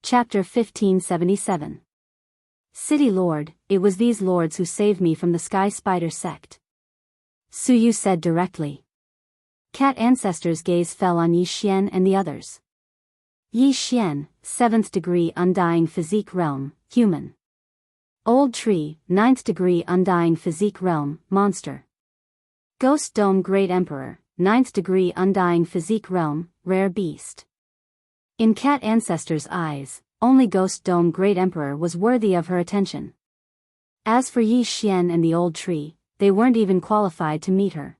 Chapter 1577. City Lord, it was these lords who saved me from the Sky Spider sect. Su Yu said directly. Cat Ancestor's gaze fell on Yi Xian and the others. Yi Xian, 7th degree Undying Physique Realm, Human. Old Tree, 9th degree Undying Physique Realm, Monster. Ghost Dome Great Emperor, 9th degree Undying Physique Realm, Rare Beast. In Cat Ancestor's eyes, only Ghost Dome Great Emperor was worthy of her attention. As for Yi Xian and the Old Tree, they weren't even qualified to meet her.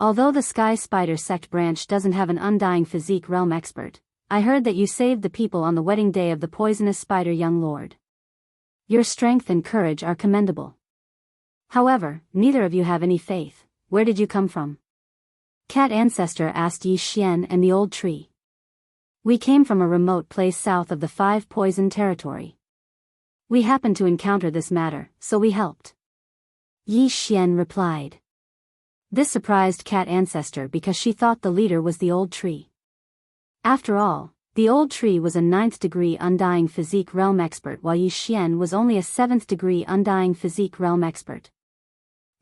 Although the Sky Spider sect branch doesn't have an Undying Physique Realm expert, I heard that you saved the people on the wedding day of the poisonous spider young lord. Your strength and courage are commendable. However, neither of you have any faith. Where did you come from? Cat Ancestor asked Yi Xian and the Old Tree. We came from a remote place south of the 5 Poison Territory. We happened to encounter this matter, so we helped. Yi Xian replied. This surprised Cat Ancestor because she thought the leader was the Old Tree. After all, the Old Tree was a 9th degree Undying Physique Realm expert while Yi Xian was only a 7th degree Undying Physique Realm expert.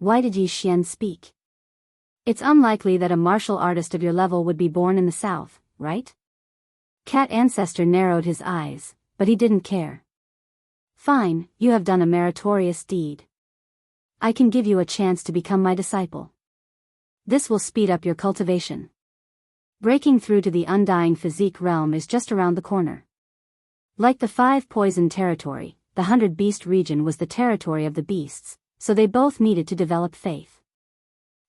Why did Yi Xian speak? It's unlikely that a martial artist of your level would be born in the south, right? Cat Ancestor narrowed his eyes, but he didn't care. Fine, you have done a meritorious deed. I can give you a chance to become my disciple. This will speed up your cultivation. Breaking through to the Undying Physique Realm is just around the corner. Like the 5 Poison Territory, the 100 Beast region was the territory of the beasts, so they both needed to develop faith.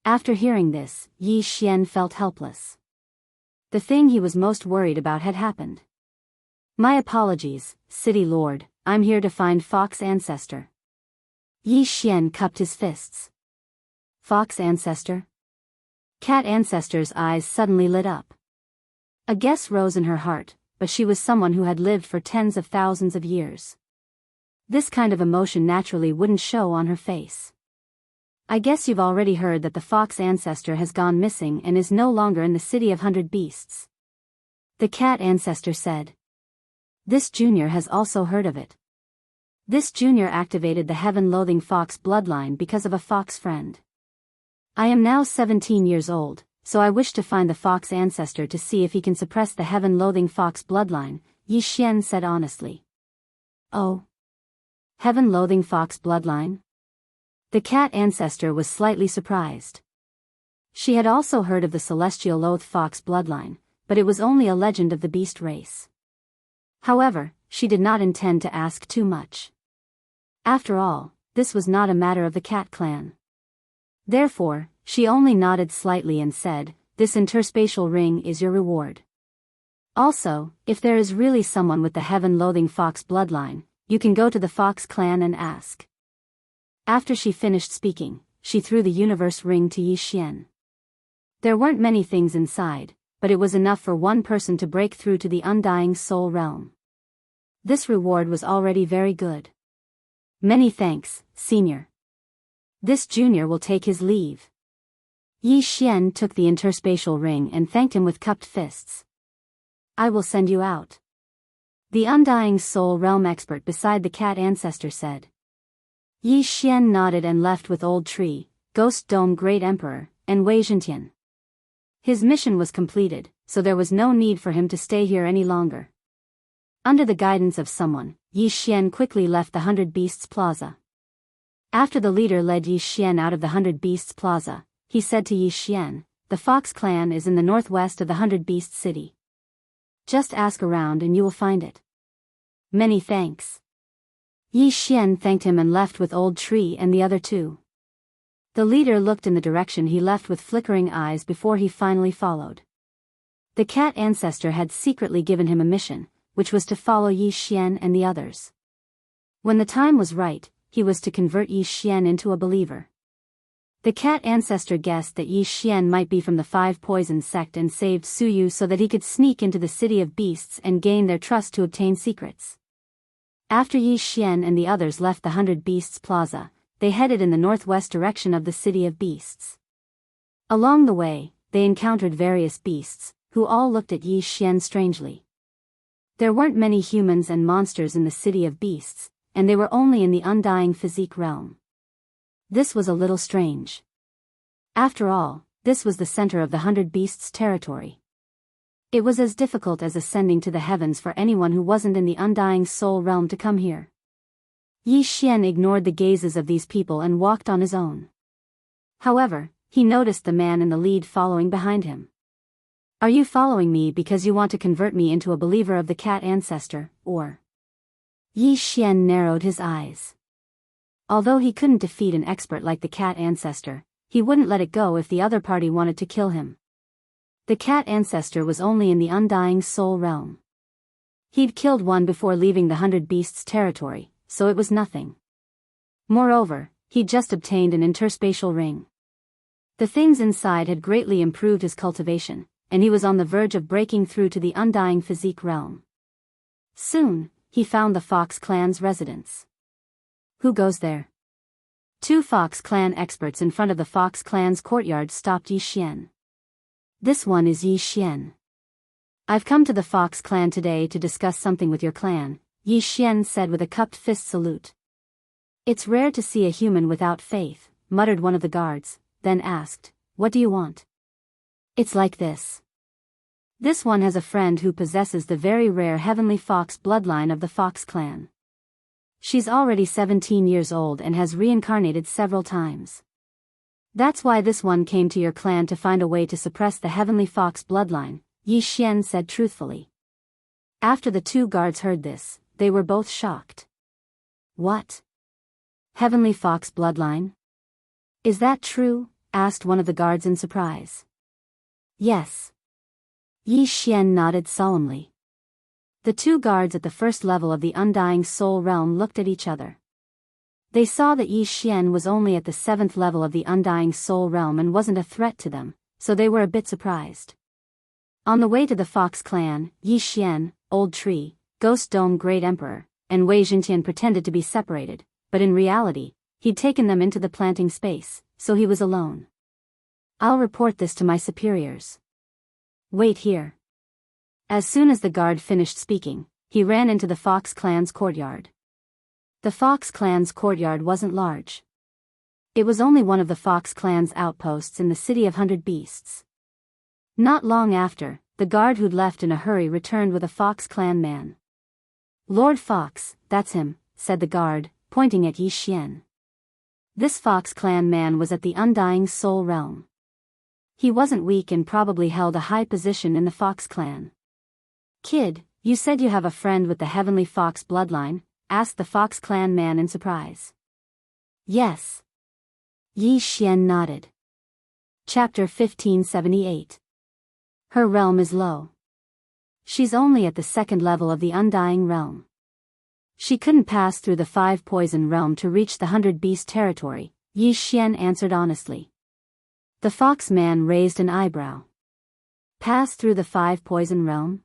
After hearing this, Yi Xian felt helpless. The thing he was most worried about had happened. My apologies, City Lord, I'm here to find Fox Ancestor. Yi Xian cupped his fists. Fox Ancestor? Cat Ancestor's eyes suddenly lit up. A guess rose in her heart, but she was someone who had lived for tens of thousands of years. This kind of emotion naturally wouldn't show on her face. I guess you've already heard that the Fox Ancestor has gone missing and is no longer in the City of 100 Beasts. The Cat Ancestor said. This junior has also heard of it. This junior activated the heaven-loathing fox bloodline because of a fox friend. I am now 17 years old, so I wish to find the Fox Ancestor to see if he can suppress the heaven-loathing fox bloodline, Yi Xian said honestly. Oh. Heaven-loathing fox bloodline? The Cat Ancestor was slightly surprised. She had also heard of the celestial loathe fox bloodline, but it was only a legend of the beast race. However, she did not intend to ask too much. After all, this was not a matter of the cat clan. Therefore, she only nodded slightly and said, this interspatial ring is your reward. Also, if there is really someone with the heaven-loathing fox bloodline, you can go to the Fox clan and ask. After she finished speaking, she threw the universe ring to Yi Xian. There weren't many things inside, but it was enough for one person to break through to the Undying Soul Realm. This reward was already very good. Many thanks, Senior. This junior will take his leave. Yi Xian took the interspatial ring and thanked him with cupped fists. I will send you out. The Undying Soul Realm expert beside the Cat Ancestor said. Yi Xian nodded and left with Old Tree, Ghost Dome Great Emperor, and Wei Zhentian. His mission was completed, so there was no need for him to stay here any longer. Under the guidance of someone, Yi Xian quickly left the 100 Beasts Plaza. After the leader led Yi Xian out of the 100 Beasts Plaza, he said to Yi Xian, the Fox clan is in the northwest of the 100 Beast City. Just ask around and you will find it. Many thanks. Yi Xian thanked him and left with Old Tree and the other two. The leader looked in the direction he left with flickering eyes before he finally followed. The Cat Ancestor had secretly given him a mission, which was to follow Yi Xian and the others. When the time was right, he was to convert Yi Xian into a believer. The Cat Ancestor guessed that Yi Xian might be from the 5 Poison sect and saved Su Yu so that he could sneak into the City of Beasts and gain their trust to obtain secrets. After Yi Xian and the others left the 100 Beasts Plaza, they headed in the northwest direction of the City of Beasts. Along the way, they encountered various beasts, who all looked at Yi Xian strangely. There weren't many humans and monsters in the city of beasts, and they were only in the undying physique realm. This was a little strange. After all, this was the center of the 100 Beasts territory. It was as difficult as ascending to the heavens for anyone who wasn't in the undying soul realm to come here. Yi Xian ignored the gazes of these people and walked on his own. However, he noticed the man in the lead following behind him. Are you following me because you want to convert me into a believer of the cat ancestor, or? Yi Xian narrowed his eyes. Although he couldn't defeat an expert like the cat ancestor, he wouldn't let it go if the other party wanted to kill him. The cat ancestor was only in the undying soul realm. He'd killed one before leaving the 100 Beasts territory, so it was nothing. Moreover, he'd just obtained an interspatial ring. The things inside had greatly improved his cultivation, and he was on the verge of breaking through to the undying physique realm. Soon, he found the Fox clan's residence. Who goes there? Two Fox clan experts in front of the Fox clan's courtyard stopped Yi Xian. This one is Yi Xian. I've come to the Fox clan today to discuss something with your clan, Yi Xian said with a cupped fist salute. It's rare to see a human without faith, muttered one of the guards, then asked, what do you want? It's like this. This one has a friend who possesses the very rare heavenly fox bloodline of the Fox clan. She's already 17 years old and has reincarnated several times. That's why this one came to your clan to find a way to suppress the heavenly fox bloodline, Yi Xian said truthfully. After the two guards heard this, they were both shocked. What? Heavenly fox bloodline? Is that true? Asked one of the guards in surprise. Yes. Yi Xian nodded solemnly. The two guards at the first level of the undying soul realm looked at each other. They saw that Yi Xian was only at the 7th level of the undying soul realm and wasn't a threat to them, so they were a bit surprised. On the way to the Fox clan, Yi Xian, Old Tree, Ghost Dome Great Emperor, and Wei Jintian pretended to be separated, but in reality, he'd taken them into the planting space, so he was alone. I'll report this to my superiors. Wait here. As soon as the guard finished speaking, he ran into the Fox clan's courtyard. The Fox clan's courtyard wasn't large. It was only one of the Fox clan's outposts in the city of 100 Beasts. Not long after, the guard who'd left in a hurry returned with a Fox clan man. Lord Fox, that's him, said the guard, pointing at Yi Xian. This Fox clan man was at the undying soul realm. He wasn't weak and probably held a high position in the Fox clan. Kid, you said you have a friend with the heavenly fox bloodline? Asked the Fox clan man in surprise. Yes. Yi Xian nodded. Chapter 1578. Her realm is low. She's only at the 2nd level of the undying realm. She couldn't pass through the 5 poison realm to reach the 100 Beast territory, Yi Xian answered honestly. The Fox man raised an eyebrow. Pass through the 5 poison realm?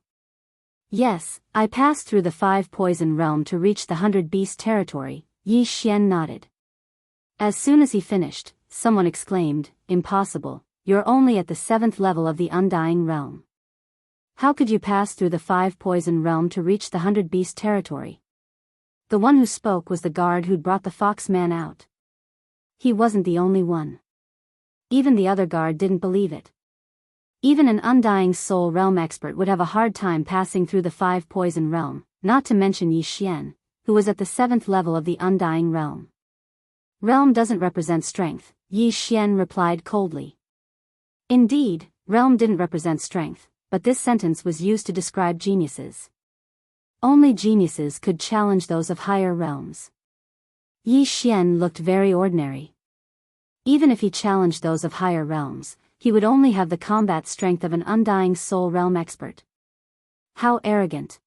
Yes, I passed through the 5 poison realm to reach the 100 Beast territory, Yi Xian nodded. As soon as he finished, someone exclaimed, impossible, you're only at the 7th level of the undying realm. How could you pass through the 5 poison realm to reach the 100 Beast territory? The one who spoke was the guard who'd brought the Fox man out. He wasn't the only one. Even the other guard didn't believe it. Even an undying soul realm expert would have a hard time passing through the 5 poison realm, not to mention Yi Xian, who was at the 7th level of the undying realm. Realm doesn't represent strength, Yi Xian replied coldly. Indeed, realm didn't represent strength, but this sentence was used to describe geniuses. Only geniuses could challenge those of higher realms. Yi Xian looked very ordinary. Even if he challenged those of higher realms, he would only have the combat strength of an undying soul realm expert. How arrogant.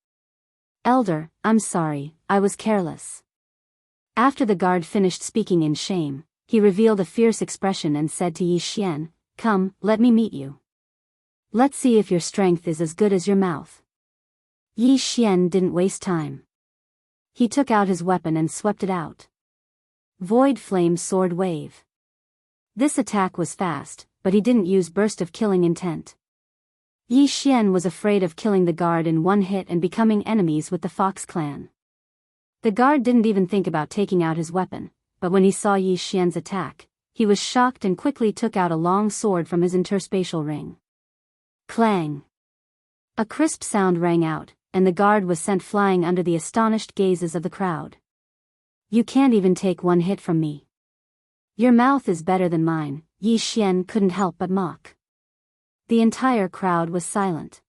Elder, I'm sorry, I was careless. After the guard finished speaking in shame, he revealed a fierce expression and said to Yi Xian, come, let me meet you. Let's see if your strength is as good as your mouth. Yi Xian didn't waste time. He took out his weapon and swept it out. Void Flame Sword Wave. This attack was fast, but he didn't use Burst of Killing intent. Yi Xian was afraid of killing the guard in one hit and becoming enemies with the Fox clan. The guard didn't even think about taking out his weapon, but when he saw Yi Xian's attack, he was shocked and quickly took out a long sword from his interspatial ring. Clang! A crisp sound rang out, and the guard was sent flying under the astonished gazes of the crowd. You can't even take one hit from me. Your mouth is better than mine, Yi Xian couldn't help but mock. The entire crowd was silent.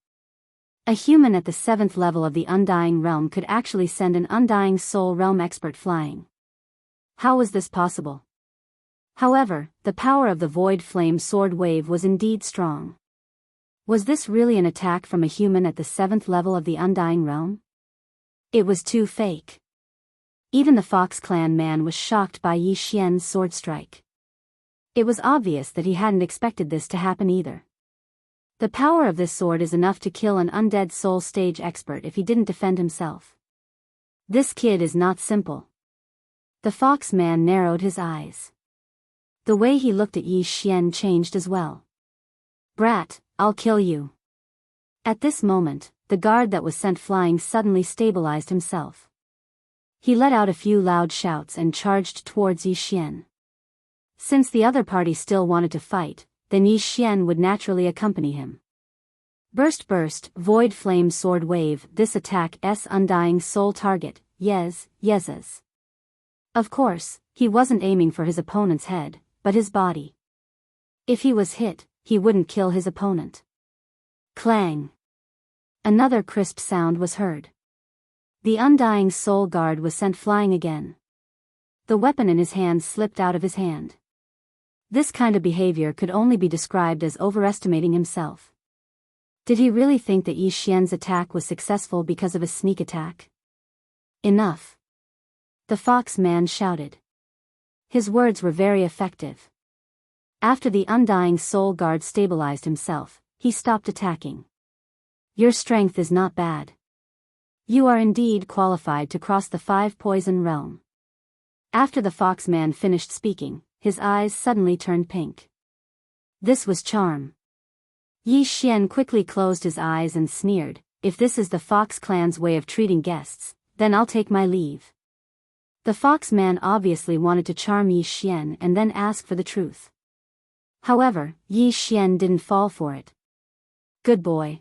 A human at the 7th level of the Undying Realm could actually send an Undying Soul Realm expert flying. How was this possible? However, the power of the Void Flame Sword Wave was indeed strong. Was this really an attack from a human at the 7th level of the Undying Realm? It was too fake. Even the Fox clan man was shocked by Yi Xian's sword strike. It was obvious that he hadn't expected this to happen either. The power of this sword is enough to kill an undead soul stage expert if he didn't defend himself. This kid is not simple. The Fox man narrowed his eyes. The way he looked at Yi Xian changed as well. Brat, I'll kill you. At this moment, the guard that was sent flying suddenly stabilized himself. He let out a few loud shouts and charged towards Yi Xian. Since the other party still wanted to fight, then Yi Xian would naturally accompany him. Burst, Void Flame Sword Wave, this attack's Undying Soul target, Yez's. Of course, he wasn't aiming for his opponent's head, but his body. If he was hit, he wouldn't kill his opponent. Clang! Another crisp sound was heard. The Undying Soul Guard was sent flying again. The weapon in his hand slipped out of his hand. This kind of behavior could only be described as overestimating himself. Did he really think that Yi Xian's attack was successful because of a sneak attack? Enough! The Fox man shouted. His words were very effective. After the Undying Soul Guard stabilized himself, he stopped attacking. Your strength is not bad. You are indeed qualified to cross the 5-poison realm. After the Fox man finished speaking, his eyes suddenly turned pink. This was charm. Yi Xian quickly closed his eyes and sneered, if this is the Fox clan's way of treating guests, then I'll take my leave. The Fox man obviously wanted to charm Yi Xian and then ask for the truth. However, Yi Xian didn't fall for it. Good boy.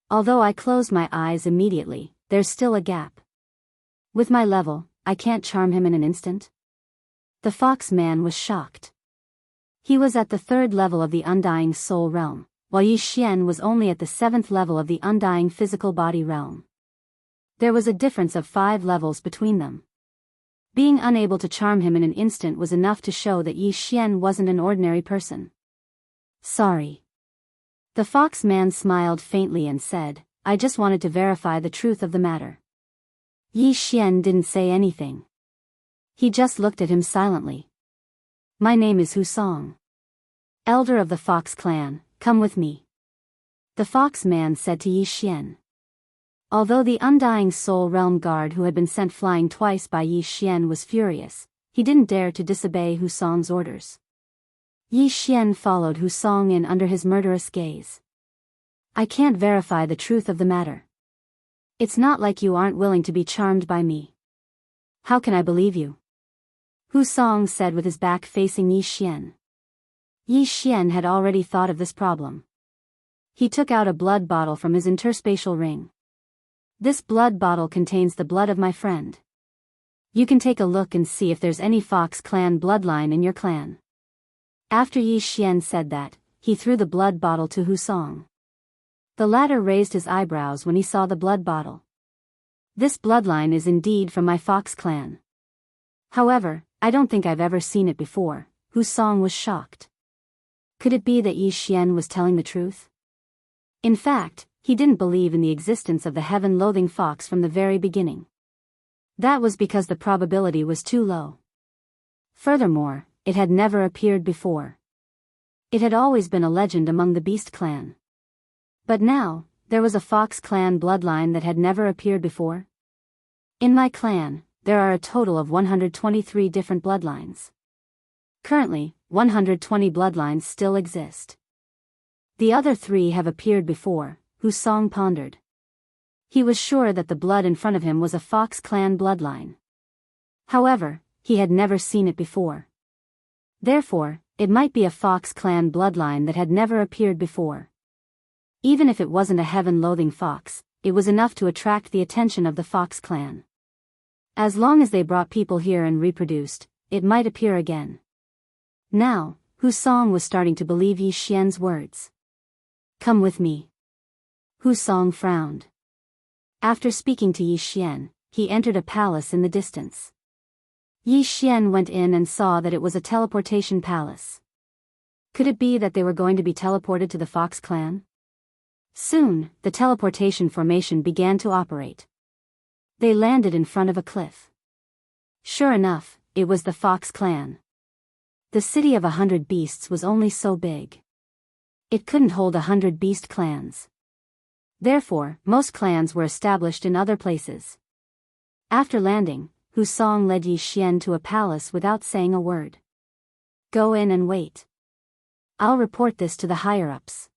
Although I closed my eyes immediately, there's still a gap. With my level, I can't charm him in an instant? The Fox man was shocked. He was at the 3rd level of the Undying Soul Realm, while Yi Xian was only at the 7th level of the Undying Physical Body Realm. There was a difference of 5 levels between them. Being unable to charm him in an instant was enough to show that Yi Xian wasn't an ordinary person. Sorry. The Fox man smiled faintly and said, I just wanted to verify the truth of the matter. Yi Xian didn't say anything. He just looked at him silently. My name is Hu Song. Elder of the Fox clan, come with me. The Fox man said to Yi Xian. Although the Undying Soul Realm Guard who had been sent flying twice by Yi Xian was furious, he didn't dare to disobey Hu Song's orders. Yi Xian followed Hu Song in under his murderous gaze. I can't verify the truth of the matter. It's not like you aren't willing to be charmed by me. How can I believe you? Hu Song said with his back facing Yi Xian. Yi Xian had already thought of this problem. He took out a blood bottle from his interspatial ring. This blood bottle contains the blood of my friend. You can take a look and see if there's any Fox clan bloodline in your clan. After Yi Xian said that, he threw the blood bottle to Hu Song. The latter raised his eyebrows when he saw the blood bottle. This bloodline is indeed from my Fox clan. However, I don't think I've ever seen it before. Hu Song was shocked. Could it be that Yi Xian was telling the truth? In fact, he didn't believe in the existence of the heaven-loathing fox from the very beginning. That was because the probability was too low. Furthermore, it had never appeared before. It had always been a legend among the Beast clan. But now, there was a Fox clan bloodline that had never appeared before. In my clan, there are a total of 123 different bloodlines. Currently, 120 bloodlines still exist. The other three have appeared before, Hu Song pondered. He was sure that the blood in front of him was a Fox clan bloodline. However, he had never seen it before. Therefore, it might be a Fox clan bloodline that had never appeared before. Even if it wasn't a heaven-loathing fox, it was enough to attract the attention of the Fox clan. As long as they brought people here and reproduced, it might appear again. Now, Hu Song was starting to believe Yi Xian's words. Come with me. Hu Song frowned. After speaking to Yi Xian, he entered a palace in the distance. Yi Xian went in and saw that it was a teleportation palace. Could it be that they were going to be teleported to the Fox clan? Soon, the teleportation formation began to operate. They landed in front of a cliff. Sure enough, it was the Fox clan. The city of 100 beasts was only so big. It couldn't hold 100 beast clans. Therefore, most clans were established in other places. After landing, Hu Song led Yi Xian to a palace without saying a word. Go in and wait. I'll report this to the higher-ups.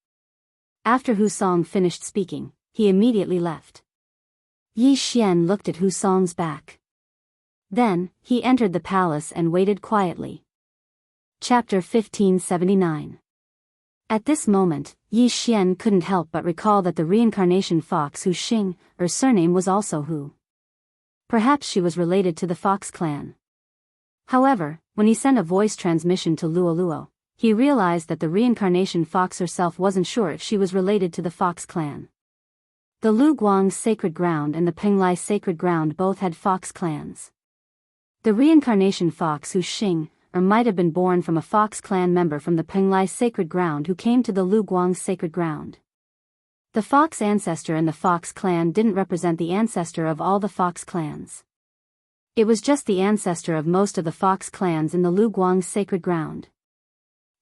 After Hu Song finished speaking, he immediately left. Yi Xian looked at Hu Song's back. Then, he entered the palace and waited quietly. Chapter 1579. At this moment, Yi Xian couldn't help but recall that the reincarnation fox Hu Xing, her surname was also Hu. Perhaps she was related to the Fox clan. However, when he sent a voice transmission to Luoluo, he realized that the reincarnation fox herself wasn't sure if she was related to the Fox clan. The Lu Guang Sacred Ground and the Penglai Sacred Ground both had fox clans. The reincarnation fox Hu Xing, might have been born from a Fox clan member from the Penglai Sacred Ground who came to the Lu Guang Sacred Ground. The Fox ancestor in the Fox clan didn't represent the ancestor of all the Fox clans. It was just the ancestor of most of the Fox clans in the Lu Guang Sacred Ground.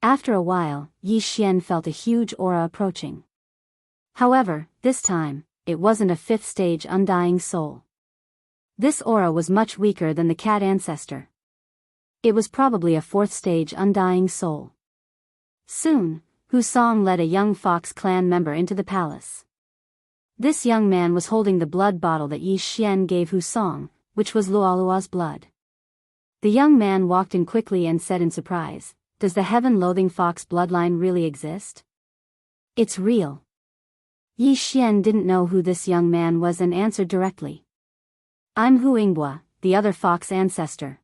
After a while, Yi Xian felt a huge aura approaching. However, this time, it wasn't a fifth-stage undying soul. This aura was much weaker than the cat ancestor. It was probably a fourth-stage undying soul. Soon, Hu Song led a young Fox clan member into the palace. This young man was holding the blood bottle that Yi Xian gave Hu Song, which was Luoluo's blood. The young man walked in quickly and said in surprise, "Does the heaven-loathing fox bloodline really exist?" "It's real." Yi Xian didn't know who this young man was and answered directly. "I'm Hu Yingbua, the other fox ancestor,"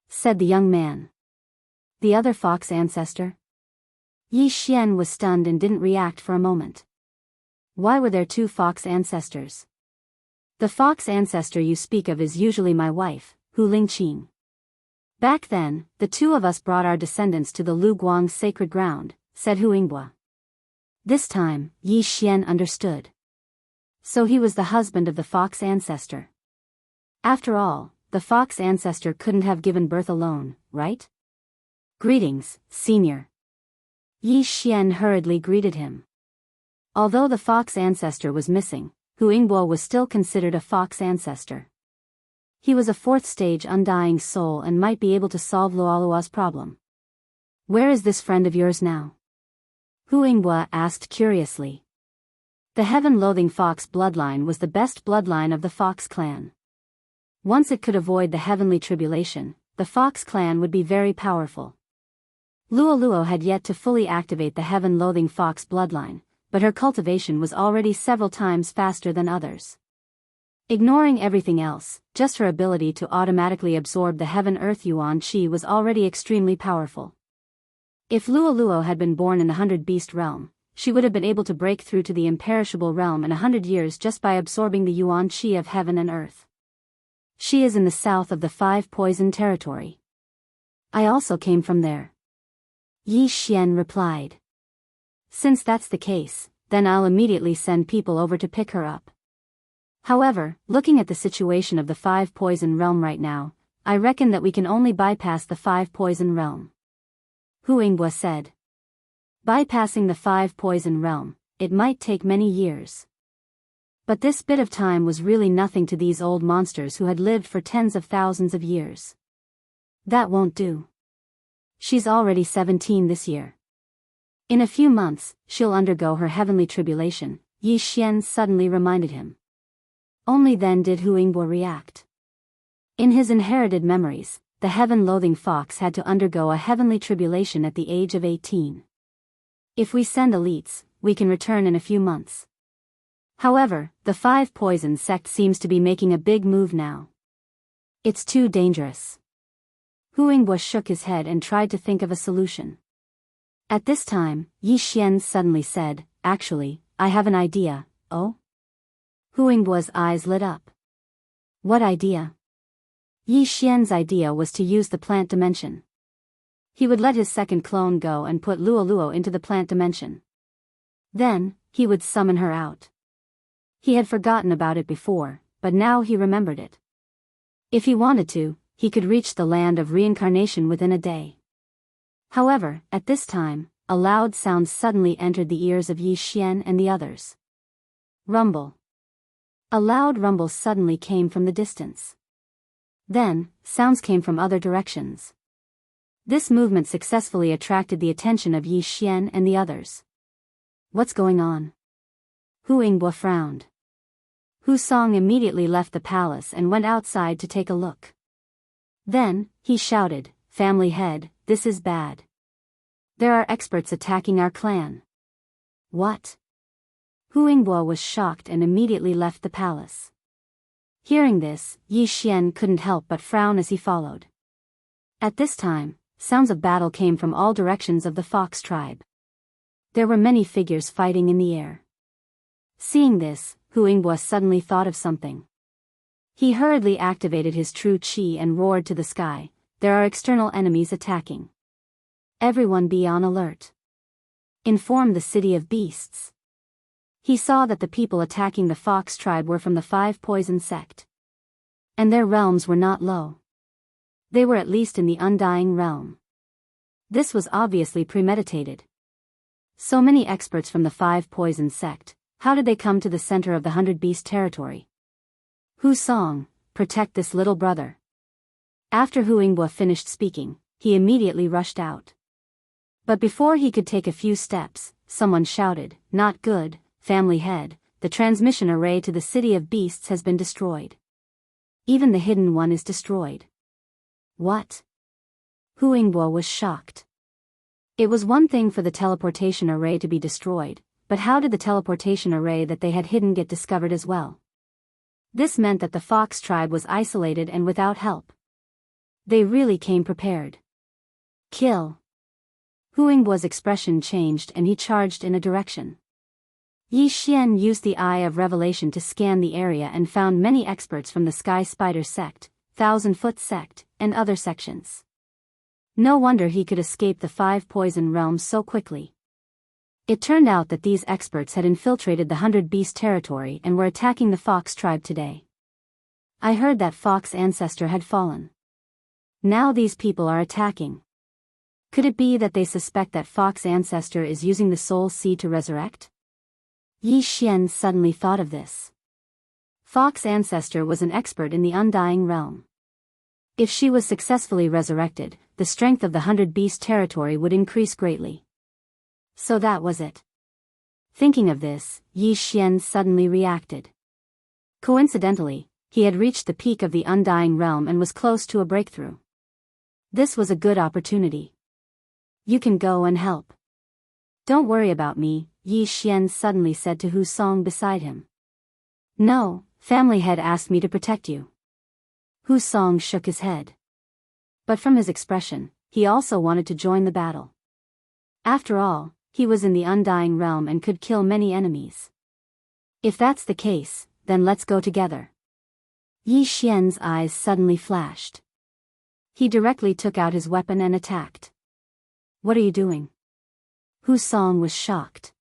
said the young man. The other fox ancestor? Yi Xian was stunned and didn't react for a moment. Why were there two fox ancestors? The fox ancestor you speak of is usually my wife, Hu Lingqing. Back then, the two of us brought our descendants to the Lu Guang Sacred Ground, said Hu Yingbua. This time, Yi Xian understood. So he was the husband of the fox ancestor. After all, the fox ancestor couldn't have given birth alone, right? Greetings, senior. Yi Xian hurriedly greeted him. Although the fox ancestor was missing, Hu Yingbua was still considered a fox ancestor. He was a fourth-stage undying soul and might be able to solve Luoluo's problem. Where is this friend of yours now? Hu Yingbua asked curiously. The heaven-loathing fox bloodline was the best bloodline of the Fox clan. Once it could avoid the heavenly tribulation, the Fox clan would be very powerful. Luoluo had yet to fully activate the heaven-loathing fox bloodline, but her cultivation was already several times faster than others. Ignoring everything else, just her ability to automatically absorb the heaven-earth yuan qi was already extremely powerful. If Luoluo had been born in the 100-beast realm, she would have been able to break through to the imperishable realm in 100 years just by absorbing the yuan qi of heaven and earth. She is in the south of the 5 poison territory. I also came from there. Yi Xian replied. Since that's the case, then I'll immediately send people over to pick her up. However, looking at the situation of the 5 poison realm right now, I reckon that we can only bypass the 5 poison realm. Hu Yingbua said. Bypassing the 5 poison realm, it might take many years. But this bit of time was really nothing to these old monsters who had lived for tens of thousands of years. That won't do. She's already 17 this year. In a few months, she'll undergo her heavenly tribulation, Yi Xian suddenly reminded him. Only then did Hu Yingbo react. In his inherited memories, the heaven-loathing fox had to undergo a heavenly tribulation at the age of 18. If we send elites, we can return in a few months. However, the Five Poison sect seems to be making a big move now. It's too dangerous. Hu Yingbo shook his head and tried to think of a solution. At this time, Yi Xian suddenly said, "Actually, I have an idea." "Oh?" Hu Yingbo's eyes lit up. "What idea?" Yi Xian's idea was to use the plant dimension. He would let his second clone go and put Luo Luo into the plant dimension. Then, he would summon her out. He had forgotten about it before, but now he remembered it. If he wanted to, he could reach the land of reincarnation within a day. However, at this time, a loud sound suddenly entered the ears of Yi Xian and the others. Rumble. A loud rumble suddenly came from the distance. Then, sounds came from other directions. This movement successfully attracted the attention of Yi Xian and the others. What's going on? Hu Yingbo frowned. Hu Song immediately left the palace and went outside to take a look. Then, he shouted, "Family head, this is bad. There are experts attacking our clan." What? Hu Yingbo was shocked and immediately left the palace. Hearing this, Yi Xian couldn't help but frown as he followed. At this time, sounds of battle came from all directions of the fox tribe. There were many figures fighting in the air. Seeing this, Hu Yingbo suddenly thought of something. He hurriedly activated his true qi and roared to the sky, "There are external enemies attacking. Everyone be on alert. Inform the city of beasts." He saw that the people attacking the fox tribe were from the Five Poison sect. And their realms were not low. They were at least in the Undying realm. This was obviously premeditated. So many experts from the Five Poison sect, how did they come to the center of the 100 Beast territory? Hu Song, protect this little brother. After Hu Yingbo finished speaking, he immediately rushed out. But before he could take a few steps, someone shouted, "Not good, family head, the transmission array to the city of beasts has been destroyed. Even the hidden one is destroyed." What? Hu Yingbo was shocked. It was one thing for the teleportation array to be destroyed, but how did the teleportation array that they had hidden get discovered as well? This meant that the fox tribe was isolated and without help. They really came prepared. Kill. Hu Yingbo's expression changed and he charged in a direction. Yi Xian used the Eye of Revelation to scan the area and found many experts from the Sky Spider sect, 1,000-foot sect, and other sections. No wonder he could escape the Five Poison realms so quickly. It turned out that these experts had infiltrated the 100 Beast territory and were attacking the fox tribe today. I heard that fox ancestor had fallen. Now these people are attacking. Could it be that they suspect that fox ancestor is using the soul seed to resurrect? Yi Xian suddenly thought of this. Fox ancestor was an expert in the Undying realm. If she was successfully resurrected, the strength of the 100 Beast territory would increase greatly. So that was it. Thinking of this, Yi Xian suddenly reacted. Coincidentally, he had reached the peak of the Undying realm and was close to a breakthrough. This was a good opportunity. You can go and help. Don't worry about me, Yi Xian suddenly said to Hu Song beside him. No, family head asked me to protect you. Hu Song shook his head. But from his expression, he also wanted to join the battle. After all, he was in the Undying realm and could kill many enemies. If that's the case, then let's go together. Yi Xian's eyes suddenly flashed. He directly took out his weapon and attacked. What are you doing? Hu Song was shocked.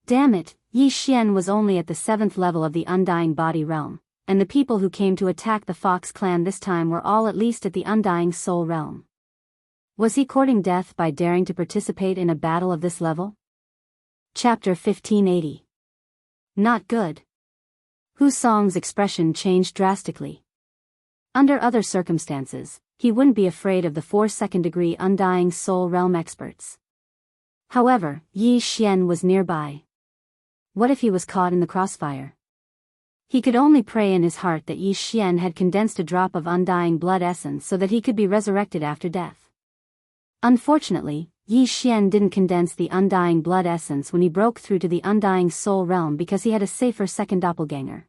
Damn it, Yi Xian was only at the 7th level of the Undying Body realm, and the people who came to attack the Fox clan this time were all at least at the Undying Soul realm. Was he courting death by daring to participate in a battle of this level? Chapter 1580. Not good. Hu Song's expression changed drastically. Under other circumstances, he wouldn't be afraid of the 4 second-degree Undying Soul realm experts. However, Yi Xian was nearby. What if he was caught in the crossfire? He could only pray in his heart that Yi Xian had condensed a drop of undying blood essence so that he could be resurrected after death. Unfortunately, Yi Xian didn't condense the undying blood essence when he broke through to the undying soul realm because he had a safer second doppelganger.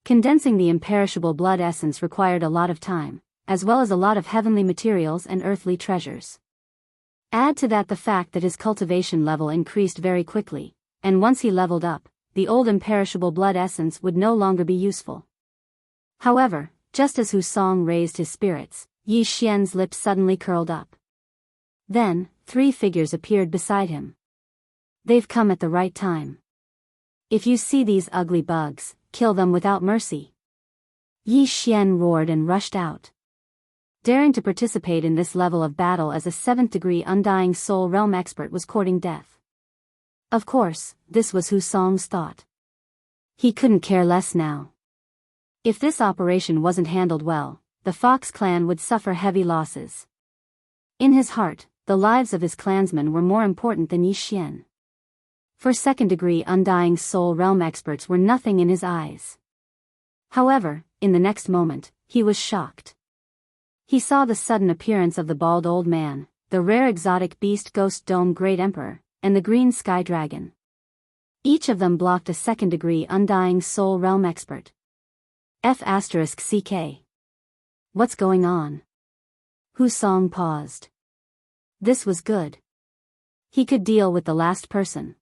Condensing the imperishable blood essence required a lot of time, as well as a lot of heavenly materials and earthly treasures. Add to that the fact that his cultivation level increased very quickly, and once he leveled up, the old imperishable blood essence would no longer be useful. However, just as Hu Song raised his spirits, Yi Xian's lips suddenly curled up. Then, 3 figures appeared beside him. They've come at the right time. If you see these ugly bugs, kill them without mercy. Yi Xian roared and rushed out. Daring to participate in this level of battle as a 7th degree undying soul realm expert was courting death. Of course, this was Hu Song's thought. He couldn't care less now. If this operation wasn't handled well, the Fox clan would suffer heavy losses. In his heart, the lives of his clansmen were more important than Yi Xian. For 2nd degree undying soul realm experts were nothing in his eyes. However, in the next moment, he was shocked. He saw the sudden appearance of the bald old man, the rare exotic beast Ghost Dome Great Emperor, and the green sky dragon. Each of them blocked a 2nd degree undying soul realm expert. F***CK. What's going on? Hu Song paused. This was good. He could deal with the last person.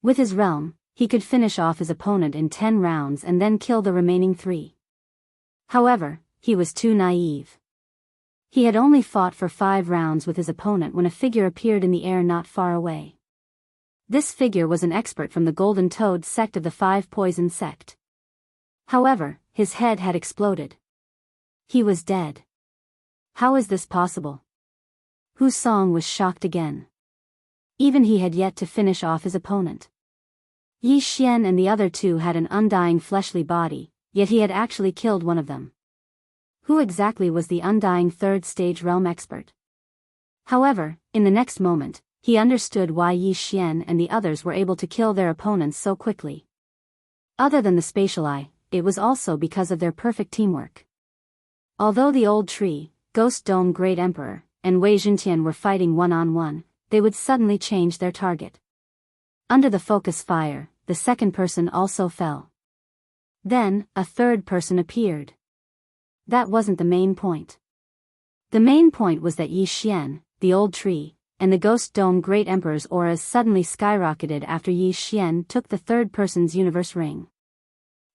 With his realm, he could finish off his opponent in 10 rounds and then kill the remaining 3. However, he was too naive. He had only fought for 5 rounds with his opponent when a figure appeared in the air not far away. This figure was an expert from the Golden Toad sect of the 5 Poison sect. However, his head had exploded. He was dead. How is this possible? Hu Song was shocked again. Even he had yet to finish off his opponent. Yi Xian and the other 2 had an undying fleshly body, yet he had actually killed one of them. Who exactly was the undying 3rd stage realm expert? However, in the next moment, he understood why Yi Xian and the others were able to kill their opponents so quickly. Other than the spatial eye, it was also because of their perfect teamwork. Although the old tree, Ghost Dome Great Emperor, and Wei Jintian were fighting one-on-one, they would suddenly change their target. Under the focus fire, the 2nd person also fell. Then, a 3rd person appeared. That wasn't the main point. The main point was that Yi Xian, the old tree, and the Ghost Dome Great Emperor's auras suddenly skyrocketed after Yi Xian took the 3rd person's universe ring.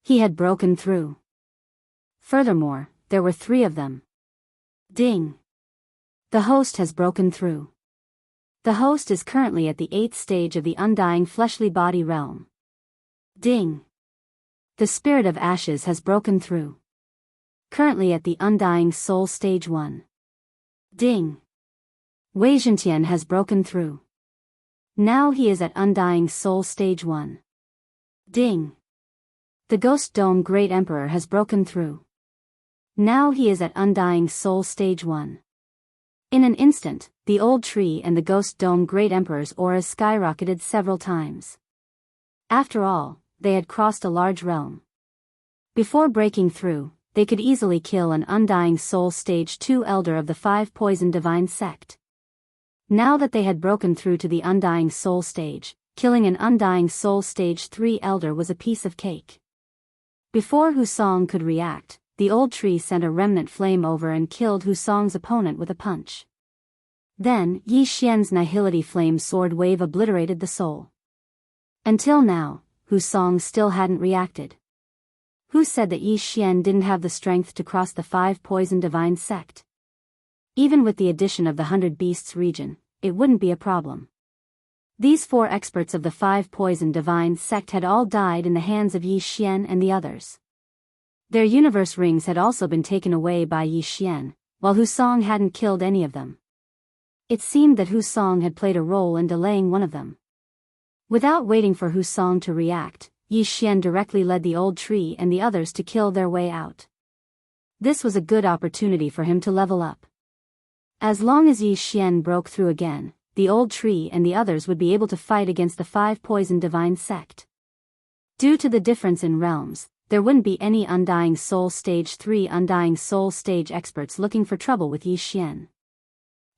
He had broken through. Furthermore, there were 3 of them. Ding! The host has broken through. The host is currently at the 8th stage of the undying fleshly body realm. Ding! The spirit of ashes has broken through. Currently at the undying soul stage 1. Ding! Wei Jintian has broken through. Now he is at undying soul stage 1. Ding! The Ghost Dome Great Emperor has broken through. Now he is at undying soul stage 1. In an instant, the old tree and the Ghost Dome Great Emperor's auras skyrocketed several times. After all, they had crossed a large realm. Before breaking through, they could easily kill an undying soul stage 2 elder of the 5 Poison Divine sect. Now that they had broken through to the undying soul stage, killing an undying soul stage 3 elder was a piece of cake. Before Hu Song could react, the old tree sent a remnant flame over and killed Hu Song's opponent with a punch. Then, Yi Xian's nihility flame sword wave obliterated the soul. Until now, Hu Song still hadn't reacted. Who said that Yi Xian didn't have the strength to cross the 5 Poison Divine sect? Even with the addition of the 100 Beasts region, it wouldn't be a problem. These 4 experts of the 5 Poison Divine sect had all died in the hands of Yi Xian and the others. Their universe rings had also been taken away by Yi Xian, while Hu Song hadn't killed any of them. It seemed that Hu Song had played a role in delaying one of them. Without waiting for Hu Song to react, Yi Xian directly led the old tree and the others to kill their way out. This was a good opportunity for him to level up. As long as Yi Xian broke through again, the old tree and the others would be able to fight against the 5 poison divine sect. Due to the difference in realms, there wouldn't be any Undying Soul Stage 3 Undying Soul Stage experts looking for trouble with Yi Xian.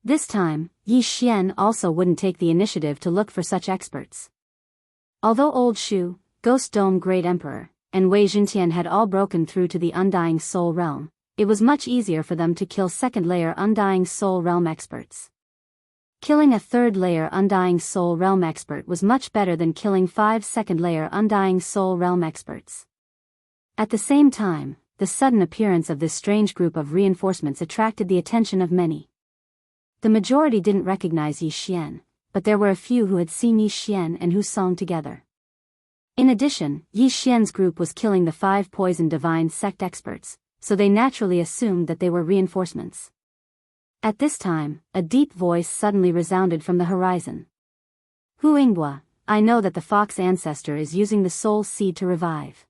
This time, Yi Xian also wouldn't take the initiative to look for such experts. Although Old Shu, Ghost Dome Great Emperor, and Wei Jintian had all broken through to the Undying Soul Realm, it was much easier for them to kill second-layer Undying Soul Realm experts. Killing a third-layer Undying Soul Realm expert was much better than killing 5 second-layer Undying Soul Realm experts. At the same time, the sudden appearance of this strange group of reinforcements attracted the attention of many. The majority didn't recognize Yi Xian, but there were a few who had seen Yi Xian and Hu Song together. In addition, Yi Xian's group was killing the 5 poison divine sect experts, so they naturally assumed that they were reinforcements. At this time, a deep voice suddenly resounded from the horizon. Hu Yinghua, I know that the fox ancestor is using the soul seed to revive.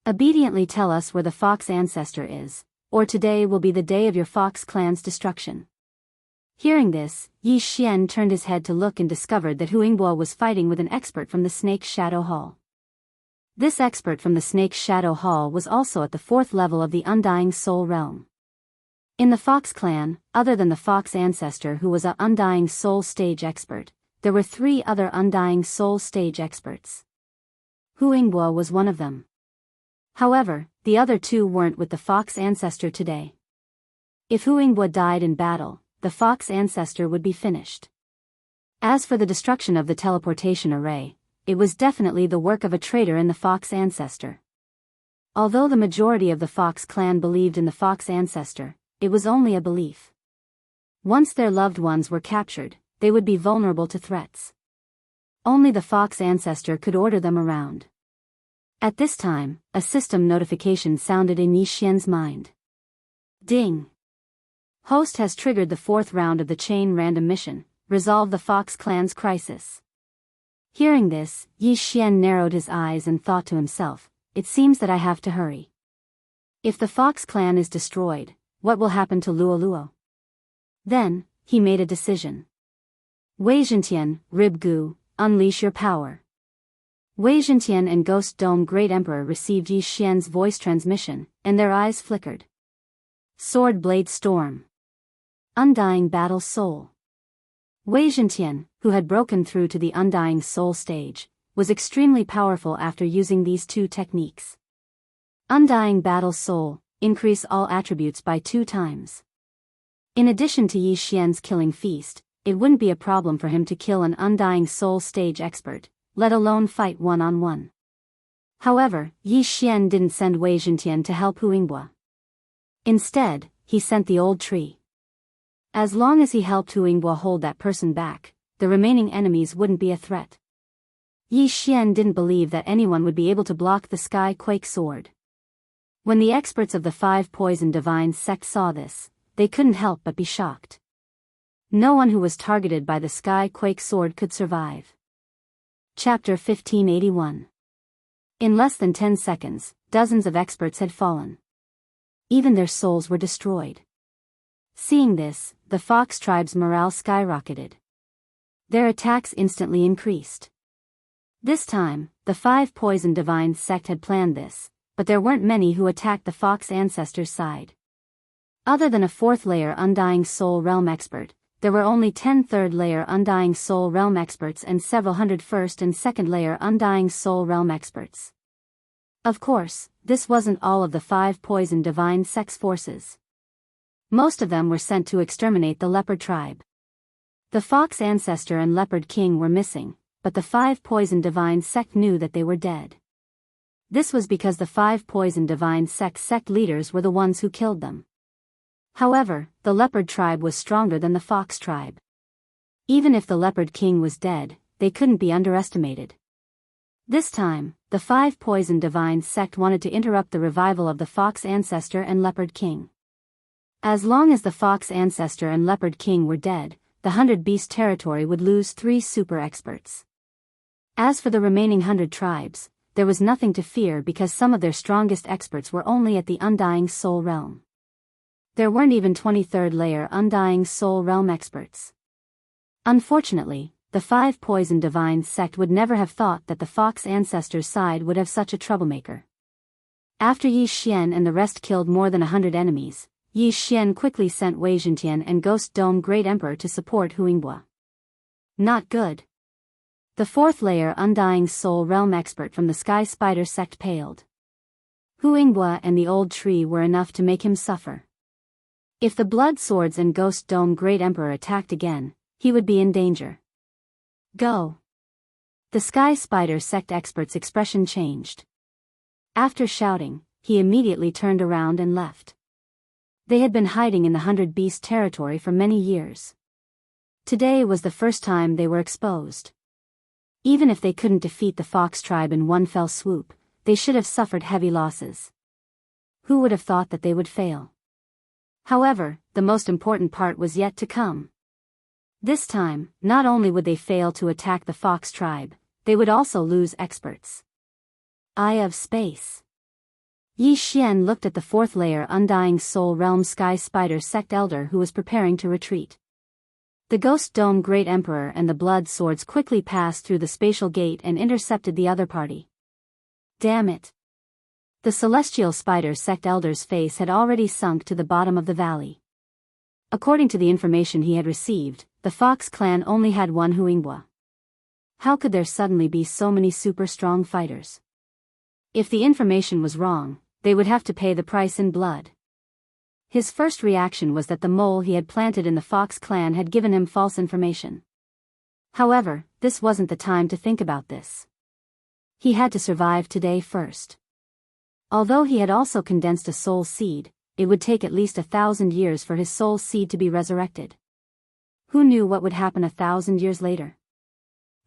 Obediently tell us where the fox ancestor is, or today will be the day of your fox clan's destruction. Hearing this, Yi Xian turned his head to look and discovered that Hu Yinghua was fighting with an expert from the Snake's Shadow Hall. This expert from the Snake's Shadow Hall was also at the 4th level of the Undying Soul Realm. In the Fox clan, other than the Fox ancestor who was a Undying Soul Stage expert, there were 3 other Undying Soul Stage experts. Hu Yinghua was one of them. However, the other 2 weren't with the Fox ancestor today. If Hu Yinghua died in battle, the Fox ancestor would be finished. As for the destruction of the teleportation array, it was definitely the work of a traitor in the Fox ancestor. Although the majority of the Fox clan believed in the Fox ancestor, it was only a belief. Once their loved ones were captured, they would be vulnerable to threats. Only the Fox ancestor could order them around. At this time, a system notification sounded in Yi Xian's mind. Ding! Host has triggered the 4th round of the chain random mission, resolve the Fox clan's crisis. Hearing this, Yi Xian narrowed his eyes and thought to himself, it seems that I have to hurry. If the Fox clan is destroyed, what will happen to Luo Luo? Then, he made a decision. Wei Jintian, Rib Gu, unleash your power. Wei Jintian and Ghost Dome Great Emperor received Yi Xian's voice transmission, and their eyes flickered. Sword Blade Storm. Undying Battle Soul. Wei Jintian, who had broken through to the Undying Soul stage, was extremely powerful after using these 2 techniques. Undying Battle Soul, increase all attributes by 2 times. In addition to Yi Xian's killing feast, it wouldn't be a problem for him to kill an Undying Soul stage expert, let alone fight one-on-one. However, Yi Xian didn't send Wei Jintian to help Hu Yinghua. Instead, he sent the old tree. As long as he helped Hu Yinghua hold that person back, the remaining enemies wouldn't be a threat. Yi Xian didn't believe that anyone would be able to block the Sky Quake Sword. When the experts of the 5 poison divine sect saw this, they couldn't help but be shocked. No one who was targeted by the Sky Quake Sword could survive. Chapter 1581. In less than 10 seconds, dozens of experts had fallen. Even their souls were destroyed. Seeing this, the Fox tribe's morale skyrocketed. Their attacks instantly increased. This time, the 5 poison divine sect had planned this, but there weren't many who attacked the Fox ancestors' side. Other than a 4th-layer Undying Soul Realm expert, there were only 10 3rd-layer Undying Soul Realm experts and several hundred 1st and 2nd-layer Undying Soul Realm experts. Of course, this wasn't all of the 5 poison divine sect's forces. Most of them were sent to exterminate the Leopard tribe. The Fox ancestor and Leopard King were missing, but the 5 poison divine sect knew that they were dead. This was because the 5 poison divine sect leaders were the ones who killed them. However, the Leopard tribe was stronger than the Fox tribe. Even if the Leopard King was dead, they couldn't be underestimated. This time, the 5 poison divine sect wanted to interrupt the revival of the Fox ancestor and Leopard King. As long as the Fox ancestor and Leopard King were dead, the 100 Beast territory would lose 3 super experts. As for the remaining 100 tribes, there was nothing to fear because some of their strongest experts were only at the Undying Soul Realm. There weren't even 23rd layer Undying Soul Realm experts. Unfortunately, the five poison divines sect would never have thought that the fox ancestors' side would have such a troublemaker. After Yi Xian and the rest killed more than 100 enemies, Yi Xian quickly sent Wei Zhentian and Ghost Dome Great Emperor to support Huingbua. Not good. The fourth layer Undying Soul Realm expert from the Sky Spider sect paled. Huingbua and the old tree were enough to make him suffer. If the Blood Swords and Ghost Dome Great Emperor attacked again, he would be in danger. Go. The Sky Spider sect expert's expression changed. After shouting, he immediately turned around and left. They had been hiding in the 100 Beast territory for many years. Today was the first time they were exposed. Even if they couldn't defeat the Fox tribe in one fell swoop, they should have suffered heavy losses. Who would have thought that they would fail? However, the most important part was yet to come. This time, not only would they fail to attack the Fox tribe, they would also lose experts. Eye of Space. Yi Xian looked at the fourth layer Undying Soul Realm Sky Spider sect elder who was preparing to retreat. The Ghost Dome Great Emperor and the Blood Swords quickly passed through the spatial gate and intercepted the other party. Damn it. The Celestial Spider sect elder's face had already sunk to the bottom of the valley. According to the information he had received, the Fox clan only had one Huingbua. How could there suddenly be so many super strong fighters? If the information was wrong, they would have to pay the price in blood. His first reaction was that the mole he had planted in the Fox clan had given him false information. However, this wasn't the time to think about this. He had to survive today first. Although he had also condensed a soul seed, it would take at least 1,000 years for his soul seed to be resurrected. Who knew what would happen 1,000 years later?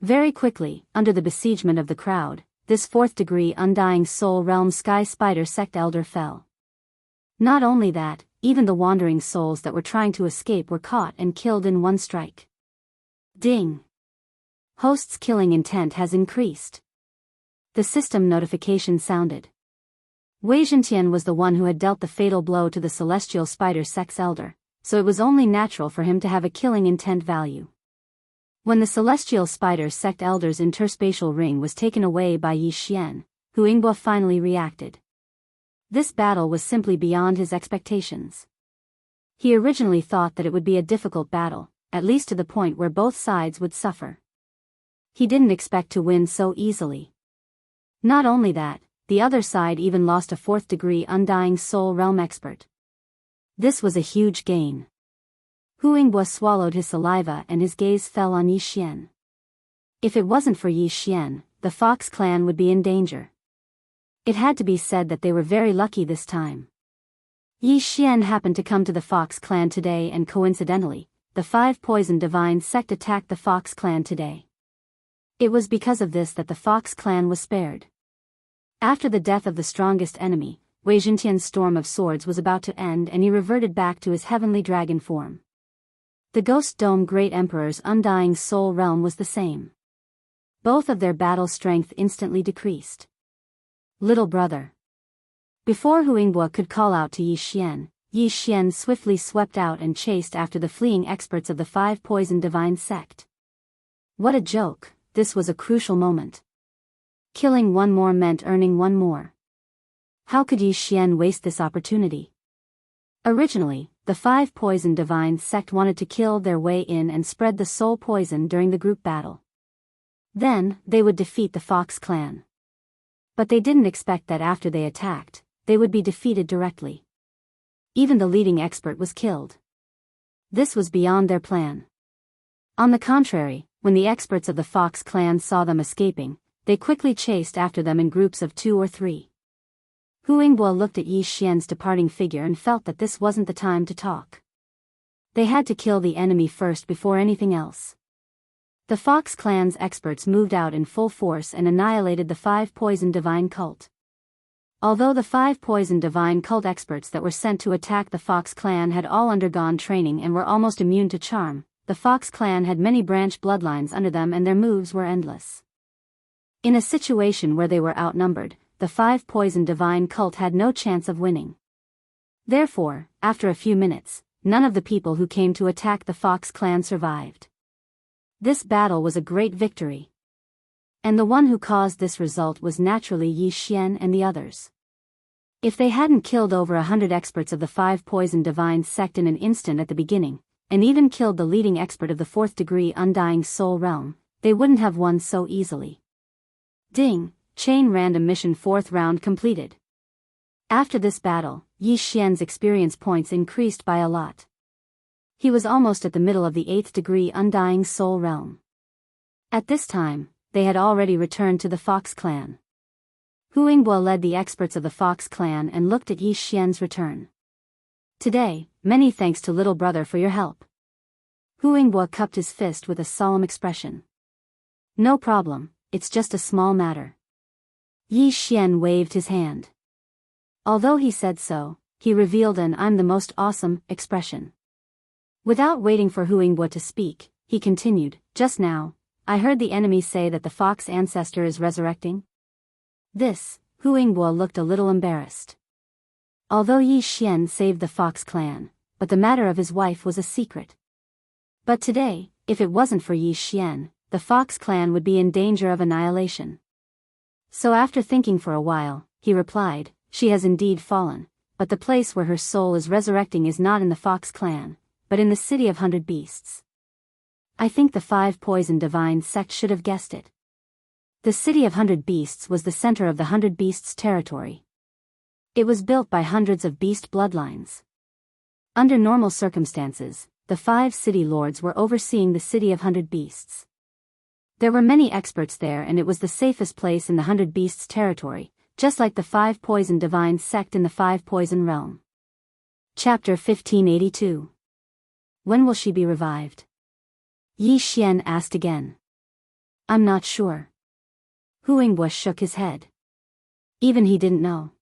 Very quickly, under the besiegement of the crowd, this fourth-degree Undying Soul Realm Sky Spider sect elder fell. Not only that, even the wandering souls that were trying to escape were caught and killed in one strike. Ding! Host's killing intent has increased. The system notification sounded. Wei Zhentian was the one who had dealt the fatal blow to the Celestial Spider sect's elder, so it was only natural for him to have a killing intent value. When the Celestial Spider sect elder's interspatial ring was taken away by Yi Xian, Huingbua finally reacted. This battle was simply beyond his expectations. He originally thought that it would be a difficult battle, at least to the point where both sides would suffer. He didn't expect to win so easily. Not only that, the other side even lost a fourth-degree Undying Soul Realm expert. This was a huge gain. Huingbua swallowed his saliva and his gaze fell on Yi Xian. If it wasn't for Yi Xian, the Fox clan would be in danger. It had to be said that they were very lucky this time. Yi Xian happened to come to the Fox clan today and coincidentally, the five poison divine sect attacked the Fox clan today. It was because of this that the Fox clan was spared. After the death of the strongest enemy, Wei Zhentian's storm of swords was about to end and he reverted back to his heavenly dragon form. The Ghost Dome Great Emperor's Undying Soul Realm was the same. Both of their battle strength instantly decreased. Little brother. Before Huingbua could call out to Yi Xian swiftly swept out and chased after the fleeing experts of the five poison divine sect. What a joke, this was a crucial moment. Killing one more meant earning one more. How could Yi Xian waste this opportunity? Originally, the five poison divine sect wanted to kill their way in and spread the soul poison during the group battle. Then, they would defeat the Fox clan. But they didn't expect that after they attacked, they would be defeated directly. Even the leading expert was killed. This was beyond their plan. On the contrary, when the experts of the Fox clan saw them escaping, they quickly chased after them in groups of 2 or 3. Huingbua looked at Yi Xian's departing figure and felt that this wasn't the time to talk. They had to kill the enemy first before anything else. The Fox clan's experts moved out in full force and annihilated the five poison divine cult. Although the five poison divine cult experts that were sent to attack the Fox clan had all undergone training and were almost immune to charm, the Fox clan had many branch bloodlines under them and their moves were endless. In a situation where they were outnumbered, the five poison divine cult had no chance of winning. Therefore, after a few minutes, none of the people who came to attack the Fox clan survived. This battle was a great victory. And the one who caused this result was naturally Yi Xian and the others. If they hadn't killed over 100 experts of the 5 poison divine sect in an instant at the beginning, and even killed the leading expert of the 4th degree undying soul realm, they wouldn't have won so easily. Ding, chain random mission 4th round completed. After this battle, Yi Xian's experience points increased by a lot. He was almost at the middle of the 8th degree undying soul realm. At this time, they had already returned to the Fox clan. Hu Yingbo led the experts of the Fox clan and looked at Yi Xian's return. Today, many thanks to little brother for your help. Hu Yingbo cupped his fist with a solemn expression. No problem, it's just a small matter. Yi Xian waved his hand. Although he said so, he revealed an "I'm the most awesome" expression. Without waiting for Hu Yingbo to speak, he continued, just now, I heard the enemy say that the fox ancestor is resurrecting. This, Hu Yingbo looked a little embarrassed. Although Yi Xian saved the Fox clan, but the matter of his wife was a secret. But today, if it wasn't for Yi Xian, the Fox clan would be in danger of annihilation. So after thinking for a while, he replied, she has indeed fallen, but the place where her soul is resurrecting is not in the Fox clan, but in the city of 100 beasts. I think the 5 poison divine sect should have guessed it. The city of 100 beasts was the center of the 100 beasts territory. It was built by hundreds of beast bloodlines. Under normal circumstances, the 5 city lords were overseeing the city of 100 beasts. There were many experts there and it was the safest place in the 100 beasts territory, just like the 5 poison divine sect in the 5 poison realm. Chapter 1582. When will she be revived? Yi Xian asked again. I'm not sure. Hu Yingbo shook his head. Even he didn't know.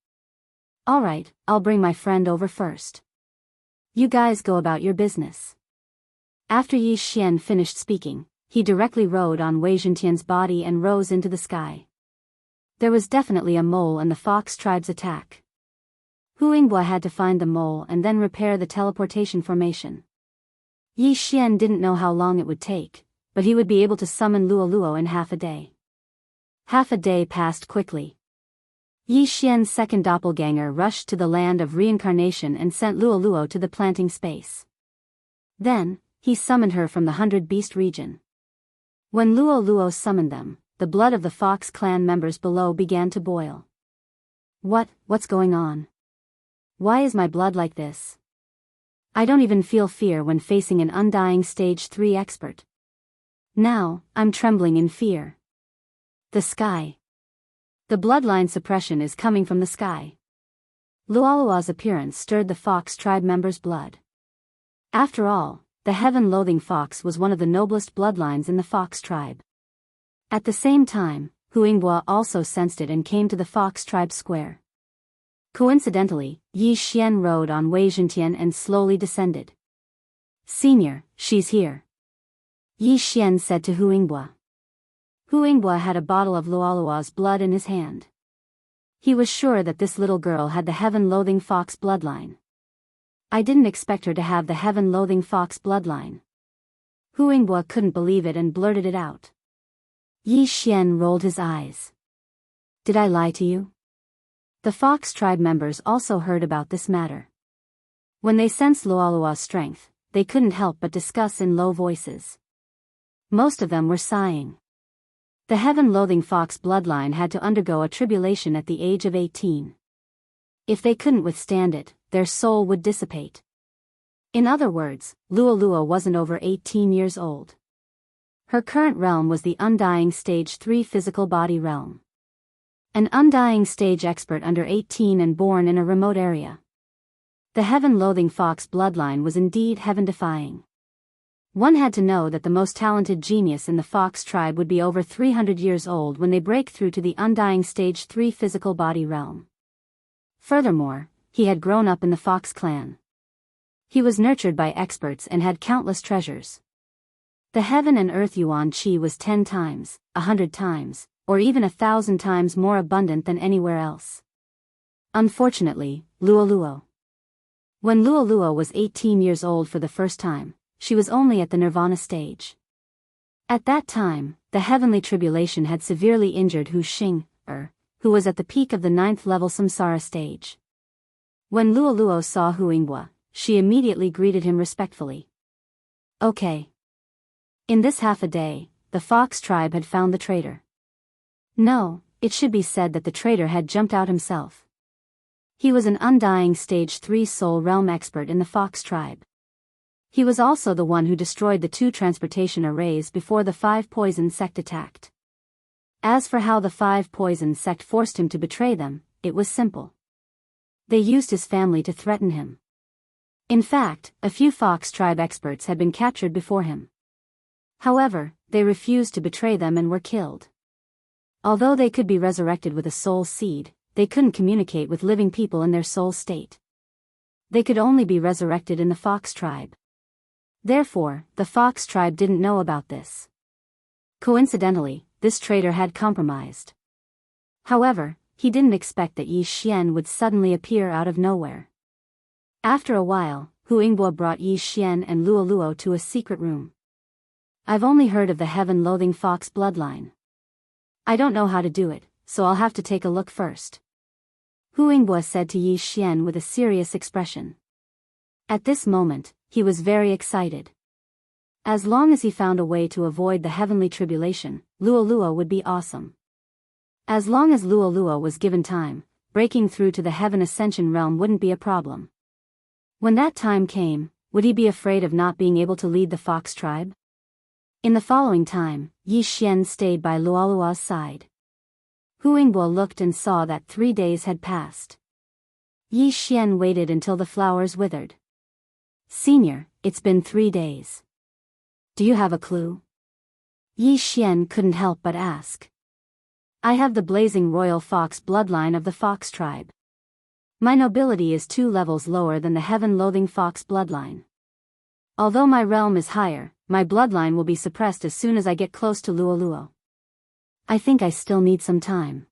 All right, I'll bring my friend over first. You guys go about your business. After Yi Xian finished speaking, he directly rode on Wei Zhentian's body and rose into the sky. There was definitely a mole in the Fox tribe's attack. Hu Yingbo had to find the mole and then repair the teleportation formation. Yi Xian didn't know how long it would take, but he would be able to summon Luo in half a day. Half a day passed quickly. Yi Xian's second doppelganger rushed to the land of reincarnation and sent Luo to the planting space. Then, he summoned her from the 100 beast region. When Luo summoned them, the blood of the Fox clan members below began to boil. What's going on? Why is my blood like this? I don't even feel fear when facing an undying stage 3 expert. Now, I'm trembling in fear. The sky. The bloodline suppression is coming from the sky. Luo's appearance stirred the Fox tribe members' blood. After all, the heaven-loathing fox was one of the noblest bloodlines in the Fox tribe. At the same time, Hu Yingbo also sensed it and came to the Fox tribe square. Coincidentally, Yi Xian rode on Wei Zhentian and slowly descended. Senior, she's here. Yi Xian said to Hu Yingbo. Hu Yingbo had a bottle of Luo's blood in his hand. He was sure that this little girl had the heaven-loathing fox bloodline. I didn't expect her to have the heaven-loathing fox bloodline. Hu Yingbo couldn't believe it and blurted it out. Yi Xian rolled his eyes. Did I lie to you? The Fox tribe members also heard about this matter. When they sensed Luo's strength, they couldn't help but discuss in low voices. Most of them were sighing. The heaven-loathing fox bloodline had to undergo a tribulation at the age of 18. If they couldn't withstand it, their soul would dissipate. In other words, Luo wasn't over 18 years old. Her current realm was the undying stage 3 physical body realm. An undying stage expert under 18 and born in a remote area. The heaven-loathing fox bloodline was indeed heaven-defying. One had to know that the most talented genius in the Fox tribe would be over 300 years old when they break through to the undying stage 3 physical body realm. Furthermore, he had grown up in the Fox clan. He was nurtured by experts and had countless treasures. The heaven and earth yuan qi was 10 times, 100 times, or even 1,000 times more abundant than anywhere else. Unfortunately, Luo. When Luo was 18 years old for the first time, she was only at the nirvana stage. At that time, the heavenly tribulation had severely injured Hu Xing, who was at the peak of the 9th level samsara stage. When Luoluo saw Hu Yinghua, she immediately greeted him respectfully. Okay. In this half a day, the fox tribe had found the traitor. No, it should be said that the traitor had jumped out himself. He was an undying stage 3 soul realm expert in the fox tribe. He was also the one who destroyed the 2 transportation arrays before the 5 poison sect attacked. As for how the 5 poison sect forced him to betray them, it was simple. They used his family to threaten him. In fact, a few fox tribe experts had been captured before him. However, they refused to betray them and were killed. Although they could be resurrected with a soul seed, they couldn't communicate with living people in their soul state. They could only be resurrected in the fox tribe. Therefore, the fox tribe didn't know about this. Coincidentally, this traitor had compromised. However, he didn't expect that Yi Xian would suddenly appear out of nowhere. After a while, Hu Yinghua brought Yi Xian and Luoluo to a secret room. I've only heard of the heaven-loathing fox bloodline. I don't know how to do it, so I'll have to take a look first. Hu Yinghua said to Yi Xian with a serious expression. At this moment, he was very excited. As long as he found a way to avoid the heavenly tribulation, Luoluo would be awesome. As long as Luoluo was given time, breaking through to the heaven ascension realm wouldn't be a problem. When that time came, would he be afraid of not being able to lead the fox tribe? In the following time, Yi Xian stayed by Luoluo's side. Hu Yinghua looked and saw that 3 days had passed. Yi Xian waited until the flowers withered. Senior, it's been 3 days. Do you have a clue? Yi Xian couldn't help but ask. I have the blazing royal fox bloodline of the fox tribe. My nobility is 2 levels lower than the heaven-loathing fox bloodline. Although my realm is higher, my bloodline will be suppressed as soon as I get close to Luoluo. I think I still need some time.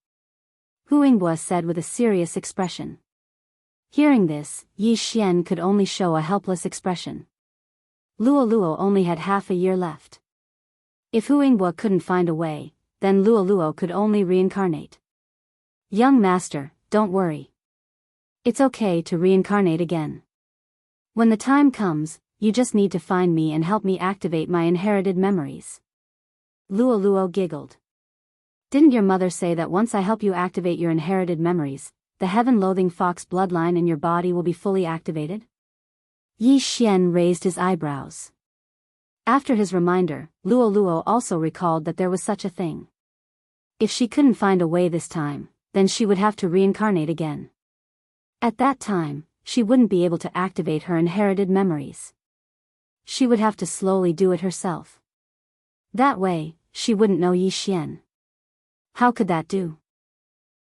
Hu Yinghua said with a serious expression. Hearing this, Yi Xian could only show a helpless expression. Luoluo only had half a year left. If Hu Yinghua couldn't find a way, then Luoluo could only reincarnate. Young master, don't worry. It's okay to reincarnate again. When the time comes, you just need to find me and help me activate my inherited memories. Luoluo giggled. Didn't your mother say that once I help you activate your inherited memories, the heaven-loathing fox bloodline in your body will be fully activated? Yi Xian raised his eyebrows. After his reminder, Luoluo also recalled that there was such a thing. If she couldn't find a way this time, then she would have to reincarnate again. At that time, she wouldn't be able to activate her inherited memories. She would have to slowly do it herself. That way, she wouldn't know Yi Xian. How could that do?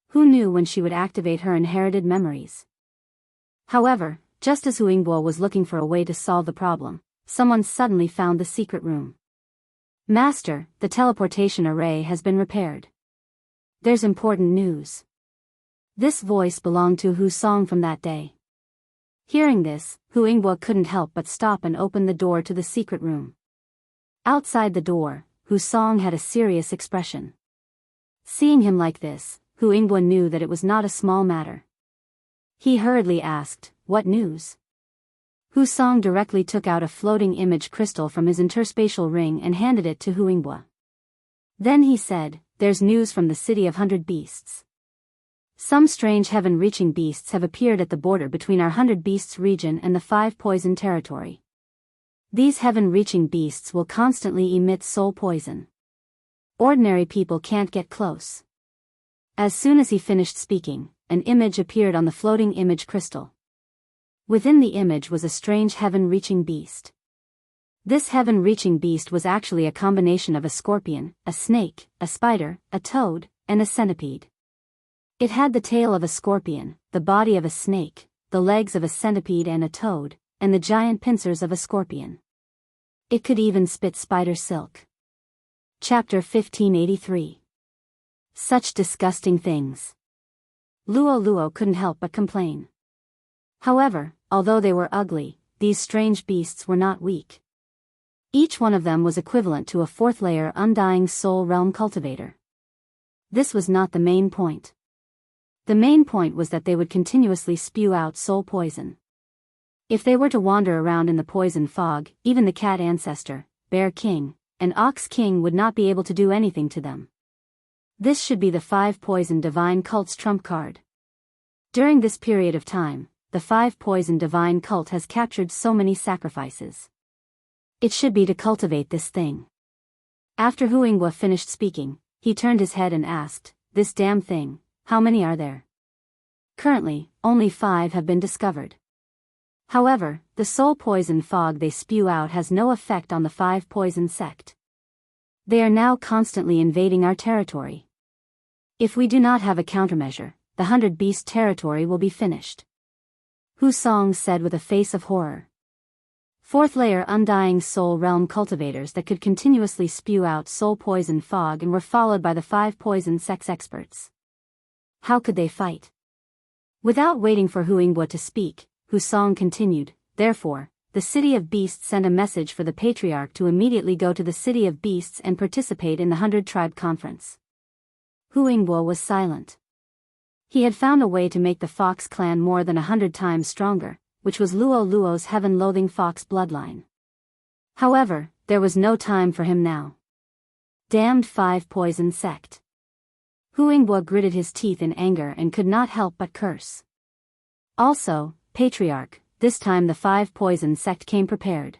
Who knew when she would activate her inherited memories? However, just as Hu Yinghua was looking for a way to solve the problem, someone suddenly found the secret room. Master, the teleportation array has been repaired. There's important news. This voice belonged to Hu Song from that day. Hearing this, Hu Yinghua couldn't help but stop and open the door to the secret room. Outside the door, Hu Song had a serious expression. Seeing him like this, Hu Yinghua knew that it was not a small matter. He hurriedly asked, "What news?" Hu Song directly took out a floating image crystal from his interspatial ring and handed it to Hu Yinghua. Then he said, "There's news from the city of 100 beasts. Some strange heaven-reaching beasts have appeared at the border between our 100 beasts region and the 5 poison territory. These heaven-reaching beasts will constantly emit soul poison. Ordinary people can't get close." As soon as he finished speaking, an image appeared on the floating image crystal. Within the image was a strange heaven-reaching beast. This heaven-reaching beast was actually a combination of a scorpion, a snake, a spider, a toad, and a centipede. It had the tail of a scorpion, the body of a snake, the legs of a centipede and a toad, and the giant pincers of a scorpion. It could even spit spider silk. Chapter 1583. Such disgusting things. Luoluo couldn't help but complain. However, although they were ugly, these strange beasts were not weak. Each one of them was equivalent to a fourth-layer Undying Soul Realm cultivator. This was not the main point. The main point was that they would continuously spew out soul poison. If they were to wander around in the poison fog, even the cat ancestor, bear king, and ox king would not be able to do anything to them. This should be the 5 poison divine cult's trump card. During this period of time, the 5 poison divine cult has captured so many sacrifices. It should be to cultivate this thing. After Huinghua finished speaking, he turned his head and asked, "This damn thing, how many are there?" Currently, only 5 have been discovered. However, the soul poison fog they spew out has no effect on the 5 poison sect. They are now constantly invading our territory. If we do not have a countermeasure, the 100 Beast territory will be finished. Hu Song said with a face of horror. 4th-layer Undying Soul Realm cultivators that could continuously spew out soul poison fog and were followed by the 5 poison sex experts. How could they fight? Without waiting for Huinghua to speak, Hu Song continued, "Therefore, the City of Beasts sent a message for the Patriarch to immediately go to the City of Beasts and participate in the 100-tribe conference." Huinghua was silent. He had found a way to make the Fox clan more than 100 times stronger, which was Luo Luo's heaven-loathing fox bloodline. However, there was no time for him now. Damned 5 poison sect. Huinghua gritted his teeth in anger and could not help but curse. Also, Patriarch, this time the 5 poison sect came prepared.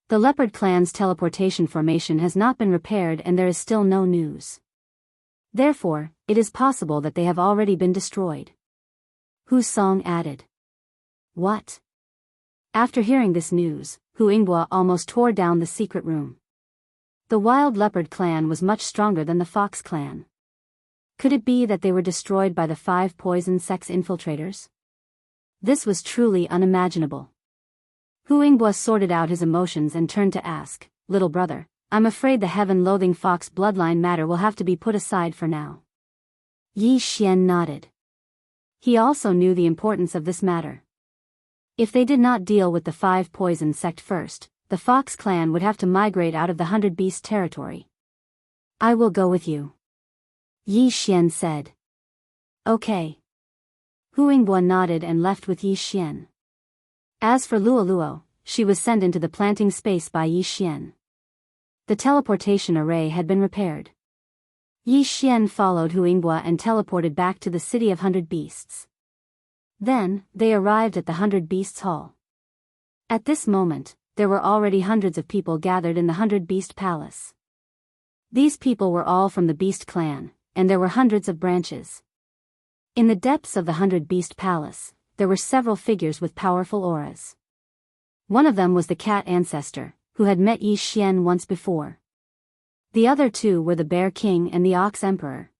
The Leopard clan's teleportation formation has not been repaired and there is still no news. Therefore, it is possible that they have already been destroyed. Hu Song added. What? After hearing this news, Huinghua almost tore down the secret room. The Wild Leopard clan was much stronger than the Fox clan. Could it be that they were destroyed by the 5 poison sex infiltrators? This was truly unimaginable. Huinghua sorted out his emotions and turned to ask, "Little brother, I'm afraid the heaven-loathing fox bloodline matter will have to be put aside for now." Yi Xian nodded. He also knew the importance of this matter. If they did not deal with the 5 poison sect first, the Fox clan would have to migrate out of the 100 Beast territory. "I will go with you," Yi Xian said. "Okay." Huinghua nodded and left with Yi Xian. As for Luo Luo, she was sent into the planting space by Yi Xian. The teleportation array had been repaired. Yi Xian followed Huinghua and teleported back to the City of 100 Beasts. Then, they arrived at the 100 Beasts Hall. At this moment, there were already hundreds of people gathered in the 100 Beast Palace. These people were all from the Beast clan, and there were hundreds of branches. In the depths of the 100 Beast Palace, there were several figures with powerful auras. One of them was the cat ancestor, who had met Yi Xian once before. The other 2 were the Bear King and the Ox Emperor.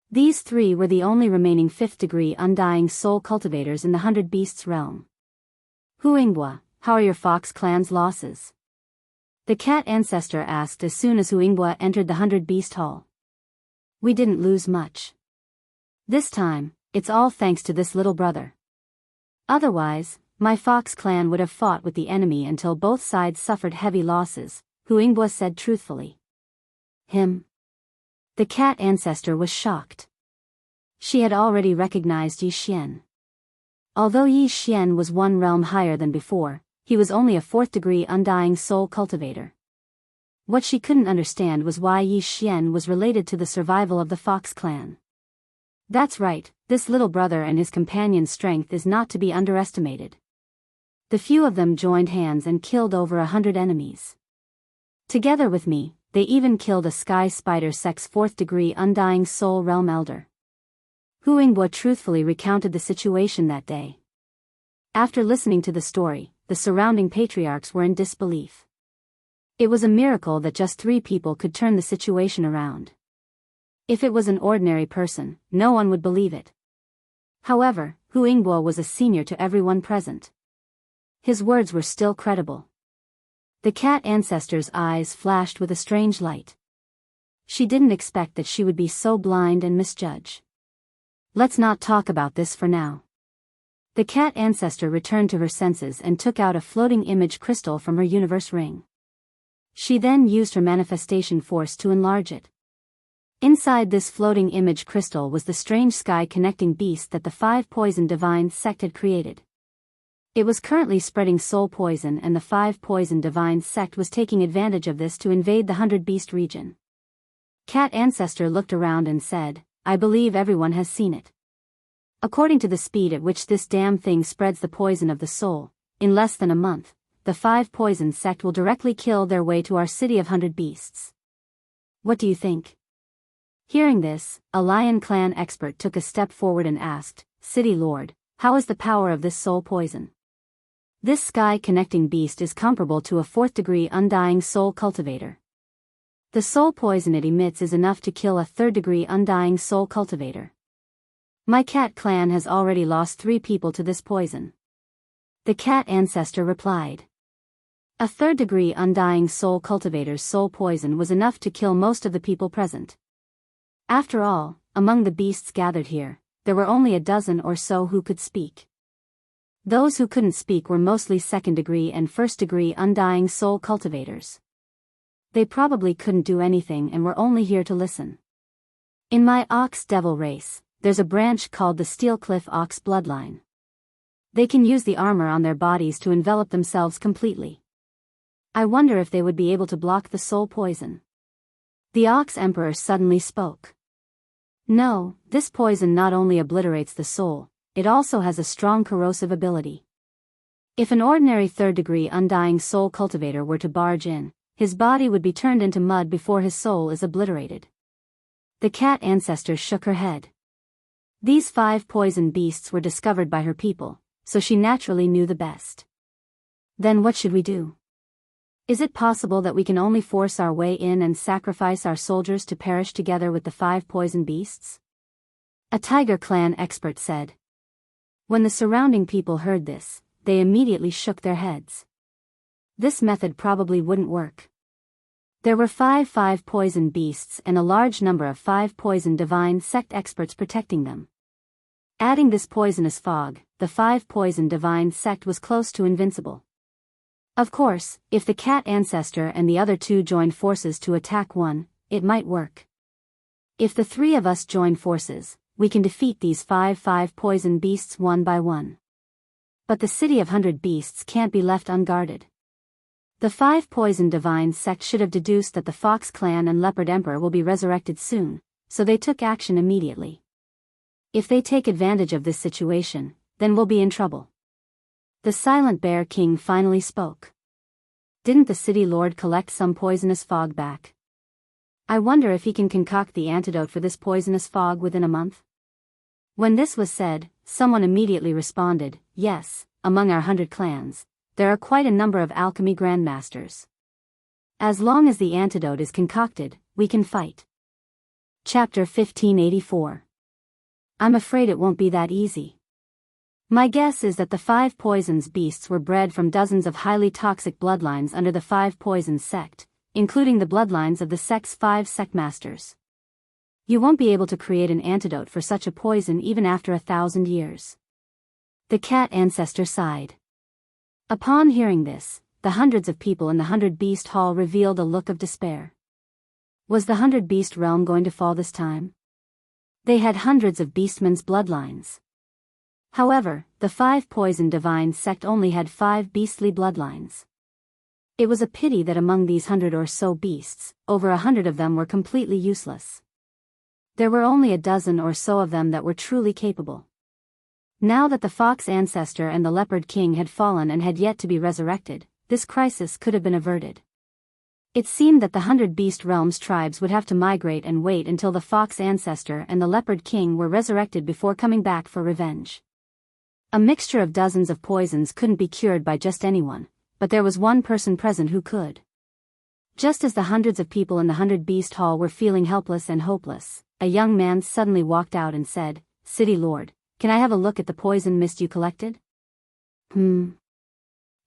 These 3 were the only remaining 5th-degree Undying Soul cultivators in the 100 Beasts realm. "Huinghua, how are your Fox clan's losses?" The cat ancestor asked as soon as Huinghua entered the 100 Beast Hall. "We didn't lose much. This time, it's all thanks to this little brother. Otherwise, my Fox clan would have fought with the enemy until both sides suffered heavy losses," Huinghua said truthfully. "Him?" The cat ancestor was shocked. She had already recognized Yi Xian. Although Yi Xian was 1 realm higher than before, he was only a 4th-degree Undying Soul cultivator. What she couldn't understand was why Yi Xian was related to the survival of the Fox clan. That's right, this little brother and his companion's strength is not to be underestimated. The few of them joined hands and killed over 100 enemies. Together with me, they even killed a sky spider sex 4th-degree Undying Soul realm elder. Huinghua truthfully recounted the situation that day. After listening to the story, the surrounding patriarchs were in disbelief. It was a miracle that just 3 people could turn the situation around. If it was an ordinary person, no one would believe it. However, Huinghua was a senior to everyone present. His words were still credible. The cat ancestor's eyes flashed with a strange light. She didn't expect that she would be so blind and misjudge. "Let's not talk about this for now." The cat ancestor returned to her senses and took out a floating image crystal from her universe ring. She then used her manifestation force to enlarge it. Inside this floating image crystal was the strange sky-connecting beast that the 5 poison divine sect had created. It was currently spreading soul poison, and the 5 poison divine sect was taking advantage of this to invade the 100 beast region. Cat Ancestor looked around and said, "I believe everyone has seen it. According to the speed at which this damn thing spreads the poison of the soul, in less than a month, the 5 poison sect will directly kill their way to our city of 100 beasts. What do you think?" Hearing this, a Lion Clan expert took a step forward and asked, "City Lord, how is the power of this soul poison?" This sky-connecting beast is comparable to a 4th-degree undying soul cultivator. The soul poison it emits is enough to kill a 3rd-degree undying soul cultivator. My cat clan has already lost 3 people to this poison. The cat ancestor replied. A 3rd-degree undying soul cultivator's soul poison was enough to kill most of the people present. After all, among the beasts gathered here, there were only a dozen or so who could speak. Those who couldn't speak were mostly 2nd-degree and 1st-degree undying soul cultivators. They probably couldn't do anything and were only here to listen. In my ox devil race, there's a branch called the Steelcliff Ox bloodline. They can use the armor on their bodies to envelop themselves completely. I wonder if they would be able to block the soul poison. The Ox Emperor suddenly spoke. No, this poison not only obliterates the soul, it also has a strong corrosive ability. If an ordinary 3rd-degree undying soul cultivator were to barge in, his body would be turned into mud before his soul is obliterated. The cat ancestor shook her head. These 5 poison beasts were discovered by her people, so she naturally knew the best. Then what should we do? Is it possible that we can only force our way in and sacrifice our soldiers to perish together with the 5 poison beasts? A Tiger Clan expert said. When the surrounding people heard this, they immediately shook their heads. This method probably wouldn't work. There were 5 poison beasts and a large number of 5 poison divine sect experts protecting them. Adding this poisonous fog, the 5 poison divine sect was close to invincible. Of course, if the cat ancestor and the other 2 joined forces to attack one, it might work. If the 3 of us join forces, we can defeat these 5 poison beasts one by one. But the city of 100 beasts can't be left unguarded. The 5 poison divine sect should have deduced that the Fox Clan and Leopard Emperor will be resurrected soon, so they took action immediately. If they take advantage of this situation, then we'll be in trouble. The Silent Bear King finally spoke. Didn't the city lord collect some poisonous fog back? I wonder if he can concoct the antidote for this poisonous fog within a month? When this was said, someone immediately responded, yes, among our 100 clans, there are quite a number of alchemy grandmasters. As long as the antidote is concocted, we can fight. Chapter 1584. I'm afraid it won't be that easy. My guess is that the 5 poisons beasts were bred from dozens of highly toxic bloodlines under the 5 poisons sect, including the bloodlines of the sect's 5 sectmasters. You won't be able to create an antidote for such a poison even after 1,000 years. The cat ancestor sighed. Upon hearing this, the hundreds of people in the 100 Beast Hall revealed a look of despair. Was the 100 Beast realm going to fall this time? They had hundreds of beastmen's bloodlines. However, the 5 poison divine sect only had 5 beastly bloodlines. It was a pity that among these 100 or so beasts, over 100 of them were completely useless. There were only a dozen or so of them that were truly capable. Now that the Fox Ancestor and the Leopard King had fallen and had yet to be resurrected, this crisis could have been averted. It seemed that the 100 Beast Realms tribes would have to migrate and wait until the Fox Ancestor and the Leopard King were resurrected before coming back for revenge. A mixture of dozens of poisons couldn't be cured by just anyone, but there was one person present who could. Just as the hundreds of people in the 100 Beast Hall were feeling helpless and hopeless, a young man suddenly walked out and said, "City Lord, can I have a look at the poison mist you collected?" When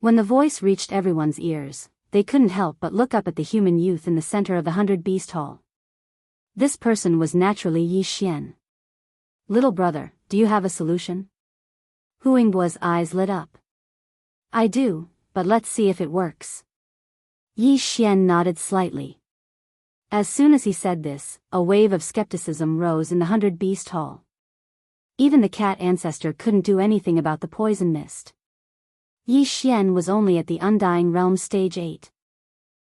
the voice reached everyone's ears, they couldn't help but look up at the human youth in the center of the 100 Beast Hall. This person was naturally Yi Xian. "Little brother, do you have a solution?" Huangbua's eyes lit up. "I do, but let's see if it works." Yi Xian nodded slightly. As soon as he said this, a wave of skepticism rose in the 100-beast hall. Even the cat ancestor couldn't do anything about the poison mist. Yi Xian was only at the Undying Realm Stage 8.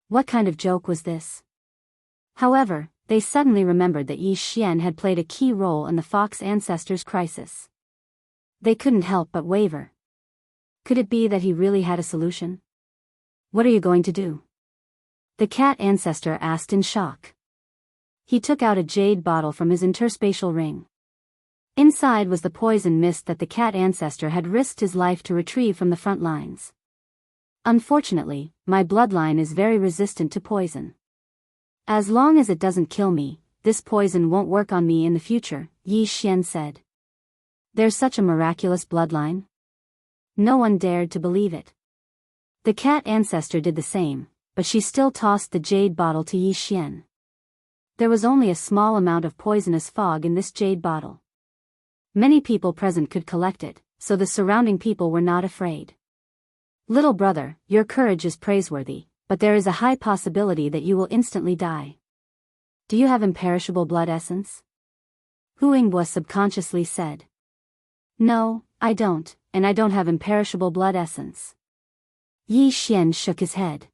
What kind of joke was this? However, they suddenly remembered that Yi Xian had played a key role in the fox ancestor's crisis. They couldn't help but waver. Could it be that he really had a solution? What are you going to do? The cat ancestor asked in shock. He took out a jade bottle from his interspatial ring. Inside was the poison mist that the cat ancestor had risked his life to retrieve from the front lines. Unfortunately, my bloodline is very resistant to poison. As long as it doesn't kill me, this poison won't work on me in the future, Yi Xian said. There's such a miraculous bloodline? No one dared to believe it. The cat ancestor did the same, but she still tossed the jade bottle to Yi Xian. There was only a small amount of poisonous fog in this jade bottle. Many people present could collect it, so the surrounding people were not afraid. Little brother, your courage is praiseworthy, but there is a high possibility that you will instantly die. Do you have imperishable blood essence? Hu Yingbo subconsciously said. No, I don't, and I don't have imperishable blood essence. Yi Xian shook his head.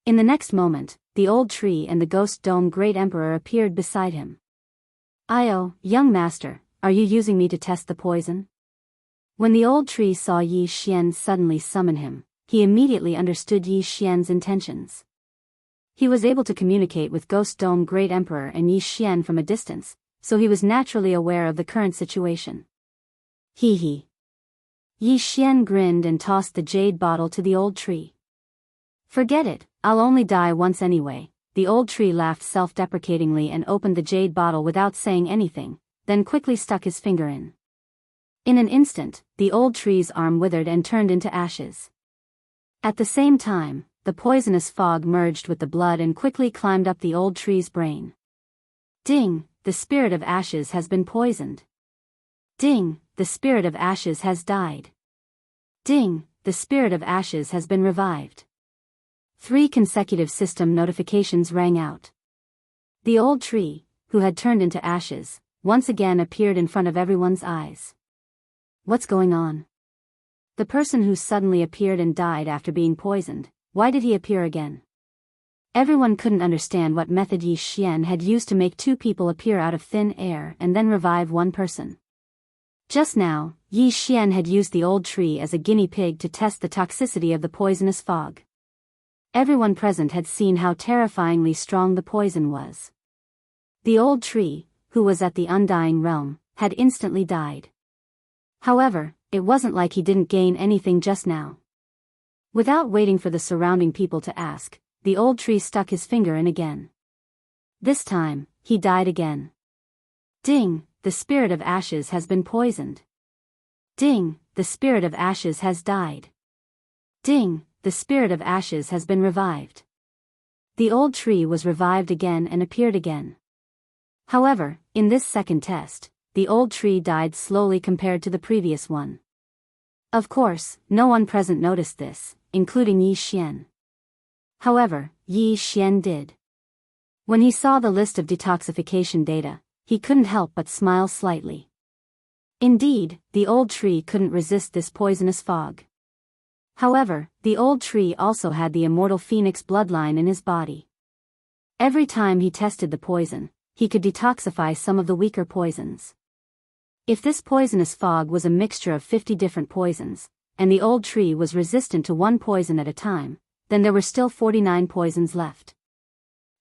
In the next moment, the old tree and the ghost dome great emperor appeared beside him. Io, young master, are you using me to test the poison? When the old tree saw Yi Xian suddenly summon him, he immediately understood Yi Xian's intentions. He was able to communicate with Ghost Dome Great Emperor and Yi Xian from a distance, so he was naturally aware of the current situation. Hee hee. Yi Xian grinned and tossed the jade bottle to the old tree. Forget it, I'll only die once anyway. The old tree laughed self-deprecatingly and opened the jade bottle without saying anything, then quickly stuck his finger in. In an instant, the old tree's arm withered and turned into ashes. At the same time, the poisonous fog merged with the blood and quickly climbed up the old tree's brain. Ding, the spirit of ashes has been poisoned. Ding, the spirit of ashes has died. Ding, the spirit of ashes has been revived. 3 consecutive system notifications rang out. The old tree, who had turned into ashes, once again appeared in front of everyone's eyes. What's going on? The person who suddenly appeared and died after being poisoned, why did he appear again? Everyone couldn't understand what method Yi Xian had used to make 2 people appear out of thin air and then revive one person. Just now, Yi Xian had used the old tree as a guinea pig to test the toxicity of the poisonous fog. Everyone present had seen how terrifyingly strong the poison was. The old tree, who was at the Undying Realm, had instantly died. However, it wasn't like he didn't gain anything just now. Without waiting for the surrounding people to ask, the old tree stuck his finger in again. This time, he died again. Ding, the spirit of ashes has been poisoned. Ding, the spirit of ashes has died. Ding, the spirit of ashes has been revived. The old tree was revived again and appeared again. However, in this second test, the old tree died slowly compared to the previous one. Of course, no one present noticed this, including Yi Xian. However, Yi Xian did. When he saw the list of detoxification data, he couldn't help but smile slightly. Indeed, the old tree couldn't resist this poisonous fog. However, the old tree also had the immortal phoenix bloodline in his body. Every time he tested the poison, he could detoxify some of the weaker poisons. If this poisonous fog was a mixture of 50 different poisons, and the old tree was resistant to one poison at a time, then there were still 49 poisons left.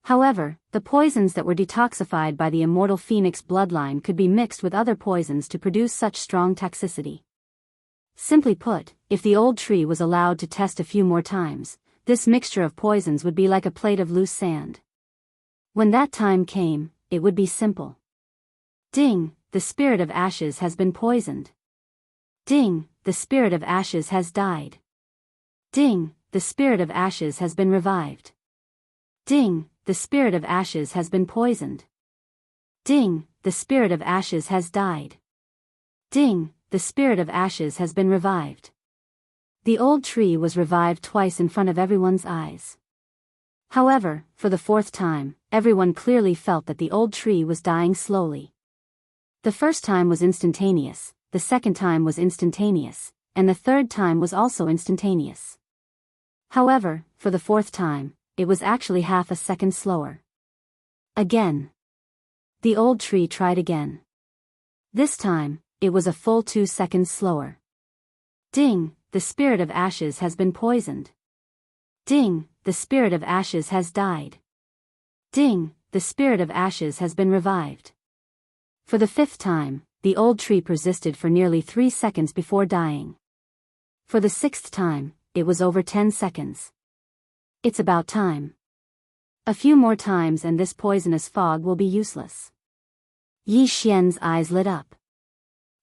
However, the poisons that were detoxified by the immortal phoenix bloodline could be mixed with other poisons to produce such strong toxicity. Simply put, if the old tree was allowed to test a few more times, this mixture of poisons would be like a plate of loose sand. When that time came, it would be simple. Ding, the spirit of ashes has been poisoned. Ding, the spirit of ashes has died. Ding, the spirit of ashes has been revived. Ding, the spirit of ashes has been poisoned. Ding, the spirit of ashes has died. Ding, the spirit of ashes has been revived. The old tree was revived twice in front of everyone's eyes. However, for the fourth time, everyone clearly felt that the old tree was dying slowly. The first time was instantaneous, the second time was instantaneous, and the third time was also instantaneous. However, for the fourth time, it was actually half a second slower. Again. The old tree tried again. This time, it was a full 2 seconds slower. Ding, the spirit of ashes has been poisoned. Ding, the spirit of ashes has died. Ding, the spirit of ashes has been revived. For the fifth time, the old tree persisted for nearly 3 seconds before dying. For the sixth time, it was over 10 seconds. It's about time. A few more times and this poisonous fog will be useless. Yi Xian's eyes lit up.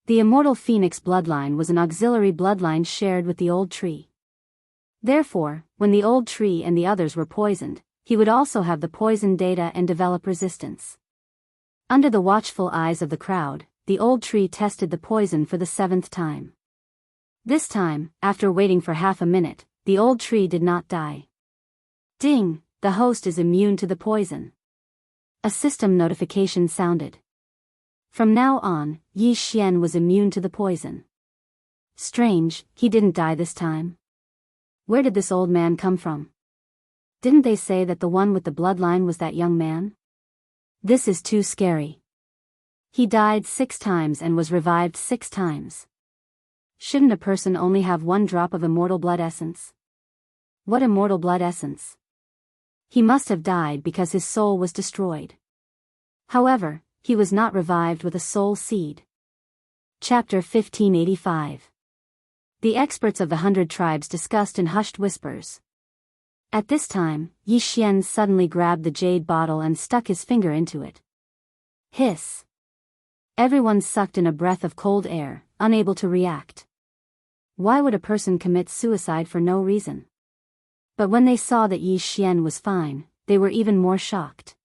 The immortal phoenix bloodline was an auxiliary bloodline shared with the old tree. Therefore, when the old tree and the others were poisoned, he would also have the poison data and develop resistance. Under the watchful eyes of the crowd, the old tree tested the poison for the 7th time. This time, after waiting for half a minute, the old tree did not die. Ding, the host is immune to the poison. A system notification sounded. From now on, Yi Xian was immune to the poison. Strange, he didn't die this time. Where did this old man come from? Didn't they say that the one with the bloodline was that young man? This is too scary. He died 6 times and was revived 6 times. Shouldn't a person only have 1 drop of immortal blood essence? What immortal blood essence? He must have died because his soul was destroyed. However, he was not revived with a soul seed. Chapter 1585. The experts of the 100 tribes discussed in hushed whispers. At this time, Yi Xian suddenly grabbed the jade bottle and stuck his finger into it. Hiss. Everyone sucked in a breath of cold air, unable to react. Why would a person commit suicide for no reason? But when they saw that Yi Xian was fine, they were even more shocked.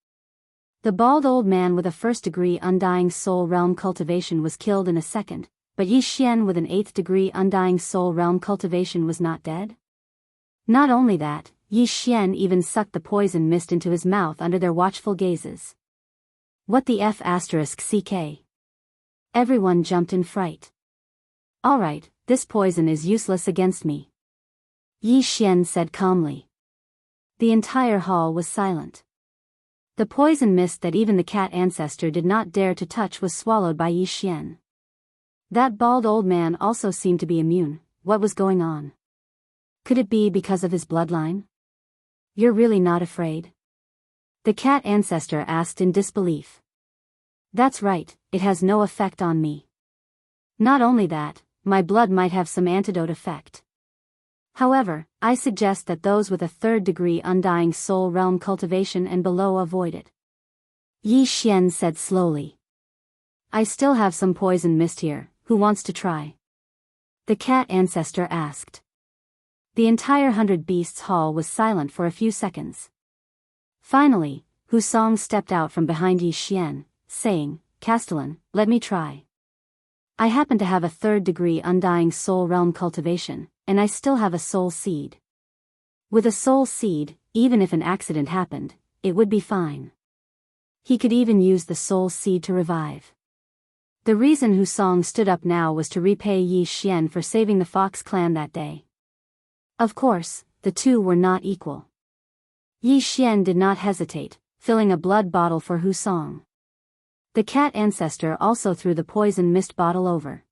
The bald old man with a first-degree undying soul realm cultivation was killed in a second, but Yi Xian with an 8th-degree undying soul realm cultivation was not dead? Not only that, Yi Xian even sucked the poison mist into his mouth under their watchful gazes. What the F***ck? Everyone jumped in fright. Alright, this poison is useless against me. Yi Xian said calmly. The entire hall was silent. The poison mist that even the cat ancestor did not dare to touch was swallowed by Yi Xian. That bald old man also seemed to be immune. What was going on? Could it be because of his bloodline? You're really not afraid? The cat ancestor asked in disbelief. That's right, it has no effect on me. Not only that, my blood might have some antidote effect. However, I suggest that those with a 3rd-degree undying soul realm cultivation and below avoid it. Yi Xian said slowly. I still have some poison mist here, who wants to try? The cat ancestor asked. The entire 100 Beasts hall was silent for a few seconds. Finally, Hu Song stepped out from behind Yi Xian, saying, Castellan, let me try. I happen to have a 3rd-degree undying soul realm cultivation, and I still have a soul seed. With a soul seed, even if an accident happened, it would be fine. He could even use the soul seed to revive. The reason Hu Song stood up now was to repay Yi Xian for saving the Fox clan that day. Of course, the two were not equal. Yi Xian did not hesitate, filling a blood bottle for Hu Song. The cat ancestor also threw the poison mist bottle over.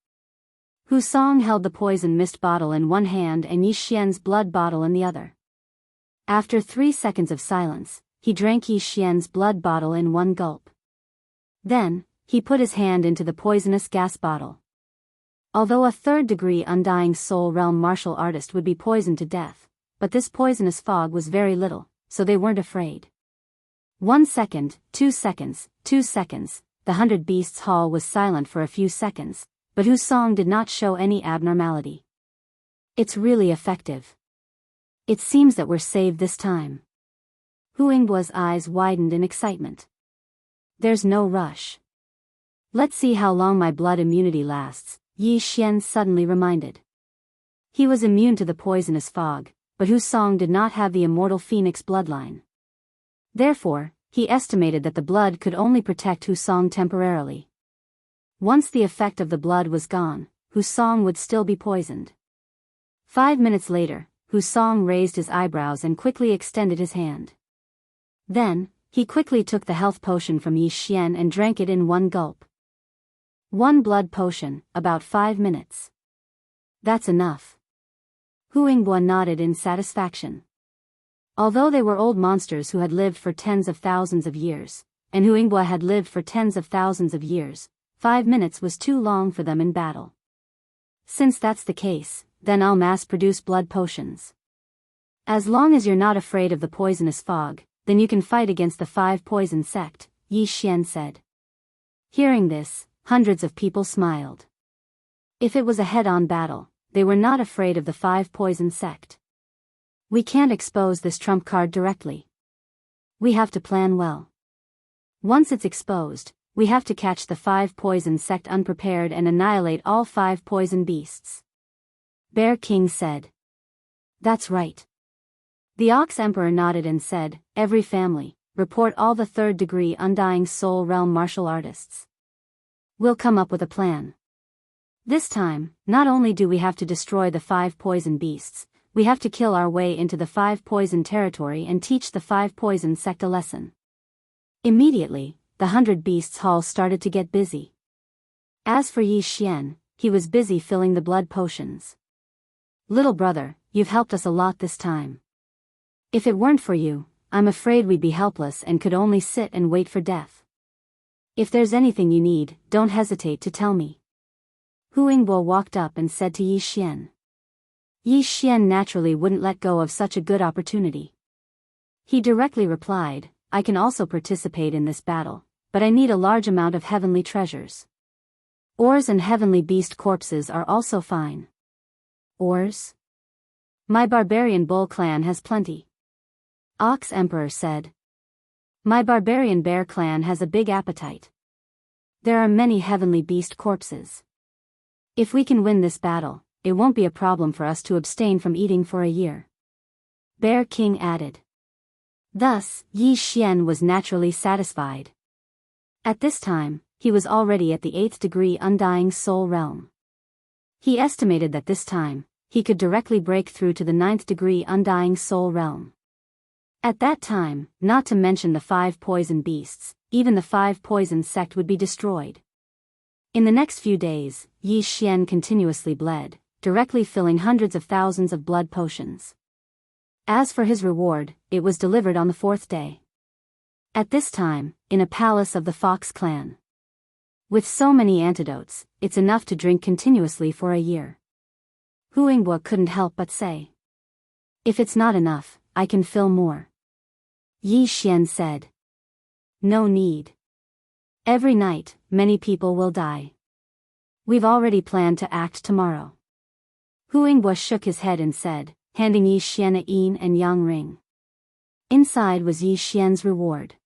Hu Song held the poison mist bottle in one hand and Yi Xian's blood bottle in the other. After 3 seconds of silence, he drank Yi Xian's blood bottle in one gulp. Then, he put his hand into the poisonous gas bottle. Although a 3rd-degree undying soul realm martial artist would be poisoned to death, but this poisonous fog was very little, so they weren't afraid. 1 second, 2 seconds, 2 seconds, the 100 Beasts hall was silent for a few seconds, but Hu Song did not show any abnormality. It's really effective. It seems that we're saved this time. Hu Yingbo's eyes widened in excitement. There's no rush. Let's see how long my blood immunity lasts, Yi Xian suddenly reminded. He was immune to the poisonous fog, but Hu Song did not have the immortal phoenix bloodline. Therefore, he estimated that the blood could only protect Husong temporarily. Once the effect of the blood was gone, Husong would still be poisoned. 5 minutes later, Husong raised his eyebrows and quickly extended his hand. Then, he quickly took the health potion from Yi Xian and drank it in one gulp. 1 blood potion, about 5 minutes. That's enough. Hu Yingbo nodded in satisfaction. Although they were old monsters who had lived for tens of thousands of years, and Hu Yingbo had lived for tens of thousands of years, 5 minutes was too long for them in battle. Since that's the case, then I'll mass-produce blood potions. As long as you're not afraid of the poisonous fog, then you can fight against the 5 poison sect, Yi Xian said. Hearing this, hundreds of people smiled. If it was a head-on battle, they were not afraid of the 5 poison sect. We can't expose this trump card directly. We have to plan well. Once it's exposed, we have to catch the 5 poison sect unprepared and annihilate all 5 poison beasts. Bear King said. That's right. The Ox Emperor nodded and said, every family, report all the 3rd degree Undying Soul Realm martial artists. We'll come up with a plan. This time, not only do we have to destroy the 5 poison beasts, we have to kill our way into the 5 poison territory and teach the 5 poison sect a lesson. Immediately, the 100 Beasts Hall started to get busy. As for Yi Xian, he was busy filling the blood potions. Little brother, you've helped us a lot this time. If it weren't for you, I'm afraid we'd be helpless and could only sit and wait for death. If there's anything you need, don't hesitate to tell me. Hu Yingbo walked up and said to Yi Xian. Yi Xian naturally wouldn't let go of such a good opportunity. He directly replied, I can also participate in this battle, but I need a large amount of heavenly treasures. Ores and heavenly beast corpses are also fine. Ores? My barbarian bull clan has plenty. Ox Emperor said. My barbarian bear clan has a big appetite. There are many heavenly beast corpses. If we can win this battle, it won't be a problem for us to abstain from eating for a year. Bear King added. Thus, Yi Xian was naturally satisfied. At this time, he was already at the 8th degree Undying Soul Realm. He estimated that this time, he could directly break through to the 9th degree Undying Soul Realm. At that time, not to mention the 5 poison beasts, even the 5 poison sect would be destroyed. In the next few days, Yi Xian continuously bled, directly filling hundreds of thousands of blood potions. As for his reward, it was delivered on the 4th day. At this time, in a palace of the Fox clan. With so many antidotes, it's enough to drink continuously for a year. Hu Yingbo couldn't help but say. If it's not enough, I can fill more. Yi Xian said. No need. Every night, many people will die. We've already planned to act tomorrow. Hu Yingbo shook his head and said, handing Yi Xian a yin and yang ring. Inside was Yi Xian's reward.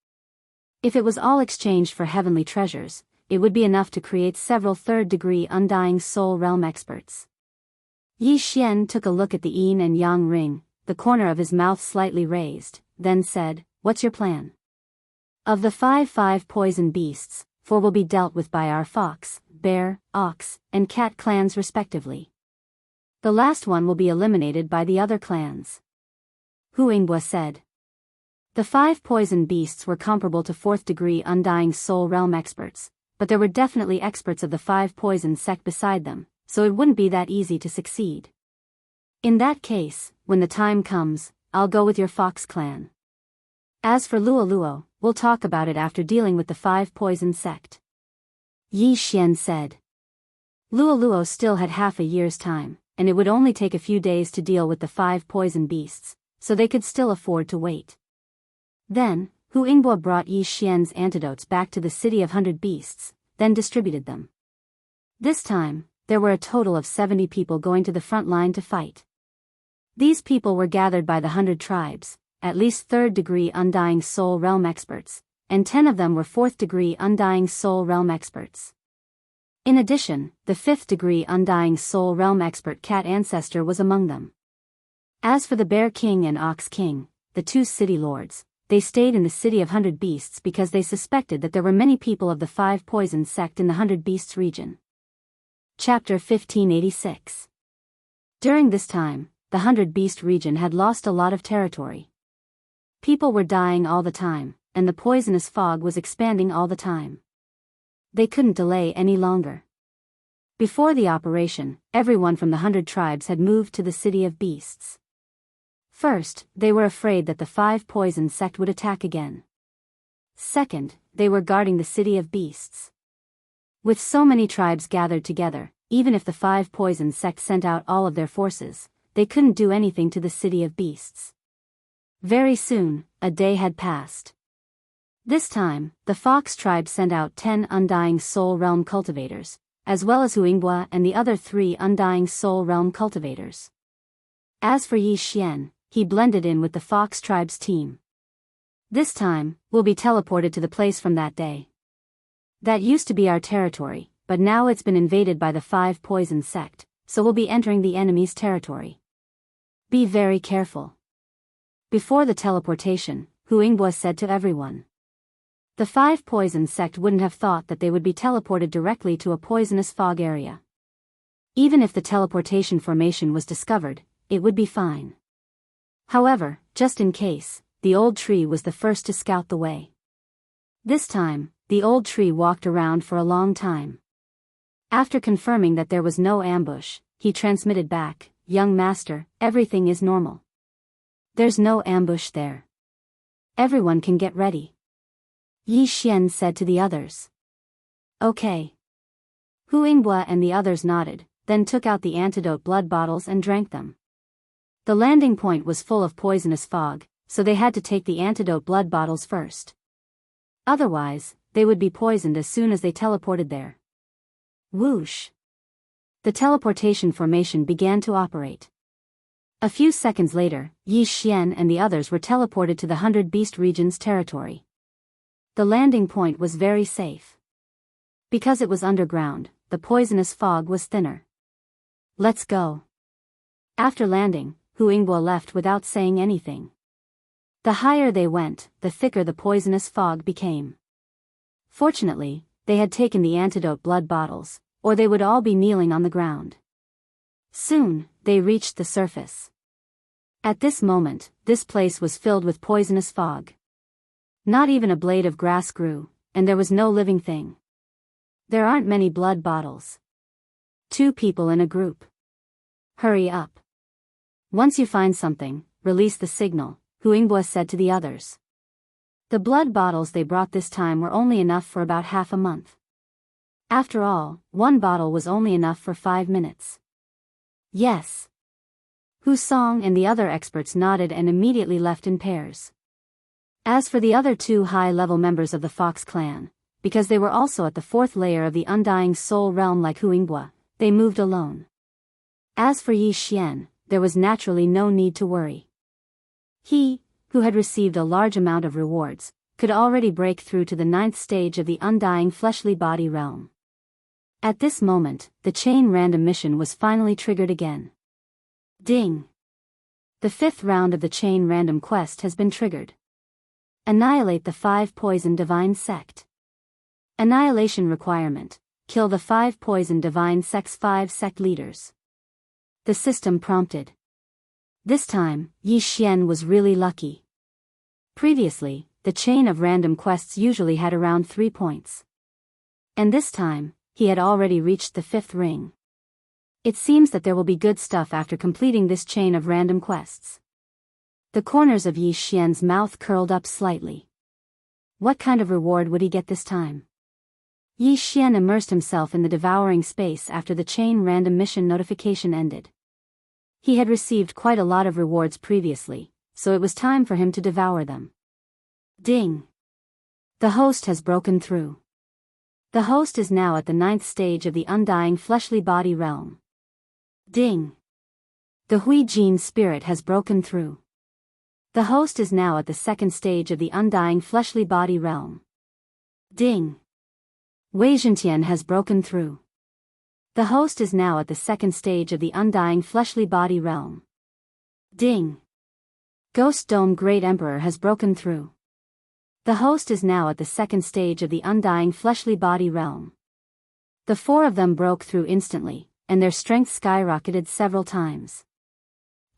If it was all exchanged for heavenly treasures, it would be enough to create several 3rd degree Undying Soul Realm experts. Yi Xian took a look at the yin and yang ring, the corner of his mouth slightly raised, then said, what's your plan? Of the 5 poison beasts, 4 will be dealt with by our fox, bear, ox, and cat clans respectively. The last one will be eliminated by the other clans. Hu Yingbo said. The 5 poison beasts were comparable to 4th degree Undying Soul Realm experts, but there were definitely experts of the 5 poison sect beside them, so it wouldn't be that easy to succeed. In that case, when the time comes, I'll go with your fox clan. As for Luo, we'll talk about it after dealing with the 5 poison sect. Yi Xian said. Luo still had half a year's time, and it would only take a few days to deal with the 5 poison beasts, so they could still afford to wait. Then, Hu Yingbo brought Yi Xian's antidotes back to the city of 100 beasts, then distributed them. This time, there were a total of 70 people going to the front line to fight. These people were gathered by the 100 tribes, at least 3rd degree Undying Soul Realm experts, and 10 of them were 4th degree Undying Soul Realm experts. In addition, the 5th degree Undying Soul Realm expert Cat Ancestor was among them. As for the Bear King and Ox King, the 2 city lords, they stayed in the city of 100 Beasts because they suspected that there were many people of the 5 Poison sect in the 100 Beasts region. Chapter 1586. During this time, the 100 Beast region had lost a lot of territory. People were dying all the time, and the poisonous fog was expanding all the time. They couldn't delay any longer. Before the operation, everyone from the 100 tribes had moved to the city of beasts. First, they were afraid that the 5 Poison sect would attack again. Second, they were guarding the city of beasts. With so many tribes gathered together, even if the 5 Poison sect sent out all of their forces, they couldn't do anything to the city of beasts. Very soon, a day had passed. This time, the Fox tribe sent out 10 Undying Soul Realm cultivators, as well as Huingbua and the other 3 Undying Soul Realm cultivators. As for Yi Xian, he blended in with the Fox tribe's team. This time, we'll be teleported to the place from that day. That used to be our territory, but now it's been invaded by the 5 Poison sect, so we'll be entering the enemy's territory. Be very careful. Before the teleportation, Huingbua said to everyone. The 5 Poison sect wouldn't have thought that they would be teleported directly to a poisonous fog area. Even if the teleportation formation was discovered, it would be fine. However, just in case, the old tree was the first to scout the way. This time, the old tree walked around for a long time. After confirming that there was no ambush, he transmitted back, "Young master, everything is normal. There's no ambush there. Everyone can get ready." Yi Xian said to the others. Okay. Huingbua and the others nodded, then took out the antidote blood bottles and drank them. The landing point was full of poisonous fog, so they had to take the antidote blood bottles first. Otherwise, they would be poisoned as soon as they teleported there. Whoosh! The teleportation formation began to operate. A few seconds later, Yi Xian and the others were teleported to the 100 Beast region's territory. The landing point was very safe. Because it was underground, the poisonous fog was thinner. Let's go. After landing, Huingbua left without saying anything. The higher they went, the thicker the poisonous fog became. Fortunately, they had taken the antidote blood bottles, or they would all be kneeling on the ground. Soon, they reached the surface. At this moment, this place was filled with poisonous fog. Not even a blade of grass grew, and there was no living thing. There aren't many blood bottles. 2 people in a group. Hurry up. Once you find something, release the signal, Huingbua said to the others. The blood bottles they brought this time were only enough for about half a month. After all, 1 bottle was only enough for 5 minutes. Yes. Hu Song and the other experts nodded and immediately left in pairs. As for the other 2 high-level members of the Fox clan, because they were also at the 4th layer of the Undying Soul Realm like Huingbua, they moved alone. As for Yi Xian, there was naturally no need to worry. He, who had received a large amount of rewards, could already break through to the 9th stage of the Undying Fleshly Body Realm. At this moment, the chain random mission was finally triggered again. Ding! The 5th round of the chain random quest has been triggered. Annihilate the 5 Poison Divine Sect. Annihilation requirement: kill the 5 Poison Divine Sect's 5 sect leaders. The system prompted. This time, Yi Xian was really lucky. Previously, the chain of random quests usually had around 3 points. And this time, he had already reached the 5th ring. It seems that there will be good stuff after completing this chain of random quests. The corners of Yi Xian's mouth curled up slightly. What kind of reward would he get this time? Yi Xian immersed himself in the devouring space after the chain random mission notification ended. He had received quite a lot of rewards previously, so it was time for him to devour them. Ding! The host has broken through. The host is now at the 9th stage of the Undying Fleshly Body Realm. Ding! The Hui Jin spirit has broken through. The host is now at the 2nd stage of the Undying Fleshly Body Realm. Ding! Wei Zhentian has broken through. The host is now at the 2nd stage of the Undying Fleshly Body Realm. Ding! Ghost Dome Great Emperor has broken through. The host is now at the second stage of the undying fleshly body realm. The four of them broke through instantly, and their strength skyrocketed several times.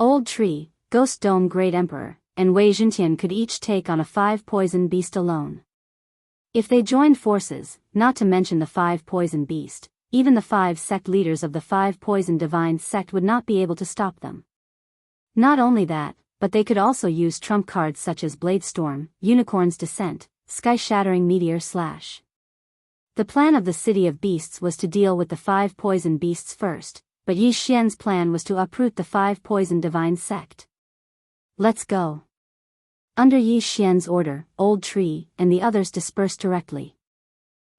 Old Tree, Ghost Dome Great Emperor, and Wei Zhentian could each take on a 5-poison beast alone. If they joined forces, not to mention the 5-poison beast, even the 5 sect leaders of the 5-poison divine sect would not be able to stop them. Not only that, but they could also use trump cards such as Blade Storm, Unicorn's Descent, Sky-Shattering Meteor Slash. The plan of the City of Beasts was to deal with the 5 poison beasts first, but Yi Xian's plan was to uproot the 5 poison divine sect. Let's go. Under Yi Xian's order, Old Tree and the others dispersed directly.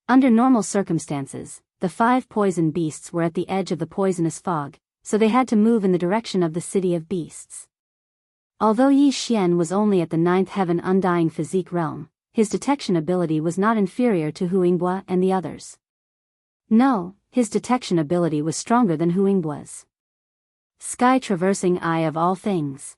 Under normal circumstances, the 5 poison beasts were at the edge of the poisonous fog, so they had to move in the direction of the City of Beasts. Although Yi Xian was only at the 9th heaven undying physique realm, his detection ability was not inferior to Huingbo and the others. No, his detection ability was stronger than Huingbo's. Sky-traversing Eye of All Things.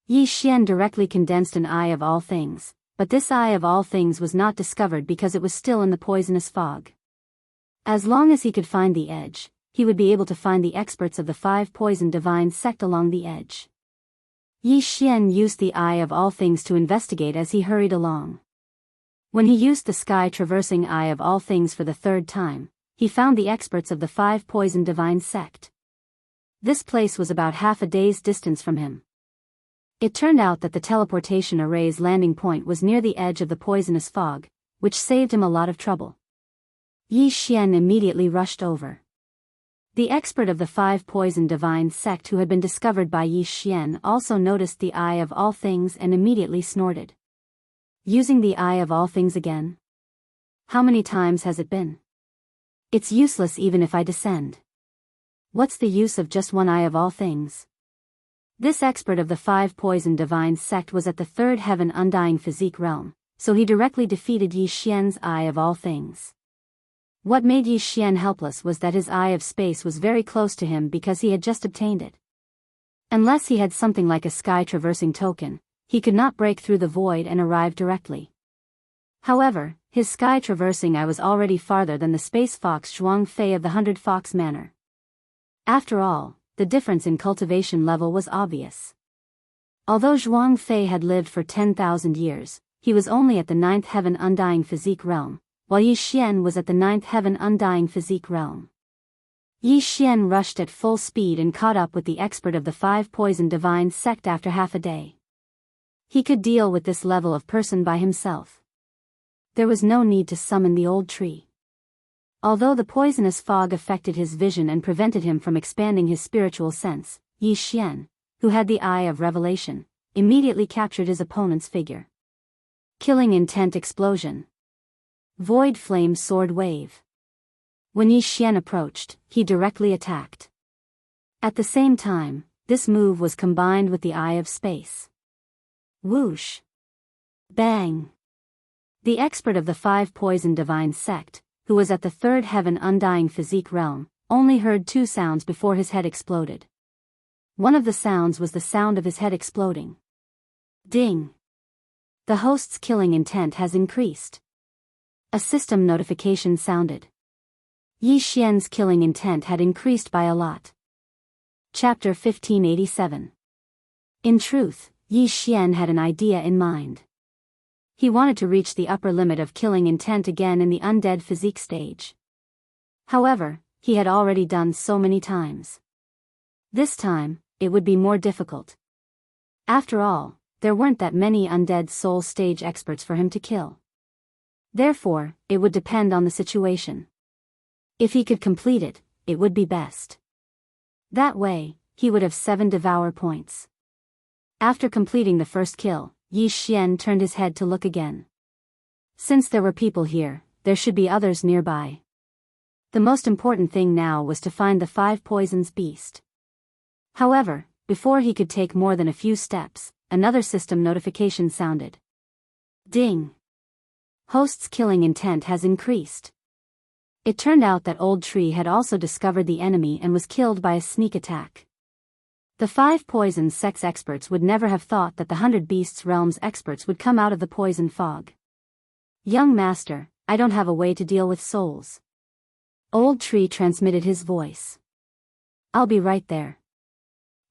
Yi Xian directly condensed an Eye of All Things, but this Eye of All Things was not discovered because it was still in the poisonous fog. As long as he could find the edge, he would be able to find the experts of the 5 poison divine sect along the edge. Yi Xian used the Eye of All Things to investigate as he hurried along. When he used the sky-traversing Eye of All Things for the 3rd time, he found the experts of the 5 poison divine sect. This place was about half a day's distance from him. It turned out that the teleportation array's landing point was near the edge of the poisonous fog, which saved him a lot of trouble. Yi Xian immediately rushed over. The expert of the 5 poison divine sect who had been discovered by Yi Xian also noticed the Eye of All Things and immediately snorted. Using the Eye of All Things again? How many times has it been? It's useless even if I descend. What's the use of just one Eye of All Things? This expert of the 5 poison divine sect was at the 3rd heaven undying physique realm, so he directly defeated Yi Xian's Eye of All Things. What made Yi Xian helpless was that his Eye of Space was very close to him because he had just obtained it. Unless he had something like a sky-traversing token, he could not break through the void and arrive directly. However, his sky-traversing Eye was already farther than the space fox Zhuang Fei of the 100 Fox Manor. After all, the difference in cultivation level was obvious. Although Zhuang Fei had lived for 10,000 years, he was only at the 9th heaven undying physique realm, while Yi Xian was at the 9th heaven undying physique realm. Yi Xian rushed at full speed and caught up with the expert of the 5 poison divine sect after half a day. He could deal with this level of person by himself. There was no need to summon the Old Tree. Although the poisonous fog affected his vision and prevented him from expanding his spiritual sense, Yi Xian, who had the Eye of Revelation, immediately captured his opponent's figure. Killing Intent Explosion. Void Flame Sword Wave. When Yi Xian approached, he directly attacked. At the same time, this move was combined with the Eye of Space. Whoosh! Bang! The expert of the 5 poison divine sect, who was at the 3rd heaven undying physique realm, only heard 2 sounds before his head exploded. One of the sounds was the sound of his head exploding. Ding! The host's killing intent has increased. A system notification sounded. Yi Xian's killing intent had increased by a lot. Chapter 1587. In truth, Yi Xian had an idea in mind. He wanted to reach the upper limit of killing intent again in the undead physique stage. However, he had already done so many times. This time, it would be more difficult. After all, there weren't that many undead soul stage experts for him to kill. Therefore, it would depend on the situation. If he could complete it, it would be best. That way, he would have 7 Devour points. After completing the first kill, Yi Xian turned his head to look again. Since there were people here, there should be others nearby. The most important thing now was to find the 5 poisons beast. However, before he could take more than a few steps, another system notification sounded. Ding! Host's killing intent has increased. It turned out that Old Tree had also discovered the enemy and was killed by a sneak attack. The 5 poison sex experts would never have thought that the 100 Beasts Realms experts would come out of the poison fog. Young master, I don't have a way to deal with souls. Old Tree transmitted his voice. I'll be right there.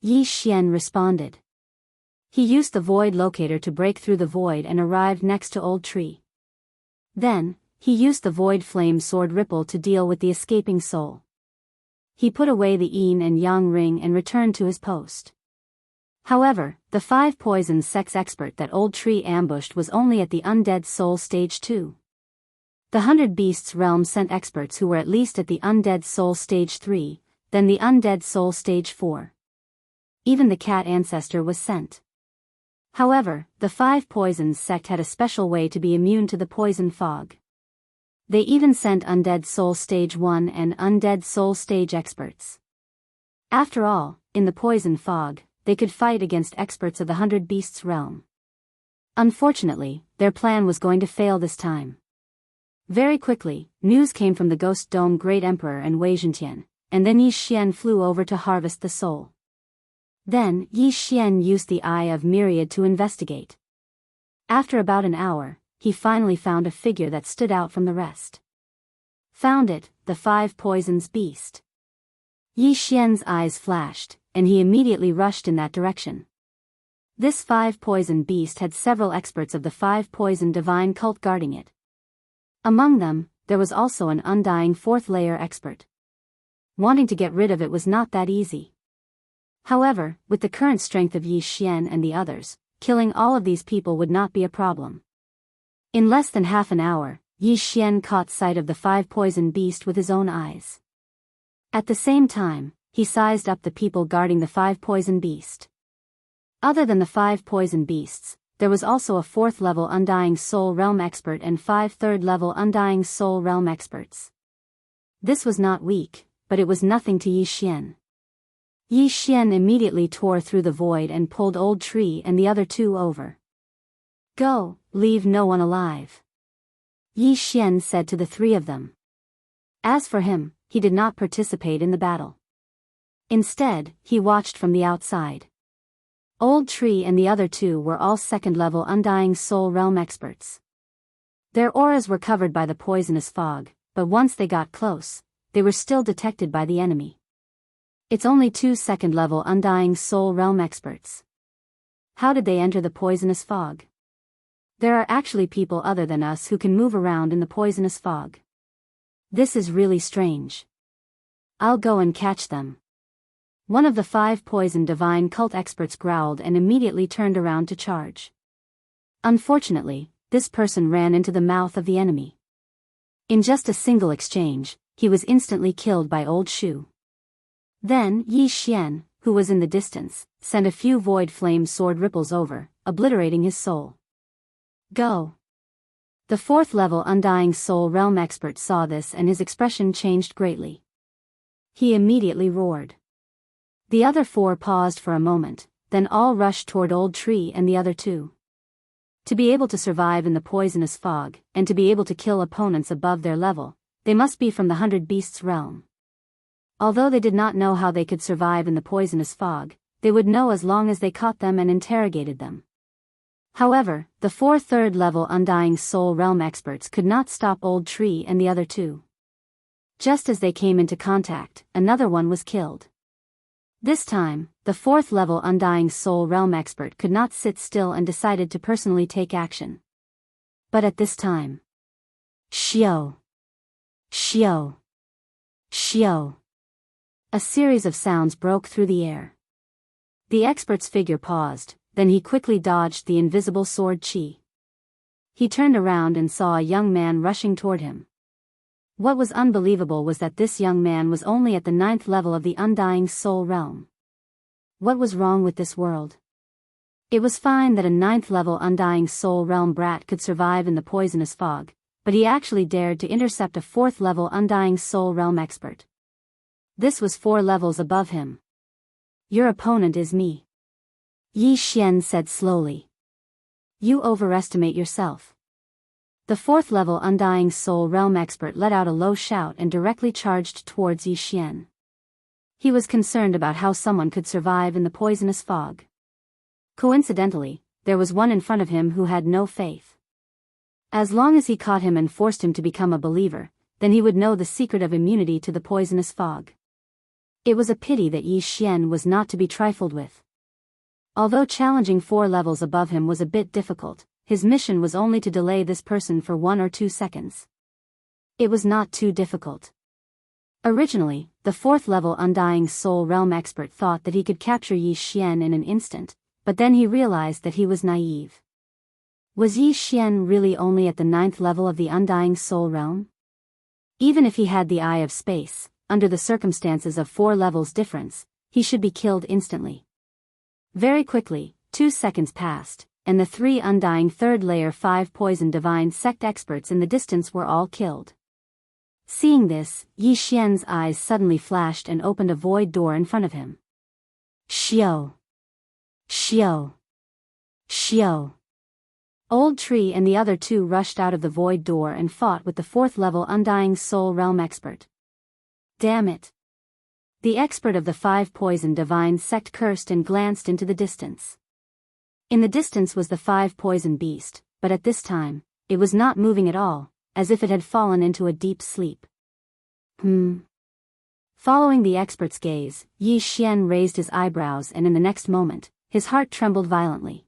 Yi Xian responded. He used the void locator to break through the void and arrived next to Old Tree. Then, he used the void flame sword ripple to deal with the escaping soul. He put away the yin and yang ring and returned to his post. However, the 5 poison sex expert that Old Tree ambushed was only at the undead soul stage 2. The 100 Beasts realm sent experts who were at least at the undead soul stage 3, then the undead soul stage 4. Even the cat ancestor was sent. However, the 5 poisons sect had a special way to be immune to the poison fog. They even sent undead soul stage 1 and undead soul stage experts. After all, in the poison fog, they could fight against experts of the 100 Beasts realm. Unfortunately, their plan was going to fail this time. Very quickly, news came from the Ghost Dome Great Emperor and Wei Zhentian, and then Yi Xian flew over to harvest the soul. Then, Yi Xian used the Eye of Myriad to investigate. After about an hour, he finally found a figure that stood out from the rest. Found it, the 5 poisons beast. Yi Xian's eyes flashed, and he immediately rushed in that direction. This 5 poison beast had several experts of the 5 poison divine cult guarding it. Among them, there was also an undying 4th layer expert. Wanting to get rid of it was not that easy. However, with the current strength of Yi Xian and the others, killing all of these people would not be a problem. In less than half an hour, Yi Xian caught sight of the 5 poison beast with his own eyes. At the same time, he sized up the people guarding the 5 poison beast. Other than the 5 poison beasts, there was also a 4th level Undying Soul Realm expert and 5 3rd level Undying Soul Realm experts. This was not weak, but it was nothing to Yi Xian. Yi Xian immediately tore through the void and pulled Old Tree and the other 2 over. Go, leave no one alive. Yi Xian said to the 3 of them. As for him, he did not participate in the battle. Instead, he watched from the outside. Old Tree and the other 2 were all 2nd level Undying Soul Realm experts. Their auras were covered by the poisonous fog, but once they got close, they were still detected by the enemy. It's only 2 2nd level Undying Soul Realm experts. How did they enter the poisonous fog? There are actually people other than us who can move around in the poisonous fog. This is really strange. I'll go and catch them. One of the 5 poison divine cult experts growled and immediately turned around to charge. Unfortunately, this person ran into the mouth of the enemy. In just a single exchange, he was instantly killed by Old Shu. Then Yi Xian, who was in the distance, sent a few void flame sword ripples over, obliterating his soul. Go! The 4th level Undying Soul Realm expert saw this and his expression changed greatly. He immediately roared. The other 4 paused for a moment, then all rushed toward Old Tree and the other 2. To be able to survive in the poisonous fog, and to be able to kill opponents above their level, they must be from the 100 Beasts realm. Although they did not know how they could survive in the poisonous fog, they would know as long as they caught them and interrogated them. However, the 4 3rd level Undying Soul Realm experts could not stop Old Tree and the other 2. Just as they came into contact, another one was killed. This time, the 4th level Undying Soul Realm expert could not sit still and decided to personally take action. But at this time, Xiao! Xiao! Xiao! A series of sounds broke through the air. The expert's figure paused, then he quickly dodged the invisible sword chi. He turned around and saw a young man rushing toward him. What was unbelievable was that this young man was only at the 9th level of the Undying Soul Realm. What was wrong with this world? It was fine that a 9th level Undying Soul Realm brat could survive in the poisonous fog, but he actually dared to intercept a 4th level Undying Soul Realm expert. This was 4 levels above him. Your opponent is me. Yi Xian said slowly. You overestimate yourself. The 4th level Undying Soul Realm expert let out a low shout and directly charged towards Yi Xian. He was concerned about how someone could survive in the poisonous fog. Coincidentally, there was one in front of him who had no faith. As long as he caught him and forced him to become a believer, then he would know the secret of immunity to the poisonous fog. It was a pity that Yi Xian was not to be trifled with. Although challenging 4 levels above him was a bit difficult, his mission was only to delay this person for 1 or 2 seconds. It was not too difficult. Originally, the 4th level Undying Soul Realm expert thought that he could capture Yi Xian in an instant, but then he realized that he was naive. Was Yi Xian really only at the 9th level of the Undying Soul Realm? Even if he had the Eye of Space, under the circumstances of 4 levels difference, he should be killed instantly. Very quickly, 2 seconds passed, and the 3 Undying 3rd Layer 5 Poison Divine Sect experts in the distance were all killed. Seeing this, Yi Xian's eyes suddenly flashed and opened a void door in front of him. Xiao! Xiao! Xiao! Old Tree and the other 2 rushed out of the void door and fought with the 4th level Undying Soul Realm expert. Damn it! The expert of the 5 Poison Divine Sect cursed and glanced into the distance. In the distance was the 5 Poison Beast, but at this time, it was not moving at all, as if it had fallen into a deep sleep. Following the expert's gaze, Yi Xian raised his eyebrows and in the next moment, his heart trembled violently.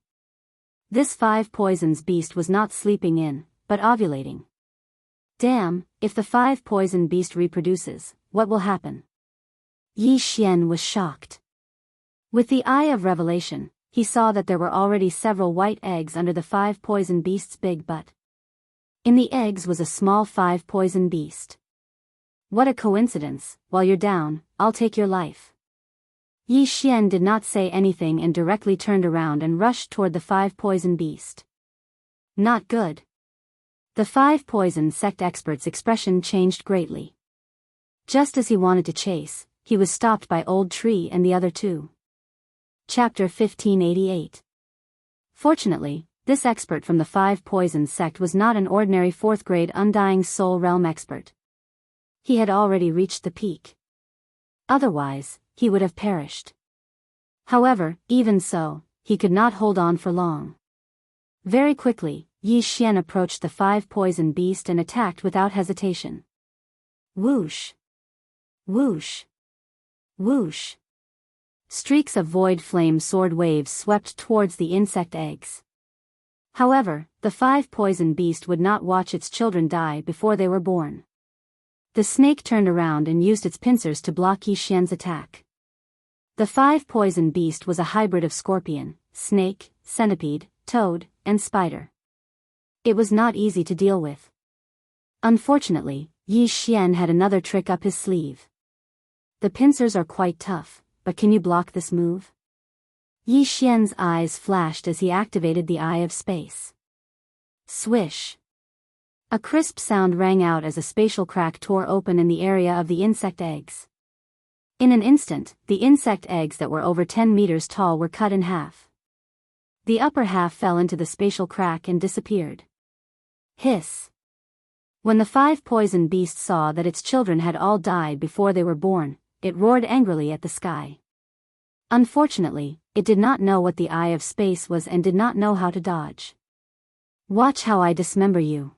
This 5 Poisons Beast was not sleeping in, but ovulating. Damn, if the 5 Poison Beast reproduces, what will happen? Yi Xian was shocked. With the eye of revelation, he saw that there were already several white eggs under the 5 Poison Beast's big butt. In the eggs was a small 5 Poison Beast. What a coincidence, while you're down, I'll take your life. Yi Xian did not say anything and directly turned around and rushed toward the 5 Poison Beast. Not good. The 5 Poison Sect expert's expression changed greatly. Just as he wanted to chase, he was stopped by Old Tree and the other 2. Chapter 1588. Fortunately, this expert from the 5 Poison Sect was not an ordinary 4th grade Undying Soul Realm expert. He had already reached the peak. Otherwise, he would have perished. However, even so, he could not hold on for long. Very quickly, Yi Xian approached the 5 Poison Beast and attacked without hesitation. Whoosh! Whoosh! Whoosh! Streaks of void flame sword waves swept towards the insect eggs. However, the 5 Poison Beast would not watch its children die before they were born. The snake turned around and used its pincers to block Yi Xian's attack. The 5 Poison Beast was a hybrid of scorpion, snake, centipede, toad, and spider. It was not easy to deal with. Unfortunately, Yi Xian had another trick up his sleeve. The pincers are quite tough, but can you block this move? Yi Xian's eyes flashed as he activated the Eye of Space. Swish! A crisp sound rang out as a spatial crack tore open in the area of the insect eggs. In an instant, the insect eggs that were over 10 meters tall were cut in half. The upper half fell into the spatial crack and disappeared. Hiss! When the 5 Poison Beast saw that its children had all died before they were born, it roared angrily at the sky. Unfortunately, it did not know what the Eye of Space was and did not know how to dodge. Watch how I dismember you.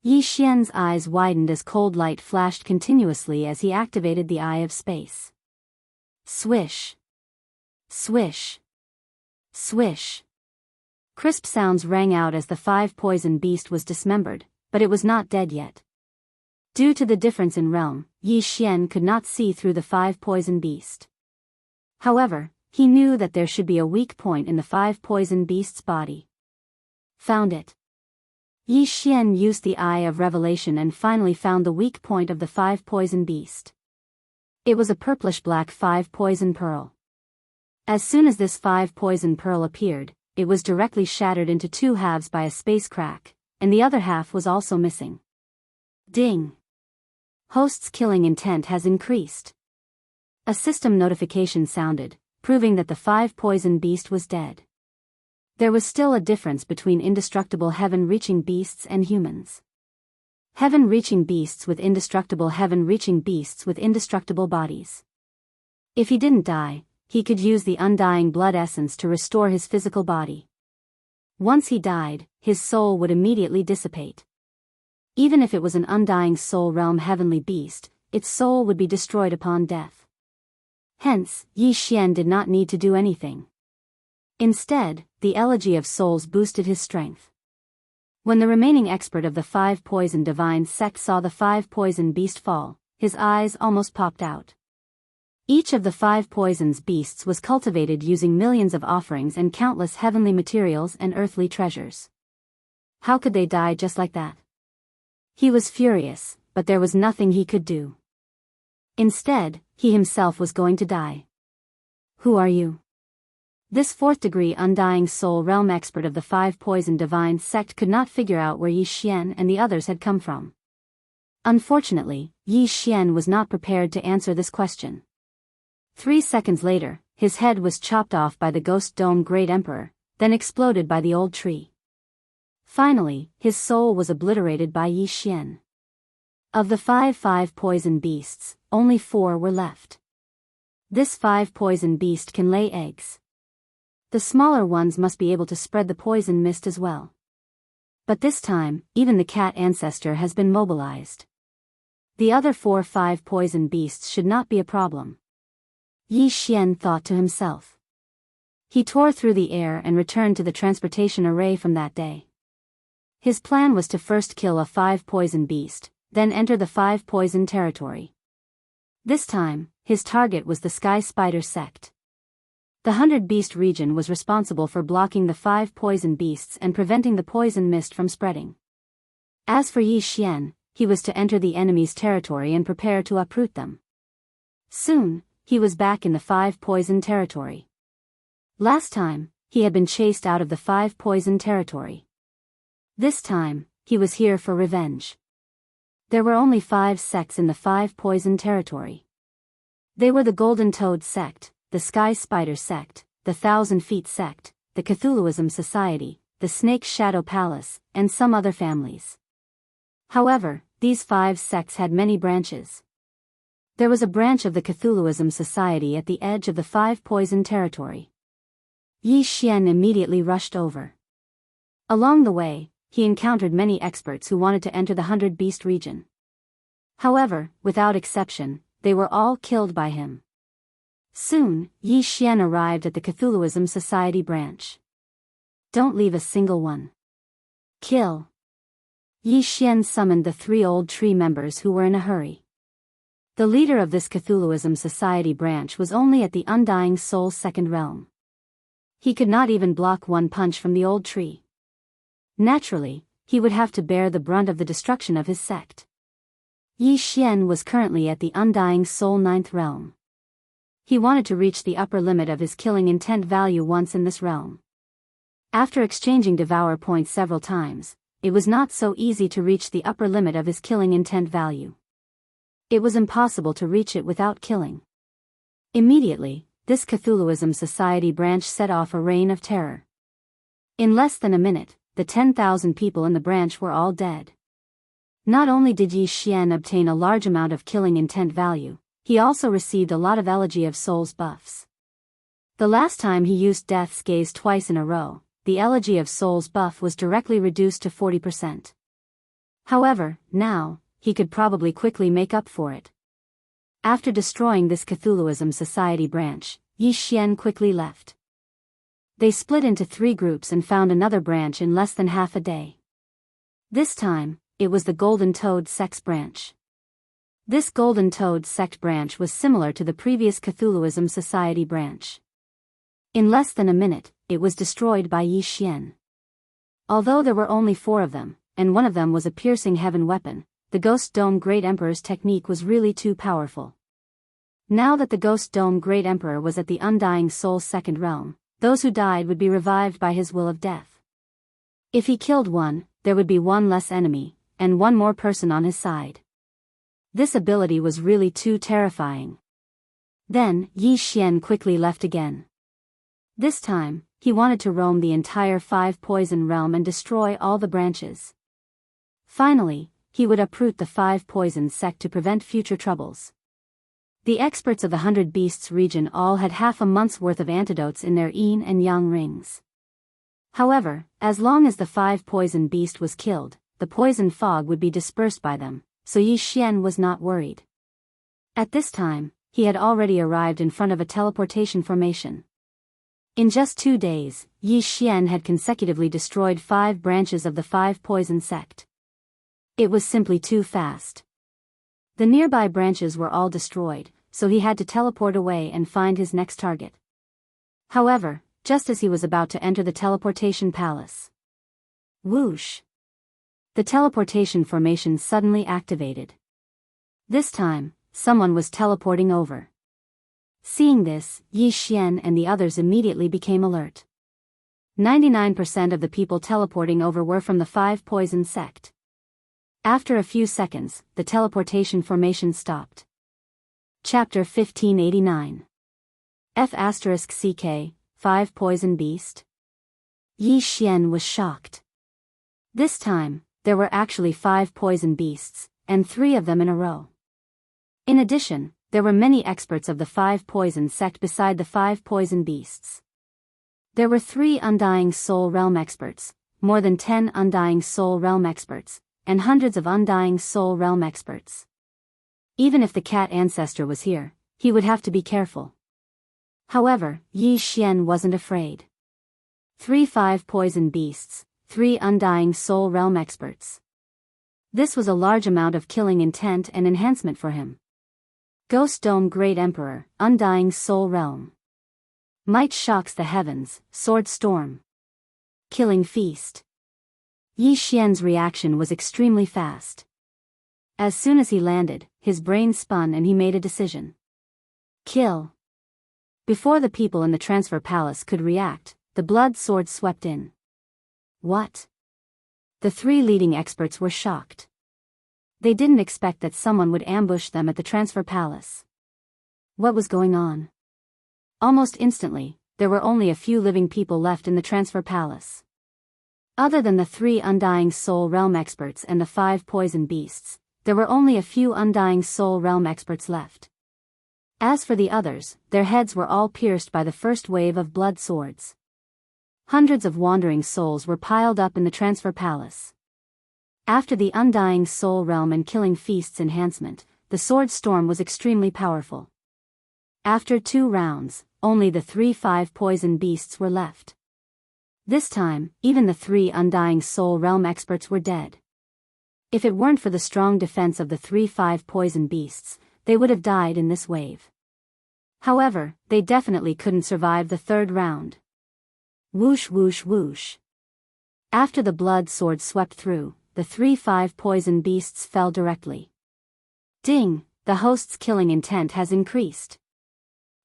Yi Xian's eyes widened as cold light flashed continuously as he activated the Eye of Space. Swish! Swish! Swish! Crisp sounds rang out as the 5 Poison Beast was dismembered, but it was not dead yet. Due to the difference in realm, Yi Xian could not see through the 5 Poison Beast. However, he knew that there should be a weak point in the 5 Poison Beast's body. Found it. Yi Xian used the Eye of Revelation and finally found the weak point of the 5 Poison Beast. It was a purplish-black 5 Poison Pearl. As soon as this 5 Poison Pearl appeared, it was directly shattered into 2 halves by a space crack, and the other half was also missing. Ding! Host's killing intent has increased. A system notification sounded, proving that the 5 Poison Beast was dead. There was still a difference between indestructible heaven-reaching beasts and humans. Heaven-reaching beasts with indestructible heaven-reaching beasts with indestructible bodies. If he didn't die, he could use the undying blood essence to restore his physical body. Once he died, his soul would immediately dissipate. Even if it was an undying soul realm heavenly beast, its soul would be destroyed upon death. Hence, Yi Xian did not need to do anything. Instead, the elegy of souls boosted his strength. When the remaining expert of the 5 poison divine sect saw the 5 poison beast fall, his eyes almost popped out. Each of the 5 poisons beasts was cultivated using millions of offerings and countless heavenly materials and earthly treasures. How could they die just like that? He was furious, but there was nothing he could do. Instead, he himself was going to die. Who are you? This 4th-degree undying soul realm expert of the 5 poison divine sect could not figure out where Yi Xian and the others had come from. Unfortunately, Yi Xian was not prepared to answer this question. 3 seconds later, his head was chopped off by the Ghost Dome Great Emperor, then exploded by the old tree. Finally, his soul was obliterated by Yi Xian. Of the 5 poison beasts, only 4 were left. This 5 poison beast can lay eggs. The smaller ones must be able to spread the poison mist as well. But this time, even the cat ancestor has been mobilized. The other 4 poison beasts should not be a problem. Yi Xian thought to himself. He tore through the air and returned to the transportation array from that day. His plan was to first kill a 5 poison beast, then enter the 5 poison territory. This time, his target was the Sky Spider sect. The 100 Beast region was responsible for blocking the 5 poison beasts and preventing the poison mist from spreading. As for Yi Xian, he was to enter the enemy's territory and prepare to uproot them. Soon, he was back in the 5 poison territory. Last time, he had been chased out of the 5 poison territory. This time, he was here for revenge. There were only 5 sects in the 5 poison territory. They were the Golden Toad sect, the Sky Spider sect, the 1,000 Feet sect, the Cthulhuism Society, the Snake Shadow Palace, and some other families. However, these 5 sects had many branches. There was a branch of the Cthulhuism Society at the edge of the 5 poison territory. Yi Xian immediately rushed over. Along the way, he encountered many experts who wanted to enter the 100 Beast region. However, without exception, they were all killed by him. Soon, Yi Xian arrived at the Cthulhuism Society branch. Don't leave a single one. Kill. Yi Xian summoned the 3 old tree members who were in a hurry. The leader of this Cthulhuism Society branch was only at the Undying Soul second realm. He could not even block one punch from the old tree. Naturally, he would have to bear the brunt of the destruction of his sect. Yi Xian was currently at the Undying Soul 9th realm. He wanted to reach the upper limit of his killing intent value once in this realm. After exchanging Devourer points several times, it was not so easy to reach the upper limit of his killing intent value. It was impossible to reach it without killing. Immediately, this Cthulhuism Society branch set off a reign of terror. In less than a minute, the 10,000 people in the branch were all dead. Not only did Yi Xian obtain a large amount of killing intent value, he also received a lot of Elegy of Souls buffs. The last time he used Death's Gaze twice in a row, the Elegy of Souls buff was directly reduced to 40%. However, now, he could probably quickly make up for it. After destroying this Cthulhuism Society branch, Yi Xian quickly left. They split into 3 groups and found another branch in less than half a day. This time, it was the Golden Toad Sect's branch. This Golden Toad Sect branch was similar to the previous Cthulhuism Society branch. In less than a minute, it was destroyed by Yi Xian. Although there were only 4 of them, and one of them was a piercing heaven weapon, the Ghost Dome Great Emperor's technique was really too powerful. Now that the Ghost Dome Great Emperor was at the Undying Soul second realm, those who died would be revived by his will of death. If he killed one, there would be one less enemy, and one more person on his side. This ability was really too terrifying. Then, Yi Xian quickly left again. This time, he wanted to roam the entire 5 poison realm and destroy all the branches. Finally, he would uproot the 5 poison sect to prevent future troubles. The experts of the 100 Beasts region all had half a month's worth of antidotes in their yin and yang rings. However, as long as the 5 poison beast was killed, the poison fog would be dispersed by them, so Yi Xian was not worried. At this time, he had already arrived in front of a teleportation formation. In just 2 days, Yi Xian had consecutively destroyed 5 branches of the 5 poison sect. It was simply too fast. The nearby branches were all destroyed, so he had to teleport away and find his next target. However, just as he was about to enter the teleportation palace, whoosh! The teleportation formation suddenly activated. This time, someone was teleporting over. Seeing this, Yi Xian and the others immediately became alert. 99% of the people teleporting over were from the 5 poison sect. After a few seconds, the teleportation formation stopped. Chapter 1589. F***CK, 5 poison beast? Yi Xian was shocked. This time, there were actually 5 poison beasts, and 3 of them in a row. In addition, there were many experts of the 5 poison sect beside the 5 poison beasts. There were 3 Undying Soul Realm experts, more than 10 Undying Soul Realm experts, and hundreds of Undying Soul Realm experts. Even if the cat ancestor was here, he would have to be careful. However, Yi Xian wasn't afraid. 3 5 poison beasts, 3 Undying Soul Realm experts. This was a large amount of killing intent and enhancement for him. Ghost Dome Great Emperor, Undying Soul Realm. Might shocks the heavens, Sword Storm. Killing Feast. Yi Xian's reaction was extremely fast. As soon as he landed, his brain spun and he made a decision. Kill. Before the people in the transfer palace could react, the blood sword swept in. What? The 3 leading experts were shocked. They didn't expect that someone would ambush them at the transfer palace. What was going on? Almost instantly, there were only a few living people left in the transfer palace. Other than the 3 Undying Soul Realm experts and the 5 poison beasts, there were only a few Undying Soul Realm experts left. As for the others, their heads were all pierced by the first wave of blood swords. Hundreds of wandering souls were piled up in the transfer palace. After the Undying Soul Realm and Killing Feast's enhancement, the sword storm was extremely powerful. After 2 rounds, only the 3 5 poison beasts were left. This time, even the 3 Undying Soul Realm experts were dead. If it weren't for the strong defense of the 3 5 poison beasts, they would have died in this wave. However, they definitely couldn't survive the 3rd round. Whoosh whoosh whoosh. After the blood sword swept through, the 3 5 poison beasts fell directly. Ding, the host's killing intent has increased.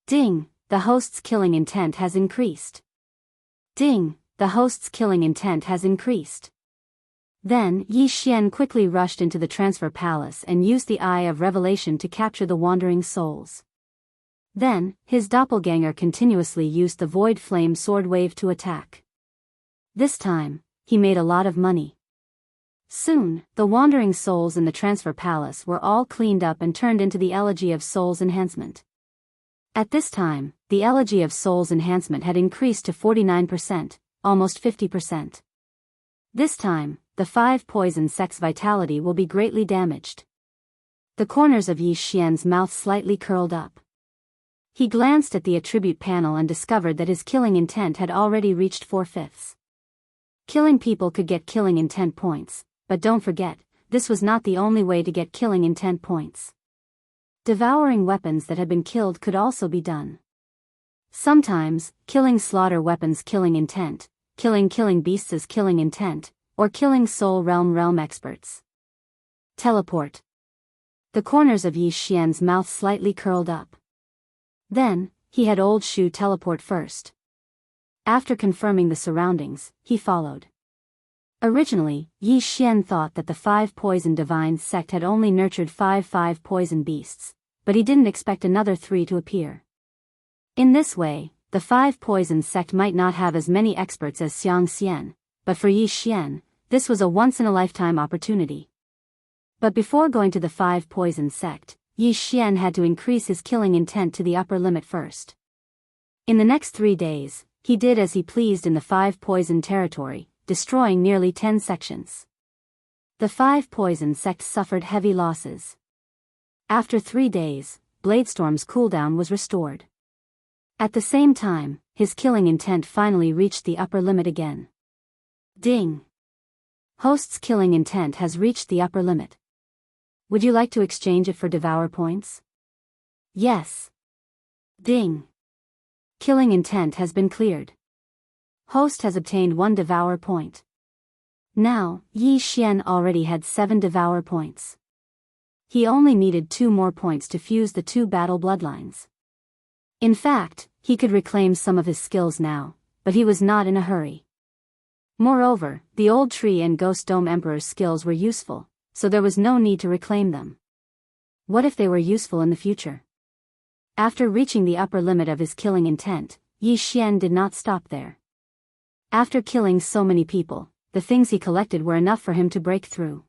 Ding, the host's killing intent has increased. Ding, the host's killing intent has increased. Then, Yi Xian quickly rushed into the transfer palace and used the Eye of Revelation to capture the wandering souls. Then, his doppelganger continuously used the Void Flame Sword Wave to attack. This time, he made a lot of money. Soon, the wandering souls in the transfer palace were all cleaned up and turned into the Elegy of Souls Enhancement. At this time, the Elegy of Souls Enhancement had increased to 49%, almost 50%. This time, the 5 poison sect's vitality will be greatly damaged. The corners of Yi Xian's mouth slightly curled up. He glanced at the attribute panel and discovered that his killing intent had already reached 4/5. Killing people could get killing intent points, but don't forget, this was not the only way to get killing intent points. Devouring weapons that had been killed could also be done. Sometimes, killing slaughter weapons killing intent, killing beasts killing intent, or killing soul realm experts. Teleport. The corners of Yi Xian's mouth slightly curled up. Then, he had Old Shu teleport first. After confirming the surroundings, he followed. Originally, Yi Xian thought that the 5 poison divine sect had only nurtured 5 poison beasts, but he didn't expect another 3 to appear. In this way, the 5 poison sect might not have as many experts as Xiang Xian, but for Yi Xian, this was a once-in-a-lifetime opportunity. But before going to the 5 poison sect, Yi Xian had to increase his killing intent to the upper limit first. In the next 3 days, he did as he pleased in the 5 poison territory, destroying nearly 10 sections. The 5 poison sect suffered heavy losses. After 3 days, Bladestorm's cooldown was restored. At the same time, his killing intent finally reached the upper limit again. Ding! Host's killing intent has reached the upper limit. Would you like to exchange it for Devourer points? Yes. Ding! Killing intent has been cleared. Host has obtained 1 Devourer point. Now, Yi Xian already had 7 Devourer points. He only needed 2 more points to fuse the 2 battle bloodlines. In fact, he could reclaim some of his skills now, but he was not in a hurry. Moreover, the Old Tree and Ghost Dome Emperor's skills were useful, so there was no need to reclaim them. What if they were useful in the future? After reaching the upper limit of his killing intent, Yi Xian did not stop there. After killing so many people, the things he collected were enough for him to break through.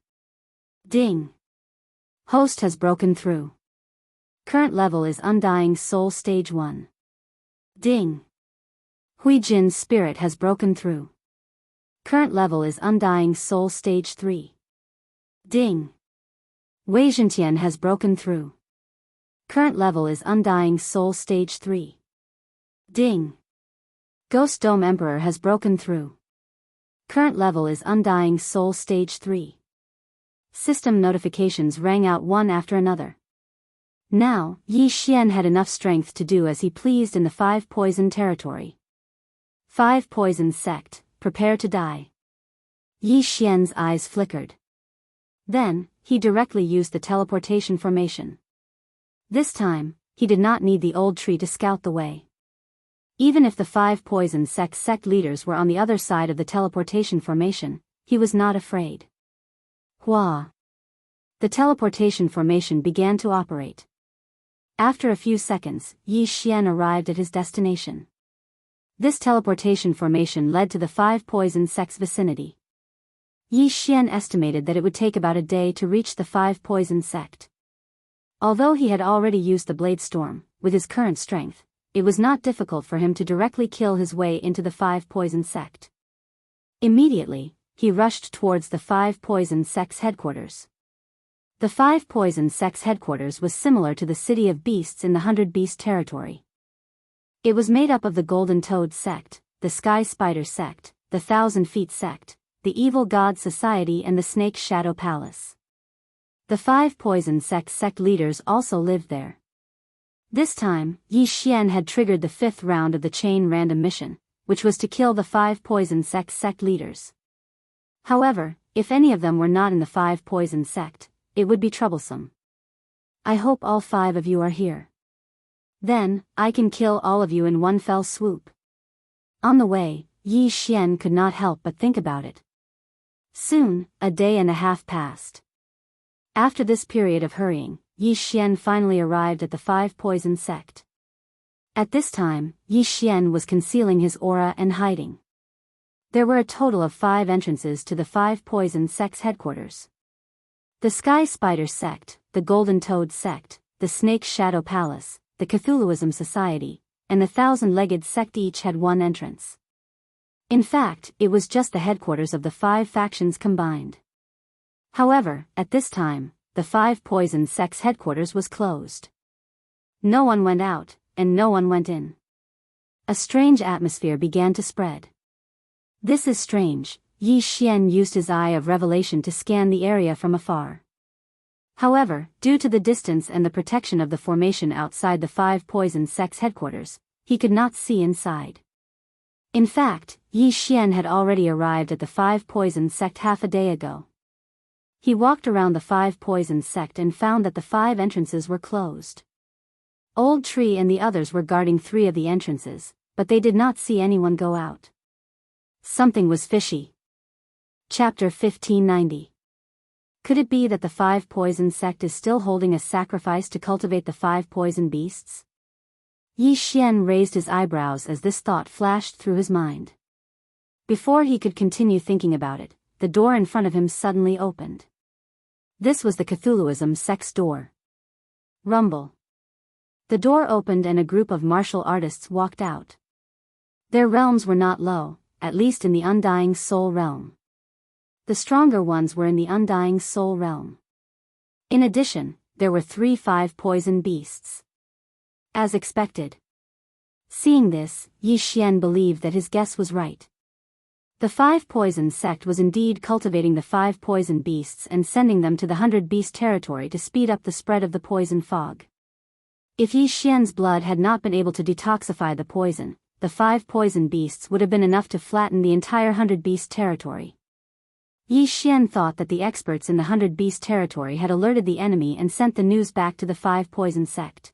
Ding! Host has broken through. Current level is Undying Soul Stage 1. Ding! Huijin's spirit has broken through. Current level is Undying Soul Stage 3. Ding! Wei Zhentian has broken through. Current level is Undying Soul Stage 3. Ding! Ghost Dome Emperor has broken through. Current level is Undying Soul Stage 3. System notifications rang out one after another. Now, Yi Xian had enough strength to do as he pleased in the 5 poison territory. 5 poison sect, prepare to die. Yi Xian's eyes flickered. Then, he directly used the teleportation formation. This time, he did not need the Old Tree to scout the way. Even if the 5 poison sect leaders were on the other side of the teleportation formation, he was not afraid. Hua! The teleportation formation began to operate. After a few seconds, Yi Xian arrived at his destination. This teleportation formation led to the 5 poison sect's vicinity. Yi Xian estimated that it would take about a day to reach the 5 poison sect. Although he had already used the Blade Storm, with his current strength, it was not difficult for him to directly kill his way into the 5 poison sect. Immediately, he rushed towards the 5 poison sect's headquarters. The 5 poison sect's headquarters was similar to the City of Beasts in the 100 Beast territory. It was made up of the Golden Toad sect, the Sky Spider sect, the 1,000 Feet sect, the Evil God Society and the Snake Shadow Palace. The 5 poison sect leaders also lived there. This time, Yi Xian had triggered the 5th round of the chain random mission, which was to kill the 5 poison sect leaders. However, if any of them were not in the 5 poison sect, it would be troublesome. I hope all 5 of you are here. Then, I can kill all of you in one fell swoop. On the way, Yi Xian could not help but think about it. Soon, a day and a half passed. After this period of hurrying, Yi Xian finally arrived at the 5 poison sect. At this time, Yi Xian was concealing his aura and hiding. There were a total of 5 entrances to the 5 poison sect's headquarters. The Sky Spider sect, the Golden Toad sect, the Snake Shadow Palace, the Cthulhuism Society, and the 1,000-legged sect each had 1 entrance. In fact, it was just the headquarters of the 5 factions combined. However, at this time, the 5 poison sect's headquarters was closed. No one went out, and no one went in. A strange atmosphere began to spread. This is strange. Yi Xian used his eye of revelation to scan the area from afar. However, due to the distance and the protection of the formation outside the 5 poison sect's headquarters, he could not see inside. In fact, Yi Xian had already arrived at the 5 poison sect half a day ago. He walked around the 5 poison sect and found that the 5 entrances were closed. Old Tree and the others were guarding 3 of the entrances, but they did not see anyone go out. Something was fishy. Chapter 1590. Could it be that the 5 poison sect is still holding a sacrifice to cultivate the 5 poison beasts? Yi Xian raised his eyebrows as this thought flashed through his mind. Before he could continue thinking about it, the door in front of him suddenly opened. This was the Cthulhuism sect's door. Rumble. The door opened and a group of martial artists walked out. Their realms were not low, at least in the Undying Soul realm. The stronger ones were in the Undying Soul realm. In addition, there were 3 5-poison beasts. As expected. Seeing this, Yi Xian believed that his guess was right. The 5-poison sect was indeed cultivating the 5 poison beasts and sending them to the 100-beast territory to speed up the spread of the poison fog. If Yi Xian's blood had not been able to detoxify the poison, the 5 poison beasts would have been enough to flatten the entire 100-beast territory. Yi Xian thought that the experts in the 100-beast territory had alerted the enemy and sent the news back to the 5-poison sect.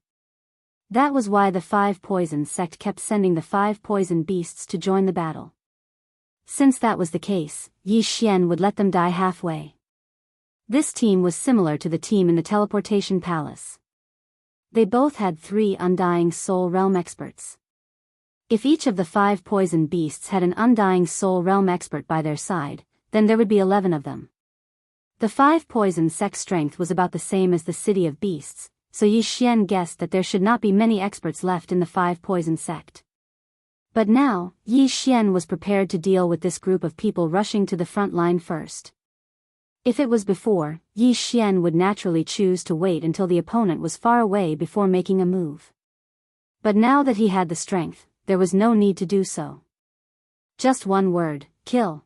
That was why the 5-poison sect kept sending the 5 poison beasts to join the battle. Since that was the case, Yi Xian would let them die halfway. This team was similar to the team in the teleportation palace. They both had 3 Undying Soul Realm experts. If each of the 5 poison beasts had an Undying Soul Realm expert by their side, then there would be 11 of them. The 5 poison sect strength was about the same as the City of Beasts, so Yi Xian guessed that there should not be many experts left in the 5 poison sect. But now, Yi Xian was prepared to deal with this group of people rushing to the front line first. If it was before, Yi Xian would naturally choose to wait until the opponent was far away before making a move. But now that he had the strength, there was no need to do so. Just one word, kill.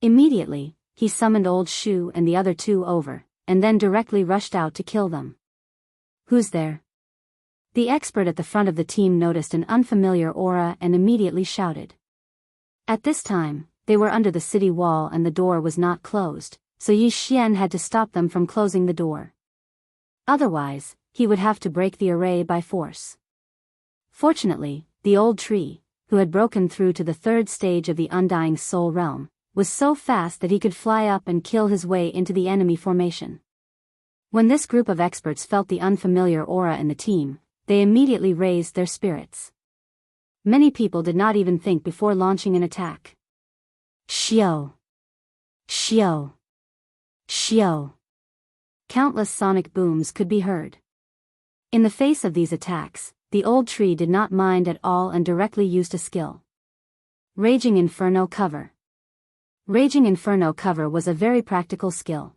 Immediately, he summoned Old Shu and the other 2 over, and then directly rushed out to kill them. Who's there? The expert at the front of the team noticed an unfamiliar aura and immediately shouted. At this time, they were under the city wall and the door was not closed, so Yi Xian had to stop them from closing the door. Otherwise, he would have to break the array by force. Fortunately, the old tree, who had broken through to the 3rd stage of the Undying Soul realm, was so fast that he could fly up and kill his way into the enemy formation. When this group of experts felt the unfamiliar aura in the team, they immediately raised their spirits. Many people did not even think before launching an attack. Xiao! Xiao! Xiao! Countless sonic booms could be heard. In the face of these attacks, the old tree did not mind at all and directly used a skill. Raging Inferno Cover. Raging Inferno Cover was a very practical skill.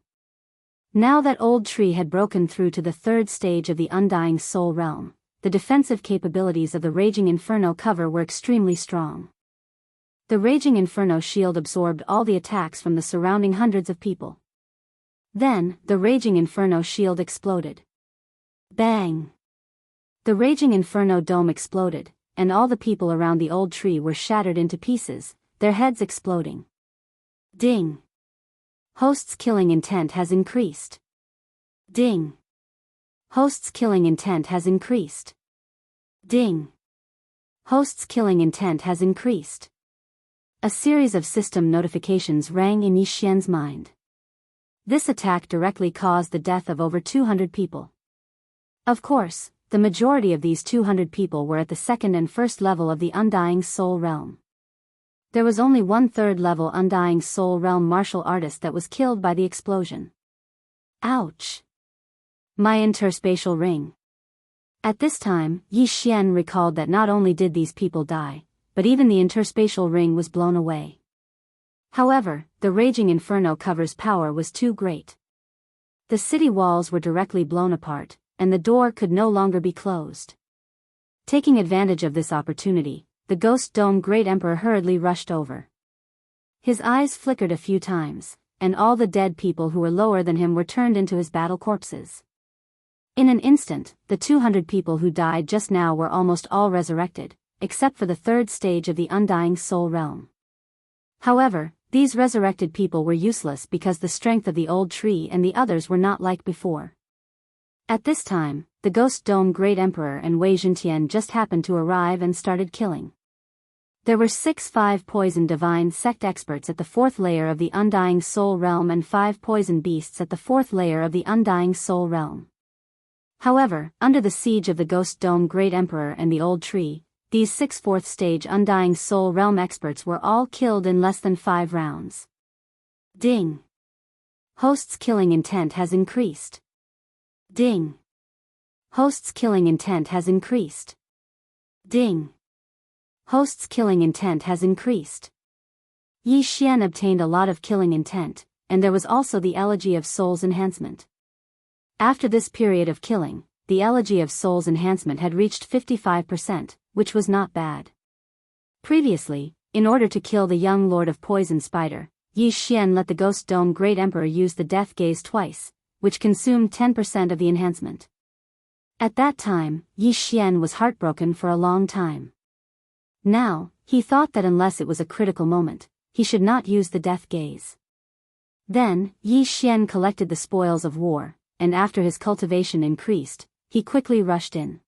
Now that old tree had broken through to the 3rd stage of the Undying Soul realm, the defensive capabilities of the Raging Inferno Cover were extremely strong. The Raging Inferno shield absorbed all the attacks from the surrounding hundreds of people. Then, the Raging Inferno shield exploded. Bang! The Raging Inferno dome exploded, and all the people around the old tree were shattered into pieces, their heads exploding. Ding! Host's killing intent has increased. Ding! Host's killing intent has increased. Ding! Host's killing intent has increased. A series of system notifications rang in Yi Xian's mind. This attack directly caused the death of over 200 people. Of course, the majority of these 200 people were at the 2nd and 1st level of the Undying Soul realm. There was only 1/3 level Undying Soul realm martial artist that was killed by the explosion. Ouch! My interspatial ring. At this time, Yi Xian recalled that not only did these people die, but even the interspatial ring was blown away. However, the Raging Inferno Cover's power was too great. The city walls were directly blown apart, and the door could no longer be closed. Taking advantage of this opportunity, the Ghost Dome Great Emperor hurriedly rushed over. His eyes flickered a few times, and all the dead people who were lower than him were turned into his battle corpses. In an instant, the 200 people who died just now were almost all resurrected, except for the 3rd stage of the Undying Soul realm. However, these resurrected people were useless because the strength of the old tree and the others were not like before. At this time, the Ghost Dome Great Emperor and Wei Zhentian just happened to arrive and started killing. There were 6 5-poison divine sect experts at the 4th layer of the Undying Soul realm and 5 poison beasts at the 4th layer of the Undying Soul realm. However, under the siege of the Ghost Dome Great Emperor and the Old Tree, these 6 4th stage Undying Soul realm experts were all killed in less than 5 rounds. Ding! Host's killing intent has increased. Ding! Host's killing intent has increased. Ding! host's killing intent has increased. Yi Xian obtained a lot of killing intent, and there was also the Elegy of Soul's Enhancement. After this period of killing, the Elegy of Soul's Enhancement had reached 55%, which was not bad. Previously, in order to kill the young Lord of Poison Spider, Yi Xian let the Ghost Dome Great Emperor use the Death Gaze twice, which consumed 10% of the enhancement. At that time, Yi Xian was heartbroken for a long time. Now, he thought that unless it was a critical moment, he should not use the Death Gaze. Then, Yi Xian collected the spoils of war, and after his cultivation increased, he quickly rushed in.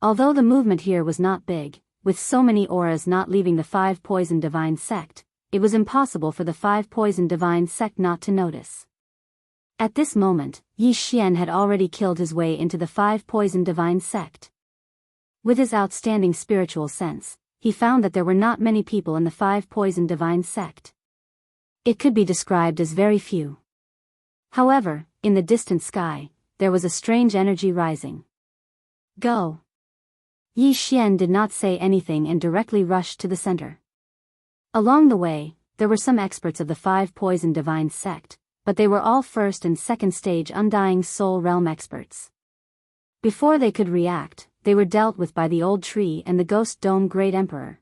Although the movement here was not big, with so many auras not leaving the 5 Poison Divine Sect, it was impossible for the 5 Poison Divine Sect not to notice. At this moment, Yi Xian had already killed his way into the 5 Poison Divine Sect. With his outstanding spiritual sense, he found that there were not many people in the 5 Poison Divine Sect. It could be described as very few. However, in the distant sky, there was a strange energy rising. Go! Yi Xian did not say anything and directly rushed to the center. Along the way, there were some experts of the 5 Poison Divine Sect, but they were all first and second stage Undying Soul Realm experts. Before they could react, they were dealt with by the Old Tree and the Ghost Dome Great Emperor.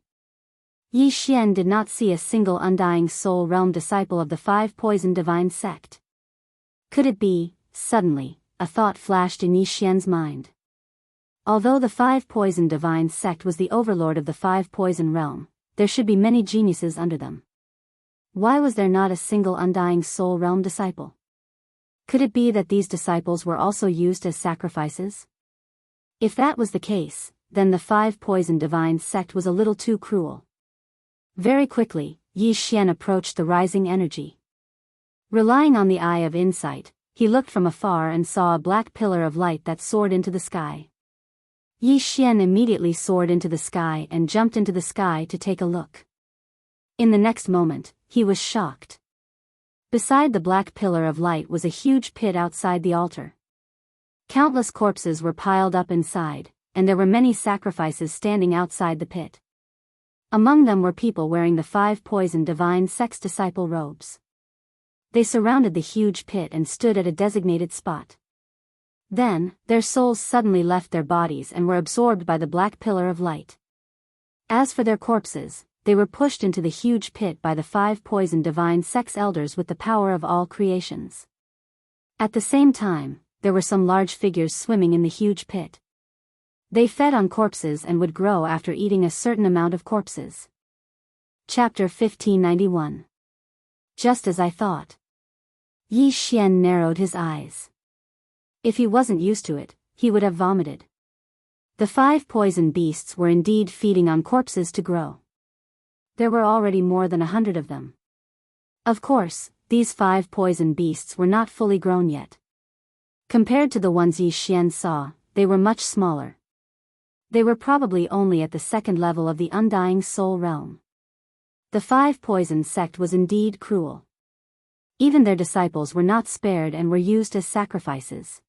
Yi Xian did not see a single Undying Soul Realm disciple of the 5 Poison Divine Sect. Could it be? Suddenly, a thought flashed in Yi Xian's mind. Although the 5 Poison Divine Sect was the overlord of the 5 Poison Realm, there should be many geniuses under them. Why was there not a single Undying Soul Realm disciple? Could it be that these disciples were also used as sacrifices? If that was the case, then the 5 Poison Divine Sect was a little too cruel. Very quickly, Yi Xian approached the rising energy. Relying on the eye of insight, he looked from afar and saw a black pillar of light that soared into the sky. Yi Xian immediately soared into the sky and jumped into the sky to take a look. In the next moment, he was shocked. Beside the black pillar of light was a huge pit outside the altar. Countless corpses were piled up inside, and there were many sacrifices standing outside the pit. Among them were people wearing the 5 Poison Divine Sect's disciple robes. They surrounded the huge pit and stood at a designated spot. Then, their souls suddenly left their bodies and were absorbed by the black pillar of light. As for their corpses, they were pushed into the huge pit by the 5 Poison Divine Sect's elders with the power of all creations. At the same time, there were some large figures swimming in the huge pit. They fed on corpses and would grow after eating a certain amount of corpses. Chapter 1591. Just as I thought. Yi Xian narrowed his eyes. If he wasn't used to it, he would have vomited. The 5 poison beasts were indeed feeding on corpses to grow. There were already more than 100 of them. Of course, these 5 poison beasts were not fully grown yet. Compared to the ones Yi Xian saw, they were much smaller. They were probably only at the 2nd level of the Undying Soul Realm. The 5 Poison Sect was indeed cruel. Even their disciples were not spared and were used as sacrifices.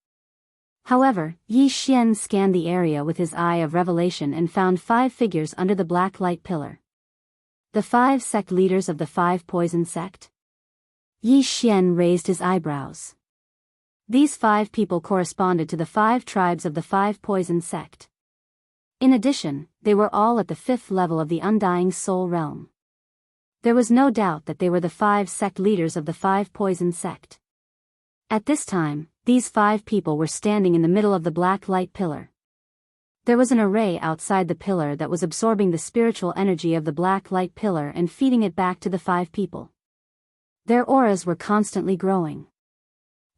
However, Yi Xian scanned the area with his eye of revelation and found 5 figures under the black light pillar. The 5 sect leaders of the 5 Poison Sect? Yi Xian raised his eyebrows. These 5 people corresponded to the 5 tribes of the 5 Poison Sect. In addition, they were all at the 5th level of the Undying Soul Realm. There was no doubt that they were the 5 sect leaders of the 5 Poison Sect. At this time, these 5 people were standing in the middle of the black light pillar. There was an array outside the pillar that was absorbing the spiritual energy of the black light pillar and feeding it back to the 5 people. Their auras were constantly growing.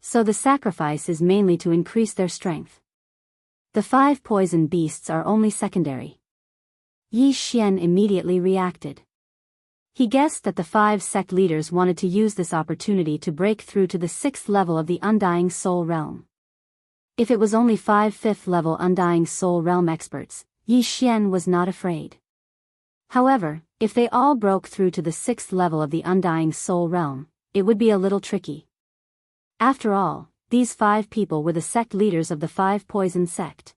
So the sacrifice is mainly to increase their strength. The 5 poison beasts are only secondary. Yi Xian immediately reacted. He guessed that the 5 sect leaders wanted to use this opportunity to break through to the 6th level of the Undying Soul Realm. If it was only 5 5th level Undying Soul Realm experts, Yi Xian was not afraid. However, if they all broke through to the 6th level of the Undying Soul Realm, it would be a little tricky. After all, these 5 people were the sect leaders of the 5 Poison Sect.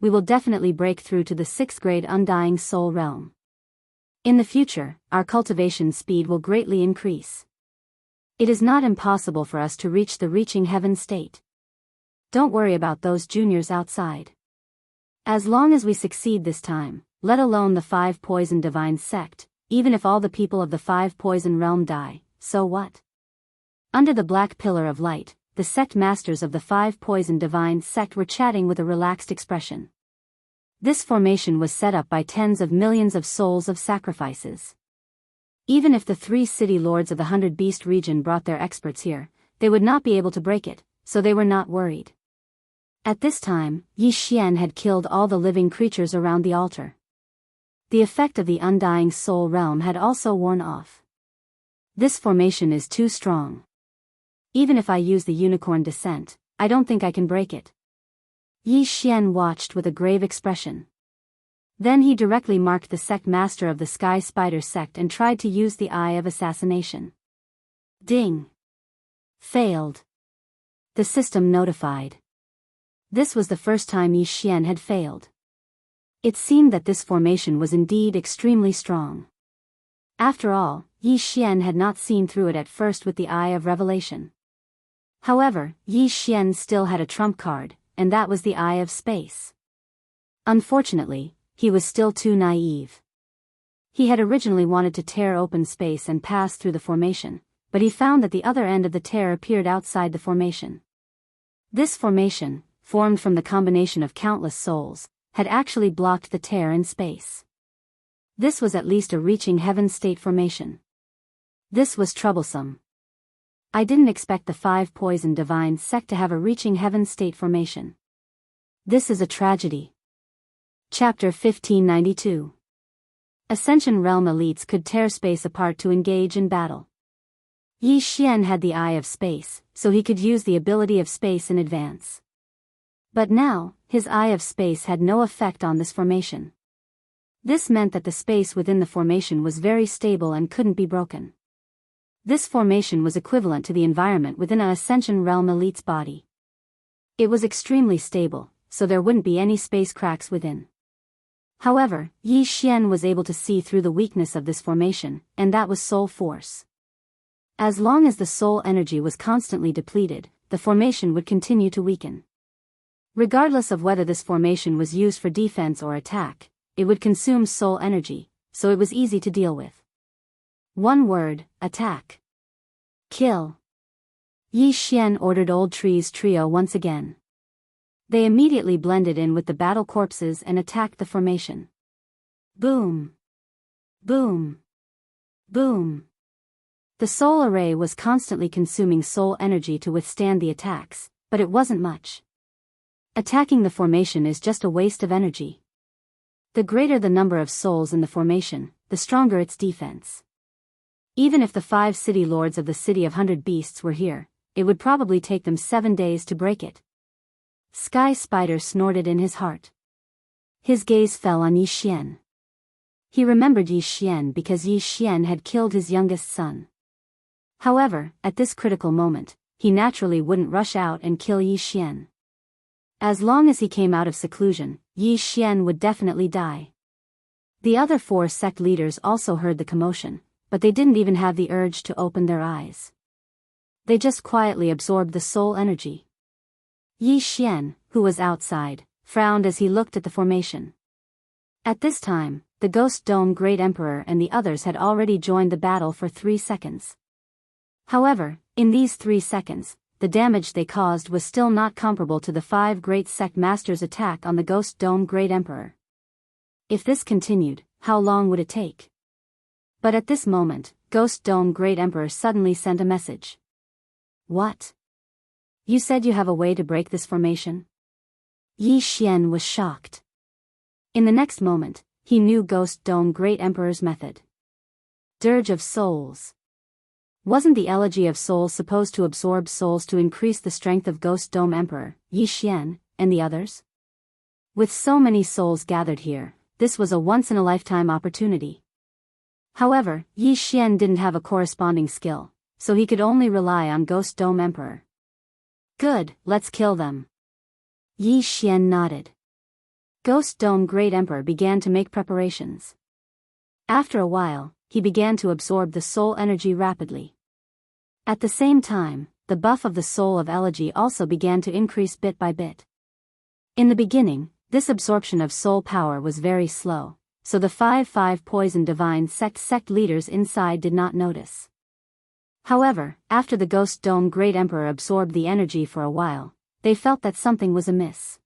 we will definitely break through to the 6th grade Undying Soul realm. In the future, our cultivation speed will greatly increase. It is not impossible for us to reach the reaching heaven state. Don't worry about those juniors outside. As long as we succeed this time, let alone the 5 Poison Divine Sect, even if all the people of the 5 Poison realm die, so what? Under the black pillar of light, the sect masters of the 5 Poison Divine Sect were chatting with a relaxed expression. This formation was set up by tens of millions of souls of sacrifices. Even if the 3 city lords of the 100 Beast region brought their experts here, they would not be able to break it, so they were not worried. At this time, Yi Xian had killed all the living creatures around the altar. The effect of the Undying Soul realm had also worn off. This formation is too strong. Even if I use the Unicorn Descent, I don't think I can break it. Yi Xian watched with a grave expression. Then he directly marked the sect master of the Sky Spider sect and tried to use the Eye of Assassination. Ding! Failed. The system notified. This was the first time Yi Xian had failed. It seemed that this formation was indeed extremely strong. After all, Yi Xian had not seen through it at first with the Eye of Revelation. However, Yi Xian still had a trump card, and that was the Eye of Space. Unfortunately, he was still too naive. He had originally wanted to tear open space and pass through the formation, but he found that the other end of the tear appeared outside the formation. This formation, formed from the combination of countless souls, had actually blocked the tear in space. This was at least a reaching heaven state formation. This was troublesome. I didn't expect the 5 Poison Divine Sect to have a reaching heaven state formation. This is a tragedy. Chapter 1592. Ascension Realm elites could tear space apart to engage in battle. Yi Xian had the Eye of Space, so he could use the ability of space in advance. But now, his Eye of Space had no effect on this formation. This meant that the space within the formation was very stable and couldn't be broken. This formation was equivalent to the environment within an Ascension Realm elite's body. It was extremely stable, so there wouldn't be any space cracks within. However, Yi Xian was able to see through the weakness of this formation, and that was soul force. As long as the soul energy was constantly depleted, the formation would continue to weaken. Regardless of whether this formation was used for defense or attack, it would consume soul energy, so it was easy to deal with. One word: attack. Kill. Yi Xian ordered Old Tree's trio once again. They immediately blended in with the battle corpses and attacked the formation. Boom. Boom. Boom. The soul array was constantly consuming soul energy to withstand the attacks, but it wasn't much. Attacking the formation is just a waste of energy. The greater the number of souls in the formation, the stronger its defense. Even if the 5 city lords of the City of 100 Beasts were here, it would probably take them 7 days to break it. Sky Spider snorted in his heart. His gaze fell on Yi Xian. He remembered Yi Xian because Yi Xian had killed his youngest son. However, at this critical moment, he naturally wouldn't rush out and kill Yi Xian. As long as he came out of seclusion, Yi Xian would definitely die. The other 4 sect leaders also heard the commotion, but they didn't even have the urge to open their eyes. They just quietly absorbed the soul energy. Yi Xian, who was outside, frowned as he looked at the formation. At this time, the Ghost Dome Great Emperor and the others had already joined the battle for 3 seconds. However, in these 3 seconds, the damage they caused was still not comparable to the 5 Great Sect Masters' attack on the Ghost Dome Great Emperor. If this continued, how long would it take? But at this moment, Ghost Dome Great Emperor suddenly sent a message. What? You said you have a way to break this formation? Yi Xian was shocked. In the next moment, he knew Ghost Dome Great Emperor's method. Dirge of Souls. Wasn't the Elegy of Souls supposed to absorb souls to increase the strength of Ghost Dome Emperor, Yi Xian, and the others? With so many souls gathered here, this was a once-in-a-lifetime opportunity. However, Yi Xian didn't have a corresponding skill, so he could only rely on Ghost Dome Emperor. Good, let's kill them. Yi Xian nodded. Ghost Dome Great Emperor began to make preparations. After a while, he began to absorb the soul energy rapidly. At the same time, the buff of the soul of elegy also began to increase bit by bit. In the beginning, this absorption of soul power was very slow, so the 5 poison divine sect leaders inside did not notice. However, after the Ghost Dome Great Emperor absorbed the energy for a while, they felt that something was amiss.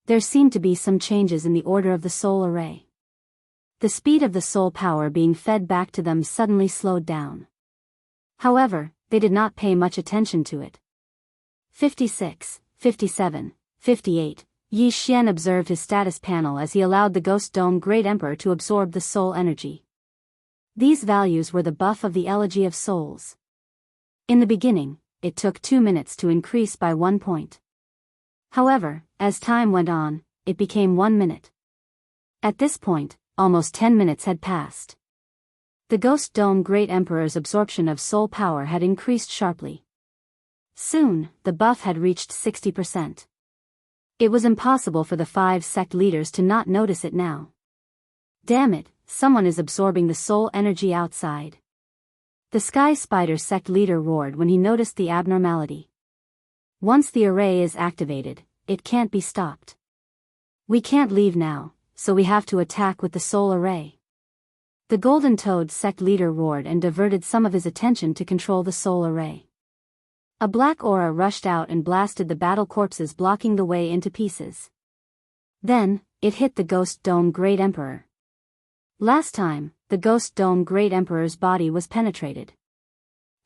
There seemed to be some changes in the order of the soul array. The speed of the soul power being fed back to them suddenly slowed down. However, they did not pay much attention to it. 56, 57, 58, Yi Xian observed his status panel as he allowed the Ghost Dome Great Emperor to absorb the soul energy. These values were the buff of the elegy of souls. In the beginning, it took 2 minutes to increase by 1 point. However, as time went on, it became 1 minute. At this point, almost 10 minutes had passed. The Ghost Dome Great Emperor's absorption of soul power had increased sharply. Soon, the buff had reached 60%. It was impossible for the 5 sect leaders to not notice it now. Damn it, someone is absorbing the soul energy outside. The Sky Spider sect leader roared when he noticed the abnormality. Once the array is activated, it can't be stopped. We can't leave now, so we have to attack with the soul array. The Golden Toad sect leader roared and diverted some of his attention to control the soul array. A black aura rushed out and blasted the battle corpses, blocking the way into pieces. Then, it hit the Ghost Dome Great Emperor. Last time, the Ghost Dome Great Emperor's body was penetrated.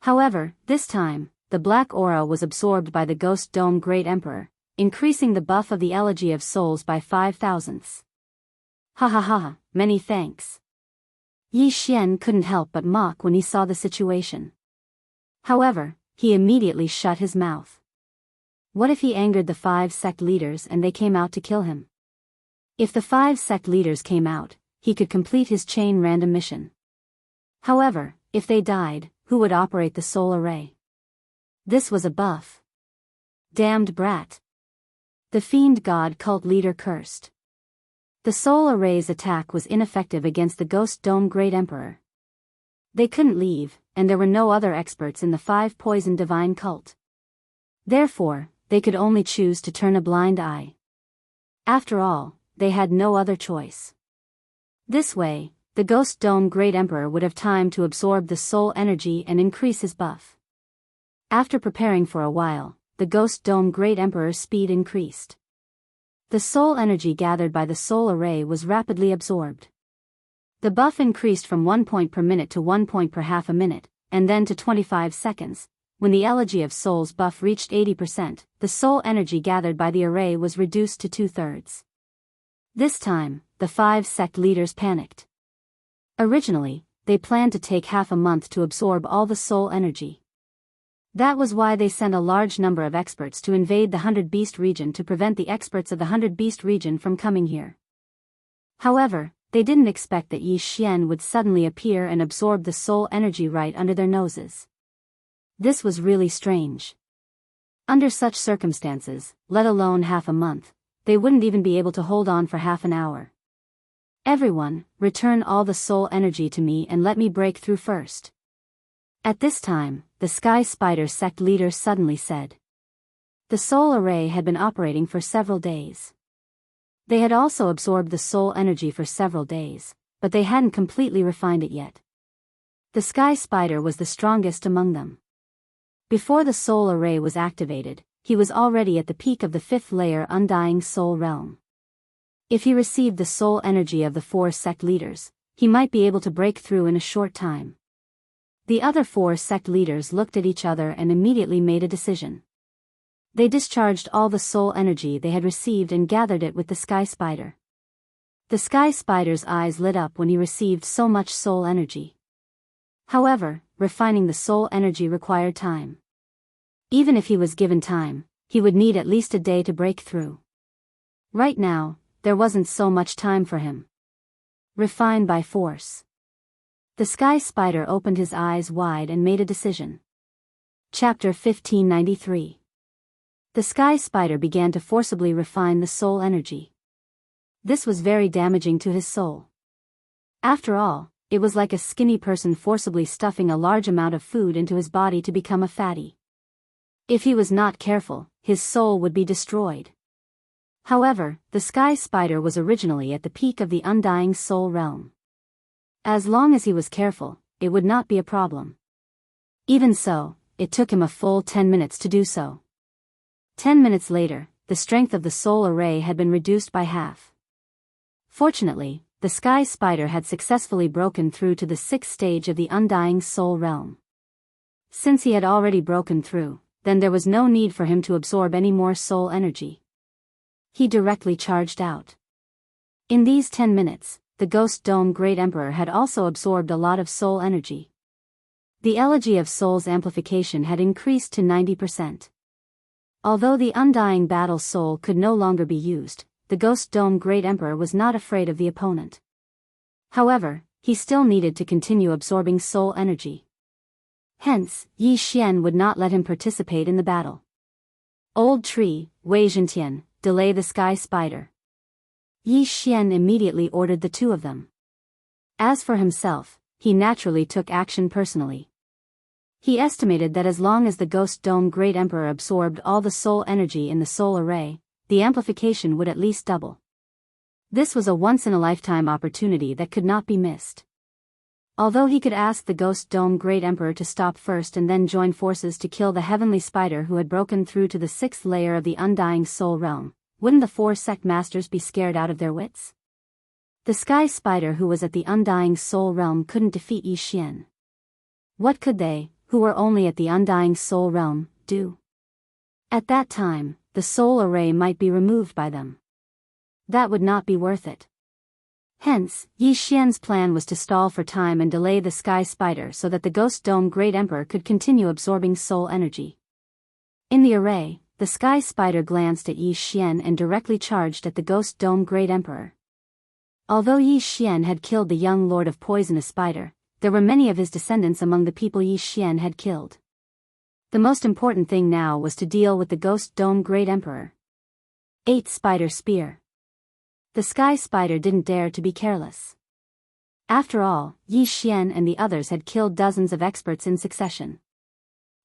However, this time, the black aura was absorbed by the Ghost Dome Great Emperor, increasing the buff of the elegy of souls by 5,000ths. Ha ha ha, many thanks. Yi Xian couldn't help but mock when he saw the situation. However, he immediately shut his mouth. What if he angered the 5 sect leaders and they came out to kill him? If the 5 sect leaders came out, he could complete his chain random mission. However, if they died, who would operate the soul array? This was a buff. Damned brat. The fiend god cult leader cursed. The soul array's attack was ineffective against the Ghost Dome Great Emperor. They couldn't leave, and there were no other experts in the 5 poison divine cult. Therefore, they could only choose to turn a blind eye. After all, they had no other choice. This way, the Ghost Dome Great Emperor would have time to absorb the soul energy and increase his buff. After preparing for a while, the Ghost Dome Great Emperor's speed increased. The soul energy gathered by the soul array was rapidly absorbed. The buff increased from 1 point per minute to 1 point per half a minute, and then to 25 seconds. When the elegy of souls buff reached 80%, the soul energy gathered by the array was reduced to 2/3. This time, the 5 sect leaders panicked. Originally, they planned to take half a month to absorb all the soul energy. That was why they sent a large number of experts to invade the 100 Beast region to prevent the experts of the 100 Beast region from coming here. However, they didn't expect that Yi Xian would suddenly appear and absorb the soul energy right under their noses. This was really strange. Under such circumstances, let alone half a month, they wouldn't even be able to hold on for half an hour. Everyone, return all the soul energy to me and let me break through first. At this time, the Sky Spider sect leader suddenly said. The soul array had been operating for several days. They had also absorbed the soul energy for several days, but they hadn't completely refined it yet. The Sky Spider was the strongest among them. Before the soul array was activated, he was already at the peak of the 5th layer Undying Soul Realm. If he received the soul energy of the 4 sect leaders, he might be able to break through in a short time. The other 4 sect leaders looked at each other and immediately made a decision. They discharged all the soul energy they had received and gathered it with the Sky Spider. The Sky Spider's eyes lit up when he received so much soul energy. However, refining the soul energy required time. Even if he was given time, he would need at least a day to break through. Right now, there wasn't so much time for him. Refine by force. The Sky Spider opened his eyes wide and made a decision. Chapter 1593. The Sky Spider began to forcibly refine the soul energy. This was very damaging to his soul. After all, it was like a skinny person forcibly stuffing a large amount of food into his body to become a fatty. If he was not careful, his soul would be destroyed. However, the sky spider was originally at the peak of the undying soul realm. As long as he was careful, it would not be a problem. Even so, it took him a full 10 minutes to do so. 10 minutes later, the strength of the soul array had been reduced by half. Fortunately, the sky spider had successfully broken through to the 6th stage of the undying soul realm. Since he had already broken through, then there was no need for him to absorb any more soul energy. He directly charged out. In these 10 minutes, the Ghost Dome Great Emperor had also absorbed a lot of soul energy. The elegy of soul's amplification had increased to 90%. Although the undying battle soul could no longer be used, the Ghost Dome Great Emperor was not afraid of the opponent. However, he still needed to continue absorbing soul energy. Hence, Yi Xian would not let him participate in the battle. Old Tree, Wei Zhentian, delay the sky spider. Yi Xian immediately ordered the two of them. As for himself, he naturally took action personally. He estimated that as long as the Ghost Dome Great Emperor absorbed all the soul energy in the soul array, the amplification would at least double. This was a once-in-a-lifetime opportunity that could not be missed. Although he could ask the Ghost Dome Great Emperor to stop first and then join forces to kill the heavenly spider who had broken through to the 6th layer of the undying soul realm, wouldn't the 4 sect masters be scared out of their wits? The sky spider who was at the undying soul realm couldn't defeat Yi Xian. What could they, who were only at the undying soul realm, do? At that time, the soul array might be removed by them. That would not be worth it. Hence, Yi Xian's plan was to stall for time and delay the sky spider so that the Ghost Dome Great Emperor could continue absorbing soul energy. In the array, the sky spider glanced at Yi Xian and directly charged at the Ghost Dome Great Emperor. Although Yi Xian had killed the young Lord of Poisonous Spider, there were many of his descendants among the people Yi Xian had killed. The most important thing now was to deal with the Ghost Dome Great Emperor. 8 Spider Spear. The sky spider didn't dare to be careless. After all, Yi Xian and the others had killed dozens of experts in succession.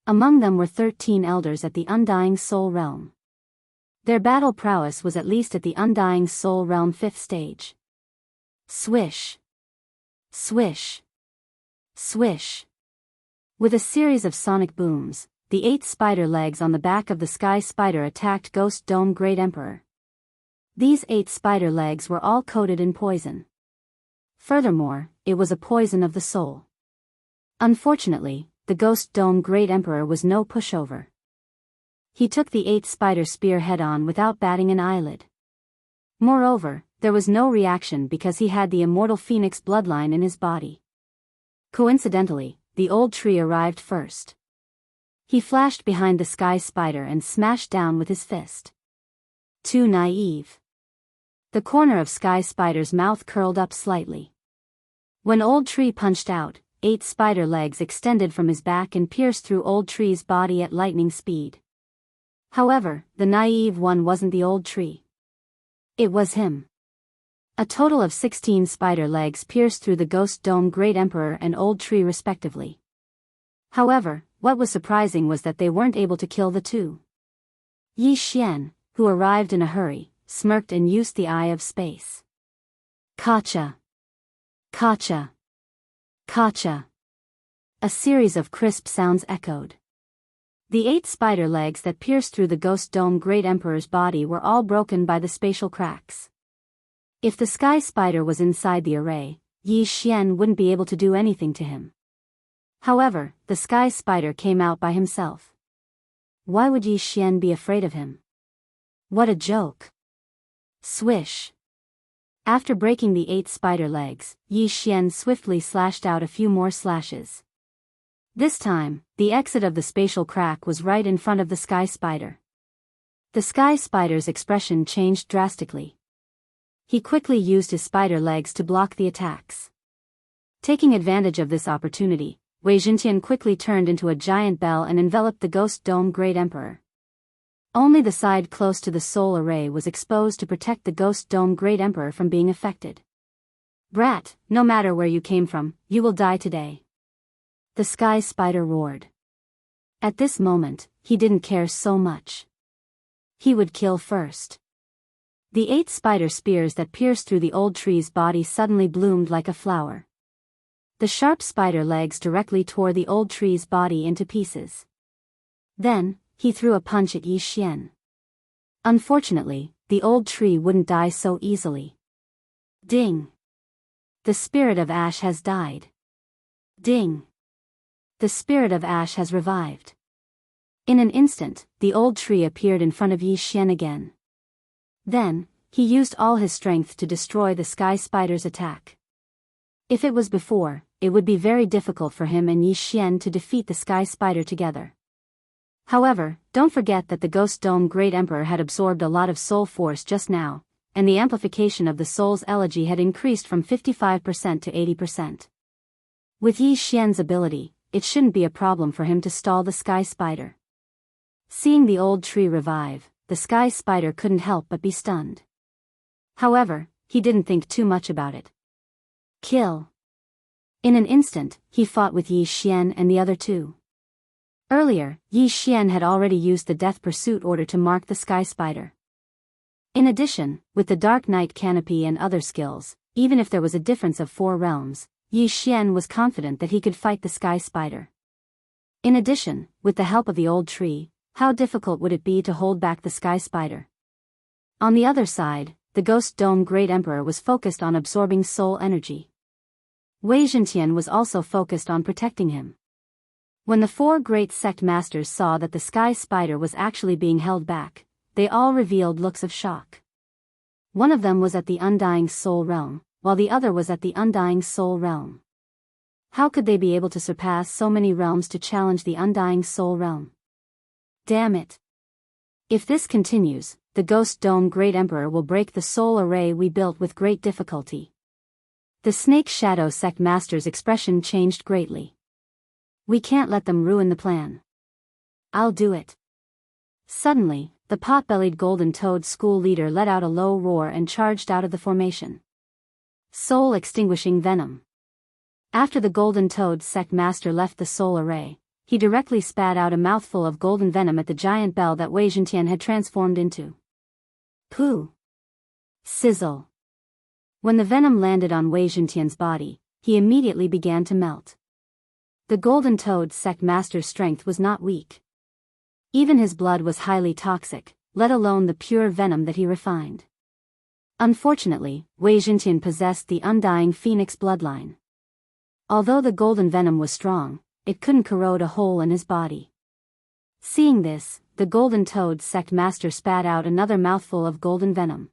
Among them were 13 elders at the undying soul realm. Their battle prowess was at least at the undying soul realm 5th stage. Swish. Swish. Swish. With a series of sonic booms, the 8 spider legs on the back of the sky spider attacked Ghost Dome Great Emperor. These 8 spider legs were all coated in poison. Furthermore, it was a poison of the soul. Unfortunately, the Ghost Dome Great Emperor was no pushover. He took the 8 spider spear head-on without batting an eyelid. Moreover, there was no reaction because he had the immortal phoenix bloodline in his body. Coincidentally, the old tree arrived first. He flashed behind the sky spider and smashed down with his fist. Too naive. The corner of sky spider's mouth curled up slightly. When old tree punched out, 8 spider legs extended from his back and pierced through old tree's body at lightning speed. However, the naive one wasn't the old tree. It was him. A total of 16 spider legs pierced through the Ghost Dome Great Emperor and Old Tree respectively. However, what was surprising was that they weren't able to kill the two. Yi Xian, who arrived in a hurry, smirked and used the Eye of Space. Kacha. Kacha. Kacha. A series of crisp sounds echoed. The 8 spider legs that pierced through the Ghost Dome Great Emperor's body were all broken by the spatial cracks. If the sky spider was inside the array, Yi Xian wouldn't be able to do anything to him. However, the sky spider came out by himself. Why would Yi Xian be afraid of him? What a joke. Swish. After breaking the 8 spider legs, Yi Xian swiftly slashed out a few more slashes. This time, the exit of the spatial crack was right in front of the sky spider. The sky spider's expression changed drastically. He quickly used his spider legs to block the attacks. Taking advantage of this opportunity, Wei Zhentian quickly turned into a giant bell and enveloped the Ghost Dome Great Emperor. Only the side close to the soul array was exposed to protect the Ghost Dome Great Emperor from being affected. "Brat, no matter where you came from, you will die today," the Sky Spider roared. At this moment, he didn't care so much. He would kill first. The 8 spider spears that pierced through the old tree's body suddenly bloomed like a flower. The sharp spider legs directly tore the old tree's body into pieces. Then, he threw a punch at Yi Xian. Unfortunately, the old tree wouldn't die so easily. Ding! The spirit of ash has died. Ding! The spirit of ash has revived. In an instant, the old tree appeared in front of Yi Xian again. Then, he used all his strength to destroy the sky spider's attack. If it was before, it would be very difficult for him and Yi Xian to defeat the sky spider together. However, don't forget that the Ghost Dome Great Emperor had absorbed a lot of soul force just now, and the amplification of the soul's elegy had increased from 55% to 80%. With Yi Xian's ability, it shouldn't be a problem for him to stall the sky spider. Seeing the old tree revive, the sky spider couldn't help but be stunned. However, he didn't think too much about it. Kill! In an instant, he fought with Yi Xian and the other two. Earlier, Yi Xian had already used the Death Pursuit order to mark the sky spider. In addition, with the Dark Knight canopy and other skills, even if there was a difference of 4 realms, Yi Xian was confident that he could fight the sky spider. In addition, with the help of the old tree, how difficult would it be to hold back the sky spider? On the other side, the Ghost Dome Great Emperor was focused on absorbing soul energy. Wei Zhentian was also focused on protecting him. When the 4 great sect masters saw that the sky spider was actually being held back, they all revealed looks of shock. One of them was at the Undying Soul Realm, while the other was at the Undying Soul Realm. How could they be able to surpass so many realms to challenge the Undying Soul Realm? Damn it! If this continues, the Ghost Dome Great Emperor will break the soul array we built with great difficulty. The Snake Shadow Sect Master's expression changed greatly. We can't let them ruin the plan. I'll do it. Suddenly, the pot-bellied Golden Toad school leader let out a low roar and charged out of the formation. Soul-extinguishing venom. After the Golden Toad Sect Master left the soul array, he directly spat out a mouthful of golden venom at the giant bell that Wei Zhentian had transformed into. Pooh! Sizzle! When the venom landed on Wei Zhentian's body, he immediately began to melt. The Golden Toad Sect Master's strength was not weak. Even his blood was highly toxic, let alone the pure venom that he refined. Unfortunately, Wei Zhentian possessed the Undying Phoenix bloodline. Although the golden venom was strong, it couldn't corrode a hole in his body. Seeing this, the Golden Toad Sect Master spat out another mouthful of golden venom.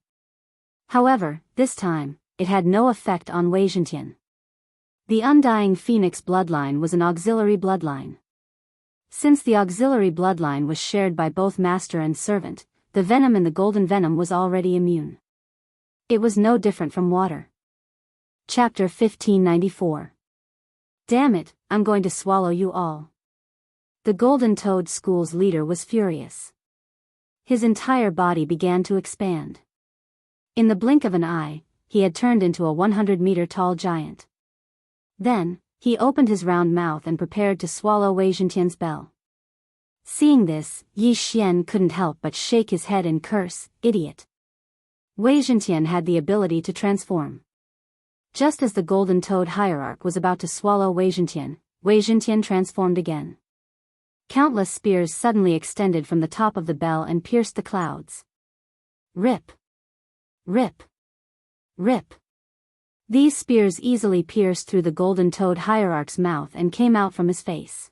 However, this time, it had no effect on Wei Zhentian. The Undying Phoenix bloodline was an auxiliary bloodline. Since the auxiliary bloodline was shared by both master and servant, the venom in the golden venom was already immune. It was no different from water. Chapter 1594. Damn it, I'm going to swallow you all. The Golden Toad School's leader was furious. His entire body began to expand. In the blink of an eye, he had turned into a 100-meter tall giant. Then, he opened his round mouth and prepared to swallow Wei Zhentian's bell. Seeing this, Yi Xian couldn't help but shake his head and curse, "Idiot." Wei Zhentian had the ability to transform. Just as the Golden Toad Hierarch was about to swallow Wei Zhentian transformed again. Countless spears suddenly extended from the top of the bell and pierced the clouds. Rip! Rip! Rip! These spears easily pierced through the Golden Toad Hierarch's mouth and came out from his face.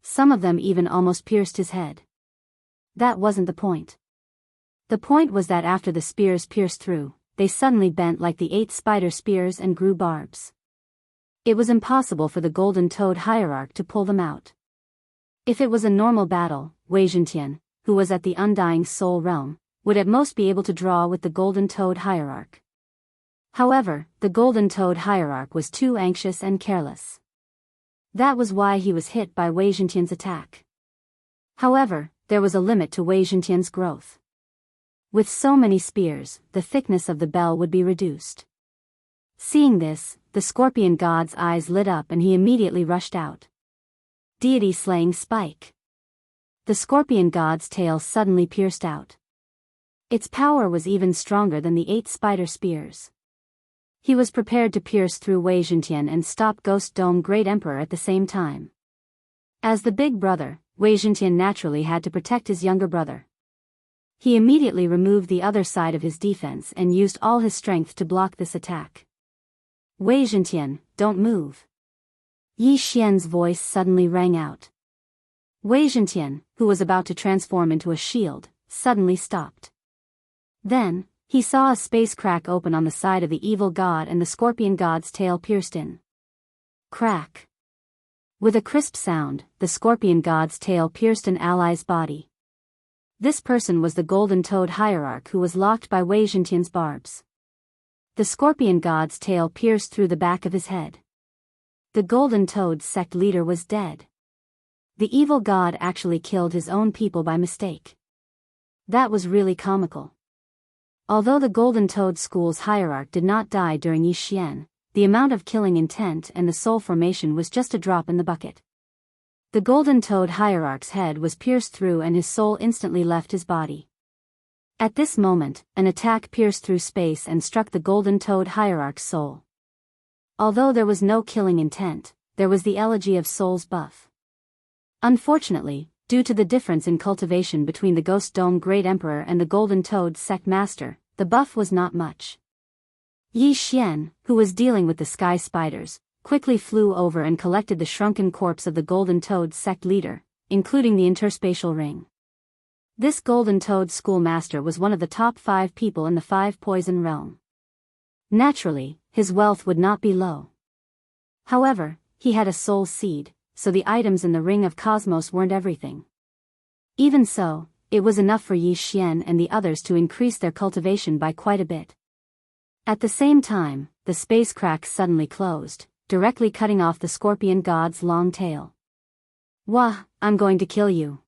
Some of them even almost pierced his head. That wasn't the point. The point was that after the spears pierced through, they suddenly bent like the 8 spider spears and grew barbs. It was impossible for the Golden Toad Hierarch to pull them out. If it was a normal battle, Wei Zhentian, who was at the Undying Soul Realm, would at most be able to draw with the Golden Toad Hierarch. However, the Golden Toad Hierarch was too anxious and careless. That was why he was hit by Wei Zhentian's attack. However, there was a limit to Wei Zhentian's growth. With so many spears, the thickness of the bell would be reduced. Seeing this, the scorpion god's eyes lit up and he immediately rushed out. Deity slaying spike. The scorpion god's tail suddenly pierced out. Its power was even stronger than the 8 spider spears. He was prepared to pierce through Wei Zhentian and stop Ghost Dome Great Emperor at the same time. As the big brother, Wei Zhentian naturally had to protect his younger brother. He immediately removed the other side of his defense and used all his strength to block this attack. Wei Zhentian, don't move. Yi Xian's voice suddenly rang out. Wei Zhentian, who was about to transform into a shield, suddenly stopped. Then, he saw a space crack open on the side of the evil god and the scorpion god's tail pierced in. Crack. With a crisp sound, the scorpion god's tail pierced an ally's body. This person was the Golden Toad Hierarch who was locked by Wei Zhentian's barbs. The scorpion god's tail pierced through the back of his head. The Golden Toad sect leader was dead. The evil god actually killed his own people by mistake. That was really comical. Although the Golden Toad School's hierarch did not die during Yi Xian, the amount of killing intent and the soul formation was just a drop in the bucket. The Golden Toad hierarch's head was pierced through and his soul instantly left his body. At this moment, an attack pierced through space and struck the Golden Toad hierarch's soul. Although there was no killing intent, there was the Elegy of Souls buff. Unfortunately, due to the difference in cultivation between the Ghost Dome Great Emperor and the Golden Toad Sect Master, the buff was not much. Yi Xian, who was dealing with the sky spiders, quickly flew over and collected the shrunken corpse of the Golden Toad Sect leader, including the interspatial ring. This Golden Toad Schoolmaster was one of the top 5 people in the 5 Poison Realm. Naturally, his wealth would not be low. However, he had a soul seed, so the items in the Ring of Cosmos weren't everything. Even so, it was enough for Yi Xian and the others to increase their cultivation by quite a bit. At the same time, the space crack suddenly closed, directly cutting off the scorpion god's long tail. Wah, I'm going to kill you.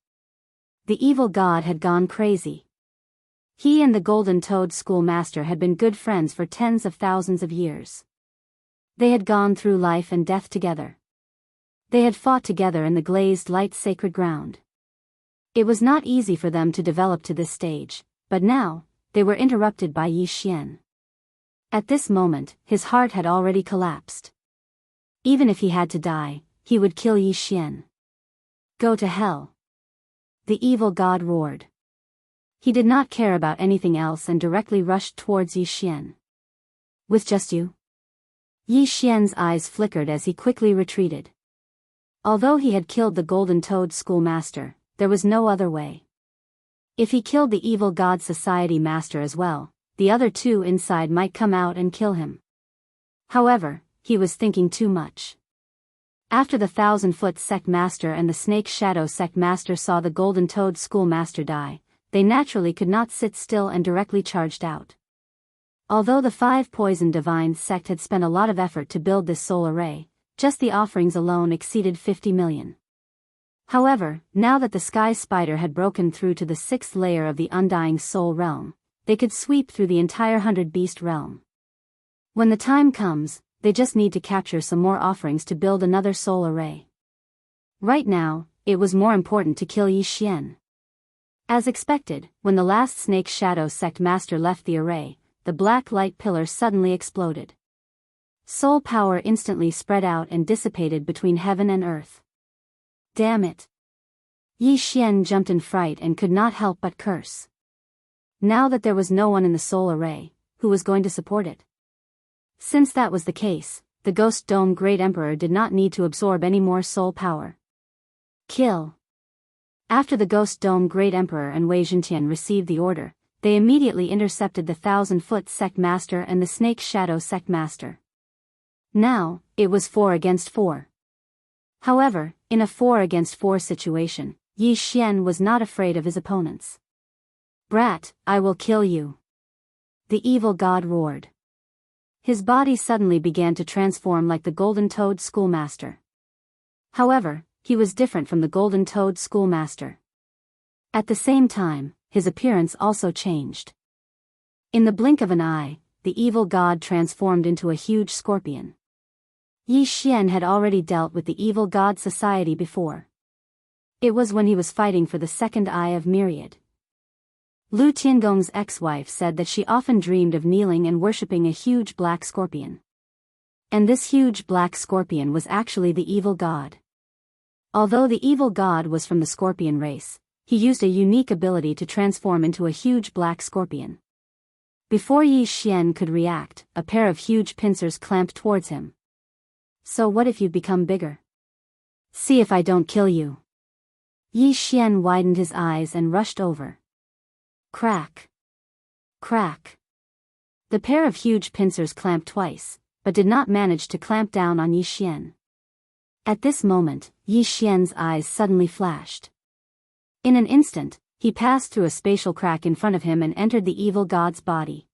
The evil god had gone crazy. He and the Golden Toad Schoolmaster had been good friends for tens of thousands of years. They had gone through life and death together. They had fought together in the glazed light sacred ground. It was not easy for them to develop to this stage, but now, they were interrupted by Yi Xian. At this moment, his heart had already collapsed. Even if he had to die, he would kill Yi Xian. Go to hell. The evil god roared. He did not care about anything else and directly rushed towards Yi Xian. With just you? Yi Xian's eyes flickered as he quickly retreated. Although he had killed the Golden Toad Schoolmaster, there was no other way. If he killed the evil god society master as well, the other 2 inside might come out and kill him. However, he was thinking too much. After the 1,000-foot sect master and the Snake Shadow sect master saw the Golden Toad Schoolmaster die, they naturally could not sit still and directly charged out. Although the 5 Poison Divine sect had spent a lot of effort to build this soul array, just the offerings alone exceeded 50 million. However, now that the Sky Spider had broken through to the 6th layer of the Undying Soul Realm, they could sweep through the entire 100-beast realm. When the time comes, they just need to capture some more offerings to build another soul array. Right now, it was more important to kill Yi Xian. As expected, when the last Snake Shadow sect master left the array, the black light pillar suddenly exploded. Soul power instantly spread out and dissipated between heaven and earth. Damn it! Yi Xian jumped in fright and could not help but curse. Now that there was no one in the soul array, who was going to support it? Since that was the case, the Ghost Dome Great Emperor did not need to absorb any more soul power. Kill! After the Ghost Dome Great Emperor and Wei Zhentian received the order, they immediately intercepted the 1,000-foot sect master and the Snake Shadow sect master. Now, it was 4 against 4. However, in a 4 against 4 situation, Yi Xian was not afraid of his opponents. Brat, I will kill you. The evil god roared. His body suddenly began to transform like the Golden Toad Schoolmaster. However, he was different from the Golden Toad Schoolmaster. At the same time, his appearance also changed. In the blink of an eye, the evil god transformed into a huge scorpion. Yi Xian had already dealt with the evil god society before. It was when he was fighting for the second eye of Myriad. Lu Tiangong's ex-wife said that she often dreamed of kneeling and worshipping a huge black scorpion. And this huge black scorpion was actually the evil god. Although the evil god was from the scorpion race, he used a unique ability to transform into a huge black scorpion. Before Yi Xian could react, a pair of huge pincers clamped towards him. So what if you become bigger? See if I don't kill you. Yi Xian widened his eyes and rushed over. Crack. Crack. The pair of huge pincers clamped twice, but did not manage to clamp down on Yi Xian. At this moment, Yi Xian's eyes suddenly flashed. In an instant, he passed through a spatial crack in front of him and entered the evil god's body.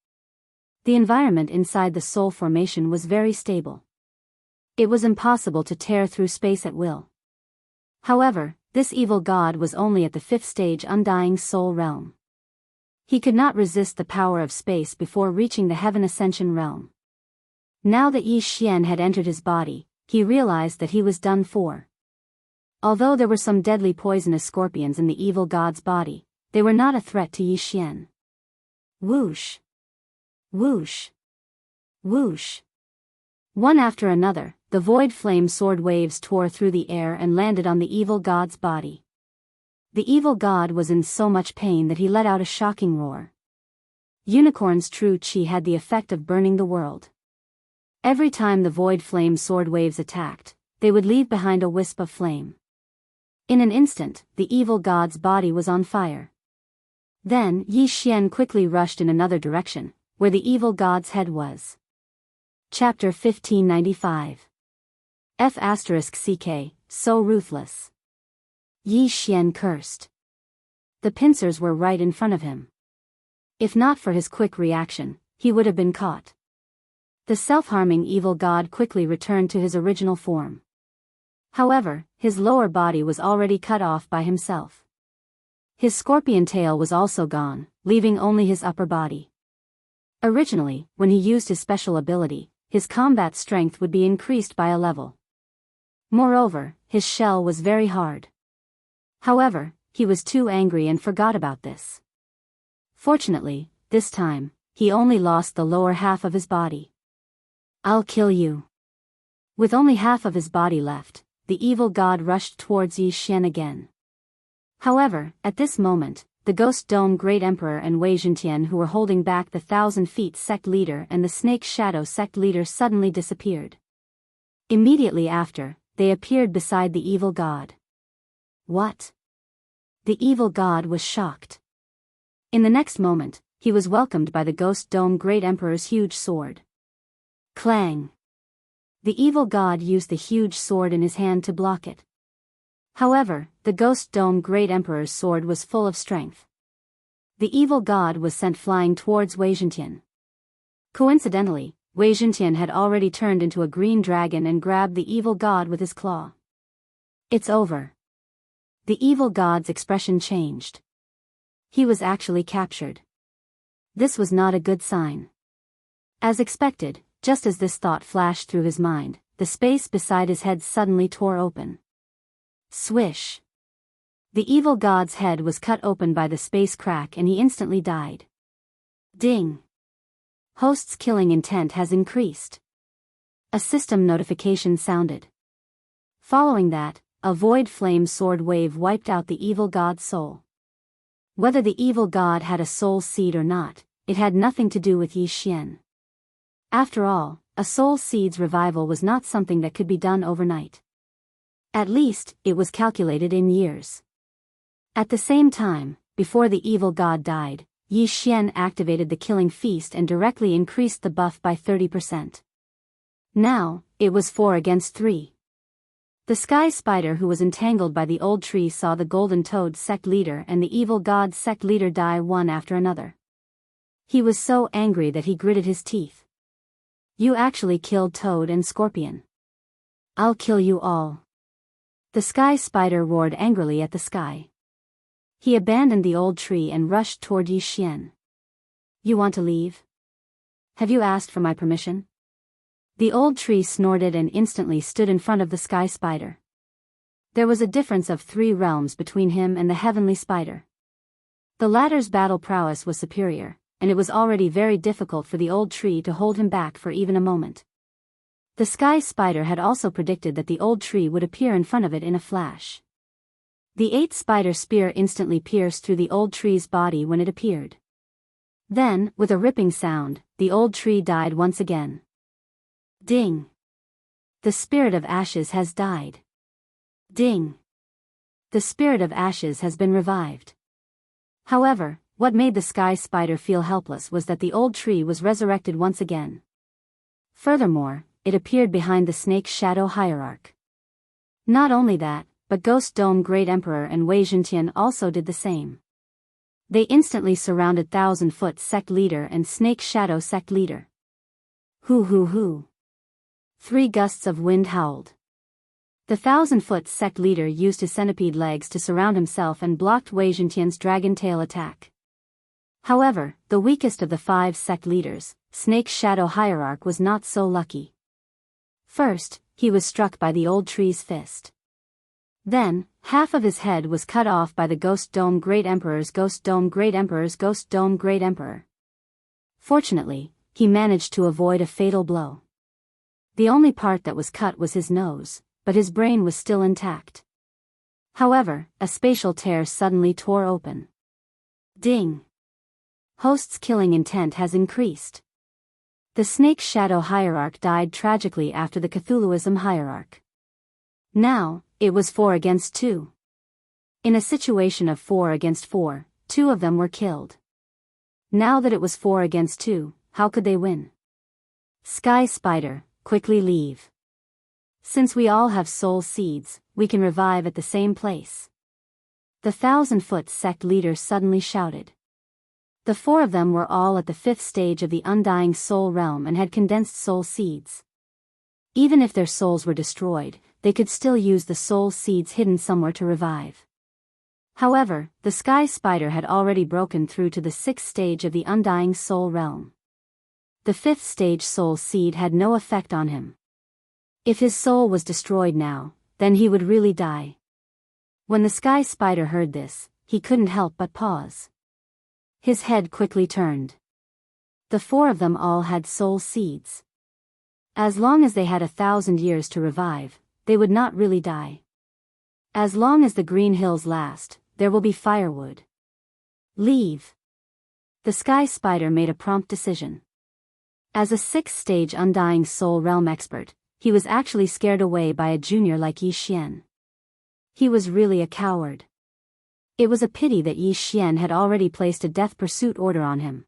The environment inside the soul formation was very stable. It was impossible to tear through space at will. However, this evil god was only at the 5th stage undying soul realm. He could not resist the power of space before reaching the heaven ascension realm. Now that Yi Xian had entered his body, he realized that he was done for. Although there were some deadly poisonous scorpions in the evil god's body, they were not a threat to Yi Xian. Whoosh! Whoosh! Whoosh! One after another, the void flame sword waves tore through the air and landed on the evil god's body. The evil god was in so much pain that he let out a shocking roar. Unicorn's true chi had the effect of burning the world. Every time the void flame sword waves attacked, they would leave behind a wisp of flame. In an instant, the evil god's body was on fire. Then Yi Xian quickly rushed in another direction, where the evil god's head was. Chapter 1595. F***ck, so ruthless. Yi Xian cursed. The pincers were right in front of him. If not for his quick reaction, he would have been caught. The self-harming evil god quickly returned to his original form. However, his lower body was already cut off by himself. His scorpion tail was also gone, leaving only his upper body. Originally, when he used his special ability, his combat strength would be increased by a level. Moreover, his shell was very hard. However, he was too angry and forgot about this. Fortunately, this time, he only lost the lower half of his body. I'll kill you. With only half of his body left, the evil god rushed towards Yi Xian again. However, at this moment, the Ghost Dome Great Emperor and Wei Zhentian, who were holding back the 1,000 Feet sect leader and the Snake Shadow sect leader, suddenly disappeared. Immediately after, they appeared beside the evil god. What? The evil god was shocked. In the next moment, he was welcomed by the Ghost Dome Great Emperor's huge sword. Clang! The evil god used the huge sword in his hand to block it. However, the Ghost Dome Great Emperor's sword was full of strength. The evil god was sent flying towards Wei Zhentian. Coincidentally, Wei Zhentian had already turned into a green dragon and grabbed the evil god with his claw. It's over. The evil god's expression changed. He was actually captured. This was not a good sign. As expected, just as this thought flashed through his mind, the space beside his head suddenly tore open. Swish! The evil god's head was cut open by the space crack and he instantly died. Ding! Host's killing intent has increased. A system notification sounded. Following that, a void flame sword wave wiped out the evil god's soul. Whether the evil god had a soul seed or not, it had nothing to do with Yi Xian. After all, a soul seed's revival was not something that could be done overnight. At least, it was calculated in years. At the same time, before the evil god died, Yi Xian activated the killing feast and directly increased the buff by 30%. Now, it was 4 against 3. The sky spider who was entangled by the old tree saw the golden toad sect leader and the evil god sect leader die one after another. He was so angry that he gritted his teeth. You actually killed Toad and Scorpion. I'll kill you all. The sky spider roared angrily at the sky. He abandoned the old tree and rushed toward Yi Xian. You want to leave? Have you asked for my permission? The old tree snorted and instantly stood in front of the sky spider. There was a difference of 3 realms between him and the heavenly spider. The latter's battle prowess was superior, and it was already very difficult for the old tree to hold him back for even a moment. The sky spider had also predicted that the old tree would appear in front of it in a flash. The 8th spider spear instantly pierced through the old tree's body when it appeared. Then, with a ripping sound, the old tree died once again. Ding! The spirit of ashes has died. Ding! The spirit of ashes has been revived. However, what made the sky spider feel helpless was that the old tree was resurrected once again. Furthermore, it appeared behind the snake's shadow hierarch. Not only that, but Ghost Dome Great Emperor and Wei Zhentian also did the same. They instantly surrounded 1,000-foot sect leader and Snake Shadow sect leader. Hoo hoo hoo. 3 gusts of wind howled. The 1,000-foot sect leader used his centipede legs to surround himself and blocked Wei Zhentian's dragon tail attack. However, the weakest of the 5 sect leaders, Snake Shadow Hierarch, was not so lucky. First, he was struck by the old tree's fist. Then, half of his head was cut off by the Ghost Dome Great Emperor's Ghost Dome Great Emperor's Ghost Dome Great Emperor. Fortunately, he managed to avoid a fatal blow. The only part that was cut was his nose, but his brain was still intact. However, a spatial tear suddenly tore open. Ding! Host's killing intent has increased. The Snake Shadow Hierarch died tragically after the Cthulhuism Hierarch. Now, it was 4 against 2. In a situation of 4 against 4, 2 of them were killed. Now that it was 4 against 2, how could they win? Sky Spider, quickly leave. Since we all have soul seeds, we can revive at the same place. The 1,000-foot sect leader suddenly shouted. The 4 of them were all at the 5th stage of the undying soul realm and had condensed soul seeds. Even if their souls were destroyed, they could still use the soul seeds hidden somewhere to revive. However, the sky spider had already broken through to the 6th stage of the undying soul realm. The 5th stage soul seed had no effect on him. If his soul was destroyed now, then he would really die. When the sky spider heard this, he couldn't help but pause. His head quickly turned. The 4 of them all had soul seeds. As long as they had 1,000 years to revive, they would not really die. As long as the green hills last, there will be firewood. Leave. The sky spider made a prompt decision. As a 6th stage undying soul realm expert, he was actually scared away by a junior like Yi Xian. He was really a coward. It was a pity that Yi Xian had already placed a death pursuit order on him.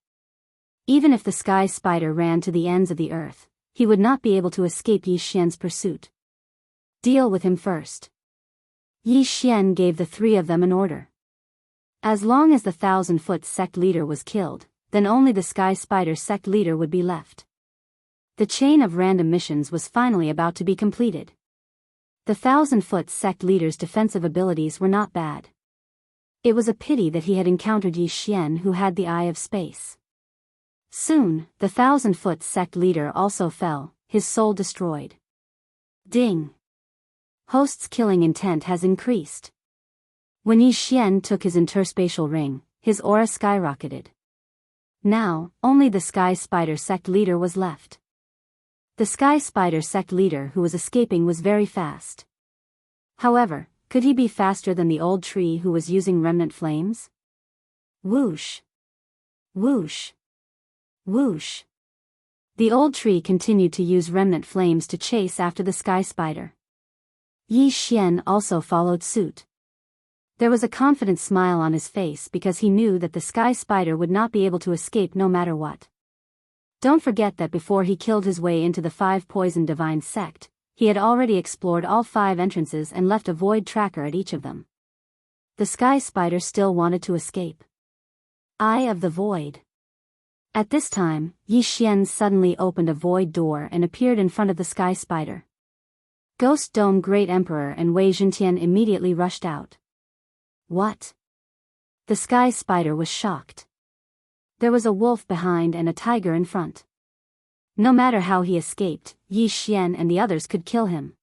Even if the sky spider ran to the ends of the earth, he would not be able to escape Yi Xian's pursuit. Deal with him first. Yi Xian gave the 3 of them an order. As long as the 1,000-foot sect leader was killed, then only the sky spider sect leader would be left. The chain of random missions was finally about to be completed. The 1,000-foot sect leader's defensive abilities were not bad. It was a pity that he had encountered Yi Xian, who had the Eye of Space. Soon, the 1,000-foot sect leader also fell, his soul destroyed. Ding! Host's killing intent has increased. When Yi Xian took his interspatial ring, his aura skyrocketed. Now, only the sky spider sect leader was left. The sky spider sect leader who was escaping was very fast. However, could he be faster than the old tree who was using remnant flames? Whoosh! Whoosh! Whoosh! The old tree continued to use remnant flames to chase after the sky spider. Yi Xian also followed suit. There was a confident smile on his face because he knew that the sky spider would not be able to escape no matter what. Don't forget that before he killed his way into the 5 poison divine sect, he had already explored all 5 entrances and left a void tracker at each of them. The sky spider still wanted to escape. Eye of the Void. At this time, Yi Xian suddenly opened a void door and appeared in front of the sky spider. Ghost Dome Great Emperor and Wei Zhentian immediately rushed out. What? The sky spider was shocked. There was a wolf behind and a tiger in front. No matter how he escaped, Yi Xian and the others could kill him.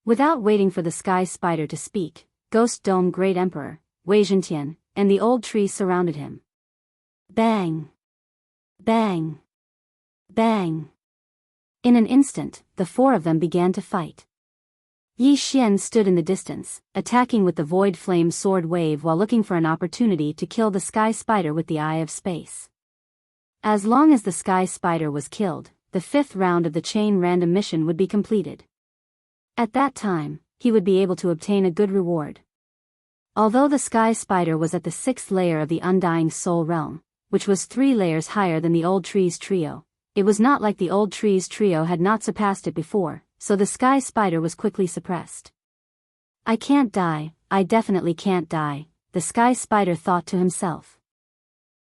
Without waiting for the sky spider to speak, Ghost Dome Great Emperor, Wei Zhentian, and the old tree surrounded him. Bang! Bang! Bang! In an instant, the four of them began to fight. Yi Xian stood in the distance, attacking with the void flame sword wave while looking for an opportunity to kill the sky spider with the Eye of Space. As long as the sky spider was killed, the 5th round of the chain random mission would be completed. At that time, he would be able to obtain a good reward. Although the sky spider was at the 6th layer of the Undying Soul Realm, which was 3 layers higher than the old tree's trio, it was not like the old tree's trio had not surpassed it before, so the sky spider was quickly suppressed. I can't die, I definitely can't die, the sky spider thought to himself.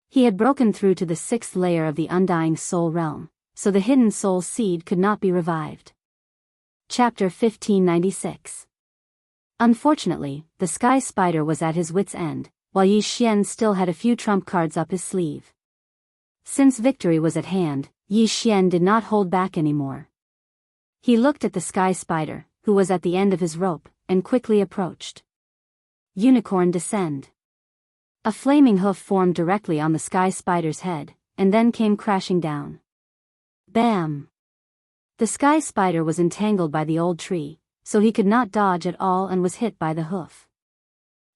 He had broken through to the 6th layer of the Undying Soul Realm, so the hidden soul seed could not be revived. Chapter 1596. Unfortunately, the sky spider was at his wit's end, while Yi Xian still had a few trump cards up his sleeve. Since victory was at hand, Yi Xian did not hold back anymore. He looked at the sky spider, who was at the end of his rope, and quickly approached. Unicorn Descend. A flaming hoof formed directly on the sky spider's head, and then came crashing down. Bam! The sky spider was entangled by the old tree, so he could not dodge at all and was hit by the hoof.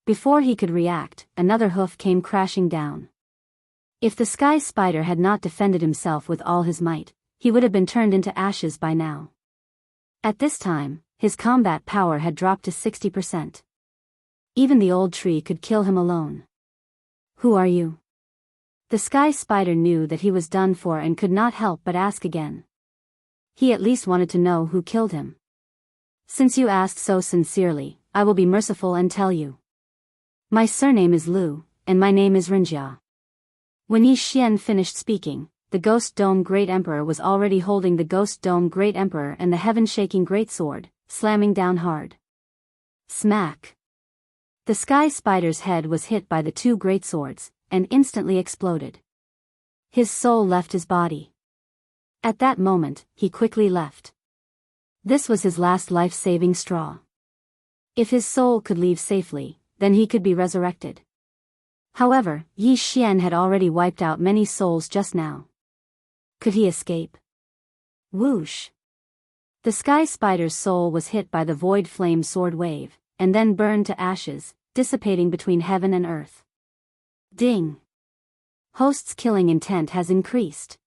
Before he could react, another hoof came crashing down. If the sky spider had not defended himself with all his might, he would have been turned into ashes by now. At this time, his combat power had dropped to 60%. Even the old tree could kill him alone. Who are you? The sky spider knew that he was done for and could not help but ask again. He at least wanted to know who killed him. Since you asked so sincerely, I will be merciful and tell you. My surname is Lu, and my name is Rinjia. When Yi Xian finished speaking, the Ghost Dome Great Emperor was already holding the Ghost Dome Great Emperor and the heaven-shaking great sword, slamming down hard. Smack! The sky spider's head was hit by the 2 great swords, and instantly exploded. His soul left his body. At that moment, he quickly left. This was his last life-saving straw. If his soul could leave safely, then he could be resurrected. However, Yi Xian had already wiped out many souls just now. Could he escape? Whoosh! The sky spider's soul was hit by the void flame sword wave, and then burned to ashes, dissipating between heaven and earth. Ding! Host's killing intent has increased.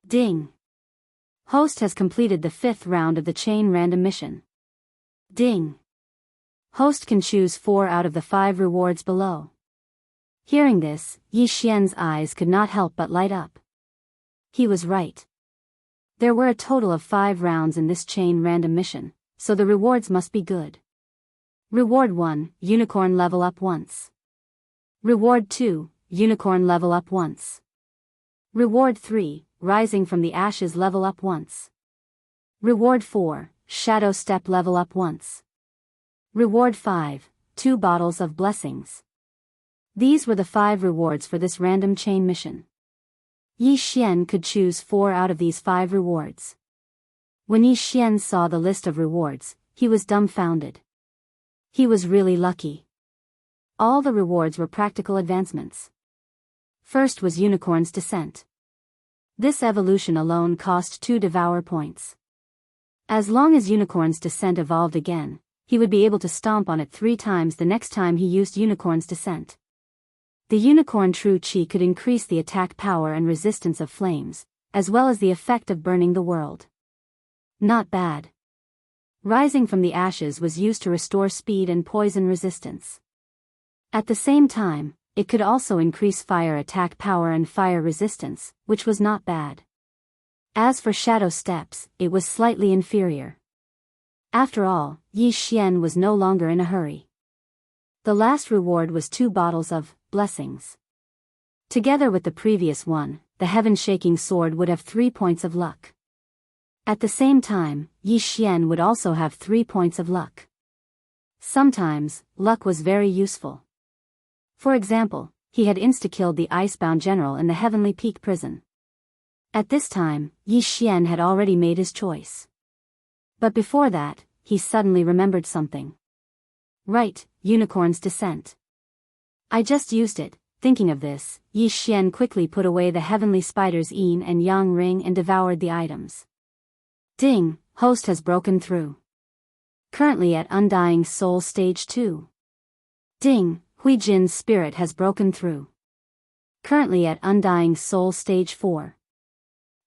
Ding! Host has completed the 5th round of the chain random mission. Ding! Host can choose 4 out of the 5 rewards below. Hearing this, Yi Xian's eyes could not help but light up. He was right. There were a total of 5 rounds in this chain random mission, so the rewards must be good. Reward 1, Unicorn level up once. Reward 2, Unicorn level up once. Reward 3, Rising from the Ashes level up once. Reward 4, Shadow Step level up once. Reward 5, 2 Bottles of Blessings. These were the 5 rewards for this random chain mission. Yi Xian could choose 4 out of these 5 rewards. When Yi Xian saw the list of rewards, he was dumbfounded. He was really lucky. All the rewards were practical advancements. First was Unicorn's Descent. This evolution alone cost 2 Devourer points. As long as Unicorn's Descent evolved again, he would be able to stomp on it 3 times the next time he used Unicorn's Descent. The Unicorn True Chi could increase the attack power and resistance of flames, as well as the effect of burning the world. Not bad. Rising from the Ashes was used to restore speed and poison resistance. At the same time, it could also increase fire attack power and fire resistance, which was not bad. As for Shadow Steps, it was slightly inferior. After all, Yi Xian was no longer in a hurry. The last reward was 2 bottles of Blessings. Together with the previous one, the heaven-shaking sword would have 3 points of luck. At the same time, Yi Xian would also have 3 points of luck. Sometimes, luck was very useful. For example, he had insta-killed the icebound general in the Heavenly Peak prison. At this time, Yi Xian had already made his choice. But before that, he suddenly remembered something. Right, Unicorn's Descent. I just used it. Thinking of this, Yi Xian quickly put away the heavenly spider's yin and yang ring and devoured the items. Ding, host has broken through. Currently at Undying Soul Stage 2. Ding, Hui Jin's spirit has broken through. Currently at Undying Soul Stage 4.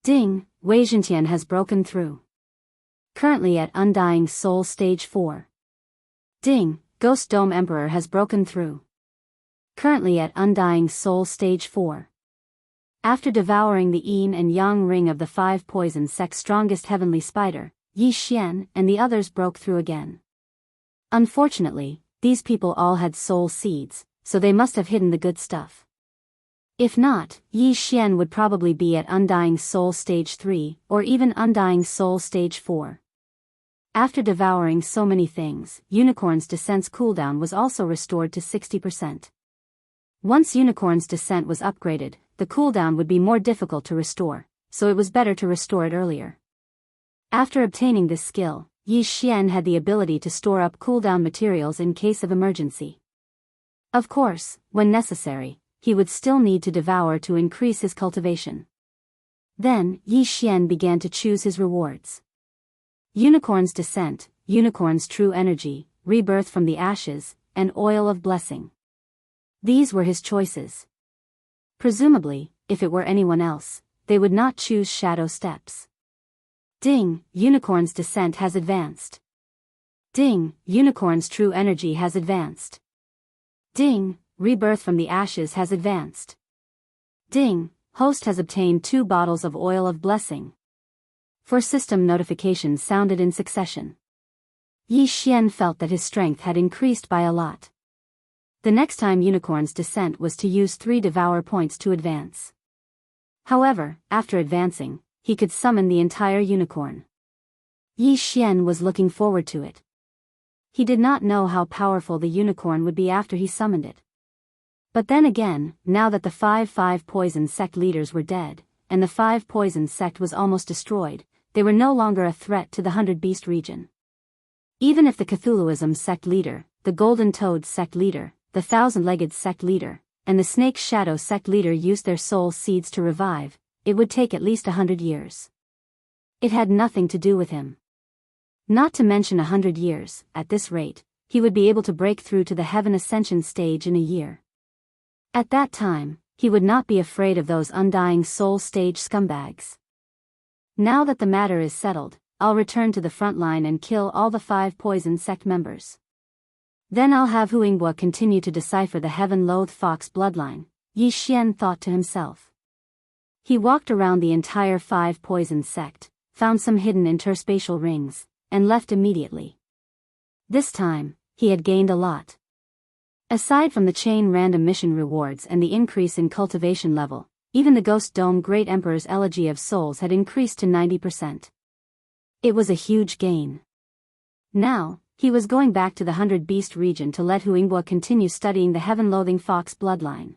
Ding, Wei Zhentian has broken through. Currently at Undying Soul Stage 4. Ding, Ghost Dome Emperor has broken through. Currently at Undying Soul Stage 4. After devouring the yin and yang ring of the 5 poison sect's strongest heavenly spider, Yi Xian and the others broke through again. Unfortunately, these people all had soul seeds, so they must have hidden the good stuff. If not, Yi Xian would probably be at Undying Soul Stage 3, or even Undying Soul Stage 4. After devouring so many things, Unicorn's Descent's cooldown was also restored to 60%. Once Unicorn's Descent was upgraded, the cooldown would be more difficult to restore, so it was better to restore it earlier. After obtaining this skill, Yi Xian had the ability to store up cooldown materials in case of emergency. Of course, when necessary, he would still need to devour to increase his cultivation. Then, Yi Xian began to choose his rewards. Unicorn's Descent, Unicorn's True Energy, Rebirth from the Ashes, and Oil of Blessing. These were his choices. Presumably, if it were anyone else, they would not choose Shadow Steps. Ding, Unicorn's Descent has advanced. Ding, Unicorn's True Energy has advanced. Ding, Rebirth from the Ashes has advanced. Ding, Host has obtained 2 bottles of Oil of Blessing. 4 system notifications sounded in succession. Yi Xian felt that his strength had increased by a lot. The next time Unicorn's Descent was to use 3 Devour points to advance. However, after advancing, he could summon the entire unicorn. Yi Xian was looking forward to it. He did not know how powerful the unicorn would be after he summoned it. But then again, now that the 5 poison sect leaders were dead, and the 5 poison sect was almost destroyed, they were no longer a threat to the 100 Beast region. Even if the Cthulhuism sect leader, the Golden Toad sect leader, the 1,000-legged sect leader, and the Snake Shadow sect leader used their soul seeds to revive, it would take at least 100 years. It had nothing to do with him. Not to mention 100 years, at this rate, he would be able to break through to the Heaven Ascension stage in a year. At that time, he would not be afraid of those Undying Soul stage scumbags. Now that the matter is settled, I'll return to the front line and kill all the 5 poison sect members. Then I'll have Huingbua continue to decipher the heaven-loathed fox bloodline, Yi Xian thought to himself. He walked around the entire 5 poison sect, found some hidden interspatial rings, and left immediately. This time, he had gained a lot. Aside from the chain random mission rewards and the increase in cultivation level, even the Ghost Dome Great Emperor's Elegy of Souls had increased to 90%. It was a huge gain. Now, he was going back to the 100 Beast region to let Huingbua continue studying the heaven-loathing fox bloodline.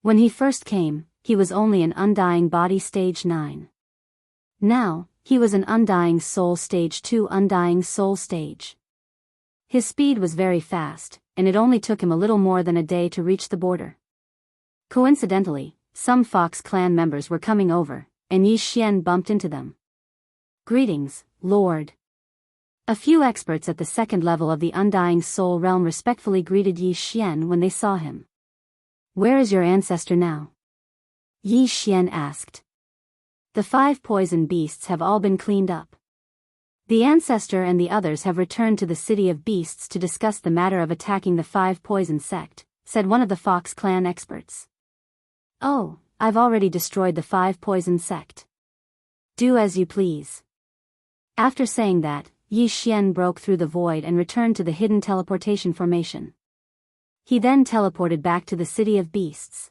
When he first came, he was only an Undying Body Stage 9. Now, he was an Undying Soul Stage 2 Undying Soul Stage. His speed was very fast, and it only took him a little more than a day to reach the border. Coincidentally, some Fox clan members were coming over, and Yi Xian bumped into them. Greetings, Lord. A few experts at the 2nd level of the Undying Soul realm respectfully greeted Yi Xian when they saw him. Where is your ancestor now? Yi Xian asked. The 5 poison beasts have all been cleaned up. The ancestor and the others have returned to the city of beasts to discuss the matter of attacking the 5 poison sect, said one of the Fox clan experts. Oh, I've already destroyed the 5 poison sect. Do as you please. After saying that, Yi Xian broke through the void and returned to the hidden teleportation formation. He then teleported back to the city of beasts.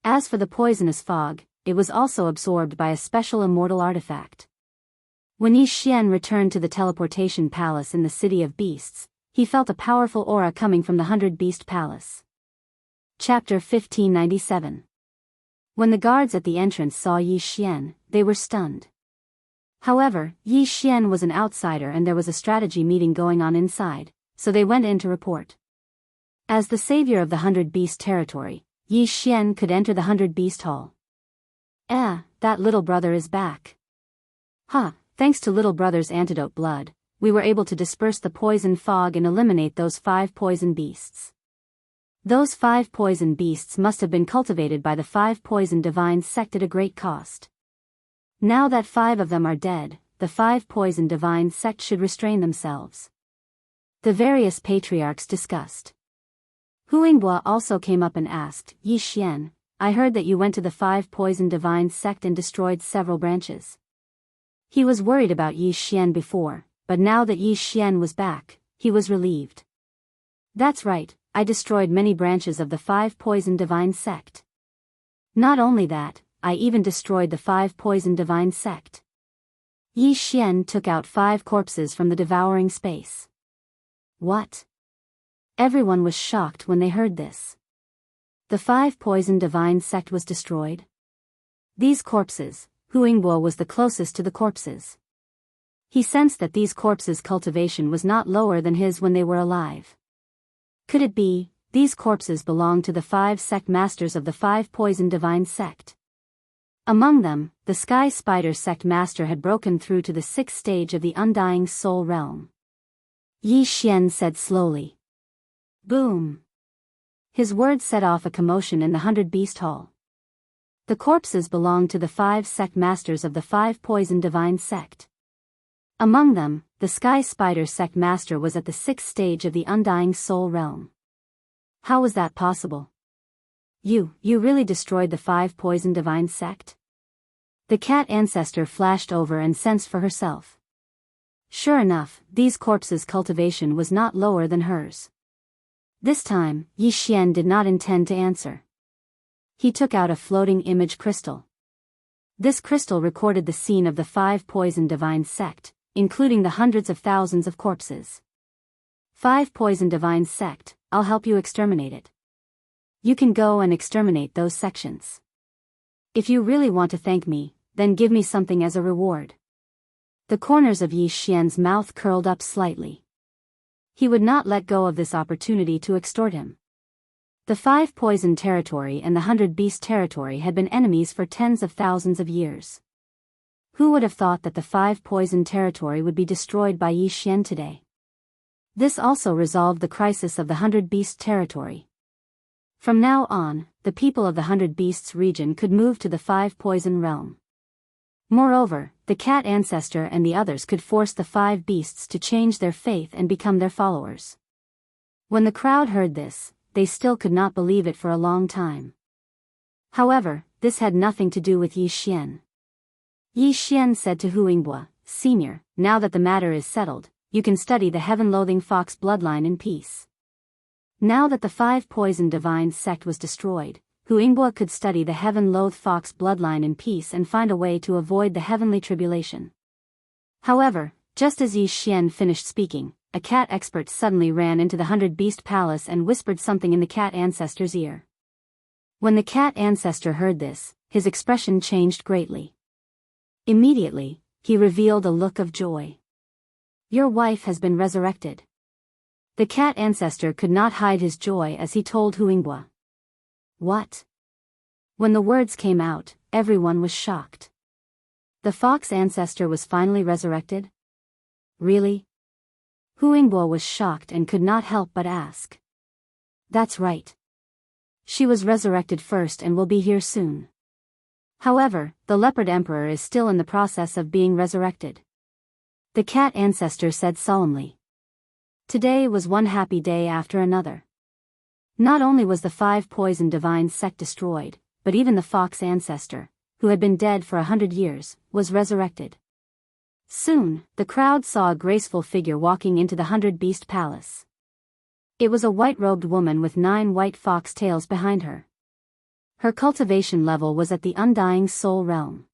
As for the poisonous fog, it was also absorbed by a special immortal artifact. When Yi Xian returned to the teleportation palace in the city of beasts, he felt a powerful aura coming from the 100 Beast Palace. Chapter 1597. When the guards at the entrance saw Yi Xian, they were stunned. However, Yi Xian was an outsider and there was a strategy meeting going on inside, so they went in to report. As the savior of the 100 Beast territory, Yi Xian could enter the 100 Beast Hall. That little brother is back. Thanks to little brother's antidote blood, we were able to disperse the poison fog and eliminate those 5 poison beasts. Those 5 poison beasts must have been cultivated by the 5 poison divine sect at a great cost. Now that 5 of them are dead, the 5 poison divine sect should restrain themselves. The various patriarchs discussed. Huangbo also came up and asked, Yi Xian, I heard that you went to the 5 poison divine sect and destroyed several branches. He was worried about Yi Xian before, but now that Yi Xian was back, he was relieved. That's right, I destroyed many branches of the 5 poison divine sect. Not only that, I even destroyed the 5 poison divine sect. Yi Xian took out 5 corpses from the devouring space. What? Everyone was shocked when they heard this. The 5 poison divine sect was destroyed? These corpses, Huangbo was the closest to the corpses. He sensed that these corpses' cultivation was not lower than his when they were alive. Could it be, these corpses belonged to the 5 sect masters of the 5 poison divine sect? Among them, the Sky Spider sect master had broken through to the 6th stage of the Undying Soul realm. Yi Xian said slowly. Boom! His words set off a commotion in the 100 Beast Hall. The corpses belonged to the 5 sect masters of the 5 poison divine sect. Among them, the Sky Spider sect master was at the 6th stage of the Undying Soul realm. How was that possible? You really destroyed the 5 poison divine sect? The cat ancestor flashed over and sensed for herself. Sure enough, these corpses' cultivation was not lower than hers. This time, Yi Xian did not intend to answer. He took out a floating image crystal. This crystal recorded the scene of the 5 poison divine sect, including the hundreds of thousands of corpses. 5 poison divine sect, I'll help you exterminate it. You can go and exterminate those sections. If you really want to thank me, then give me something as a reward. The corners of Yi Xian's mouth curled up slightly. He would not let go of this opportunity to extort him. The 5 poison territory and the 100 beast territory had been enemies for tens of thousands of years. Who would have thought that the 5 poison territory would be destroyed by Yi Xian today? This also resolved the crisis of the 100 beast territory. From now on, the people of the 100 beasts region could move to the 5 poison realm. Moreover, the cat ancestor and the others could force the 5 beasts to change their faith and become their followers. When the crowd heard this, they still could not believe it for a long time. However, this had nothing to do with Yi Xian. Yi Xian said to Huangbo, Senior, now that the matter is settled, you can study the heaven-loathing fox bloodline in peace. Now that the 5 poison divine sect was destroyed, Huangbo could study the heaven-loathed fox bloodline in peace and find a way to avoid the heavenly tribulation. However, just as Yi Xian finished speaking, a cat expert suddenly ran into the 100 Beast Palace and whispered something in the cat ancestor's ear. When the cat ancestor heard this, his expression changed greatly. Immediately, he revealed a look of joy. Your wife has been resurrected. The cat ancestor could not hide his joy as he told Huangbo. What? When the words came out, everyone was shocked. The fox ancestor was finally resurrected? Really? Huangbo was shocked and could not help but ask. That's right. She was resurrected first and will be here soon. However, the leopard emperor is still in the process of being resurrected. The cat ancestor said solemnly. Today was one happy day after another. Not only was the 5 poison divine sect destroyed, but even the fox ancestor, who had been dead for 100 years, was resurrected. Soon, the crowd saw a graceful figure walking into the 100 Beast Palace. It was a white-robed woman with 9 white fox tails behind her. Her cultivation level was at the Undying Soul realm.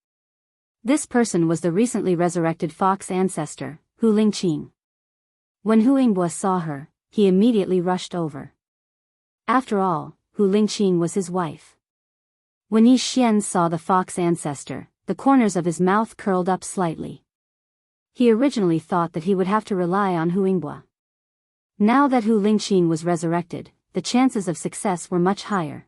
This person was the recently resurrected fox ancestor, Hu Lingqing. When Huangbo saw her, he immediately rushed over. After all, Hu Lingqing was his wife. When Yi Xian saw the fox ancestor, the corners of his mouth curled up slightly. He originally thought that he would have to rely on Hu Yingbua. Now that Hu Lingqing was resurrected, the chances of success were much higher.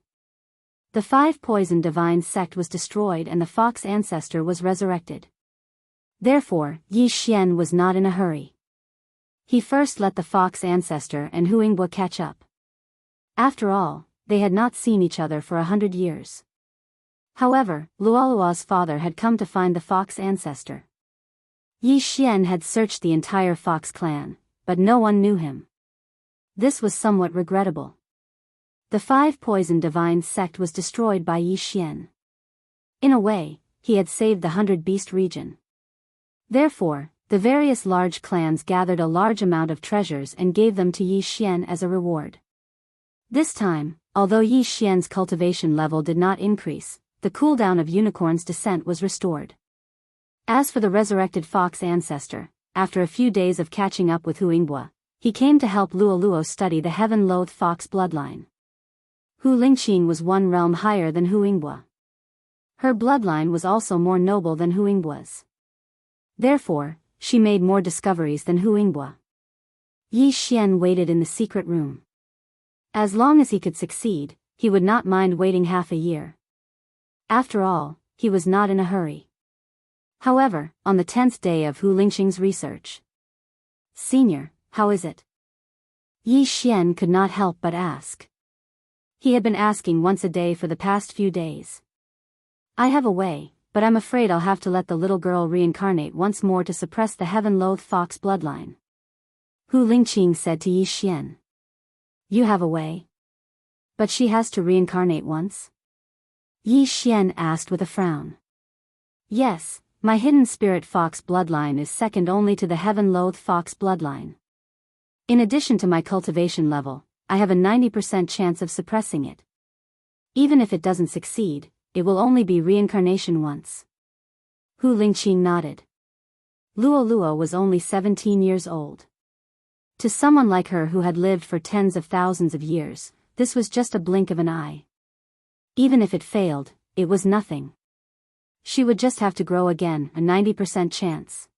The 5 poison divine sect was destroyed and the fox ancestor was resurrected. Therefore, Yi Xian was not in a hurry. He first let the fox ancestor and Hu Yingbua catch up. After all, they had not seen each other for 100 years. However, Luoluo's father had come to find the fox ancestor. Yi Xian had searched the entire fox clan, but no one knew him. This was somewhat regrettable. The 5 poison divine sect was destroyed by Yi Xian. In a way, he had saved the 100 beast region. Therefore, the various large clans gathered a large amount of treasures and gave them to Yi Xian as a reward. This time, although Yi Xian's cultivation level did not increase, the cooldown of Unicorn's descent was restored. As for the resurrected fox ancestor, after a few days of catching up with Hu Yingbua, he came to help Luoluo study the heaven-loathed fox bloodline. Hu Lingqing was 1 realm higher than Hu Yingbua. Her bloodline was also more noble than Hu Yingbua's. Therefore, she made more discoveries than Hu Yingbua. Yi Xian waited in the secret room. As long as he could succeed, he would not mind waiting half a year. After all, he was not in a hurry. However, on the 10th day of Hu Lingqing's research, "Senior, how is it?" Yi Xian could not help but ask. He had been asking once a day for the past few days. "I have a way, but I'm afraid I'll have to let the little girl reincarnate once more to suppress the heaven-loathed fox bloodline," Hu Lingqing said to Yi Xian. "You have a way? But she has to reincarnate once?" Yi Xian asked with a frown. "Yes, my hidden spirit fox bloodline is second only to the heaven-loathed fox bloodline. In addition to my cultivation level, I have a 90% chance of suppressing it. Even if it doesn't succeed, it will only be reincarnation once." Hu Lingqing nodded. Luoluo was only 17 years old. To someone like her who had lived for tens of thousands of years, this was just a blink of an eye. Even if it failed, it was nothing. She would just have to grow again, a 90% chance.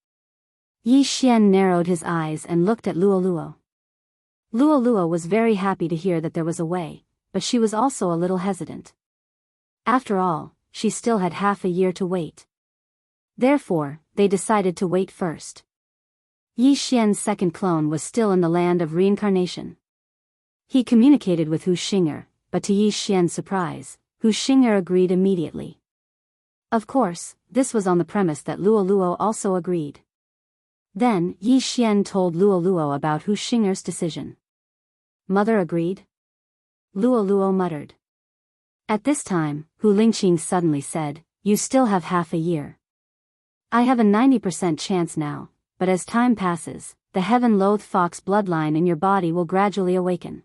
Yi Xian narrowed his eyes and looked at Luoluo. Luoluo was very happy to hear that there was a way, but she was also a little hesitant. After all, she still had half a year to wait. Therefore, they decided to wait first. Yi Xian's second clone was still in the land of reincarnation. He communicated with Hu Xing'er, but to Yi Xian's surprise, Hu Xing'er agreed immediately. Of course, this was on the premise that Luoluo also agreed. Then, Yi Xian told Luoluo about Hu Xing'er's decision. "Mother agreed?" Luoluo muttered. At this time, Hu Lingqing suddenly said, "You still have half a year. I have a 90% chance now, but as time passes, the heaven-loathed fox bloodline in your body will gradually awaken.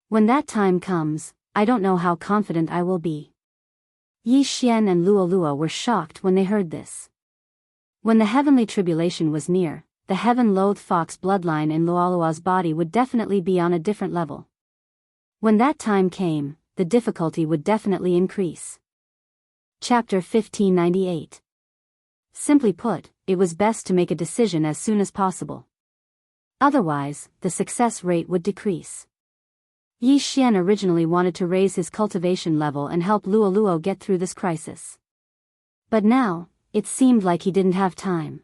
When that time comes, I don't know how confident I will be." Yi Xian and Luoluo were shocked when they heard this. When the heavenly tribulation was near, the heaven-loathed fox bloodline in Luoluo's body would definitely be on a different level. When that time came, the difficulty would definitely increase. Chapter 1598. Simply put, it was best to make a decision as soon as possible. Otherwise, the success rate would decrease. Yi Xian originally wanted to raise his cultivation level and help Luoluo get through this crisis. But now, it seemed like he didn't have time.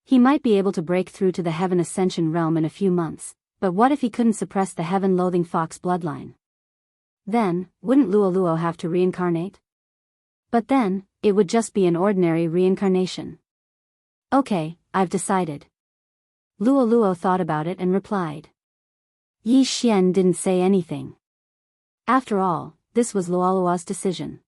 He might be able to break through to the Heaven Ascension realm in a few months, but what if he couldn't suppress the heaven-loathing fox bloodline? Then, wouldn't Luoluo have to reincarnate? But then, it would just be an ordinary reincarnation. "Okay, I've decided." Luoluo thought about it and replied. Yi Xian didn't say anything. After all, this was Luoluo's decision.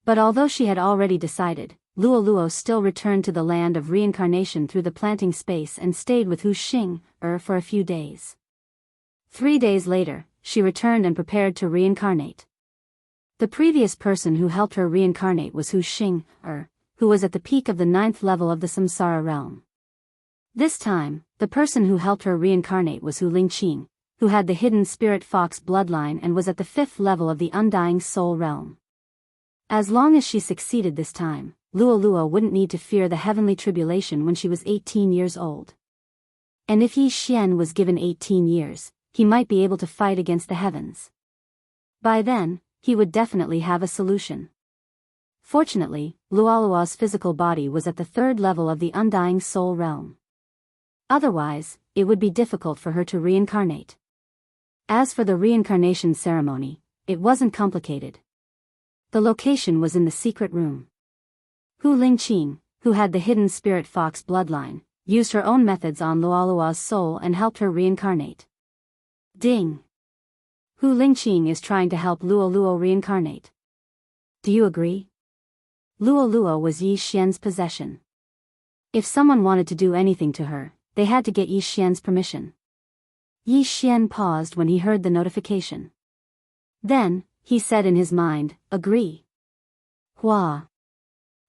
But although she had already decided, Luoluo still returned to the land of reincarnation through the planting space and stayed with Hu Xing'er for a few days. 3 days later, she returned and prepared to reincarnate. The previous person who helped her reincarnate was Hu Xing'er, who was at the peak of the 9th level of the Samsara realm. This time, the person who helped her reincarnate was Hu Lingqing, who had the hidden spirit fox bloodline and was at the 5th level of the undying soul realm. As long as she succeeded this time, Luo wouldn't need to fear the heavenly tribulation when she was 18 years old. And if Yi Xian was given 18 years, he might be able to fight against the heavens. By then, he would definitely have a solution. Fortunately, Luo's physical body was at the 3rd level of the undying soul realm. Otherwise, it would be difficult for her to reincarnate. As for the reincarnation ceremony, it wasn't complicated. The location was in the secret room. Hu Lingqing, who had the hidden spirit fox bloodline, used her own methods on Luo's soul and helped her reincarnate. Ding! Hu Lingqing is trying to help Luo reincarnate. Do you agree? Luo was Yi Xian's possession. If someone wanted to do anything to her, they had to get Yi Xian's permission. Yi Xian paused when he heard the notification. Then, he said in his mind, agree. Hua.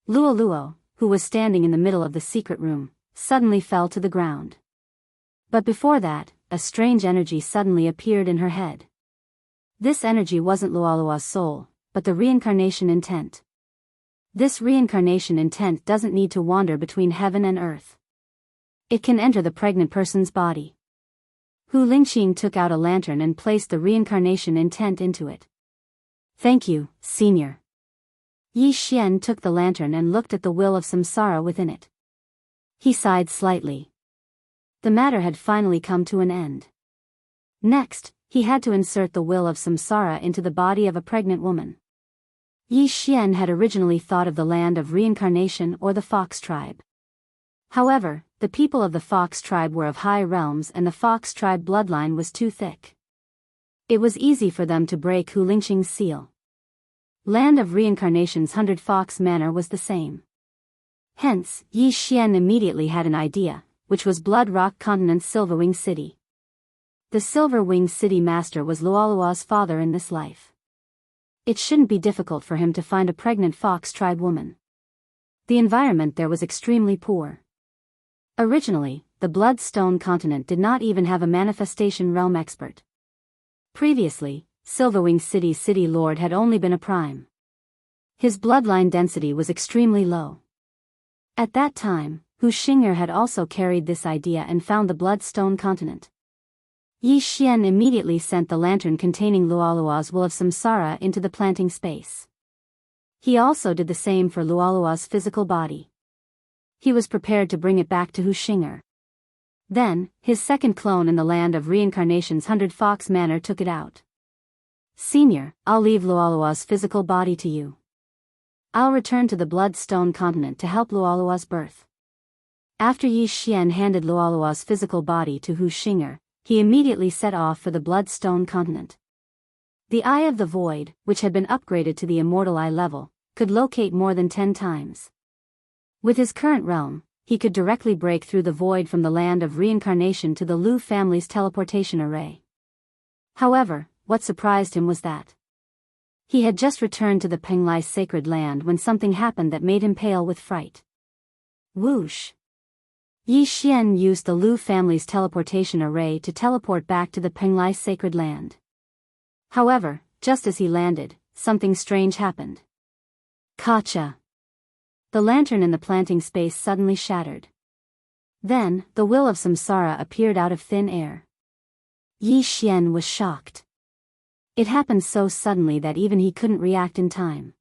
Luo, who was standing in the middle of the secret room, suddenly fell to the ground. But before that, a strange energy suddenly appeared in her head. This energy wasn't Luo's soul, but the reincarnation intent. This reincarnation intent doesn't need to wander between heaven and earth. It can enter the pregnant person's body. Hu Lingqing took out a lantern and placed the reincarnation intent into it. Thank you, Senior. Yi Xian took the lantern and looked at the will of samsara within it. He sighed slightly. The matter had finally come to an end. Next, he had to insert the will of samsara into the body of a pregnant woman. Yi Xian had originally thought of the land of reincarnation or the Fox tribe. However, the people of the Fox tribe were of high realms and the Fox tribe bloodline was too thick. It was easy for them to break Hu Lingqing's seal. Land of Reincarnation's 100 Fox Manor was the same. Hence, Yi Xian immediately had an idea, which was Blood Rock Continent's Silverwing City. The Silverwing City Master was Luo's father in this life. It shouldn't be difficult for him to find a pregnant Fox tribe woman. The environment there was extremely poor. Originally, the Bloodstone continent did not even have a manifestation realm expert. Previously, Silverwing City's city lord had only been a prime. His bloodline density was extremely low. At that time, Hu Xing'er had also carried this idea and found the Bloodstone continent. Yi Xian immediately sent the lantern containing Luo's will of samsara into the planting space. He also did the same for Luo's physical body. He was prepared to bring it back to Hu Xing'er. Then, his second clone in the land of reincarnation's 100 Fox Manor took it out. Senior, I'll leave Luo's physical body to you. I'll return to the Bloodstone continent to help Luo's birth. After Yi Xian handed Luo's physical body to Hu Xing'er, he immediately set off for the Bloodstone continent. The Eye of the Void, which had been upgraded to the Immortal Eye level, could locate more than 10 times. With his current realm, he could directly break through the void from the land of reincarnation to the Lu family's teleportation array. However, what surprised him was that he had just returned to the Penglai sacred land when something happened that made him pale with fright. Whoosh! Yi Xian used the Lu family's teleportation array to teleport back to the Penglai sacred land. However, just as he landed, something strange happened. Kacha! The lantern in the planting space suddenly shattered. Then, the will of samsara appeared out of thin air. Yi Xian was shocked. It happened so suddenly that even he couldn't react in time.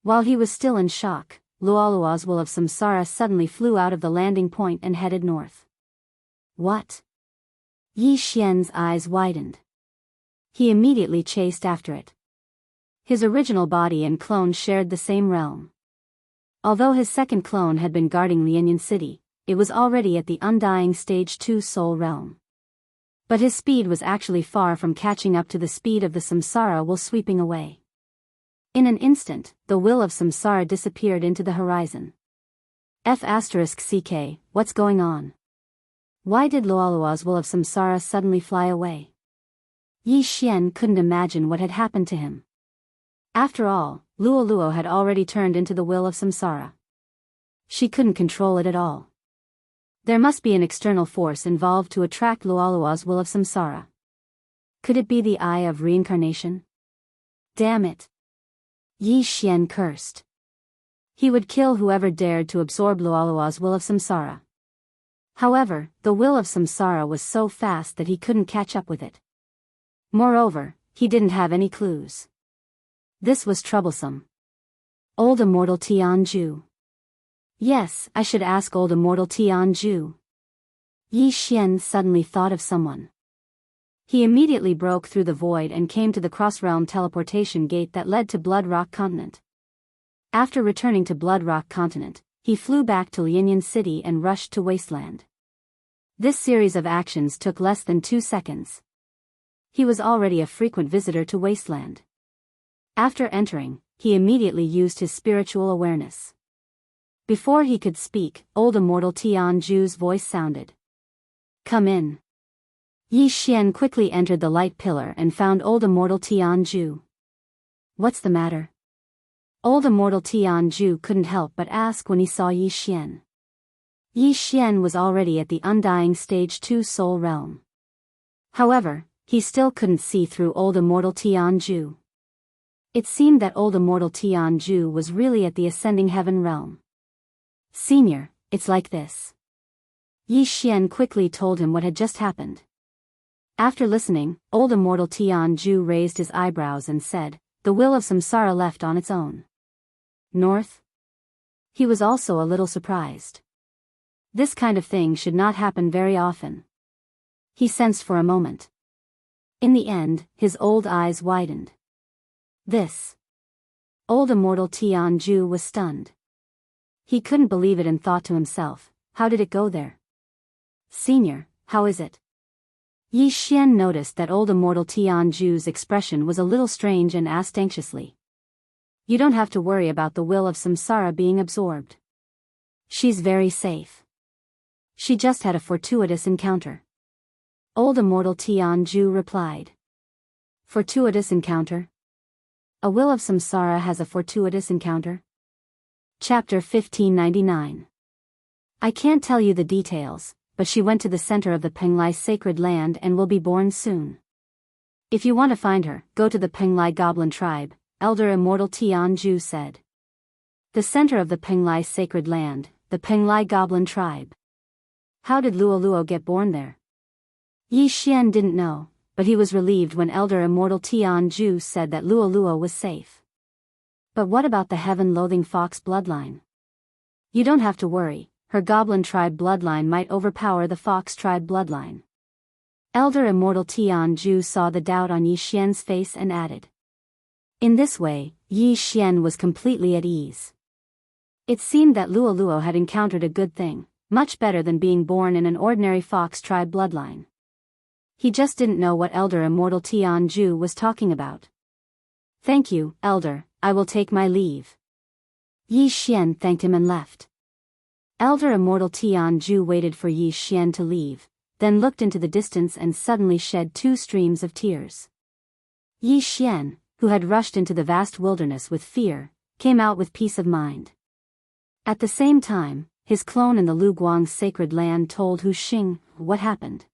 While he was still in shock, Luo's will of samsara suddenly flew out of the landing point and headed north. What? Yi Xian's eyes widened. He immediately chased after it. His original body and clone shared the same realm. Although his second clone had been guarding Lianyan City, it was already at the undying stage 2 soul realm. But his speed was actually far from catching up to the speed of the samsara while sweeping away. In an instant, the will of samsara disappeared into the horizon. F***ck, what's going on? Why did Luo's will of samsara suddenly fly away? Yi Xian couldn't imagine what had happened to him. After all, Luo had already turned into the will of samsara. She couldn't control it at all. There must be an external force involved to attract Luo's will of samsara. Could it be the eye of reincarnation? Damn it! Yi Xian cursed. He would kill whoever dared to absorb Luoluo's will of samsara. However, the will of samsara was so fast that he couldn't catch up with it. Moreover, he didn't have any clues. This was troublesome. Old Immortal Tianju. Yes, I should ask Old Immortal Tianju. Yi Xian suddenly thought of someone. He immediately broke through the void and came to the cross-realm teleportation gate that led to Blood Rock Continent. After returning to Blood Rock Continent, he flew back to Lianyan City and rushed to Wasteland. This series of actions took less than 2 seconds. He was already a frequent visitor to Wasteland. After entering, he immediately used his spiritual awareness. Before he could speak, Old Immortal Tianju's voice sounded. Come in. Yi Xian quickly entered the light pillar and found Old Immortal Tianju. What's the matter? Old Immortal Tianju couldn't help but ask when he saw Yi Xian. Yi Xian was already at the Undying Stage 2 Soul Realm. However, he still couldn't see through Old Immortal Tianju. It seemed that Old Immortal Tianju was really at the Ascending Heaven Realm. Senior, it's like this. Yi Xian quickly told him what had just happened. After listening, Old Immortal Tianju raised his eyebrows and said, the will of samsara left on its own. North? He was also a little surprised. This kind of thing should not happen very often. He sensed for a moment. In the end, his old eyes widened. This. Old Immortal Tianju was stunned. He couldn't believe it and thought to himself, how did it go there? Senior, how is it? Yi Xian noticed that Old Immortal Tianju's expression was a little strange and asked anxiously. You don't have to worry about the will of samsara being absorbed. She's very safe. She just had a fortuitous encounter. Old Immortal Tianju replied. Fortuitous encounter? A will of samsara has a fortuitous encounter? Chapter 1599. I can't tell you the details, but she went to the center of the Penglai sacred land and will be born soon. If you want to find her, go to the Penglai goblin tribe, Elder Immortal Tianju said. The center of the Penglai sacred land, the Penglai goblin tribe. How did Luoluo get born there? Yi Xian didn't know, but he was relieved when Elder Immortal Tianju said that Luoluo was safe. But what about the heaven-loathing fox bloodline? You don't have to worry, her goblin tribe bloodline might overpower the fox tribe bloodline. Elder Immortal Tianju saw the doubt on Yi Xian's face and added. In this way, Yi Xian was completely at ease. It seemed that Luoluo had encountered a good thing, much better than being born in an ordinary fox tribe bloodline. He just didn't know what Elder Immortal Tianju was talking about. Thank you, Elder, I will take my leave. Yi Xian thanked him and left. Elder Immortal Tianju waited for Yi Xian to leave, then looked into the distance and suddenly shed 2 streams of tears. Yi Xian, who had rushed into the vast wilderness with fear, came out with peace of mind. At the same time, his clone in the Lu Guang's sacred land told Hu Xing what happened.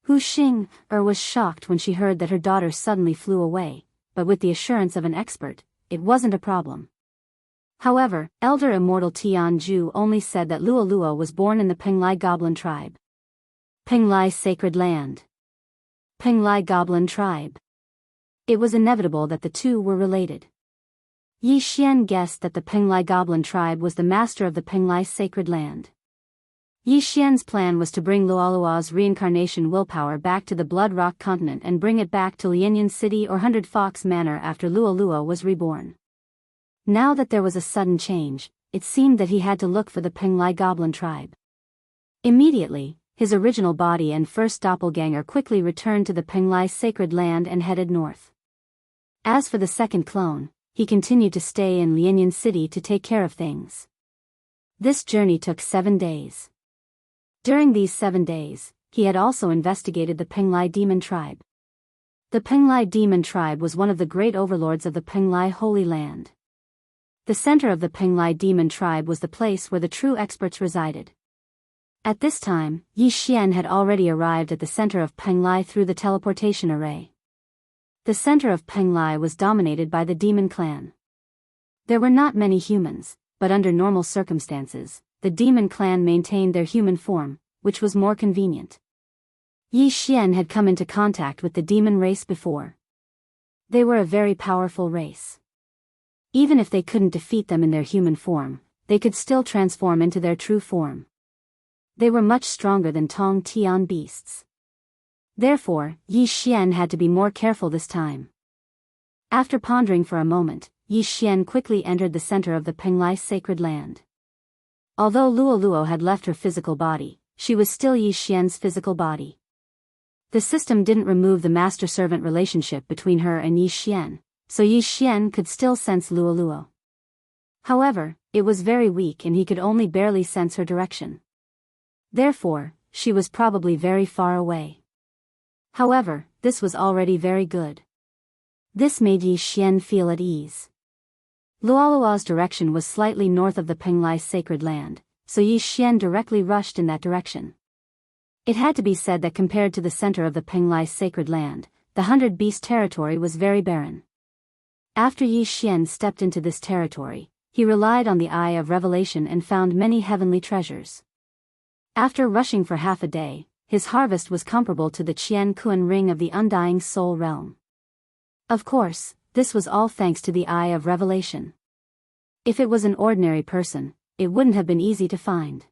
Hu Xing was shocked when she heard that her daughter suddenly flew away, but with the assurance of an expert, it wasn't a problem. However, Elder Immortal Tianju only said that Luoluo was born in the Penglai goblin tribe. Penglai sacred land. Penglai goblin tribe. It was inevitable that the two were related. Yi Xian guessed that the Penglai goblin tribe was the master of the Penglai sacred land. Yi Xian's plan was to bring Luoluo's reincarnation willpower back to the Blood Rock continent and bring it back to Lianyan City or 100 Fox Manor after Luoluo was reborn. Now that there was a sudden change, it seemed that he had to look for the Penglai goblin tribe. Immediately, his original body and first doppelganger quickly returned to the Penglai sacred land and headed north. As for the second clone, he continued to stay in Lianyan City to take care of things. This journey took 7 days. During these 7 days, he had also investigated the Penglai demon tribe. The Penglai demon tribe was one of the great overlords of the Penglai Holy Land. The center of the Penglai demon tribe was the place where the true experts resided. At this time, Yi Xian had already arrived at the center of Penglai through the teleportation array. The center of Penglai was dominated by the demon clan. There were not many humans, but under normal circumstances, the demon clan maintained their human form, which was more convenient. Yi Xian had come into contact with the demon race before. They were a very powerful race. Even if they couldn't defeat them in their human form, they could still transform into their true form. They were much stronger than Tong Tian beasts. Therefore, Yi Xian had to be more careful this time. After pondering for a moment, Yi Xian quickly entered the center of the Penglai sacred land. Although Luo Luo had left her physical body, she was still Yi Xian's physical body. The system didn't remove the master-servant relationship between her and Yi Xian, so Yi Xian could still sense Luo Luo. However, it was very weak and he could only barely sense her direction. Therefore, she was probably very far away. However, this was already very good. This made Yi Xian feel at ease. Luoluo's direction was slightly north of the Penglai sacred land, so Yi Xian directly rushed in that direction. It had to be said that compared to the center of the Penglai sacred land, the 100 Beast territory was very barren. After Yi Xian stepped into this territory, he relied on the Eye of Revelation and found many heavenly treasures. After rushing for half a day, his harvest was comparable to the Qian Kuan ring of the Undying Soul realm. Of course, this was all thanks to the Eye of Revelation. If it was an ordinary person, it wouldn't have been easy to find.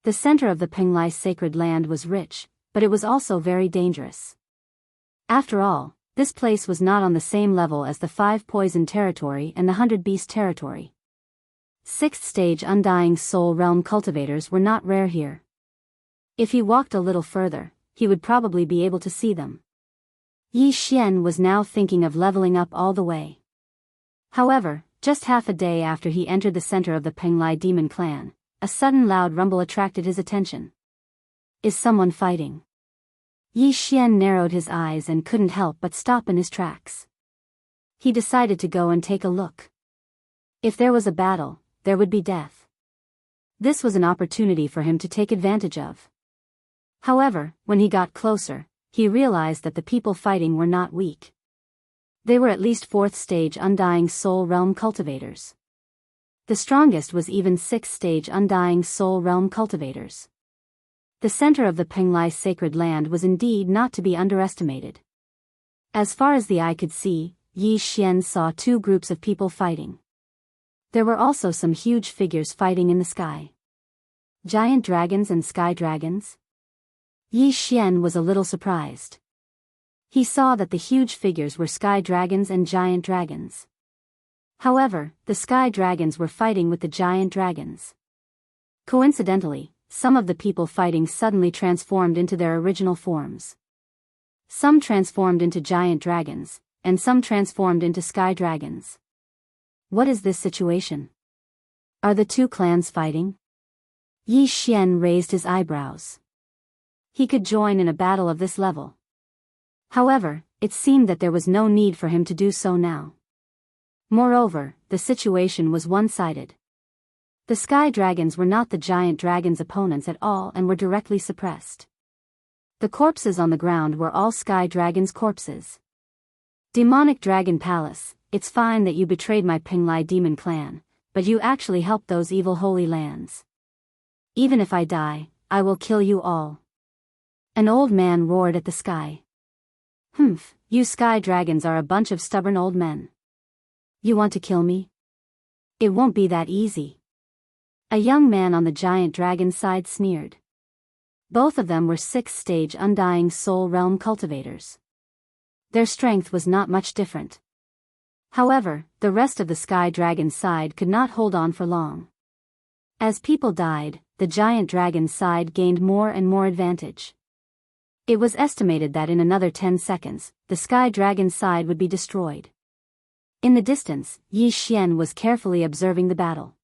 The center of the Penglai sacred land was rich, but it was also very dangerous. After all, this place was not on the same level as the 5 Poison territory and the 100 Beast territory. 6th stage Undying Soul realm cultivators were not rare here. If he walked a little further, he would probably be able to see them. Yi Xian was now thinking of leveling up all the way. However, just half a day after he entered the center of the Penglai demon clan, a sudden loud rumble attracted his attention. Is someone fighting? Yi Xian narrowed his eyes and couldn't help but stop in his tracks. He decided to go and take a look. If there was a battle, there would be death. This was an opportunity for him to take advantage of. However, when he got closer, he realized that the people fighting were not weak. They were at least 4th stage Undying Soul realm cultivators. The strongest was even 6th stage Undying Soul realm cultivators. The center of the Penglai sacred land was indeed not to be underestimated. As far as the eye could see, Yi Xian saw 2 groups of people fighting. There were also some huge figures fighting in the sky. Giant dragons and sky dragons? Yi Xian was a little surprised. He saw that the huge figures were sky dragons and giant dragons. However, the sky dragons were fighting with the giant dragons. Coincidentally, some of the people fighting suddenly transformed into their original forms. Some transformed into giant dragons, and some transformed into sky dragons. What is this situation? Are the 2 clans fighting? Yi Xian raised his eyebrows. He could join in a battle of this level. However, it seemed that there was no need for him to do so now. Moreover, the situation was one-sided. The sky dragons were not the giant dragons' opponents at all and were directly suppressed. The corpses on the ground were all sky dragons' corpses. Demonic Dragon Palace, it's fine that you betrayed my Penglai demon clan, but you actually helped those evil holy lands. Even if I die, I will kill you all. An old man roared at the sky. Humph, you sky dragons are a bunch of stubborn old men. You want to kill me? It won't be that easy. A young man on the giant dragon side sneered. Both of them were 6th stage Undying Soul realm cultivators. Their strength was not much different. However, the rest of the sky dragon side could not hold on for long. As people died, the giant dragon side gained more and more advantage. It was estimated that in another 10 seconds, the sky dragon side would be destroyed. In the distance, Yi Xian was carefully observing the battle.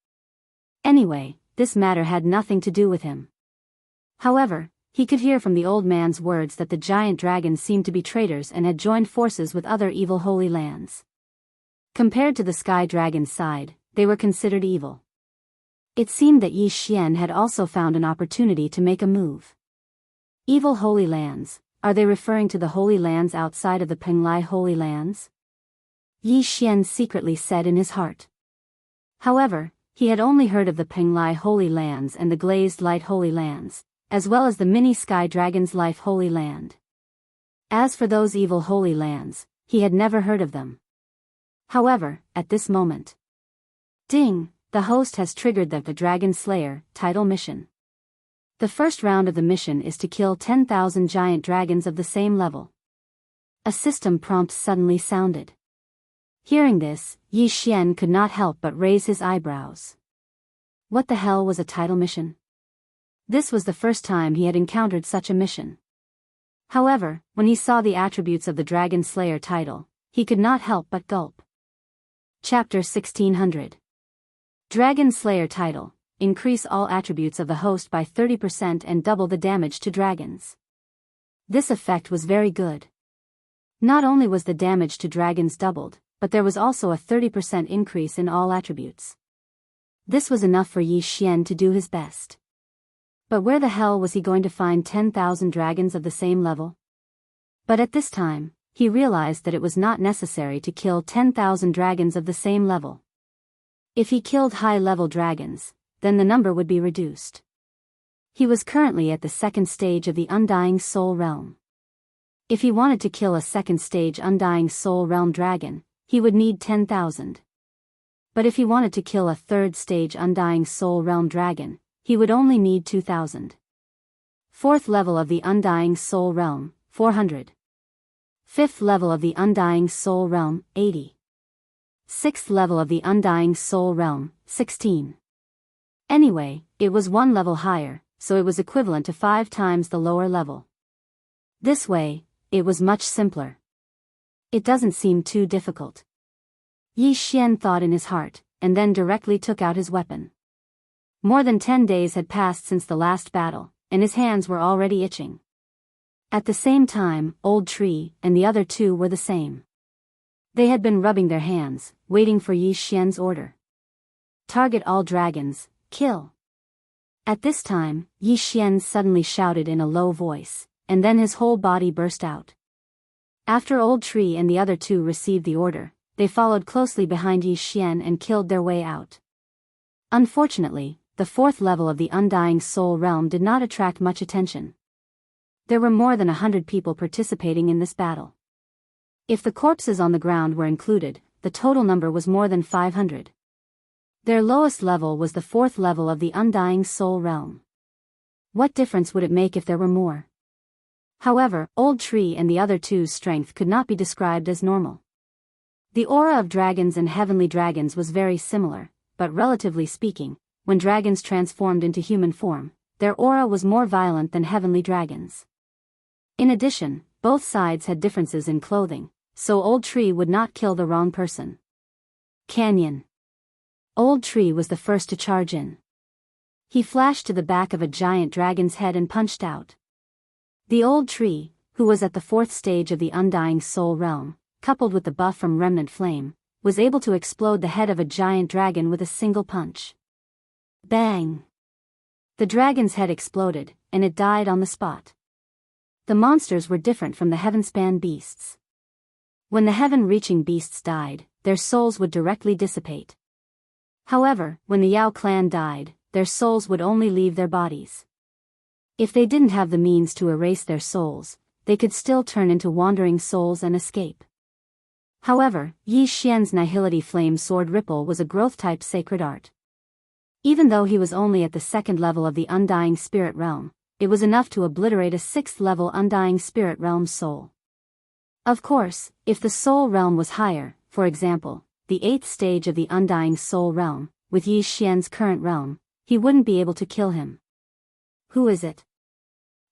Anyway, this matter had nothing to do with him. However, he could hear from the old man's words that the giant dragons seemed to be traitors and had joined forces with other evil holy lands. Compared to the sky dragon side, they were considered evil. It seemed that Yi Xian had also found an opportunity to make a move. Evil Holy Lands, are they referring to the Holy Lands outside of the Penglai Holy Lands? Yi Xian secretly said in his heart. However, he had only heard of the Penglai Holy Lands and the Glazed Light Holy Lands, as well as the Mini Sky Dragon's Life Holy Land. As for those evil Holy Lands, he had never heard of them. However, at this moment, ding, the host has triggered the Dragon Slayer title mission. The first round of the mission is to kill 10,000 giant dragons of the same level. A system prompt suddenly sounded. Hearing this, Yi Xian could not help but raise his eyebrows. What the hell was a title mission? This was the first time he had encountered such a mission. However, when he saw the attributes of the Dragon Slayer title, he could not help but gulp. Chapter 1600. Dragon Slayer title. Increase all attributes of the host by 30% and double the damage to dragons. This effect was very good. Not only was the damage to dragons doubled, but there was also a 30% increase in all attributes. This was enough for Yi Xian to do his best. But where the hell was he going to find 10,000 dragons of the same level? But at this time, he realized that it was not necessary to kill 10,000 dragons of the same level. If he killed high-level dragons, then the number would be reduced. He was currently at the second stage of the Undying Soul Realm. If he wanted to kill a second stage Undying Soul Realm dragon, he would need 10,000. But if he wanted to kill a third stage Undying Soul Realm dragon, he would only need 2,000. Fourth level of the Undying Soul Realm, 400. Fifth level of the Undying Soul Realm, 80. Sixth level of the Undying Soul Realm, 16. Anyway, it was one level higher, so it was equivalent to 5 times the lower level. This way, it was much simpler. It doesn't seem too difficult. Yi Xian thought in his heart, and then directly took out his weapon. More than 10 days had passed since the last battle, and his hands were already itching. At the same time, Old Tree and the other two were the same. They had been rubbing their hands, waiting for Yi Xian's order. Target all dragons, kill. At this time, Yi Xian suddenly shouted in a low voice, and then his whole body burst out. After Old Tree and the other two received the order, they followed closely behind Yi Xian and killed their way out. Unfortunately, the fourth level of the Undying Soul Realm did not attract much attention. There were more than 100 people participating in this battle. If the corpses on the ground were included, the total number was more than 500. Their lowest level was the fourth level of the Undying Soul Realm. What difference would it make if there were more? However, Old Tree and the other two's strength could not be described as normal. The aura of dragons and heavenly dragons was very similar, but relatively speaking, when dragons transformed into human form, their aura was more violent than heavenly dragons. In addition, both sides had differences in clothing, so Old Tree would not kill the wrong person. Canyon. Old Tree was the first to charge in. He flashed to the back of a giant dragon's head and punched out. The Old Tree, who was at the fourth stage of the Undying Soul Realm, coupled with the buff from Remnant Flame, was able to explode the head of a giant dragon with a single punch. Bang! The dragon's head exploded, and it died on the spot. The monsters were different from the heaven-span beasts. When the heaven-reaching beasts died, their souls would directly dissipate. However, when the Yao clan died, their souls would only leave their bodies. If they didn't have the means to erase their souls, they could still turn into wandering souls and escape. However, Yi Xian's Nihility Flame Sword Ripple was a growth-type sacred art. Even though he was only at the second level of the Undying Spirit Realm, it was enough to obliterate a 6th-level Undying Spirit Realm soul. Of course, if the Soul Realm was higher, for example, the 8th stage of the Undying Soul Realm, with Yi Xian's current realm, he wouldn't be able to kill him. Who is it?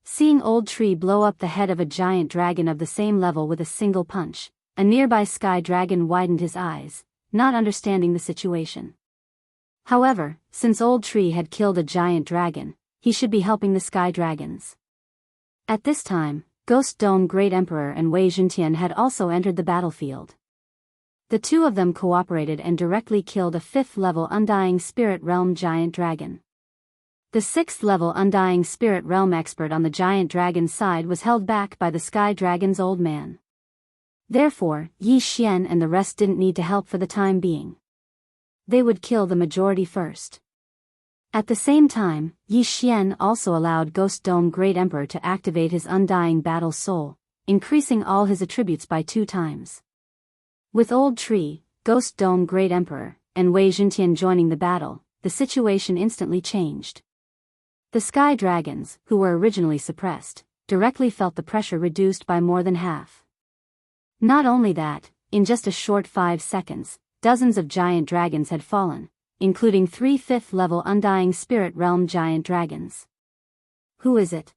Seeing Old Tree blow up the head of a giant dragon of the same level with a single punch, a nearby sky dragon widened his eyes, not understanding the situation. However, since Old Tree had killed a giant dragon, he should be helping the sky dragons. At this time, Ghost Dome Great Emperor and Wei Zhentian had also entered the battlefield. The two of them cooperated and directly killed a 5th-level Undying Spirit Realm giant dragon. The 6th-level Undying Spirit Realm expert on the giant dragon's side was held back by the Sky Dragon's old man. Therefore, Yi Xian and the rest didn't need to help for the time being. They would kill the majority first. At the same time, Yi Xian also allowed Ghost Dome Great Emperor to activate his Undying Battle Soul, increasing all his attributes by 2 times. With Old Tree, Ghost Dome Great Emperor, and Wei Zhentian joining the battle, the situation instantly changed. The Sky Dragons, who were originally suppressed, directly felt the pressure reduced by more than half. Not only that, in just a short 5 seconds, dozens of giant dragons had fallen, including 3 5th-level Undying Spirit Realm giant dragons. Who is it?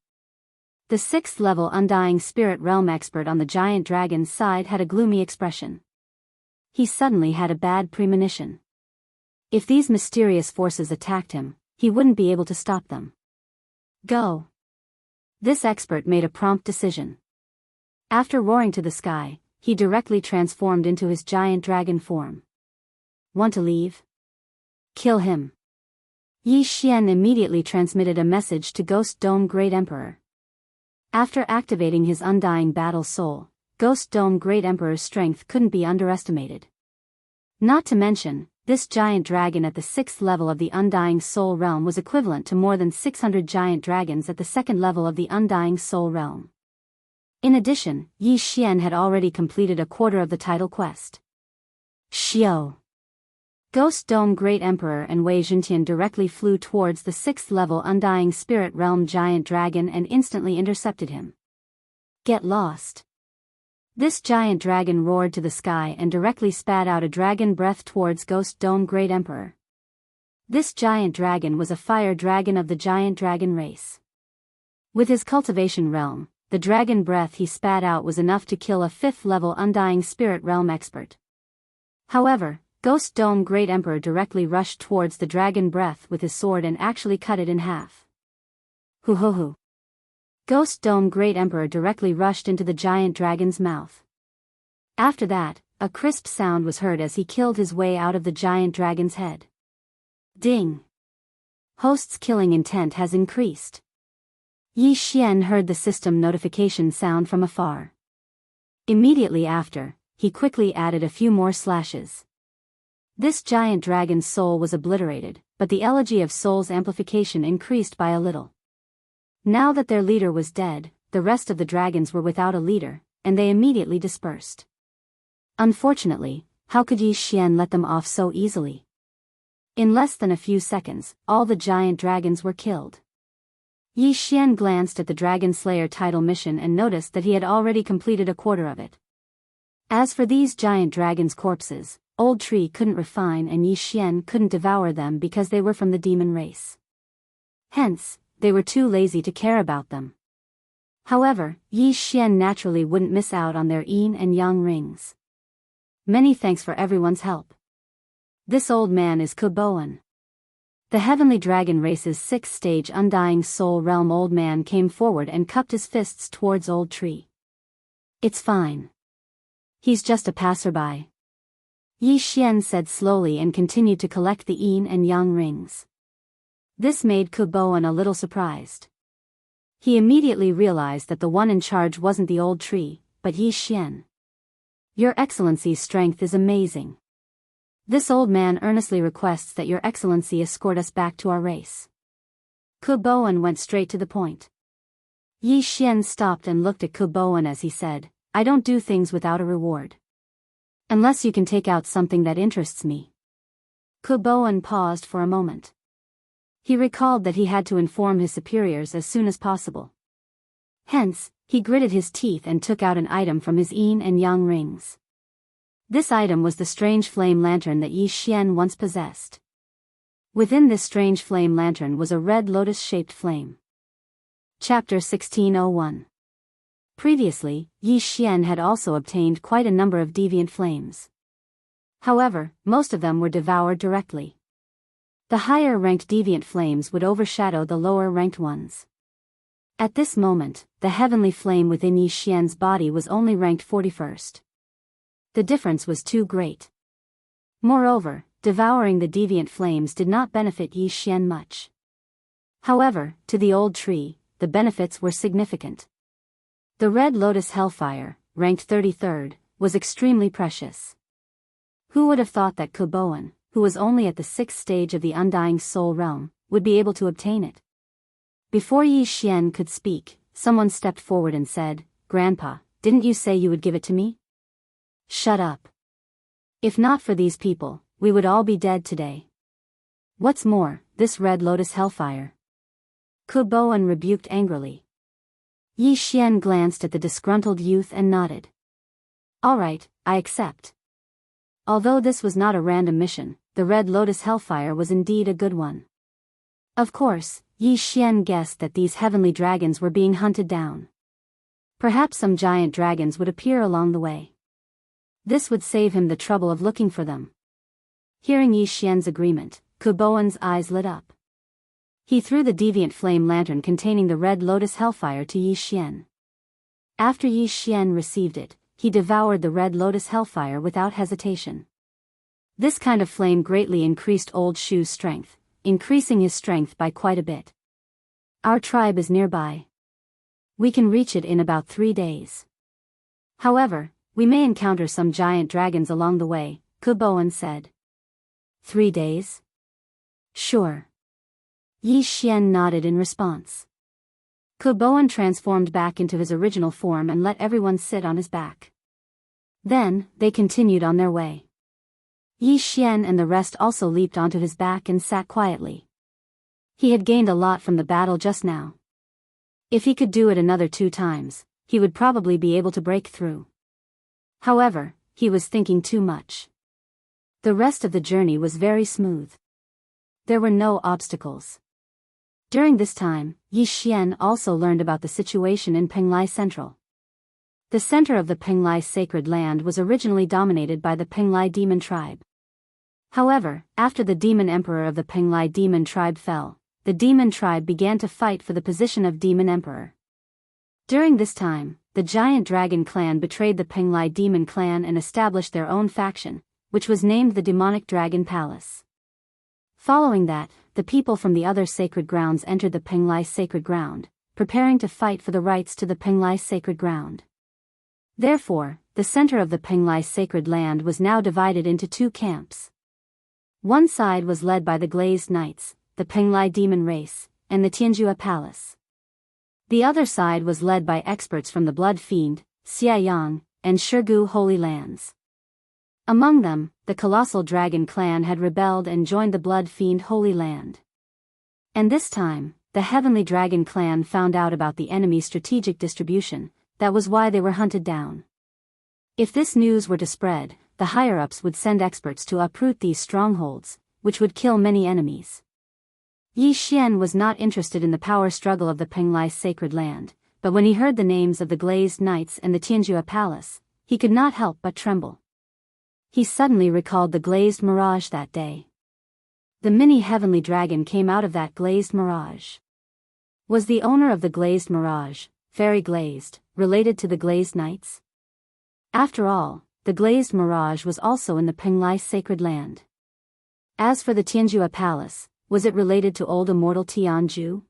The 6th-level Undying Spirit Realm expert on the giant dragon's side had a gloomy expression. He suddenly had a bad premonition. If these mysterious forces attacked him, he wouldn't be able to stop them. Go! This expert made a prompt decision. After roaring to the sky, he directly transformed into his giant dragon form. Want to leave? Kill him. Yi Xian immediately transmitted a message to Ghost Dome Great Emperor. After activating his Undying Battle Soul, Ghost Dome Great Emperor's strength couldn't be underestimated. Not to mention, this giant dragon at the 6th level of the Undying Soul Realm was equivalent to more than 600 giant dragons at the 2nd level of the Undying Soul Realm. In addition, Yi Xian had already completed a quarter of the title quest. Xiao! Ghost Dome Great Emperor and Wei Zhentian directly flew towards the 6th level Undying Spirit Realm giant dragon and instantly intercepted him. Get lost! This giant dragon roared to the sky and directly spat out a dragon breath towards Ghost Dome Great Emperor. This giant dragon was a fire dragon of the giant dragon race. With his cultivation realm, the dragon breath he spat out was enough to kill a 5th-level Undying Spirit Realm expert. However, Ghost Dome Great Emperor directly rushed towards the dragon breath with his sword and actually cut it in half. Hoo hoo hoo. Ghost Dome Great Emperor directly rushed into the giant dragon's mouth. After that, a crisp sound was heard as he killed his way out of the giant dragon's head. Ding! Host's killing intent has increased. Yi Xian heard the system notification sound from afar. Immediately after, he quickly added a few more slashes. This giant dragon's soul was obliterated, but the elegy of soul's amplification increased by a little. Now that their leader was dead, the rest of the dragons were without a leader, and they immediately dispersed. Unfortunately, how could Yi Xian let them off so easily? In less than a few seconds, all the giant dragons were killed. Yi Xian glanced at the Dragon Slayer title mission and noticed that he had already completed a quarter of it. As for these giant dragons' corpses, Old Tree couldn't refine and Yi Xian couldn't devour them because they were from the demon race. Hence, they were too lazy to care about them. However, Yi Xian naturally wouldn't miss out on their yin and yang rings. Many thanks for everyone's help. This old man is Kuboan. The Heavenly Dragon race's 6th stage Undying Soul Realm old man came forward and cupped his fists towards Old Tree. It's fine. He's just a passerby. Yi Xian said slowly and continued to collect the yin and yang rings. This made Kuboan a little surprised. He immediately realized that the one in charge wasn't the Old Tree, but Yi Xian. Your Excellency's strength is amazing. This old man earnestly requests that Your Excellency escort us back to our race. Kuboan went straight to the point. Yi Xian stopped and looked at Kuboan as he said, I don't do things without a reward. Unless you can take out something that interests me. Kuboan paused for a moment. He recalled that he had to inform his superiors as soon as possible. Hence, he gritted his teeth and took out an item from his yin and yang rings. This item was the strange flame lantern that Yi Xian once possessed. Within this strange flame lantern was a red lotus-shaped flame. Chapter 1601. Previously, Yi Xian had also obtained quite a number of deviant flames. However, most of them were devoured directly. The higher-ranked deviant flames would overshadow the lower-ranked ones. At this moment, the heavenly flame within Yi Xian's body was only ranked 41st. The difference was too great. Moreover, devouring the deviant flames did not benefit Yi Xian much. However, to the old tree, the benefits were significant. The red lotus hellfire, ranked 33rd, was extremely precious. Who would have thought that Kuboan, who was only at the 6th stage of the undying soul realm, would be able to obtain it? Before Yi Xian could speak, someone stepped forward and said, "Grandpa, didn't you say you would give it to me?" "Shut up. If not for these people, we would all be dead today. What's more, this red lotus hellfire." Kuboan rebuked angrily. Yi Xian glanced at the disgruntled youth and nodded. "All right, I accept." Although this was not a random mission, the red lotus hellfire was indeed a good one. Of course, Yi Xian guessed that these heavenly dragons were being hunted down. Perhaps some giant dragons would appear along the way. This would save him the trouble of looking for them. Hearing Yi Xian's agreement, Kuboan's eyes lit up. He threw the deviant flame lantern containing the red lotus hellfire to Yi Xian. After Yi Xian received it, he devoured the red lotus hellfire without hesitation. This kind of flame greatly increased Old Shu's strength, increasing his strength by quite a bit. "Our tribe is nearby. We can reach it in about 3 days. However, we may encounter some giant dragons along the way," Kuboan said. 3 days? Sure. Yi Xian nodded in response. Kuboan transformed back into his original form and let everyone sit on his back. Then, they continued on their way. Yi Xian and the rest also leaped onto his back and sat quietly. He had gained a lot from the battle just now. If he could do it another 2 times, he would probably be able to break through. However, he was thinking too much. The rest of the journey was very smooth. There were no obstacles. During this time, Yi Xian also learned about the situation in Penglai Central. The center of the Penglai sacred land was originally dominated by the Penglai demon tribe. However, after the demon emperor of the Penglai demon tribe fell, the demon tribe began to fight for the position of demon emperor. During this time, the giant dragon clan betrayed the Penglai demon clan and established their own faction, which was named the Demonic Dragon Palace. Following that, the people from the other sacred grounds entered the Penglai sacred ground, preparing to fight for the rights to the Penglai sacred ground. Therefore, the center of the Penglai sacred land was now divided into 2 camps. One side was led by the Glazed Knights, the Penglai demon race, and the Tianjua Palace. The other side was led by experts from the Blood Fiend, Xiaoyang, and Shirgu Holy Lands. Among them, the colossal dragon clan had rebelled and joined the Blood Fiend Holy Land. And this time, the heavenly dragon clan found out about the enemy's strategic distribution. That was why they were hunted down. If this news were to spread, the higher-ups would send experts to uproot these strongholds, which would kill many enemies. Yi Xian was not interested in the power struggle of the Penglai sacred land, but when he heard the names of the Glazed Knights and the Tianjua Palace, he could not help but tremble. He suddenly recalled the glazed mirage that day. The mini heavenly dragon came out of that glazed mirage. Was the owner of the glazed mirage, Fairy Glazed, related to the Glazed Knights? After all, the glazed mirage was also in the Penglai sacred land. As for the Tianjua Palace, was it related to old immortal Tianju?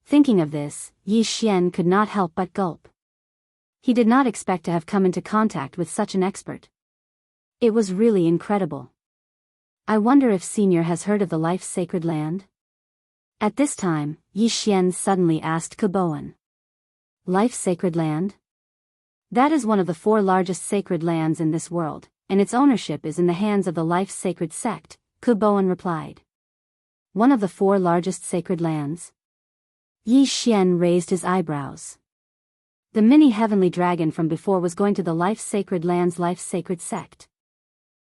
Thinking of this, Yi Xian could not help but gulp. He did not expect to have come into contact with such an expert. It was really incredible. I wonder if Senior has heard of the Life's Sacred Land? At this time, Yi Xian suddenly asked Kuboan. Life's Sacred Land? That is one of the 4 largest sacred lands in this world, and its ownership is in the hands of the Life's Sacred Sect, Kuboan replied. One of the 4 largest sacred lands? Yi Xian raised his eyebrows. The mini heavenly dragon from before was going to the Life's Sacred Land's Life's Sacred Sect.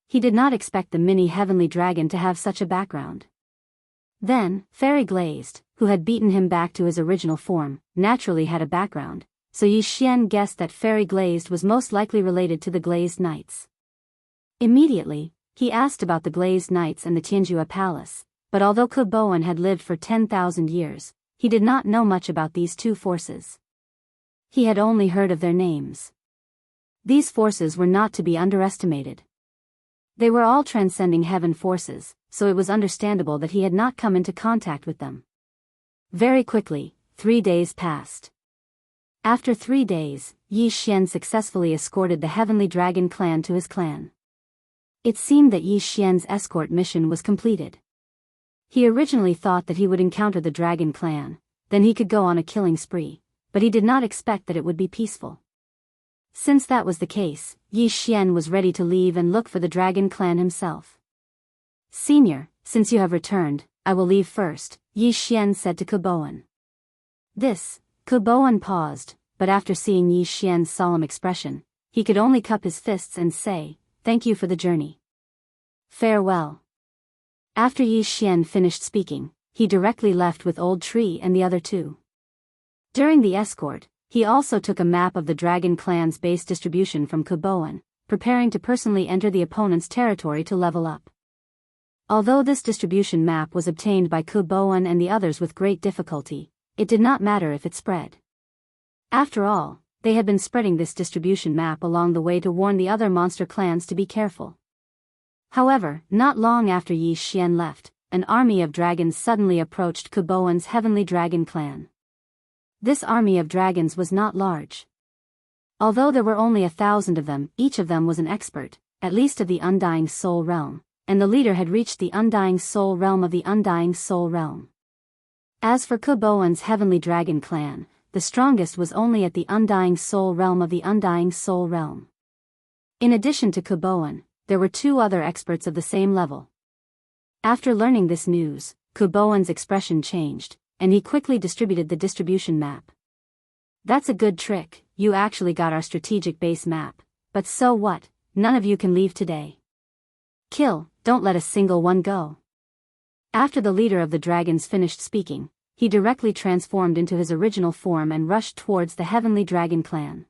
He did not expect the mini heavenly dragon to have such a background. Then, Fairy Glazed, who had beaten him back to his original form, naturally had a background, so Yi Xian guessed that Fairy Glazed was most likely related to the Glazed Knights. Immediately, he asked about the Glazed Knights and the Tianjua Palace, but although Kuboan had lived for 10,000 years, he did not know much about these 2 forces. He had only heard of their names. These forces were not to be underestimated. They were all transcending heaven forces, so it was understandable that he had not come into contact with them. Very quickly, 3 days passed. After 3 days, Yi Xian successfully escorted the Heavenly Dragon clan to his clan. It seemed that Yi Xian's escort mission was completed. He originally thought that he would encounter the Dragon clan, then he could go on a killing spree, but he did not expect that it would be peaceful. Since that was the case, Yi Xian was ready to leave and look for the Dragon clan himself. "Senior, since you have returned, I will leave first," Yi Xian said to Kuboan. Kuboan paused, but after seeing Yi Xian's solemn expression, he could only cup his fists and say, "Thank you for the journey. Farewell." After Yi Xian finished speaking, he directly left with Old Tree and the other two. During the escort, he also took a map of the Dragon clan's base distribution from Kuboan, preparing to personally enter the opponent's territory to level up. Although this distribution map was obtained by Kuboan and the others with great difficulty, it did not matter if it spread. After all, they had been spreading this distribution map along the way to warn the other monster clans to be careful. However, not long after Yi Xian left, an army of dragons suddenly approached Kuboan's Heavenly Dragon clan. This army of dragons was not large. Although there were only 1,000 of them, each of them was an expert, at least of the Undying Soul Realm, and the leader had reached the Undying Soul Realm of the Undying Soul Realm. As for Kuboan's Heavenly Dragon clan, the strongest was only at the Undying Soul Realm of the Undying Soul Realm. In addition to Kuboan, there were 2 other experts of the same level. After learning this news, Kuboan's expression changed, and he quickly distributed the distribution map. "That's a good trick, you actually got our strategic base map, but so what, none of you can leave today. Kill, don't let a single one go." After the leader of the dragons finished speaking, he directly transformed into his original form and rushed towards the Heavenly Dragon clan.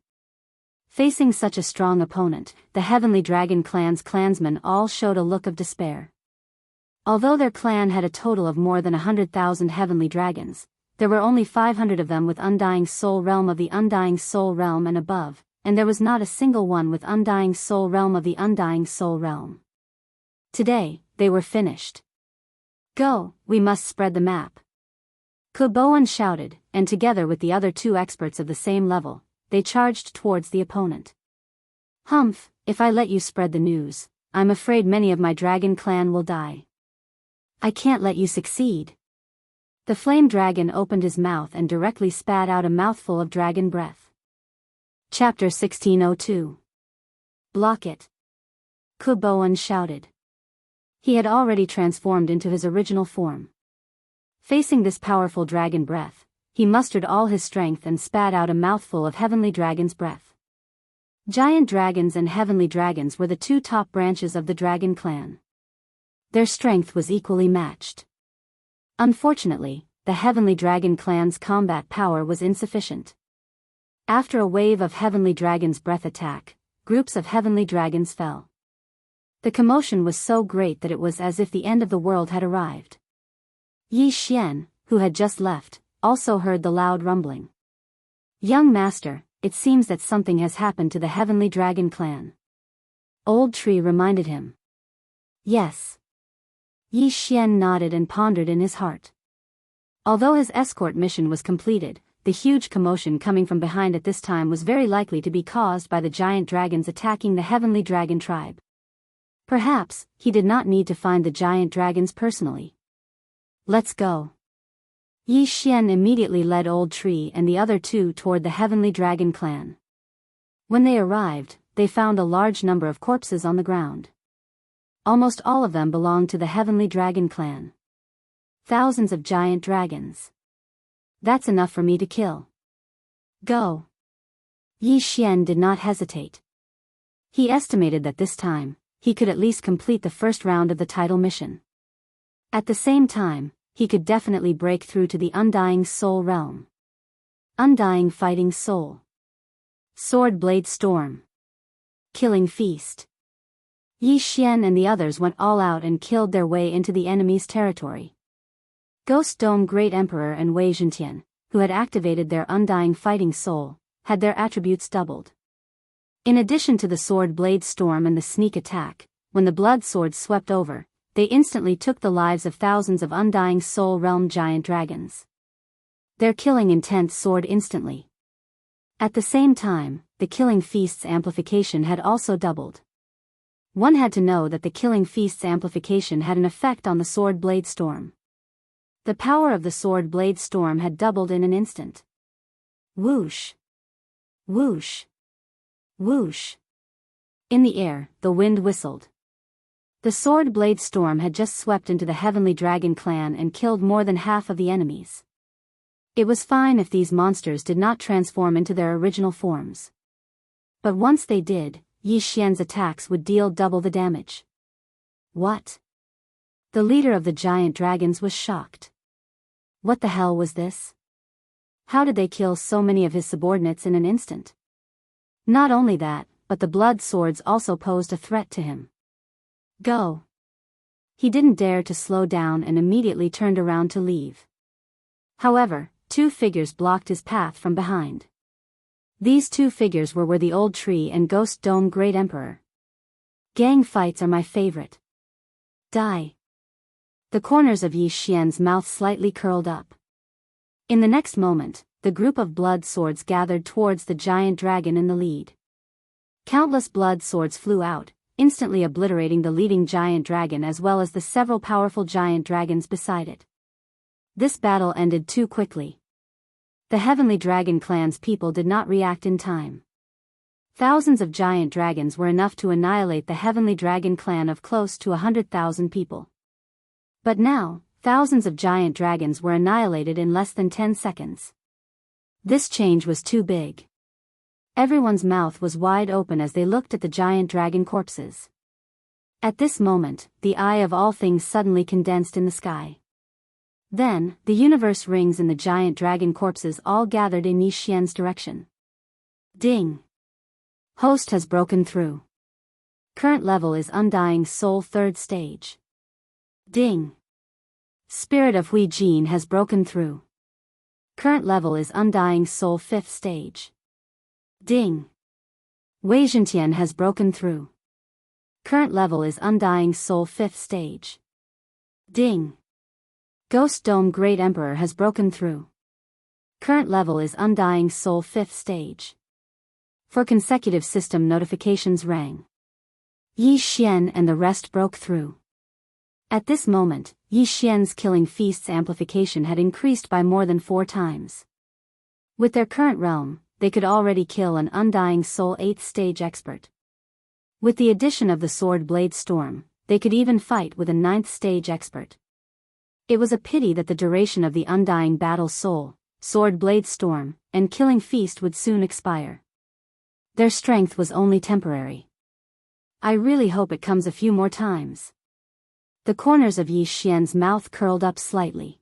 Facing such a strong opponent, the Heavenly Dragon clan's clansmen all showed a look of despair. Although their clan had a total of more than 100,000 heavenly dragons, there were only 500 of them with Undying Soul Realm of the Undying Soul Realm and above, and there was not a single one with Undying Soul Realm of the Undying Soul Realm. Today, they were finished. "Go, we must spread the map." Kuboan shouted, and together with the other 2 experts of the same level, they charged towards the opponent. "Humph, if I let you spread the news, I'm afraid many of my dragon clan will die. I can't let you succeed." The flame dragon opened his mouth and directly spat out a mouthful of dragon breath. Chapter 1602. "Block it!" Kuboan shouted. He had already transformed into his original form. Facing this powerful dragon breath, he mustered all his strength and spat out a mouthful of heavenly dragon's breath. Giant dragons and heavenly dragons were the 2 top branches of the dragon clan. Their strength was equally matched. Unfortunately, the Heavenly Dragon clan's combat power was insufficient. After a wave of Heavenly Dragon's breath attack, groups of Heavenly Dragons fell. The commotion was so great that it was as if the end of the world had arrived. Yi Xian, who had just left, also heard the loud rumbling. "Young master, it seems that something has happened to the Heavenly Dragon clan." Old Tree reminded him. "Yes." Yi Xian nodded and pondered in his heart. Although his escort mission was completed, the huge commotion coming from behind at this time was very likely to be caused by the giant dragons attacking the Heavenly Dragon tribe. Perhaps, he did not need to find the giant dragons personally. "Let's go." Yi Xian immediately led Old Tree and the other 2 toward the Heavenly Dragon clan. When they arrived, they found a large number of corpses on the ground. Almost all of them belonged to the Heavenly Dragon clan. Thousands of giant dragons. "That's enough for me to kill. Go." Yi Xian did not hesitate. He estimated that this time, he could at least complete the first round of the title mission. At the same time, he could definitely break through to the Undying Soul Realm. Undying Fighting Soul. Sword Blade Storm. Killing Feast. Yi Xian and the others went all out and killed their way into the enemy's territory. Ghost Dome Great Emperor and Wei Zhentian, who had activated their Undying Fighting Soul, had their attributes doubled. In addition to the sword blade storm and the sneak attack, when the blood swords swept over, they instantly took the lives of thousands of undying soul realm giant dragons. Their killing intent soared instantly. At the same time, the killing feast's amplification had also doubled. One had to know that the killing feast's amplification had an effect on the sword blade storm. The power of the sword blade storm had doubled in an instant. Whoosh! Whoosh! Whoosh! In the air, the wind whistled. The sword blade storm had just swept into the Heavenly Dragon clan and killed more than half of the enemies. It was fine if these monsters did not transform into their original forms. But once they did, Yi Xian's attacks would deal double the damage. What? The leader of the giant dragons was shocked. What the hell was this? How did they kill so many of his subordinates in an instant? Not only that, but the blood swords also posed a threat to him. Go! He didn't dare to slow down and immediately turned around to leave. However, two figures blocked his path from behind. These two figures were the Old Tree and Ghost Dome Great Emperor. Gang fights are my favorite. Die. The corners of Yi Xian's mouth slightly curled up. In the next moment, the group of blood swords gathered towards the giant dragon in the lead. Countless blood swords flew out, instantly obliterating the leading giant dragon as well as the several powerful giant dragons beside it. This battle ended too quickly. The Heavenly Dragon clan's people did not react in time. Thousands of giant dragons were enough to annihilate the Heavenly Dragon clan of close to 100,000 people. But now, thousands of giant dragons were annihilated in less than 10 seconds. This change was too big. Everyone's mouth was wide open as they looked at the giant dragon corpses. At this moment, the eye of all things suddenly condensed in the sky. Then, the universe rings and the giant dragon corpses all gathered in Yi Xian's direction. Ding! Host has broken through. Current level is Undying Soul 3rd stage. Ding! Spirit of Hui Jin has broken through. Current level is Undying Soul 5th stage. Ding! Wei Zhentian has broken through. Current level is Undying Soul 5th stage. Ding! Ghost Dome Great Emperor has broken through. Current level is Undying Soul 5th stage. 4 consecutive system notifications rang. Yi Xian and the rest broke through. At this moment, Yi Xian's killing feast's amplification had increased by more than 4 times. With their current realm, they could already kill an Undying Soul 8th stage expert. With the addition of the Sword Blade Storm, they could even fight with a 9th stage expert. It was a pity that the duration of the Undying Battle Soul, Sword Blade Storm, and Killing Feast would soon expire. Their strength was only temporary. I really hope it comes a few more times. The corners of Yi Xian's mouth curled up slightly.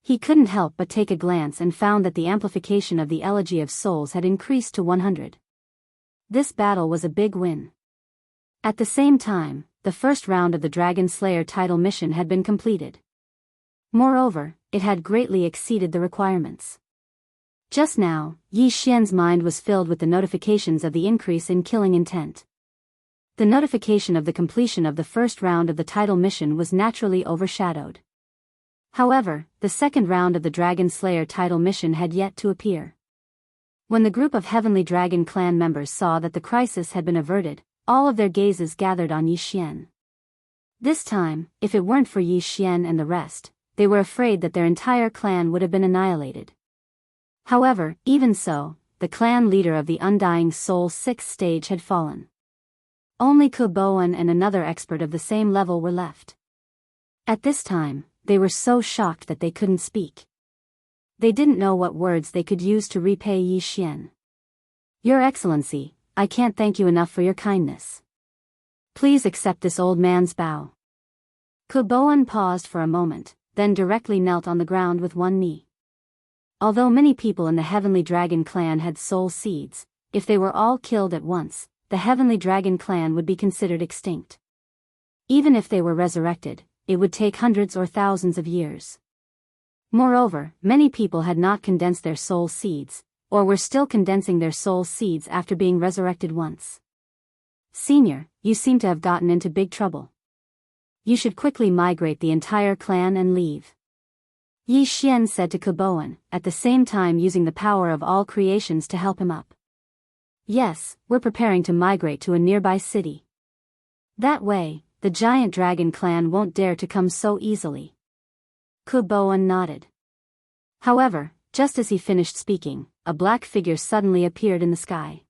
He couldn't help but take a glance and found that the amplification of the Elegy of Souls had increased to 100. This battle was a big win. At the same time, the first round of the Dragon Slayer title mission had been completed. Moreover, it had greatly exceeded the requirements. Just now, Yi Xian's mind was filled with the notifications of the increase in killing intent. The notification of the completion of the first round of the title mission was naturally overshadowed. However, the second round of the Dragon Slayer title mission had yet to appear. When the group of Heavenly Dragon clan members saw that the crisis had been averted, all of their gazes gathered on Yi Xian. This time, if it weren't for Yi Xian and the rest, they were afraid that their entire clan would have been annihilated. However, even so, the clan leader of the Undying Soul 6th stage had fallen. Only Ku Boan and another expert of the same level were left. At this time, they were so shocked that they couldn't speak. They didn't know what words they could use to repay Yi Xian. Your Excellency, I can't thank you enough for your kindness. Please accept this old man's bow. Ku Boan paused for a moment, then directly knelt on the ground with one knee. Although many people in the Heavenly Dragon clan had soul seeds, if they were all killed at once, the Heavenly Dragon clan would be considered extinct. Even if they were resurrected, it would take hundreds or thousands of years. Moreover, many people had not condensed their soul seeds, or were still condensing their soul seeds after being resurrected once. Senior, you seem to have gotten into big trouble. You should quickly migrate the entire clan and leave. Yi Xian said to Kuboan, at the same time using the power of all creations to help him up. Yes, we're preparing to migrate to a nearby city. That way, the giant dragon clan won't dare to come so easily. Kuboan nodded. However, just as he finished speaking, a black figure suddenly appeared in the sky.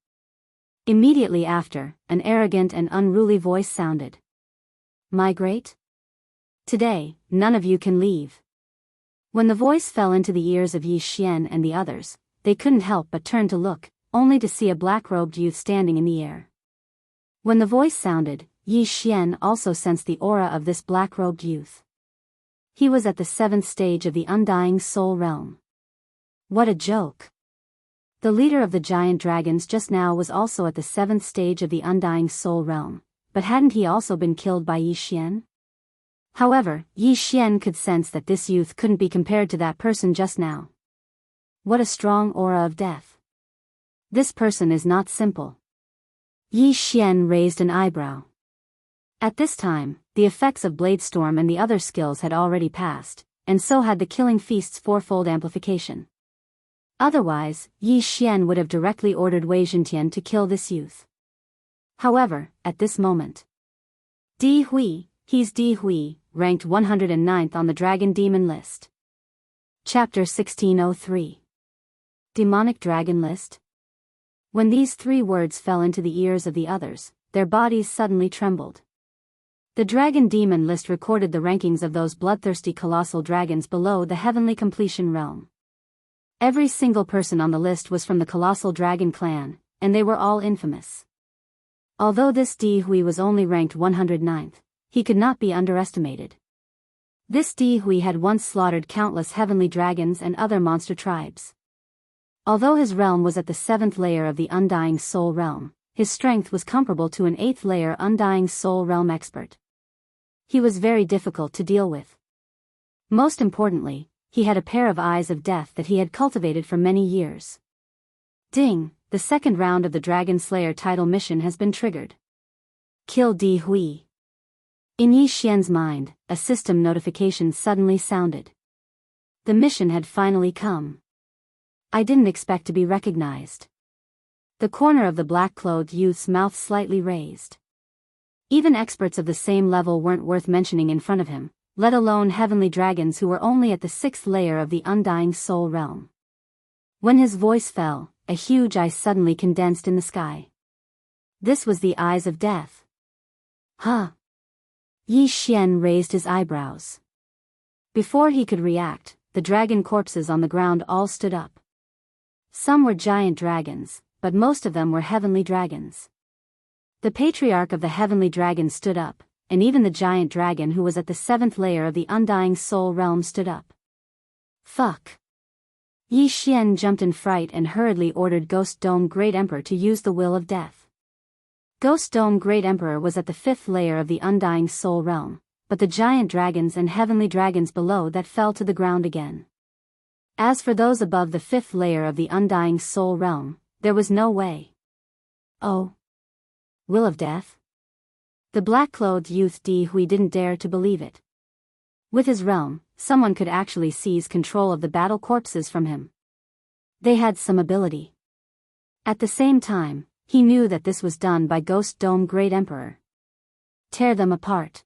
Immediately after, an arrogant and unruly voice sounded. Migrate? Today, none of you can leave. When the voice fell into the ears of Yi Xian and the others, they couldn't help but turn to look, only to see a black-robed youth standing in the air. When the voice sounded, Yi Xian also sensed the aura of this black-robed youth. He was at the 7th stage of the Undying Soul Realm. What a joke! The leader of the giant dragons just now was also at the 7th stage of the Undying Soul Realm, but hadn't he also been killed by Yi Xian? However, Yi Xian could sense that this youth couldn't be compared to that person just now. What a strong aura of death. This person is not simple. Yi Xian raised an eyebrow. At this time, the effects of Bladestorm and the other skills had already passed, and so had the Killing Feast's fourfold amplification. Otherwise, Yi Xian would have directly ordered Wei Zhentian to kill this youth. However, at this moment, Di Hui, he's Di Hui, ranked 109th on the Dragon Demon list. Chapter 1603. Demonic Dragon List? When these 3 words fell into the ears of the others, their bodies suddenly trembled. The Dragon Demon list recorded the rankings of those bloodthirsty colossal dragons below the Heavenly Completion Realm. Every single person on the list was from the Colossal Dragon clan, and they were all infamous. Although this Di Hui was only ranked 109th, he could not be underestimated. This Di Hui had once slaughtered countless heavenly dragons and other monster tribes. Although his realm was at the 7th layer of the Undying Soul Realm, his strength was comparable to an 8th layer Undying Soul Realm expert. He was very difficult to deal with. Most importantly, he had a pair of eyes of death that he had cultivated for many years. Ding, the 2nd round of the Dragon Slayer title mission has been triggered. Kill Di Hui. In Yi Xian's mind, a system notification suddenly sounded. The mission had finally come. I didn't expect to be recognized. The corner of the black-clothed youth's mouth slightly raised. Even experts of the same level weren't worth mentioning in front of him, let alone heavenly dragons who were only at the 6th layer of the Undying Soul Realm. When his voice fell, a huge eye suddenly condensed in the sky. This was the eyes of death. Huh? Yi Xian raised his eyebrows. Before he could react, the dragon corpses on the ground all stood up. Some were giant dragons, but most of them were heavenly dragons. The patriarch of the heavenly dragons stood up, and even the giant dragon who was at the 7th layer of the Undying Soul Realm stood up. Fuck. Yi Xian jumped in fright and hurriedly ordered Ghost Dome Great Emperor to use the Will of Death. Ghost Dome Great Emperor was at the 5th layer of the Undying Soul Realm, but the giant dragons and heavenly dragons below that fell to the ground again. As for those above the 5th layer of the Undying Soul Realm, there was no way. Oh. Will of Death? The black-clothed youth Di Hui didn't dare to believe it. With his realm, someone could actually seize control of the battle corpses from him. They had some ability. At the same time, he knew that this was done by Ghost Dome Great Emperor. Tear them apart.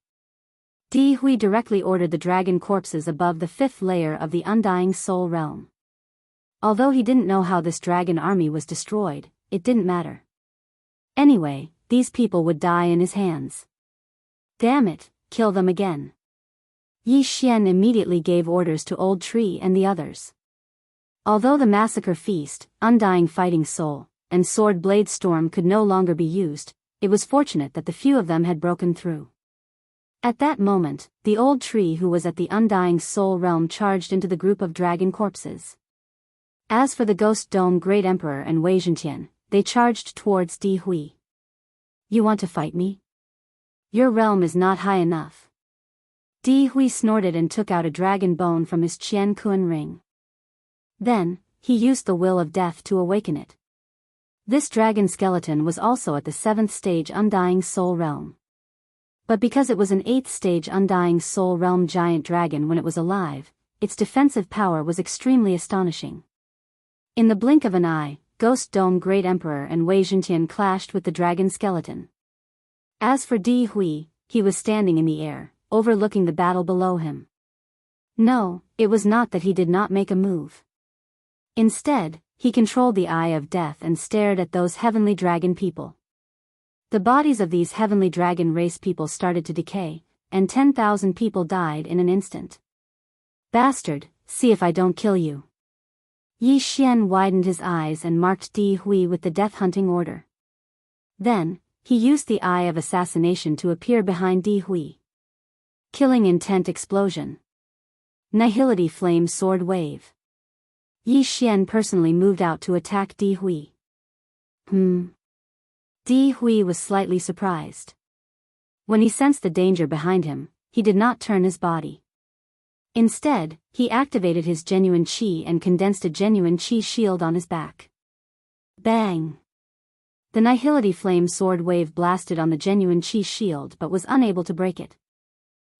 Di Hui directly ordered the dragon corpses above the 5th layer of the Undying Soul Realm. Although he didn't know how this dragon army was destroyed, it didn't matter. Anyway, these people would die in his hands. Damn it, kill them again. Yi Xian immediately gave orders to Old Tree and the others. Although the Massacre Feast, Undying Fighting Soul, and Sword Blade Storm could no longer be used, it was fortunate that the few of them had broken through. At that moment, the Old Tree who was at the Undying Soul Realm charged into the group of dragon corpses. As for the Ghost Dome Great Emperor and Wei Zhentian, they charged towards Di Hui. You want to fight me? Your realm is not high enough. Di Hui snorted and took out a dragon bone from his Qian Kun ring. Then, he used the will of death to awaken it. This dragon skeleton was also at the 7th stage Undying Soul Realm. But because it was an 8th stage Undying Soul Realm giant dragon when it was alive, its defensive power was extremely astonishing. In the blink of an eye, Ghost Dome Great Emperor and Wei Zhentian clashed with the dragon skeleton. As for Di Hui, he was standing in the air, overlooking the battle below him. No, it was not that he did not make a move. Instead, he controlled the Eye of Death and stared at those heavenly dragon people. The bodies of these heavenly dragon race people started to decay, and 10,000 people died in an instant. Bastard, see if I don't kill you. Yi Xian widened his eyes and marked Di Hui with the death-hunting order. Then, he used the Eye of Assassination to appear behind Di Hui. Killing Intent Explosion. Nihility Flame Sword Wave. Yi Xian personally moved out to attack Di Hui. Di Hui was slightly surprised. When he sensed the danger behind him, he did not turn his body. Instead, he activated his genuine qi and condensed a genuine qi shield on his back. Bang! The Nihility Flame Sword Wave blasted on the genuine qi shield but was unable to break it.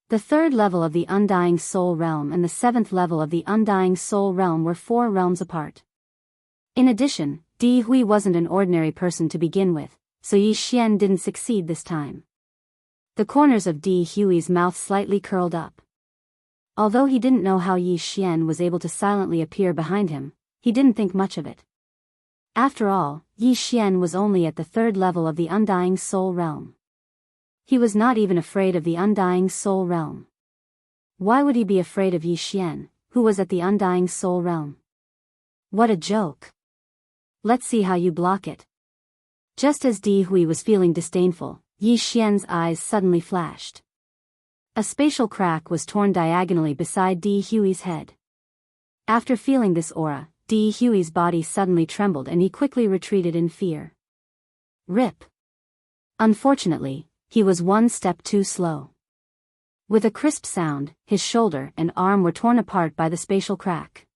The 3rd level of the Undying Soul Realm and the 7th level of the Undying Soul Realm were 4 realms apart. In addition, Di Hui wasn't an ordinary person to begin with, so Yi Xian didn't succeed this time. The corners of Di Hui's mouth slightly curled up. Although he didn't know how Yi Xian was able to silently appear behind him, he didn't think much of it. After all, Yi Xian was only at the 3rd level of the Undying Soul Realm. He was not even afraid of the Undying Soul Realm. Why would he be afraid of Yi Xian, who was at the Undying Soul Realm? What a joke. Let's see how you block it. Just as Di Hui was feeling disdainful, Yi Xian's eyes suddenly flashed. A spatial crack was torn diagonally beside Di Hui's head. After feeling this aura, Di Hui's body suddenly trembled and he quickly retreated in fear. Rip. Unfortunately, he was one step too slow. With a crisp sound, his shoulder and arm were torn apart by the spatial crack.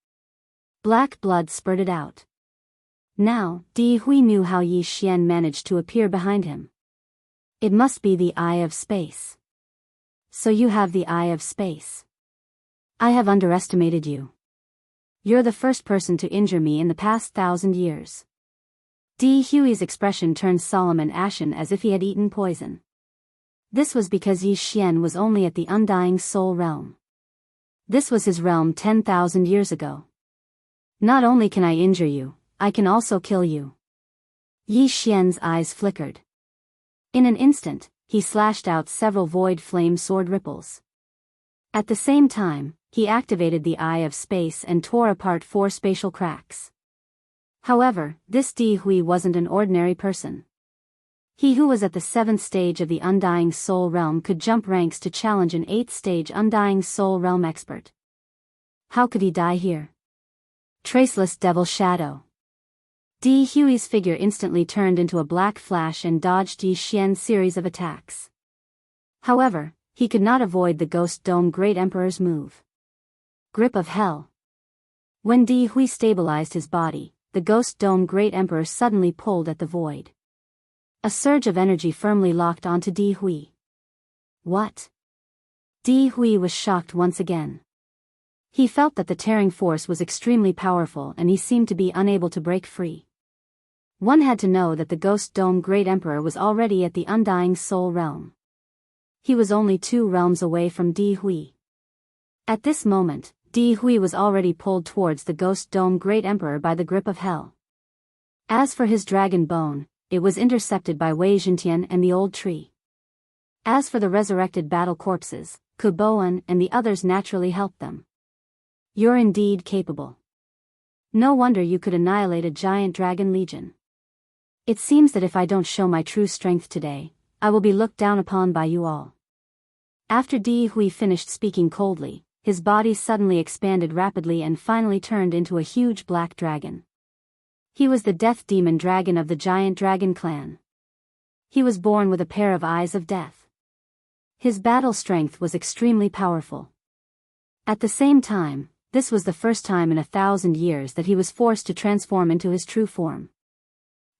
Black blood spurted out. Now, Di Hui knew how Yi Xian managed to appear behind him. It must be the Eye of Space. So you have the Eye of Space. I have underestimated you. You're the first person to injure me in the past 1,000 years. Di Hui's expression turned solemn and ashen as if he had eaten poison. This was because Yi Xian was only at the Undying Soul Realm. This was his realm 10,000 years ago. Not only can I injure you, I can also kill you. Yi Xian's eyes flickered. In an instant, he slashed out several void flame sword ripples. At the same time, he activated the Eye of Space and tore apart 4 spatial cracks. However, this Di Hui wasn't an ordinary person. He who was at the 7th stage of the Undying Soul Realm could jump ranks to challenge an 8th stage Undying Soul Realm expert. How could he die here? Traceless Devil Shadow. Di Hui's figure instantly turned into a black flash and dodged Yi Xian's series of attacks. However, he could not avoid the Ghost Dome Great Emperor's move. Grip of Hell. When Di Hui stabilized his body, the Ghost Dome Great Emperor suddenly pulled at the void. A surge of energy firmly locked onto Di Hui. What? Di Hui was shocked once again. He felt that the tearing force was extremely powerful and he seemed to be unable to break free. One had to know that the Ghost Dome Great Emperor was already at the Undying Soul Realm. He was only 2 realms away from Di Hui. At this moment, Di Hui was already pulled towards the Ghost Dome Great Emperor by the grip of hell. As for his dragon bone, it was intercepted by Wei Zhentian and the old tree. As for the resurrected battle corpses, Kuboan and the others naturally helped them. You're indeed capable. No wonder you could annihilate a giant dragon legion. It seems that if I don't show my true strength today, I will be looked down upon by you all. After Di Hui finished speaking coldly, his body suddenly expanded rapidly and finally turned into a huge black dragon. He was the death demon dragon of the giant dragon clan. He was born with a pair of eyes of death. His battle strength was extremely powerful. At the same time, this was the first time in 1,000 years that he was forced to transform into his true form.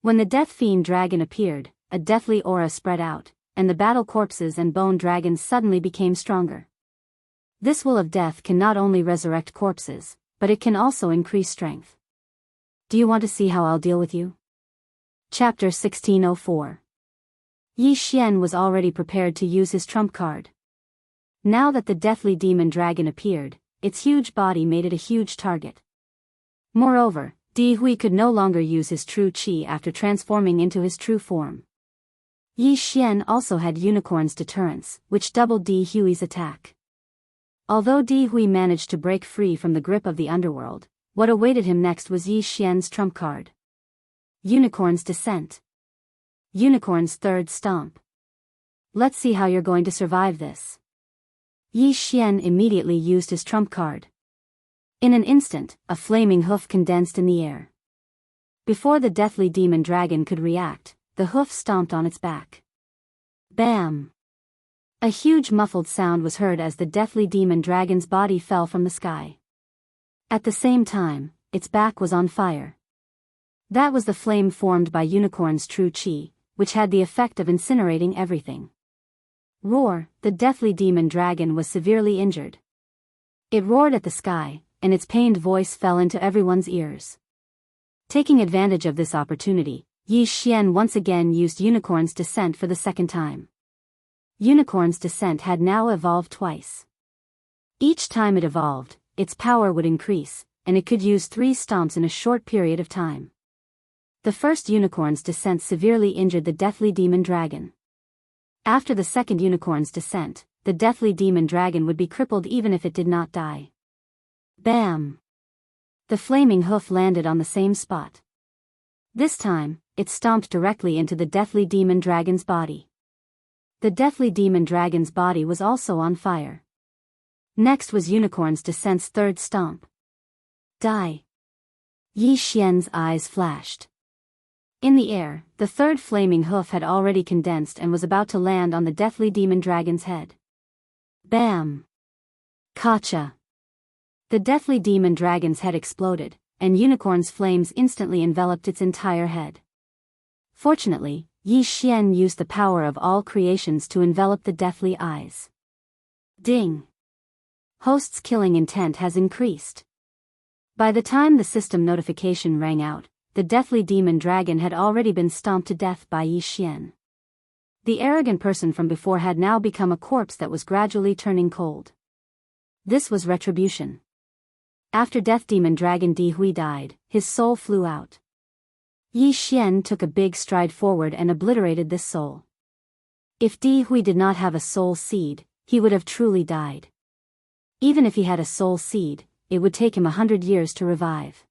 When the Death Fiend Dragon appeared, a deathly aura spread out, and the battle corpses and bone dragons suddenly became stronger. This will of death can not only resurrect corpses, but it can also increase strength. Do you want to see how I'll deal with you? Chapter 1604. Yi Xian was already prepared to use his trump card. Now that the deathly demon dragon appeared, its huge body made it a huge target. Moreover, Di Hui could no longer use his true qi after transforming into his true form. Yi Xian also had unicorn's deterrence, which doubled Di Hui's attack. Although Di Hui managed to break free from the grip of the underworld, what awaited him next was Yi Xian's trump card. Unicorn's Descent. Unicorn's Third Stomp. Let's see how you're going to survive this. Yi Xian immediately used his trump card. In an instant, a flaming hoof condensed in the air. Before the deathly demon dragon could react, the hoof stomped on its back. Bam! A huge muffled sound was heard as the deathly demon dragon's body fell from the sky. At the same time, its back was on fire. That was the flame formed by Unicorn's true qi, which had the effect of incinerating everything. Roar! The deathly demon dragon was severely injured. It roared at the sky, and its pained voice fell into everyone's ears. Taking advantage of this opportunity, Yi Xian once again used Unicorn's Descent for the second time. Unicorn's Descent had now evolved twice. Each time it evolved, its power would increase, and it could use 3 stomps in a short period of time. The first Unicorn's Descent severely injured the deathly demon dragon. After the second Unicorn's Descent, the deathly demon dragon would be crippled even if it did not die. Bam! The flaming hoof landed on the same spot. This time, it stomped directly into the deathly demon dragon's body. The deathly demon dragon's body was also on fire. Next was Unicorn's Descent's third stomp. Die! Yi Xian's eyes flashed. In the air, the third flaming hoof had already condensed and was about to land on the deathly demon dragon's head. Bam! Kacha! The deathly demon dragon's head exploded, and Unicorn's flames instantly enveloped its entire head. Fortunately, Yi Xian used the power of all creations to envelop the deathly eyes. Ding! Host's killing intent has increased. By the time the system notification rang out, the deathly demon dragon had already been stomped to death by Yi Xian. The arrogant person from before had now become a corpse that was gradually turning cold. This was retribution. After Death Demon Dragon Di Hui died, his soul flew out. Yi Xian took a big stride forward and obliterated this soul. If Di Hui did not have a soul seed, he would have truly died. Even if he had a soul seed, it would take him 100 years to revive.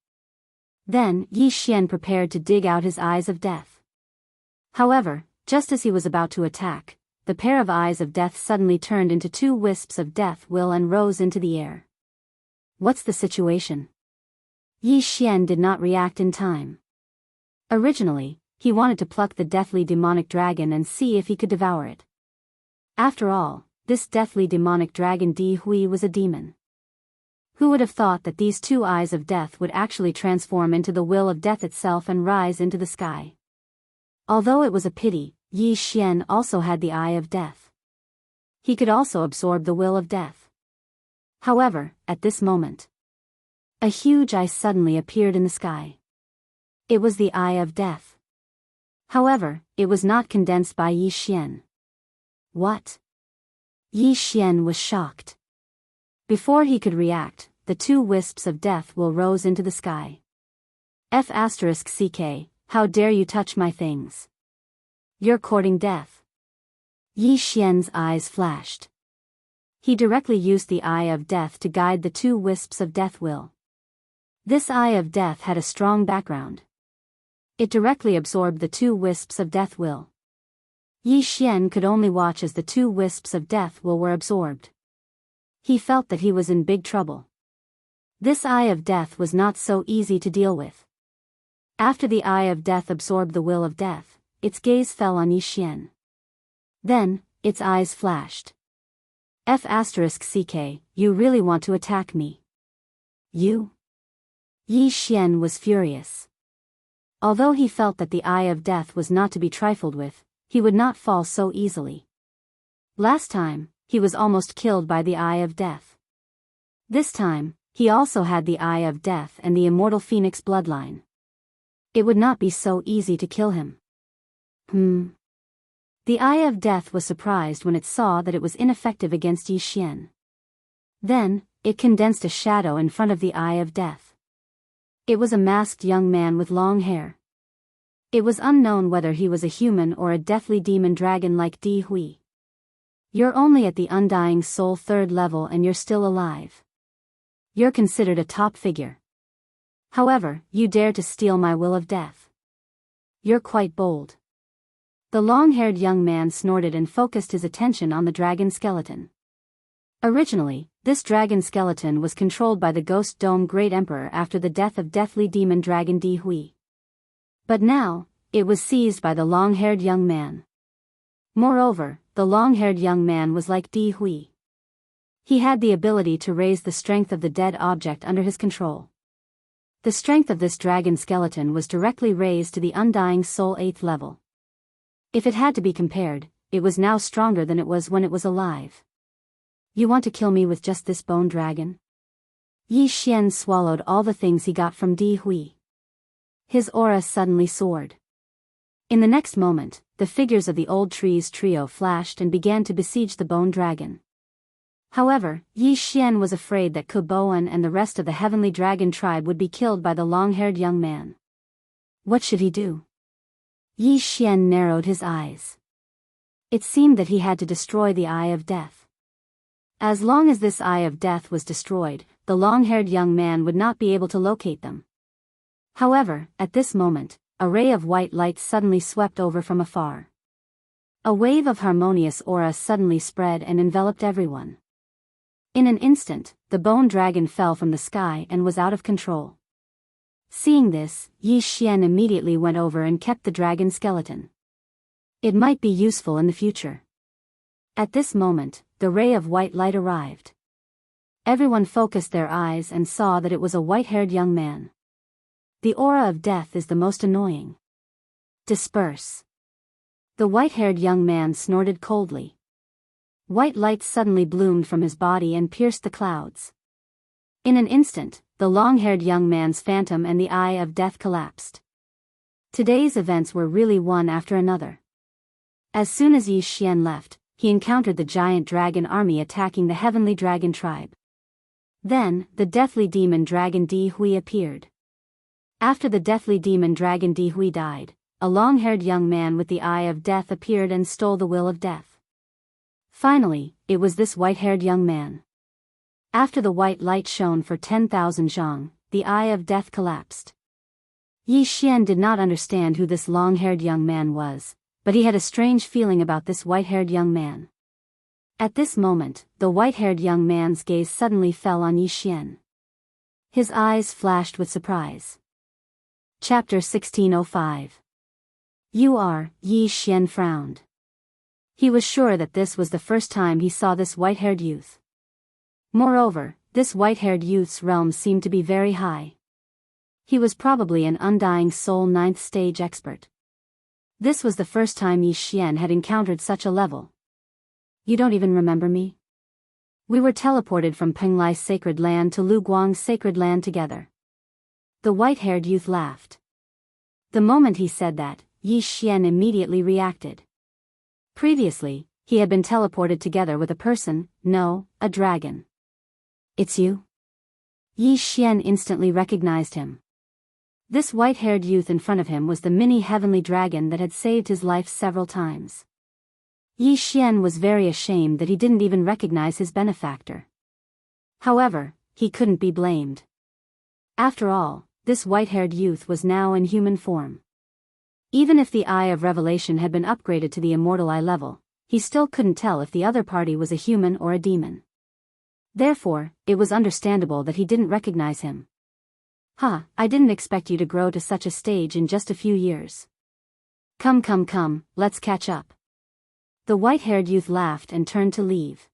Then, Yi Xian prepared to dig out his eyes of death. However, just as he was about to attack, the pair of eyes of death suddenly turned into 2 wisps of death will and rose into the air. What's the situation? Yi Xian did not react in time. Originally, he wanted to pluck the deathly demonic dragon and see if he could devour it. After all, this deathly demonic dragon Di Hui was a demon. Who would have thought that these 2 eyes of death would actually transform into the will of death itself and rise into the sky? Although it was a pity, Yi Xian also had the eye of death. He could also absorb the will of death. However, at this moment, a huge eye suddenly appeared in the sky. It was the eye of death. However, it was not condensed by Yi Xian. What? Yi Xian was shocked. Before he could react, the 2 wisps of death will rose into the sky. F***ck, how dare you touch my things? You're courting death. Yi Xian's eyes flashed. He directly used the eye of death to guide the 2 wisps of death will. This eye of death had a strong background. It directly absorbed the 2 wisps of death will. Yi Xian could only watch as the 2 wisps of death will were absorbed. He felt that he was in big trouble. This eye of death was not so easy to deal with. After the eye of death absorbed the will of death, its gaze fell on Yi Xian. Then, its eyes flashed. F***ck, you really want to attack me? You? Yi Xian was furious. Although he felt that the eye of death was not to be trifled with, he would not fall so easily. Last time, he was almost killed by the eye of death. This time, he also had the eye of death and the immortal phoenix bloodline. It would not be so easy to kill him. The eye of death was surprised when it saw that it was ineffective against Yi Xian. Then, it condensed a shadow in front of the eye of death. It was a masked young man with long hair. It was unknown whether he was a human or a deathly demon dragon like Di Hui. You're only at the undying soul 3rd level and you're still alive. You're considered a top figure. However, you dare to steal my will of death. You're quite bold. The long-haired young man snorted and focused his attention on the dragon skeleton. Originally, this dragon skeleton was controlled by the Ghost Dome Great Emperor after the death of deathly demon dragon Di Hui. But now, it was seized by the long-haired young man. Moreover, the long-haired young man was like Di Hui. He had the ability to raise the strength of the dead object under his control. The strength of this dragon skeleton was directly raised to the undying soul 8th level. If it had to be compared, it was now stronger than it was when it was alive. You want to kill me with just this bone dragon? Yi Xian swallowed all the things he got from Di Hui. His aura suddenly soared. In the next moment, the figures of the old trees trio flashed and began to besiege the bone dragon. However, Yi Xian was afraid that Kuboan and the rest of the heavenly dragon tribe would be killed by the long-haired young man. What should he do? Yi Xian narrowed his eyes. It seemed that he had to destroy the eye of death. As long as this eye of death was destroyed, the long-haired young man would not be able to locate them. However, at this moment, a ray of white light suddenly swept over from afar. A wave of harmonious aura suddenly spread and enveloped everyone. In an instant, the bone dragon fell from the sky and was out of control. Seeing this, Yi Xian immediately went over and kept the dragon skeleton. It might be useful in the future. At this moment, the ray of white light arrived. Everyone focused their eyes and saw that it was a white-haired young man. The aura of death is the most annoying. Disperse. The white-haired young man snorted coldly. White light suddenly bloomed from his body and pierced the clouds. In an instant, the long-haired young man's phantom and the eye of death collapsed. Today's events were really one after another. As soon as Yi Xian left, he encountered the giant dragon army attacking the heavenly dragon tribe. Then, the deathly demon dragon Di Hui appeared. After the deathly demon dragon Di Hui died, a long-haired young man with the eye of death appeared and stole the will of death. Finally, it was this white-haired young man. After the white light shone for 10,000 zhang, the eye of death collapsed. Yi Xian did not understand who this long-haired young man was, but he had a strange feeling about this white-haired young man. At this moment, the white-haired young man's gaze suddenly fell on Yi Xian. His eyes flashed with surprise. Chapter 1605. You are, Yi Xian frowned. He was sure that this was the first time he saw this white-haired youth. Moreover, this white-haired youth's realm seemed to be very high. He was probably an undying soul 9th stage expert. This was the first time Yi Xian had encountered such a level. You don't even remember me? We were teleported from Penglai's sacred land to Lu Guang's sacred land together. The white-haired youth laughed. The moment he said that, Yi Xian immediately reacted. Previously, he had been teleported together with a person, no, a dragon. It's you? Yi Xian instantly recognized him. This white-haired youth in front of him was the mini heavenly dragon that had saved his life several times. Yi Xian was very ashamed that he didn't even recognize his benefactor. However, he couldn't be blamed. After all, this white-haired youth was now in human form. Even if the Eye of Revelation had been upgraded to the Immortal Eye level, he still couldn't tell if the other party was a human or a demon. Therefore, it was understandable that he didn't recognize him. I didn't expect you to grow to such a stage in just a few years. Come, let's catch up. The white-haired youth laughed and turned to leave.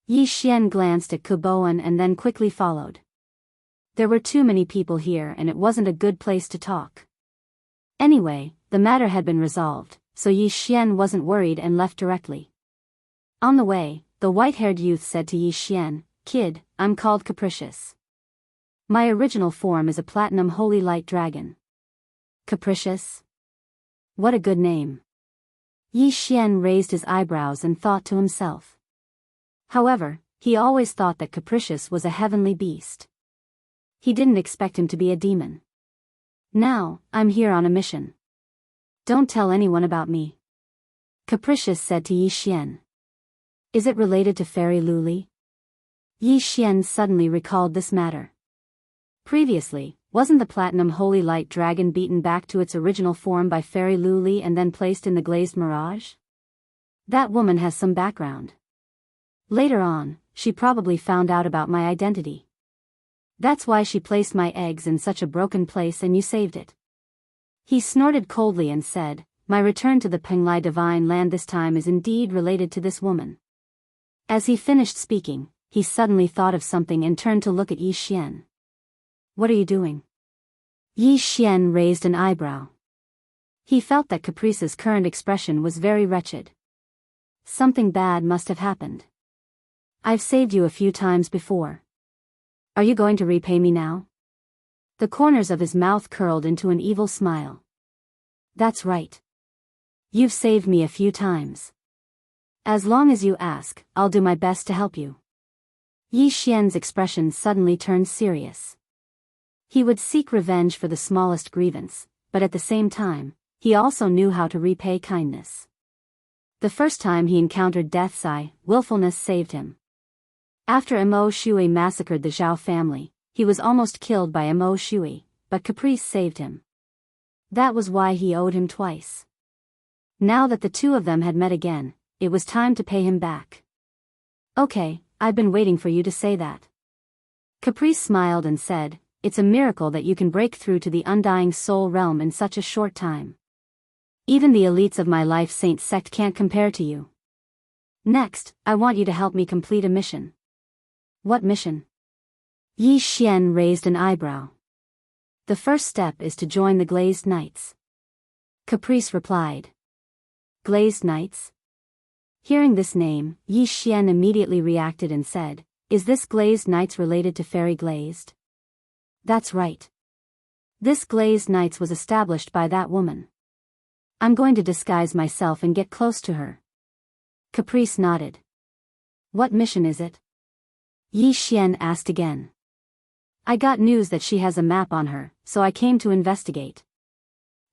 Yi Xian glanced at Kuboan and then quickly followed. There were too many people here and it wasn't a good place to talk. Anyway, the matter had been resolved, so Yi Xian wasn't worried and left directly. On the way, the white-haired youth said to Yi Xian, "Kid, I'm called Capricious. My original form is a platinum holy light dragon." Capricious? What a good name. Yi Xian raised his eyebrows and thought to himself. However, he always thought that Capricious was a heavenly beast. He didn't expect him to be a demon. "Now, I'm here on a mission. Don't tell anyone about me," Capricious said to Yi Xian. "Is it related to Fairy Luli?" Yi Xian suddenly recalled this matter. Previously, wasn't the platinum holy light dragon beaten back to its original form by Fairy Luli and then placed in the glazed mirage? That woman has some background. Later on, she probably found out about my identity. That's why she placed my eggs in such a broken place and you saved it. He snorted coldly and said, "My return to the Penglai divine land this time is indeed related to this woman." As he finished speaking, he suddenly thought of something and turned to look at Yi Xian. "What are you doing?" Yi Xian raised an eyebrow. He felt that Caprice's current expression was very wretched. Something bad must have happened. "I've saved you a few times before. Are you going to repay me now?" The corners of his mouth curled into an evil smile. "That's right. You've saved me a few times. As long as you ask, I'll do my best to help you." Yi Xian's expression suddenly turned serious. He would seek revenge for the smallest grievance, but at the same time, he also knew how to repay kindness. The first time he encountered Death's Eye, willfulness saved him. After Mo Shui massacred the Zhao family, he was almost killed by Mo Shui, but Caprice saved him. That was why he owed him twice. Now that the two of them had met again, it was time to pay him back. "Okay, I've been waiting for you to say that." Caprice smiled and said, "It's a miracle that you can break through to the undying soul realm in such a short time. Even the elites of my life saint sect can't compare to you. Next, I want you to help me complete a mission." "What mission?" Yi Xian raised an eyebrow. "The first step is to join the Glazed Knights," Caprice replied. "Glazed Knights?" Hearing this name, Yi Xian immediately reacted and said, "Is this Glazed Knights related to Fairy Glazed?" "That's right. This Glazed Knights was established by that woman. I'm going to disguise myself and get close to her." Caprice nodded. "What mission is it?" Yi Xian asked again. "I got news that she has a map on her, so I came to investigate.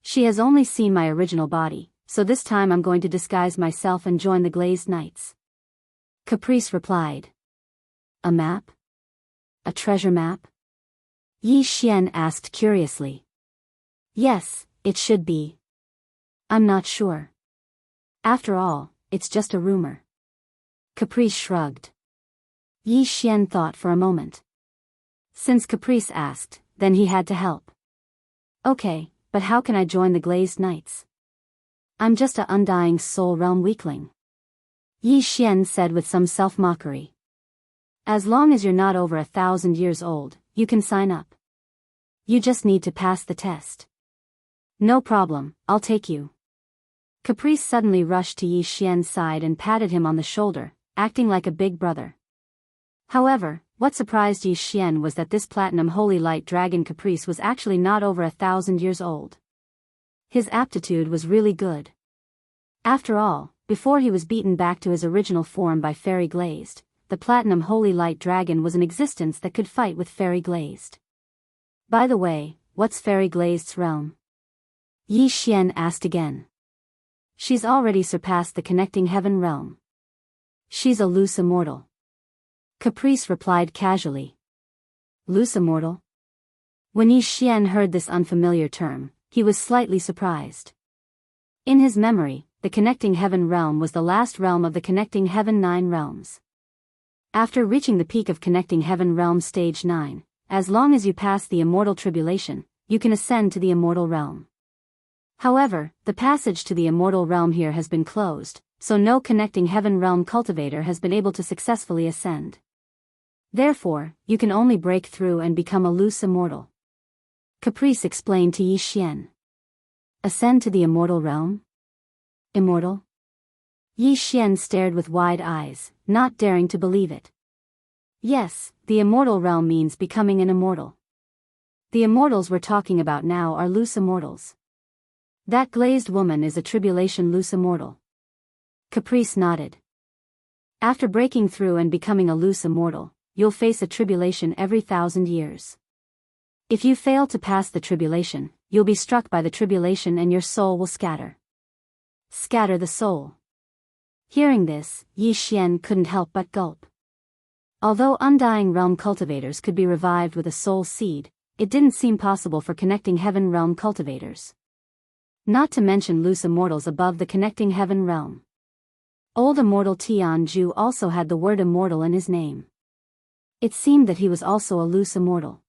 She has only seen my original body, so this time I'm going to disguise myself and join the Glazed Knights," Caprice replied. "A map? A treasure map?" Yi Xian asked curiously. "Yes, it should be. I'm not sure. After all, it's just a rumor." Caprice shrugged. Yi Xian thought for a moment. Since Caprice asked, then he had to help. "Okay, but how can I join the Glazed Knights? I'm just a undying soul realm weakling," Yi Xian said with some self-mockery. "As long as you're not over 1,000 years old, you can sign up. You just need to pass the test." "No problem, I'll take you." Caprice suddenly rushed to Yi Xian's side and patted him on the shoulder, acting like a big brother. However, what surprised Yi Xian was that this platinum holy light dragon Caprice was actually not over 1,000 years old. His aptitude was really good. After all, before he was beaten back to his original form by Fairy Glazed, the platinum holy light dragon was an existence that could fight with Fairy Glazed. "By the way, what's Fairy Glazed's realm?" Yi Xian asked again. "She's already surpassed the connecting heaven realm. She's a loose immortal," Caprice replied casually. "Loose immortal?" When Yi Xian heard this unfamiliar term, he was slightly surprised. In his memory, the connecting heaven realm was the last realm of the connecting heaven 9 realms. After reaching the peak of connecting heaven realm stage 9, as long as you pass the immortal tribulation, you can ascend to the immortal realm. However, the passage to the immortal realm here has been closed, so no connecting heaven realm cultivator has been able to successfully ascend. Therefore, you can only break through and become a loose immortal. Caprice explained to Yi Xian. Ascend to the immortal realm? Immortal? Yi Xian stared with wide eyes, not daring to believe it. Yes, the immortal realm means becoming an immortal. The immortals we're talking about now are loose immortals. That glazed woman is a tribulation loose immortal. Caprice nodded. After breaking through and becoming a loose immortal, you'll face a tribulation every 1,000 years. If you fail to pass the tribulation, you'll be struck by the tribulation and your soul will scatter. Scatter the soul. Hearing this, Yi Xian couldn't help but gulp. Although Undying Realm cultivators could be revived with a soul seed, it didn't seem possible for Connecting Heaven Realm cultivators. Not to mention loose immortals above the Connecting Heaven Realm. Old Immortal Tianju also had the word immortal in his name. It seemed that he was also a loose immortal.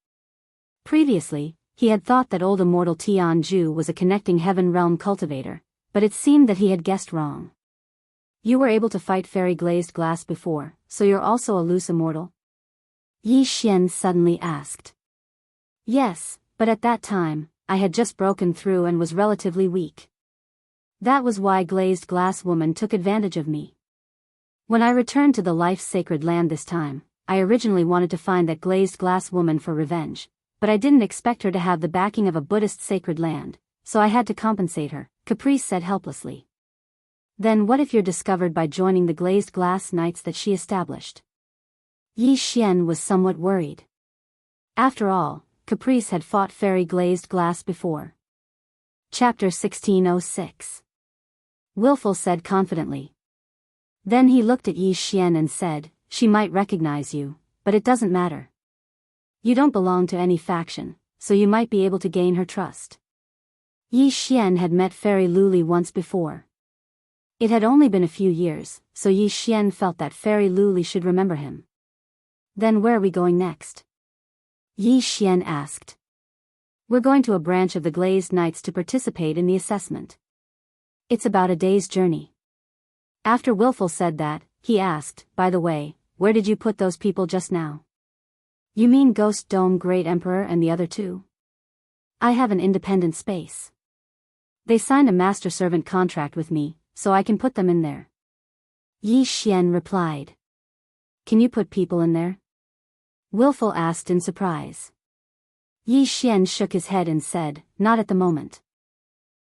Previously, he had thought that Old Immortal Tianju was a Connecting Heaven Realm cultivator, but it seemed that he had guessed wrong. You were able to fight fairy glazed glass before, so you're also a loose immortal? Yi Xian suddenly asked. Yes, but at that time, I had just broken through and was relatively weak. That was why glazed glass woman took advantage of me. When I returned to the life sacred land this time, I originally wanted to find that glazed glass woman for revenge, but I didn't expect her to have the backing of a Buddhist sacred land, so I had to compensate her, Caprice said helplessly. Then what if you're discovered by joining the glazed glass knights that she established? Yi Xian was somewhat worried. After all, Caprice had fought fairy glazed glass before. Chapter 1606. Willful said confidently. Then he looked at Yi Xian and said, she might recognize you, but it doesn't matter. You don't belong to any faction, so you might be able to gain her trust. Yi Xian had met Fairy Luli once before. It had only been a few years, so Yi Xian felt that Fairy Luli should remember him. Then where are we going next? Yi Xian asked. We're going to a branch of the Glazed Knights to participate in the assessment. It's about a day's journey. After Willful said that, he asked, by the way, where did you put those people just now? You mean Ghost Dome Great Emperor and the other two? I have an independent space. They signed a master-servant contract with me, so I can put them in there. Yi Xian replied. Can you put people in there? Willful asked in surprise. Yi Xian shook his head and said, not at the moment.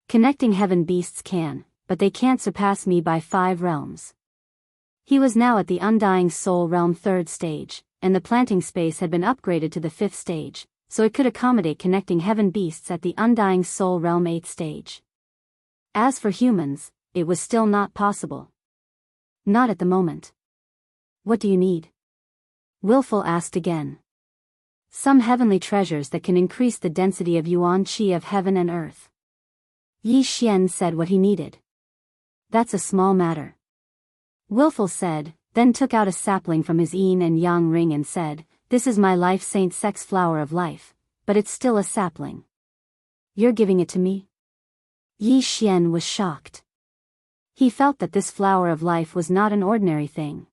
Connecting Heaven beasts can, but they can't surpass me by 5 realms. He was now at the Undying Soul Realm 3rd stage, and the planting space had been upgraded to the 5th stage, so it could accommodate Connecting Heaven beasts at the Undying Soul Realm 8th stage. As for humans, it was still not possible. Not at the moment. What do you need? Willful asked again. Some heavenly treasures that can increase the density of yuan qi of heaven and earth. Yi Xian said what he needed. That's a small matter. Willful said, then took out a sapling from his yin and yang ring and said, this is my life Saint Sex flower of life, but it's still a sapling. You're giving it to me? Yi Xian was shocked. He felt that this flower of life was not an ordinary thing.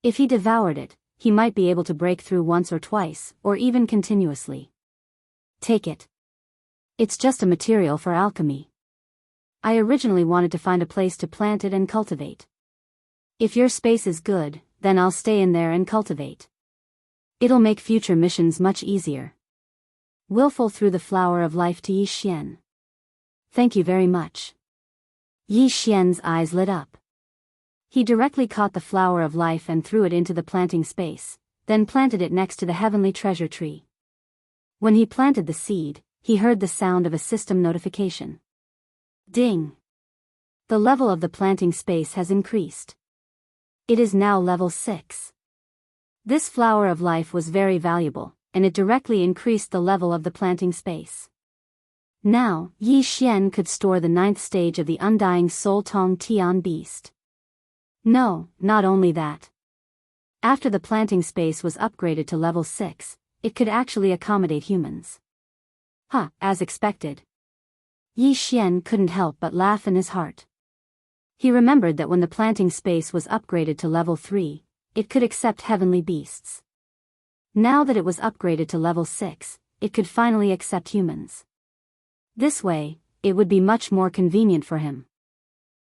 If he devoured it, he might be able to break through once or twice, or even continuously. Take it. It's just a material for alchemy. I originally wanted to find a place to plant it and cultivate. If your space is good, then I'll stay in there and cultivate. It'll make future missions much easier. Willful threw the flower of life to Yi Xian. Thank you very much. Yi Xian's eyes lit up. He directly caught the flower of life and threw it into the planting space, then planted it next to the heavenly treasure tree. When he planted the seed, he heard the sound of a system notification. Ding! The level of the planting space has increased. It is now level 6. This flower of life was very valuable, and it directly increased the level of the planting space. Now, Yi Xian could store the 9th stage of the Undying Soul Tong Tian beast. No, not only that. After the planting space was upgraded to level 6, it could actually accommodate humans. As expected. Yi Xian couldn't help but laugh in his heart. He remembered that when the planting space was upgraded to level 3, it could accept heavenly beasts. Now that it was upgraded to level 6, it could finally accept humans. This way, it would be much more convenient for him.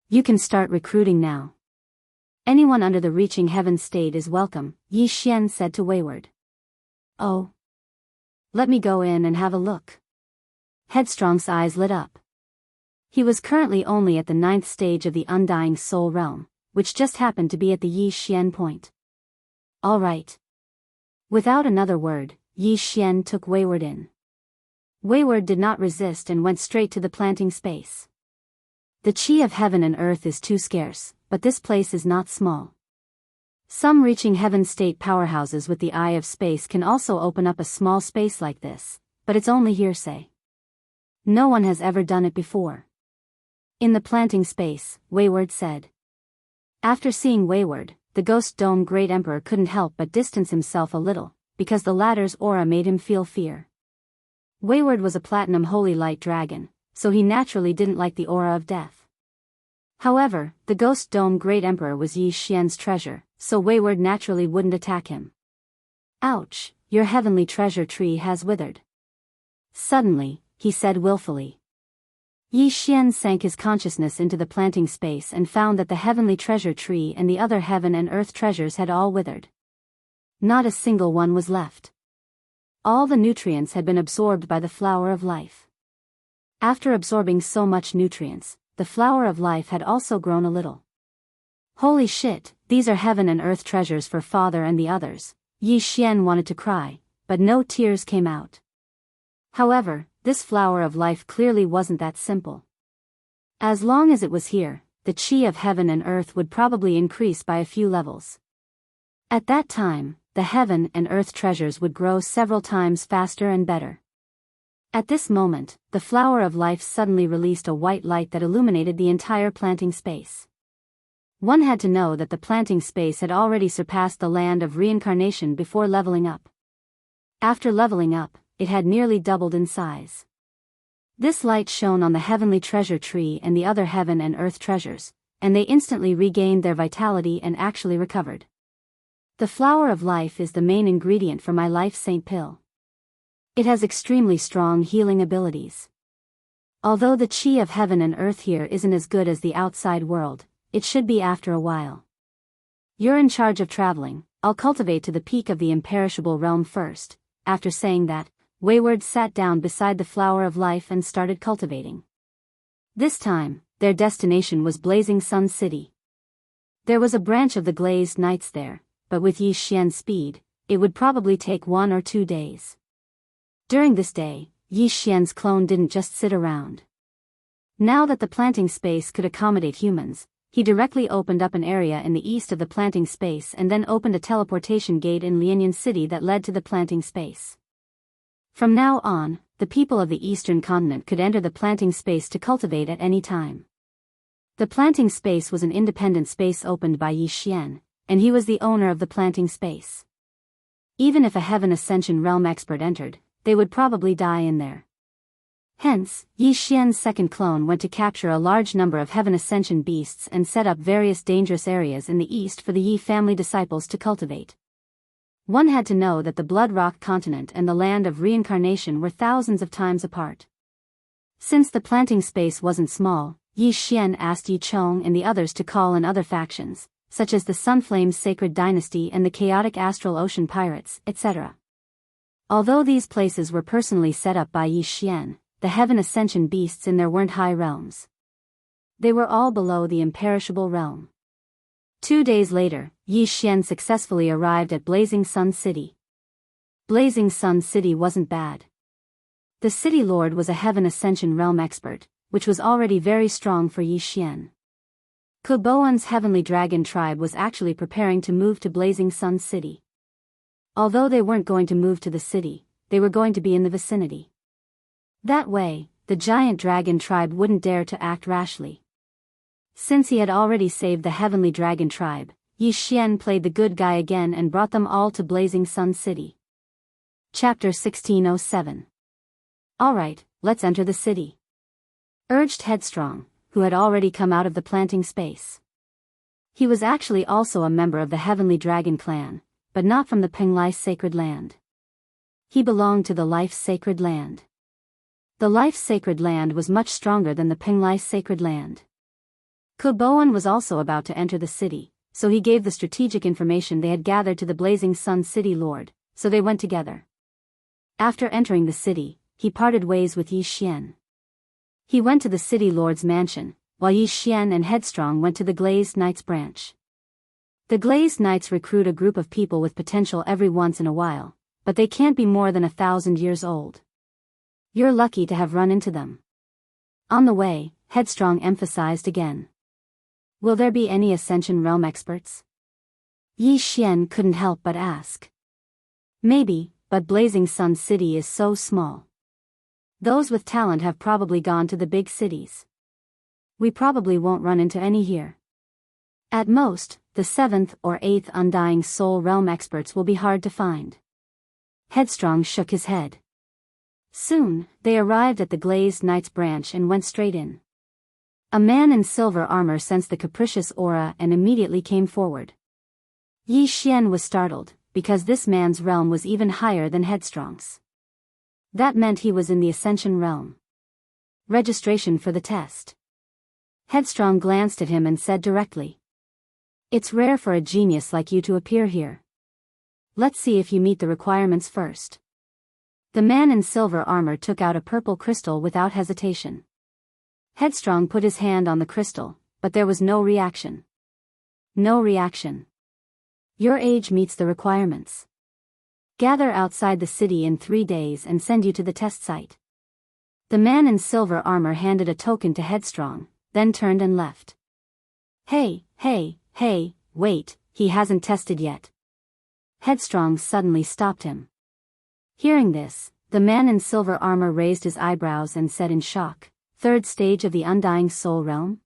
You can start recruiting now. Anyone under the Reaching Heaven state is welcome, Yi Xian said to Wayward. Oh. Let me go in and have a look. Headstrong's eyes lit up. He was currently only at the 9th stage of the Undying Soul Realm, which just happened to be at the Yi Xian point. All right. Without another word, Yi Xian took Wayward in. Wayward did not resist and went straight to the planting space. The chi of heaven and earth is too scarce, but this place is not small. Some Reaching Heaven state powerhouses with the eye of space can also open up a small space like this, but it's only hearsay. No one has ever done it before. In the planting space, Wayward said. After seeing Wayward, the Ghost Dome Great Emperor couldn't help but distance himself a little, because the latter's aura made him feel fear. Wayward was a Platinum Holy Light Dragon, so he naturally didn't like the aura of death. However, the Ghost Dome Great Emperor was Yi Xian's treasure, so Wayward naturally wouldn't attack him. Ouch, your heavenly treasure tree has withered. Suddenly, he said willfully. Yi Xian sank his consciousness into the planting space and found that the heavenly treasure tree and the other heaven and earth treasures had all withered. Not a single one was left. All the nutrients had been absorbed by the flower of life. After absorbing so much nutrients, the flower of life had also grown a little. Holy shit, these are heaven and earth treasures for father and the others. Yi Xian wanted to cry, but no tears came out. However, this flower of life clearly wasn't that simple. As long as it was here, the chi of heaven and earth would probably increase by a few levels. At that time, the heaven and earth treasures would grow several times faster and better. At this moment, the flower of life suddenly released a white light that illuminated the entire planting space. One had to know that the planting space had already surpassed the land of reincarnation before leveling up. After leveling up, it had nearly doubled in size. This light shone on the heavenly treasure tree and the other heaven and earth treasures, and they instantly regained their vitality and actually recovered. The flower of life is the main ingredient for my life saint pill. It has extremely strong healing abilities. Although the chi of heaven and earth here isn't as good as the outside world, it should be after a while. You're in charge of traveling, I'll cultivate to the peak of the imperishable realm first. After saying that, Wayward sat down beside the flower of life and started cultivating. This time, their destination was Blazing Sun City. There was a branch of the Glazed Knights there, but with Yi Xian's speed, it would probably take 1 or 2 days. During this day, Yi Xian's clone didn't just sit around. Now that the planting space could accommodate humans, he directly opened up an area in the east of the planting space and then opened a teleportation gate in Lianyan City that led to the planting space. From now on, the people of the eastern continent could enter the planting space to cultivate at any time. The planting space was an independent space opened by Yi Xian, and he was the owner of the planting space. Even if a Heaven Ascension Realm expert entered, they would probably die in there. Hence, Yi Xian's second clone went to capture a large number of Heaven Ascension beasts and set up various dangerous areas in the east for the Yi family disciples to cultivate. One had to know that the Blood Rock continent and the land of reincarnation were thousands of times apart. Since the planting space wasn't small, Yi Xian asked Yi Chong and the others to call in other factions, such as the Sunflames Sacred Dynasty and the Chaotic Astral Ocean Pirates, etc. Although these places were personally set up by Yi Xian, the Heaven Ascension beasts in there weren't high realms. They were all below the imperishable realm. 2 days later, Yi Xian successfully arrived at Blazing Sun City. Blazing Sun City wasn't bad. The city lord was a Heaven Ascension Realm expert, which was already very strong for Yi Xian. Kuboan's Heavenly Dragon tribe was actually preparing to move to Blazing Sun City. Although they weren't going to move to the city, they were going to be in the vicinity. That way, the giant dragon tribe wouldn't dare to act rashly. Since he had already saved the Heavenly Dragon tribe, Yi Xian played the good guy again and brought them all to Blazing Sun City. Chapter 1607. Alright, let's enter the city, urged Headstrong, who had already come out of the planting space. He was actually also a member of the Heavenly Dragon clan, but not from the Penglai Sacred Land. He belonged to the Life Sacred Land. The Life Sacred Land was much stronger than the Penglai Sacred Land. Kuboan was also about to enter the city, so he gave the strategic information they had gathered to the Blazing Sun City Lord, so they went together. After entering the city, he parted ways with Yi Xian. He went to the City Lord's mansion, while Yi Xian and Headstrong went to the Glazed Knights branch. The Glazed Knights recruit a group of people with potential every once in a while, but they can't be more than 1,000 years old. You're lucky to have run into them. On the way, Headstrong emphasized again. Will there be any Ascension Realm experts? Yi Xian couldn't help but ask. Maybe, but Blazing Sun City is so small. Those with talent have probably gone to the big cities. We probably won't run into any here. At most, the 7th or 8th Undying Soul Realm experts will be hard to find. Headstrong shook his head. Soon, they arrived at the Glazed Knights branch and went straight in. A man in silver armor sensed the capricious aura and immediately came forward. Yi Xian was startled, because this man's realm was even higher than Headstrong's. That meant he was in the Ascension realm. Registration for the test. Headstrong glanced at him and said directly. It's rare for a genius like you to appear here. Let's see if you meet the requirements first. The man in silver armor took out a purple crystal without hesitation. Headstrong put his hand on the crystal, but there was no reaction. No reaction. Your age meets the requirements. Gather outside the city in 3 days and send you to the test site. The man in silver armor handed a token to Headstrong, then turned and left. Hey, wait, he hasn't tested yet. Headstrong suddenly stopped him. Hearing this, the man in silver armor raised his eyebrows and said in shock, 3rd stage of the Undying Soul Realm?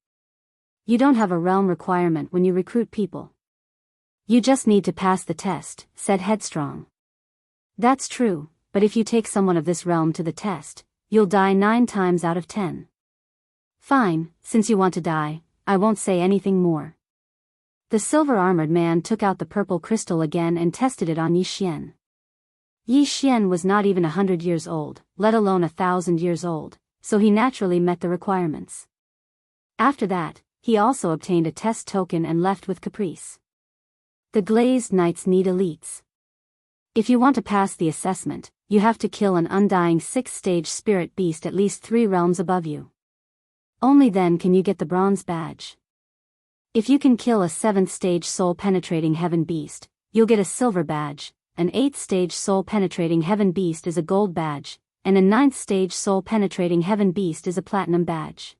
You don't have a realm requirement when you recruit people. You just need to pass the test, said Headstrong. That's true, but if you take someone of this realm to the test, you'll die 9 times out of 10. Fine, since you want to die, I won't say anything more. The silver-armored man took out the purple crystal again and tested it on Yi Xian. Yi Xian was not even 100 years old, let alone 1,000 years old, so he naturally met the requirements. After that, he also obtained a test token and left with Caprice. The Glazed Knights need elites. If you want to pass the assessment, you have to kill an undying 6th-stage spirit beast at least 3 realms above you. Only then can you get the bronze badge. If you can kill a 7th-stage soul-penetrating heaven beast, you'll get a silver badge, an 8th-stage soul-penetrating heaven beast is a gold badge, and a 9th-stage soul-penetrating heaven beast is a platinum badge.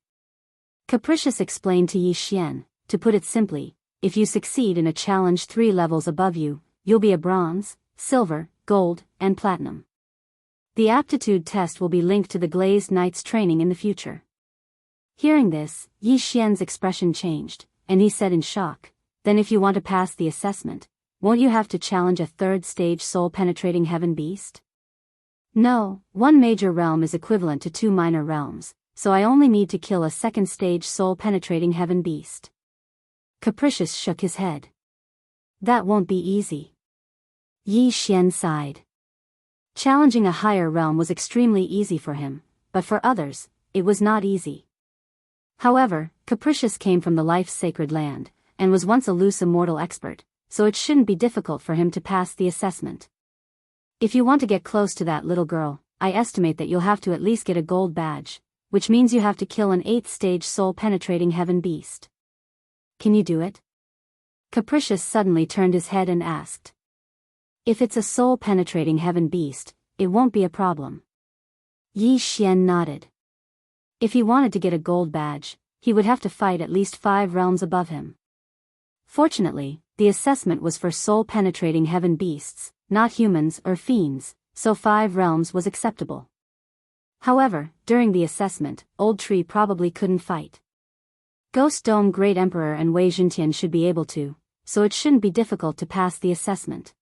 Capricious explained to Yi Xian, to put it simply, if you succeed in a challenge 3 levels above you, you'll be a bronze, silver, gold, and platinum. The aptitude test will be linked to the Glazed Knights training in the future. Hearing this, Yi Xian's expression changed, and he said in shock, then if you want to pass the assessment, won't you have to challenge a 3rd-stage soul-penetrating heaven beast? No, 1 major realm is equivalent to 2 minor realms, so I only need to kill a 2nd-stage soul-penetrating heaven beast. Capricious shook his head. That won't be easy. Yi Xian sighed. Challenging a higher realm was extremely easy for him, but for others, it was not easy. However, Capricious came from the Life Sacred Land, and was once a loose immortal expert, so it shouldn't be difficult for him to pass the assessment. If you want to get close to that little girl, I estimate that you'll have to at least get a gold badge, which means you have to kill an 8th-stage soul-penetrating heaven beast. Can you do it? Capricious suddenly turned his head and asked. If it's a soul-penetrating heaven beast, it won't be a problem. Yi Xian nodded. If he wanted to get a gold badge, he would have to fight at least 5 realms above him. Fortunately, the assessment was for soul-penetrating heaven beasts, not humans or fiends, so 5 realms was acceptable. However, during the assessment, Old Tree probably couldn't fight. Ghost Dome Great Emperor and Wei Zhentian should be able to, so it shouldn't be difficult to pass the assessment.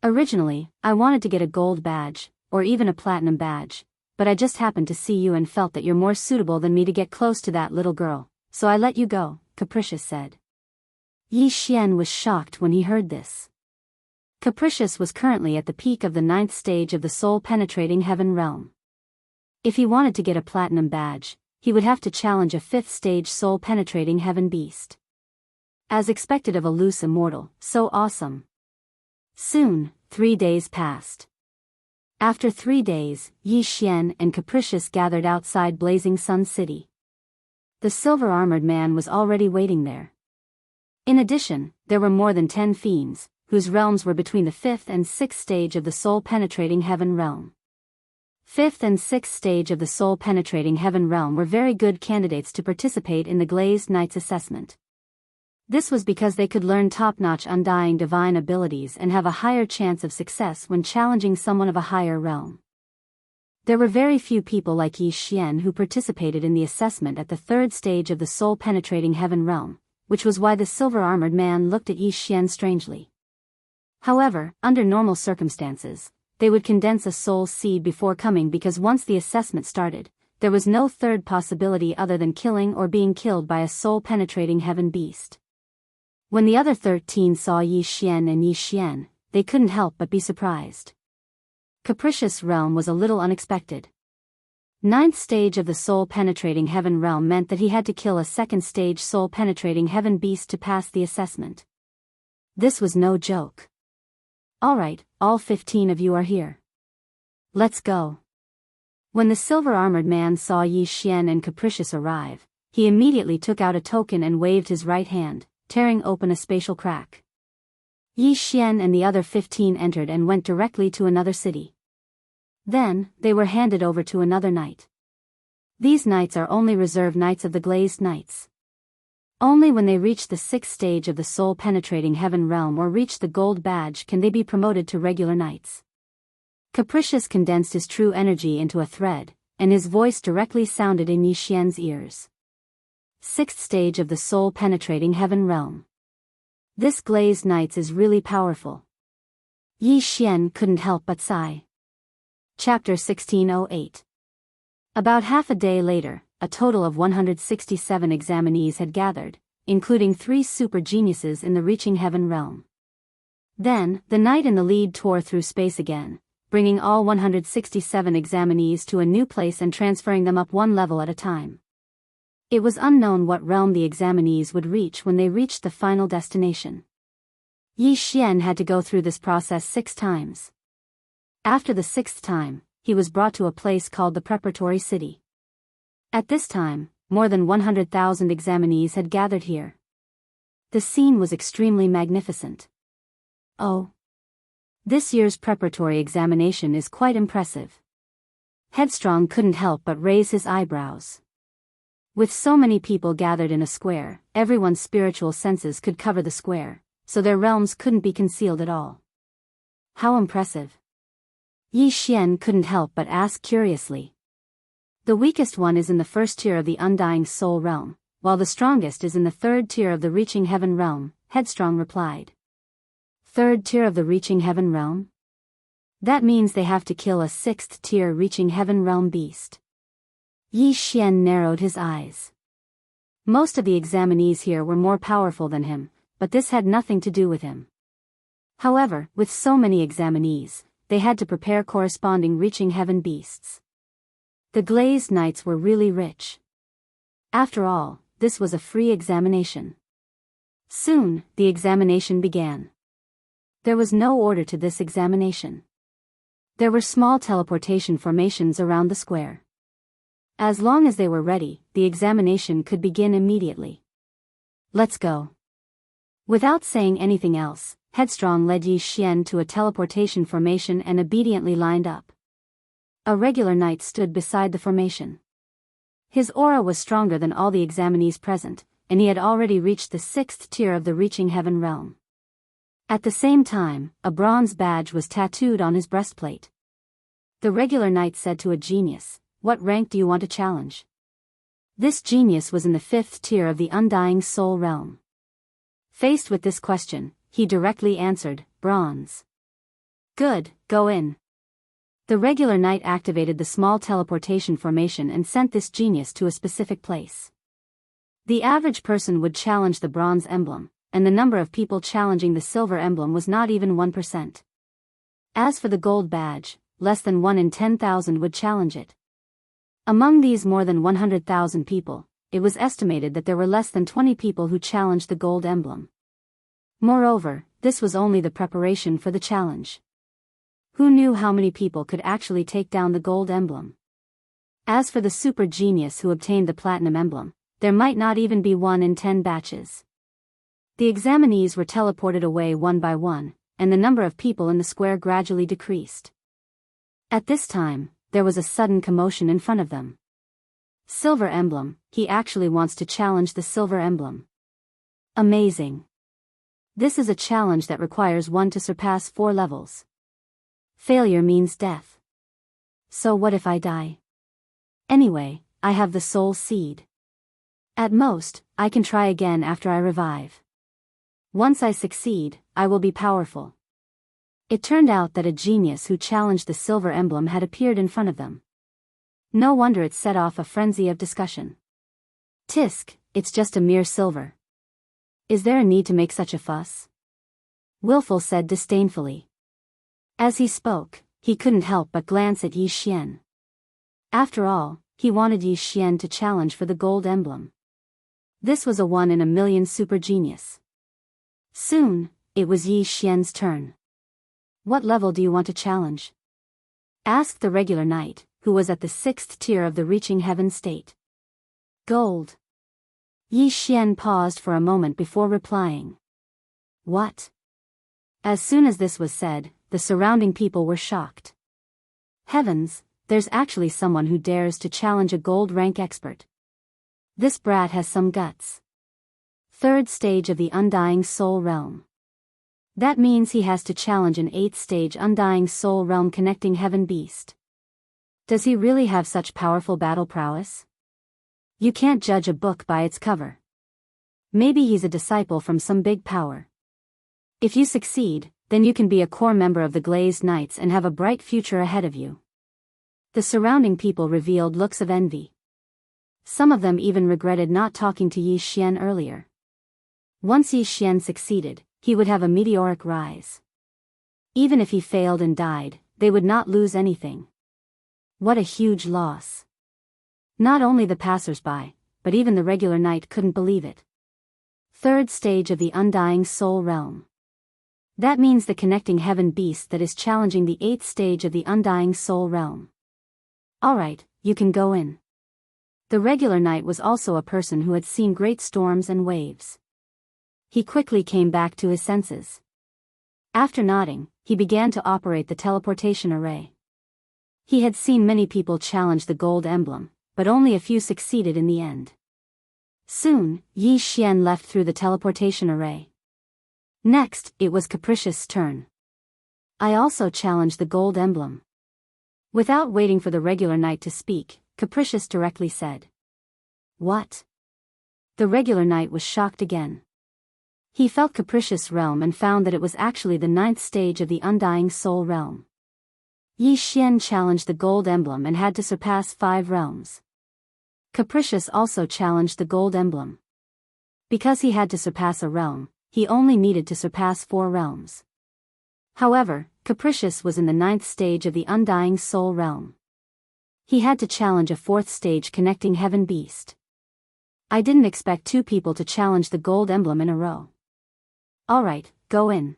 Originally, I wanted to get a gold badge, or even a platinum badge, but I just happened to see you and felt that you're more suitable than me to get close to that little girl, so I let you go, Capricious said. Yi Xian was shocked when he heard this. Capricious was currently at the peak of the 9th stage of the soul-penetrating heaven realm. If he wanted to get a platinum badge, he would have to challenge a 5th stage soul-penetrating heaven beast. As expected of a loose immortal, so awesome. Soon, 3 days passed. After 3 days, Yi Xian and Capricious gathered outside Blazing Sun City. The silver-armored man was already waiting there. In addition, there were more than 10 fiends, whose realms were between the 5th and 6th stage of the soul-penetrating heaven realm. 5th and 6th stage of the soul-penetrating heaven realm were very good candidates to participate in the Glazed Knight's assessment. This was because they could learn top-notch undying divine abilities and have a higher chance of success when challenging someone of a higher realm. There were very few people like Yi Xian who participated in the assessment at the 3rd stage of the soul-penetrating heaven realm, which was why the silver-armored man looked at Yi Xian strangely. However, under normal circumstances, they would condense a soul seed before coming because once the assessment started, there was no third possibility other than killing or being killed by a soul-penetrating heaven beast. When the other 13 saw Yi Xian and Yi Xian, they couldn't help but be surprised. Capricious realm was a little unexpected. 9th stage of the soul-penetrating heaven realm meant that he had to kill a 2nd stage soul-penetrating heaven beast to pass the assessment. This was no joke. Alright, all 15 of you are here. Let's go. When the silver-armored man saw Yi Xian and Capricious arrive, he immediately took out a token and waved his right hand, tearing open a spatial crack. Yi Xian and the other 15 entered and went directly to another city. Then, they were handed over to another knight. These knights are only reserve knights of the Glazed Knights. Only when they reach the 6th stage of the soul-penetrating heaven realm or reach the gold badge can they be promoted to regular knights. Capricious condensed his true energy into a thread, and his voice directly sounded in Yi Xian's ears. 6th stage of the soul-penetrating heaven realm. This Glazed Knights is really powerful. Yi Xian couldn't help but sigh. Chapter 1608. About half a day later, a total of 167 examinees had gathered, including 3 super geniuses in the reaching heaven realm. Then, the knight in the lead tore through space again, bringing all 167 examinees to a new place and transferring them up one level at a time. It was unknown what realm the examinees would reach when they reached the final destination. Yi Xian had to go through this process 6 times. After the 6th time, he was brought to a place called the Preparatory City. At this time, more than 100,000 examinees had gathered here. The scene was extremely magnificent. Oh! This year's preparatory examination is quite impressive. Headstrong couldn't help but raise his eyebrows. With so many people gathered in a square, everyone's spiritual senses could cover the square, so their realms couldn't be concealed at all. How impressive! Yi Xian couldn't help but ask curiously. The weakest one is in the 1st tier of the Undying Soul realm, while the strongest is in the 3rd tier of the Reaching Heaven realm, Headstrong replied. 3rd tier of the Reaching Heaven realm? That means they have to kill a 6th tier Reaching Heaven realm beast. Yi Xian narrowed his eyes. Most of the examinees here were more powerful than him, but this had nothing to do with him. However, with so many examinees, they had to prepare corresponding Reaching Heaven beasts. The Glazed Knights were really rich. After all, this was a free examination. Soon, the examination began. There was no order to this examination. There were small teleportation formations around the square. As long as they were ready, the examination could begin immediately. Let's go. Without saying anything else, Headstrong led Yi Xian to a teleportation formation and obediently lined up. A regular knight stood beside the formation. His aura was stronger than all the examinees present, and he had already reached the 6th tier of the Reaching Heaven realm. At the same time, a bronze badge was tattooed on his breastplate. The regular knight said to a genius, "What rank do you want to challenge?" This genius was in the 5th tier of the Undying Soul realm. Faced with this question, he directly answered, "Bronze." "Good, go in." The regular knight activated the small teleportation formation and sent this genius to a specific place. The average person would challenge the bronze emblem, and the number of people challenging the silver emblem was not even 1%. As for the gold badge, less than 1 in 10,000 would challenge it. Among these more than 100,000 people, it was estimated that there were less than 20 people who challenged the gold emblem. Moreover, this was only the preparation for the challenge. Who knew how many people could actually take down the gold emblem? As for the super genius who obtained the platinum emblem, there might not even be 1 in 10 batches. The examinees were teleported away one by one, and the number of people in the square gradually decreased. At this time, there was a sudden commotion in front of them. Silver emblem, he actually wants to challenge the silver emblem. Amazing. This is a challenge that requires one to surpass 4 levels. Failure means death. So what if I die? Anyway, I have the soul seed. At most, I can try again after I revive. Once I succeed, I will be powerful. It turned out that a genius who challenged the silver emblem had appeared in front of them. No wonder it set off a frenzy of discussion. Tisk, it's just a mere silver. Is there a need to make such a fuss? Willful said disdainfully. As he spoke, he couldn't help but glance at Yi Xian. After all, he wanted Yi Xian to challenge for the gold emblem. This was a 1 in a million super genius. Soon, it was Yi Xian's turn. What level do you want to challenge? Asked the regular knight, who was at the 6th tier of the reaching heaven state. Gold. Yi Xian paused for a moment before replying. What? As soon as this was said, the surrounding people were shocked. Heavens, there's actually someone who dares to challenge a gold rank expert. This brat has some guts. 3rd stage of the Undying Soul Realm. That means he has to challenge an 8th stage Undying Soul Realm connecting heaven beast. Does he really have such powerful battle prowess? You can't judge a book by its cover. Maybe he's a disciple from some big power. If you succeed, then you can be a core member of the Glazed Knights and have a bright future ahead of you. The surrounding people revealed looks of envy. Some of them even regretted not talking to Yi Xian earlier. Once Yi Xian succeeded, he would have a meteoric rise. Even if he failed and died, they would not lose anything. What a huge loss. Not only the passers-by, but even the regular knight couldn't believe it. 3rd stage of the Undying Soul Realm. That means the connecting heaven beast that is challenging the 8th stage of the Undying Soul Realm. Alright, you can go in. The regular knight was also a person who had seen great storms and waves. He quickly came back to his senses. After nodding, he began to operate the teleportation array. He had seen many people challenge the gold emblem, but only a few succeeded in the end. Soon, Yi Xian left through the teleportation array. Next, it was Capricious' turn. I also challenged the gold emblem. Without waiting for the regular knight to speak, Capricious directly said. What? The regular knight was shocked again. He felt Capricious' realm and found that it was actually the 9th stage of the Undying Soul Realm. Yi Xian challenged the gold emblem and had to surpass 5 realms. Capricious also challenged the gold emblem. Because he had to surpass a realm, he only needed to surpass 4 realms. However, Capricious was in the 9th stage of the Undying Soul Realm. He had to challenge a 4th stage connecting heaven beast. I didn't expect 2 people to challenge the gold emblem in a row. Alright, go in.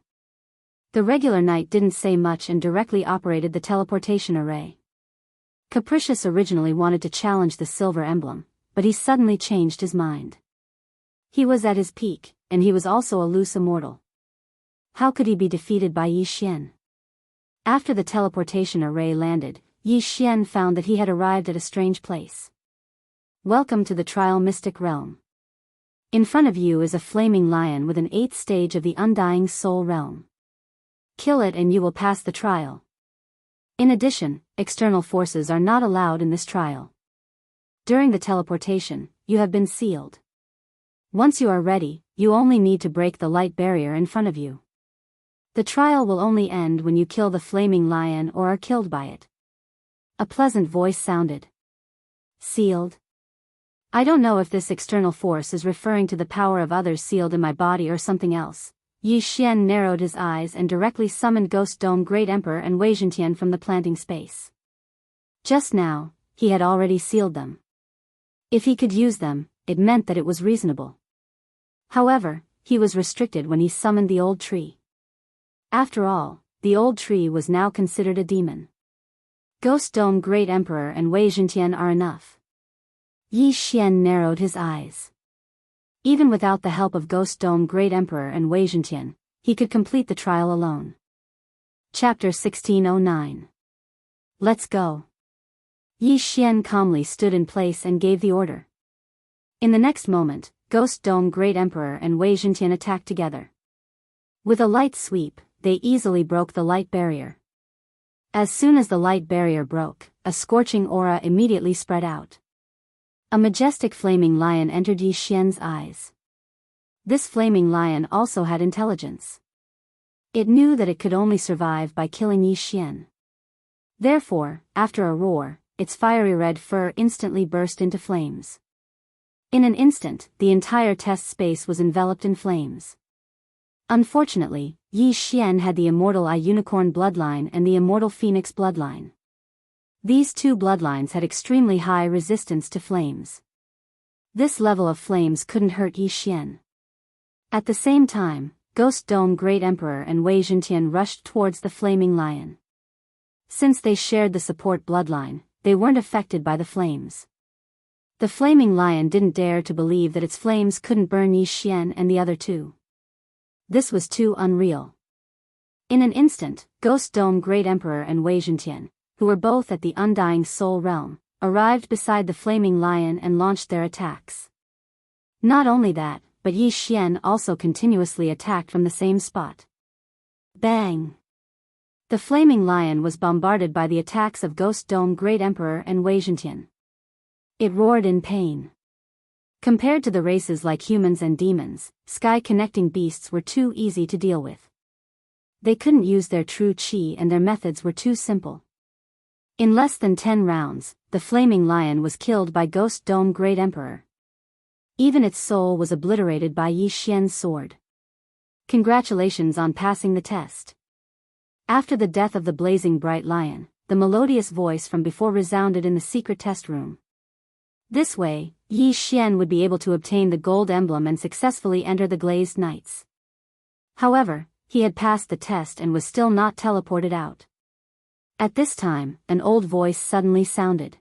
The regular knight didn't say much and directly operated the teleportation array. Capricious originally wanted to challenge the silver emblem, but he suddenly changed his mind. He was at his peak, and he was also a loose immortal. How could he be defeated by Yi Xian? After the teleportation array landed, Yi Xian found that he had arrived at a strange place. Welcome to the Trial Mystic Realm. In front of you is a flaming lion with an 8th stage of the Undying Soul Realm. Kill it and you will pass the trial. In addition, external forces are not allowed in this trial. During the teleportation, you have been sealed. Once you are ready, you only need to break the light barrier in front of you. The trial will only end when you kill the flaming lion or are killed by it. A pleasant voice sounded. Sealed? I don't know if this external force is referring to the power of others sealed in my body or something else. Yi Xian narrowed his eyes and directly summoned Ghost Dome Great Emperor and Wei Zhentian from the planting space. Just now, he had already sealed them. If he could use them, it meant that it was reasonable. However, he was restricted when he summoned the old tree. After all, the old tree was now considered a demon. Ghost Dome Great Emperor and Wei Zhentian are enough. Yi Xian narrowed his eyes. Even without the help of Ghost Dome Great Emperor and Wei Zhentian, he could complete the trial alone. Chapter 1609. Let's go. Yi Xian calmly stood in place and gave the order. In the next moment, Ghost Dome Great Emperor and Wei Zhentian attacked together. With a light sweep, they easily broke the light barrier. As soon as the light barrier broke, a scorching aura immediately spread out. A majestic flaming lion entered Yi Xian's eyes. This flaming lion also had intelligence. It knew that it could only survive by killing Yi Xian. Therefore, after a roar, its fiery red fur instantly burst into flames. In an instant, the entire test space was enveloped in flames. Unfortunately, Yi Xian had the immortal Eye Unicorn bloodline and the immortal Phoenix bloodline. These two bloodlines had extremely high resistance to flames. This level of flames couldn't hurt Yi Xian. At the same time, Ghost Dome Great Emperor and Wei Zhentian rushed towards the flaming lion. Since they shared the support bloodline, they weren't affected by the flames. The flaming lion didn't dare to believe that its flames couldn't burn Yi Xian and the other two. This was too unreal. In an instant, Ghost Dome Great Emperor and Wei Zhentian, who were both at the Undying Soul Realm, arrived beside the flaming lion and launched their attacks. Not only that, but Yi Xian also continuously attacked from the same spot. Bang! The flaming lion was bombarded by the attacks of Ghost Dome Great Emperor and Wei Zhentian. It roared in pain. Compared to the races like humans and demons, sky-connecting beasts were too easy to deal with. They couldn't use their true chi and their methods were too simple. In less than 10 rounds, the flaming lion was killed by Ghost Dome Great Emperor. Even its soul was obliterated by Yi Xian's sword. Congratulations on passing the test. After the death of the blazing bright lion, the melodious voice from before resounded in the secret test room. This way, Yi Xian would be able to obtain the gold emblem and successfully enter the Glazed Knights. However, he had passed the test and was still not teleported out. At this time, an old voice suddenly sounded.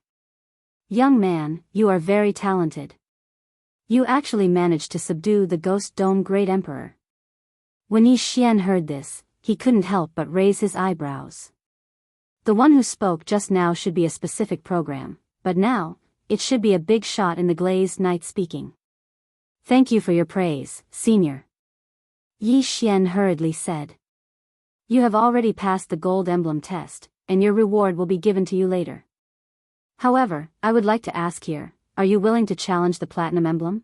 Young man, you are very talented. You actually managed to subdue the Ghost Dome Great Emperor. When Yi Xian heard this, he couldn't help but raise his eyebrows. The one who spoke just now should be a specific program, but now, it should be a big shot in the Glazed Knight speaking. Thank you for your praise, senior. Yi Xian hurriedly said. You have already passed the gold emblem test, and your reward will be given to you later. However, I would like to ask here, are you willing to challenge the platinum emblem?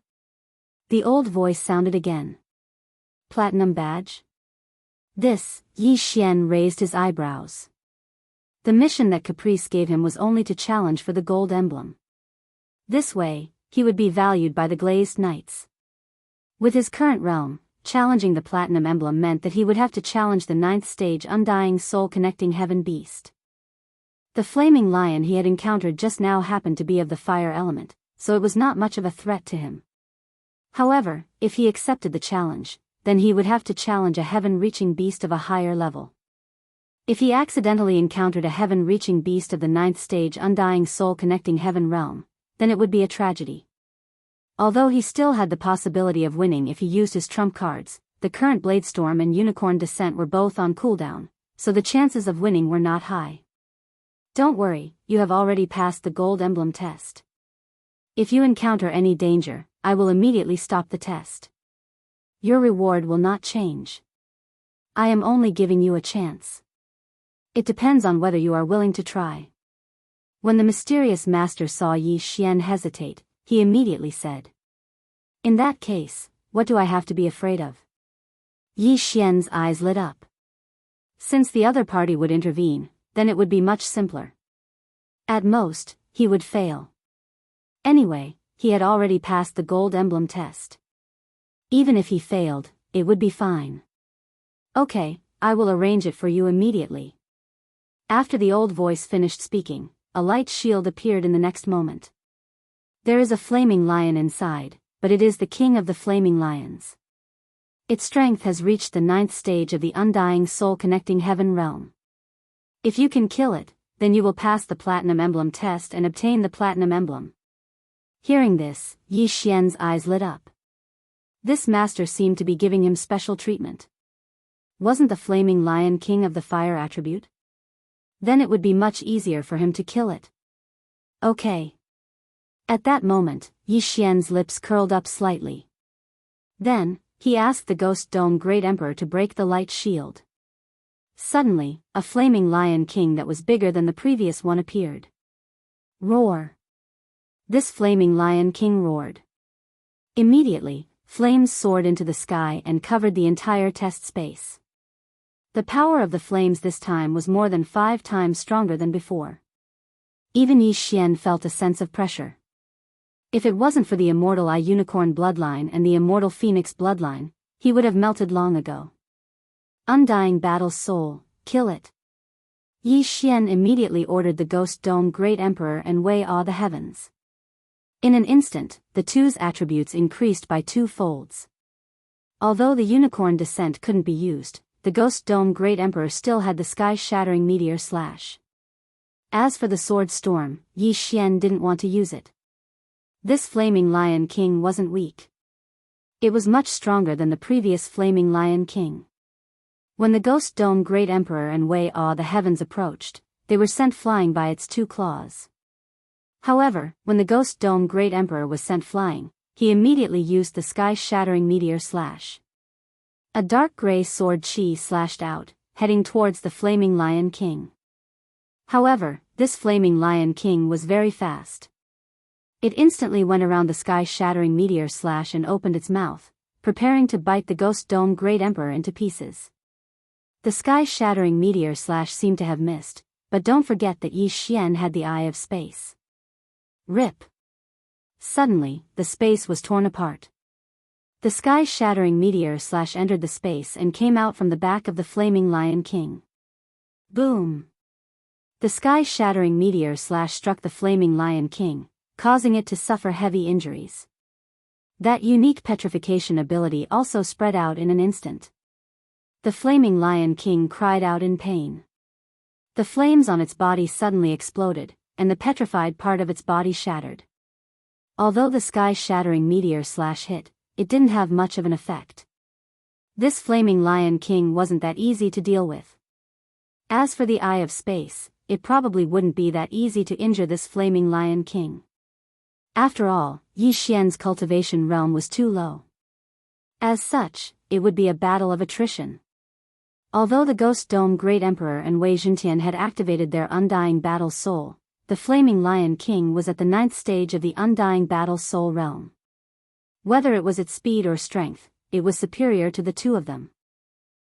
The old voice sounded again. Platinum badge? This, Yi Xian raised his eyebrows. The mission that Caprice gave him was only to challenge for the gold emblem. This way, he would be valued by the Glazed Knights. With his current realm, challenging the platinum emblem meant that he would have to challenge the 9th stage Undying Soul Connecting Heaven beast. The flaming lion he had encountered just now happened to be of the fire element, so it was not much of a threat to him. However, if he accepted the challenge, then he would have to challenge a heaven-reaching beast of a higher level. If he accidentally encountered a heaven-reaching beast of the 9th stage Undying Soul Connecting Heaven realm, then it would be a tragedy. Although he still had the possibility of winning if he used his trump cards, the current Bladestorm and Unicorn Descent were both on cooldown, so the chances of winning were not high. Don't worry, you have already passed the gold emblem test. If you encounter any danger, I will immediately stop the test. Your reward will not change. I am only giving you a chance. It depends on whether you are willing to try. When the mysterious master saw Yi Xian hesitate, he immediately said. In that case, what do I have to be afraid of? Yi Xian's eyes lit up. Since the other party would intervene, then it would be much simpler. At most, he would fail. Anyway, he had already passed the gold emblem test. Even if he failed, it would be fine. Okay, I will arrange it for you immediately. After the old voice finished speaking, a light shield appeared in the next moment. There is a flaming lion inside, but it is the king of the flaming lions. Its strength has reached the 9th stage of the undying soul connecting heaven realm. If you can kill it, then you will pass the platinum emblem test and obtain the platinum emblem. Hearing this, Yi Xian's eyes lit up. This master seemed to be giving him special treatment. Wasn't the flaming lion king of the fire attribute? Then it would be much easier for him to kill it. Okay. At that moment, Yi Xian's lips curled up slightly. Then, he asked the Ghost Dome Great Emperor to break the light shield. Suddenly, a flaming lion king that was bigger than the previous one appeared. Roar! This flaming lion king roared. Immediately, flames soared into the sky and covered the entire test space. The power of the flames this time was more than 5 times stronger than before. Even Yi Xian felt a sense of pressure. If it wasn't for the immortal Eye Unicorn bloodline and the immortal Phoenix bloodline, he would have melted long ago. Undying Battle Soul, kill it. Yi Xian immediately ordered the Ghost Dome Great Emperor and Wei awe the heavens. In an instant, the two's attributes increased by 2 folds. Although the Unicorn Descent couldn't be used, the Ghost Dome Great Emperor still had the sky-shattering meteor slash. As for the Sword Storm, Yi Xian didn't want to use it. This flaming lion king wasn't weak. It was much stronger than the previous flaming lion king. When the Ghost Dome Great Emperor and Wei awe the heavens approached, they were sent flying by its 2 claws. However, when the Ghost Dome Great Emperor was sent flying, he immediately used the sky-shattering meteor slash. A dark gray sword chi slashed out, heading towards the flaming lion king. However, this flaming lion king was very fast. It instantly went around the sky-shattering meteor slash and opened its mouth, preparing to bite the Ghost Dome Great Emperor into pieces. The sky-shattering meteor slash seemed to have missed, but don't forget that Yi Xian had the Eye of Space. Rip! Suddenly, the space was torn apart. The sky-shattering meteor slash entered the space and came out from the back of the flaming lion king. Boom! The sky-shattering meteor slash struck the flaming lion king, causing it to suffer heavy injuries. That unique petrification ability also spread out in an instant. The flaming lion king cried out in pain. The flames on its body suddenly exploded, and the petrified part of its body shattered. Although the sky-shattering meteor slash hit, it didn't have much of an effect. This flaming lion king wasn't that easy to deal with. As for the Eye of Space, it probably wouldn't be that easy to injure this flaming lion king. After all, Yi Xian's cultivation realm was too low. As such, it would be a battle of attrition. Although the Ghost Dome Great Emperor and Wei Zhentian had activated their Undying Battle Soul, the flaming lion king was at the 9th stage of the Undying Battle Soul realm. Whether it was its speed or strength, it was superior to the 2 of them.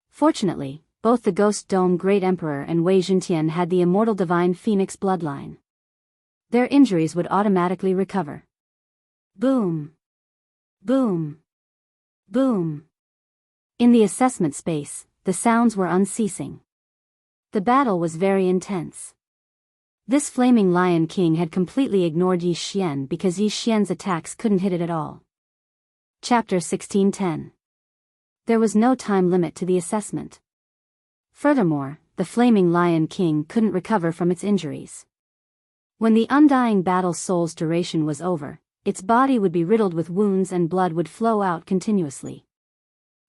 Fortunately, both the Ghost Dome Great Emperor and Wei Zhentian had the immortal Divine Phoenix bloodline. Their injuries would automatically recover. Boom! Boom! Boom! In the assessment space, the sounds were unceasing. The battle was very intense. This flaming lion king had completely ignored Yi Xian because Yi Xian's attacks couldn't hit it at all. Chapter 1610. There was no time limit to the assessment. Furthermore, the flaming lion king couldn't recover from its injuries. When the Undying Battle Soul's duration was over, its body would be riddled with wounds and blood would flow out continuously.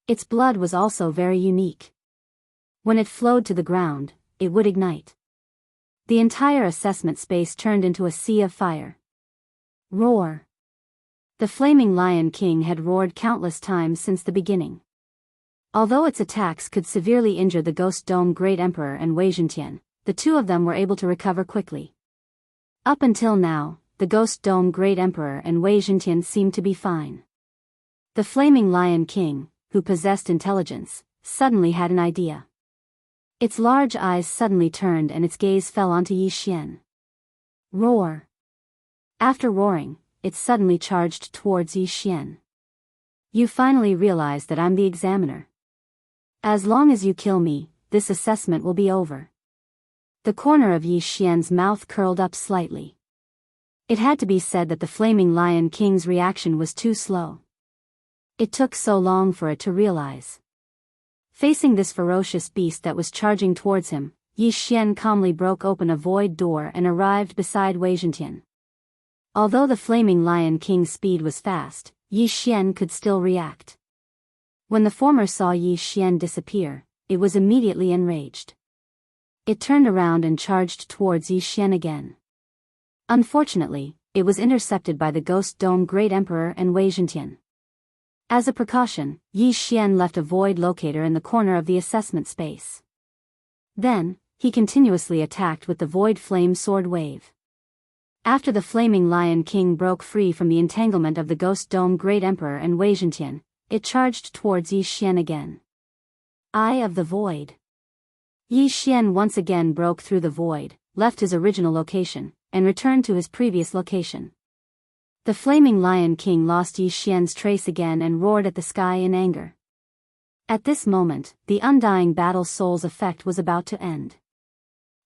Its blood was also very unique. When it flowed to the ground, it would ignite. The entire assessment space turned into a sea of fire. Roar! The flaming lion king had roared countless times since the beginning. Although its attacks could severely injure the Ghost Dome Great Emperor and Wei Zhentian, the 2 of them were able to recover quickly. Up until now, the Ghost Dome Great Emperor and Wei Zhentian seemed to be fine. The flaming lion king, who possessed intelligence, suddenly had an idea. Its large eyes suddenly turned and its gaze fell onto Yi Xian. Roar! After roaring, it suddenly charged towards Yi Xian. You finally realize that I'm the examiner. As long as you kill me, this assessment will be over. The corner of Yi Xian's mouth curled up slightly. It had to be said that the Flaming Lion King's reaction was too slow. It took so long for it to realize. Facing this ferocious beast that was charging towards him, Yi Xian calmly broke open a void door and arrived beside Wei Zhentian. Although the Flaming Lion King's speed was fast, Yi Xian could still react. When the former saw Yi Xian disappear, it was immediately enraged. It turned around and charged towards Yi Xian again. Unfortunately, it was intercepted by the Ghost Dome Great Emperor and Wei Zhentian. As a precaution, Yi Xian left a void locator in the corner of the assessment space. Then, he continuously attacked with the Void Flame Sword Wave. After the Flaming Lion King broke free from the entanglement of the Ghost Dome Great Emperor and Wei Zhentian, it charged towards Yi Xian again. Eye of the Void. Yi Xian once again broke through the void, left his original location, and returned to his previous location. The Flaming Lion King lost Yi Xian's trace again and roared at the sky in anger. At this moment, the Undying Battle Soul's effect was about to end.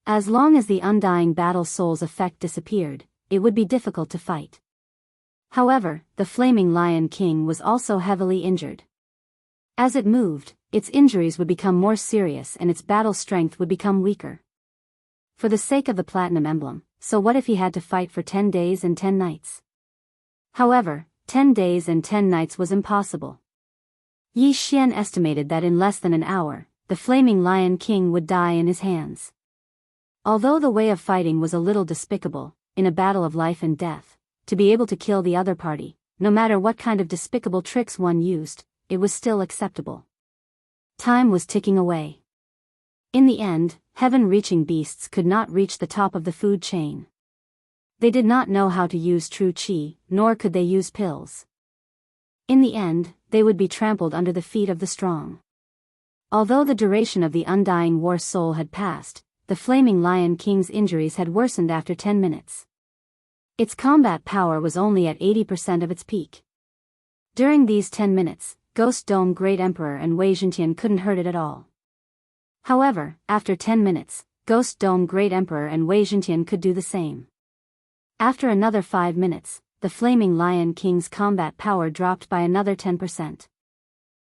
As long as the Undying Battle Soul's effect disappeared, it would be difficult to fight. However, the Flaming Lion King was also heavily injured. As it moved, its injuries would become more serious and its battle strength would become weaker. For the sake of the Platinum Emblem, so what if he had to fight for 10 days and 10 nights? However, 10 days and 10 nights was impossible. Yi Xian estimated that in less than an hour, the Flaming Lion King would die in his hands. Although the way of fighting was a little despicable, in a battle of life and death, to be able to kill the other party, no matter what kind of despicable tricks one used, it was still acceptable. Time was ticking away. In the end, heaven-reaching beasts could not reach the top of the food chain. They did not know how to use true qi, nor could they use pills. In the end, they would be trampled under the feet of the strong. Although the duration of the Undying War Soul had passed, the Flaming Lion King's injuries had worsened after 10 minutes. Its combat power was only at 80% of its peak. During these 10 minutes, Ghost Dome Great Emperor and Wei Zhentian couldn't hurt it at all. However, after 10 minutes, Ghost Dome Great Emperor and Wei Zhentian could do the same. After another 5 minutes, the Flaming Lion King's combat power dropped by another 10%.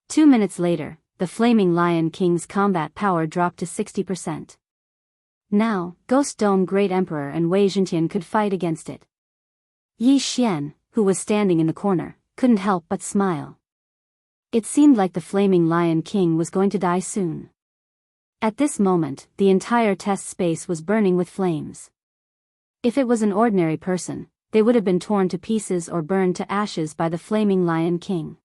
2 minutes later, the Flaming Lion King's combat power dropped to 60%. Now, Ghost Dome Great Emperor and Wei Zhentian could fight against it. Yi Xian, who was standing in the corner, couldn't help but smile. It seemed like the Flaming Lion King was going to die soon. At this moment, the entire test space was burning with flames. If it was an ordinary person, they would have been torn to pieces or burned to ashes by the Flaming Lion King.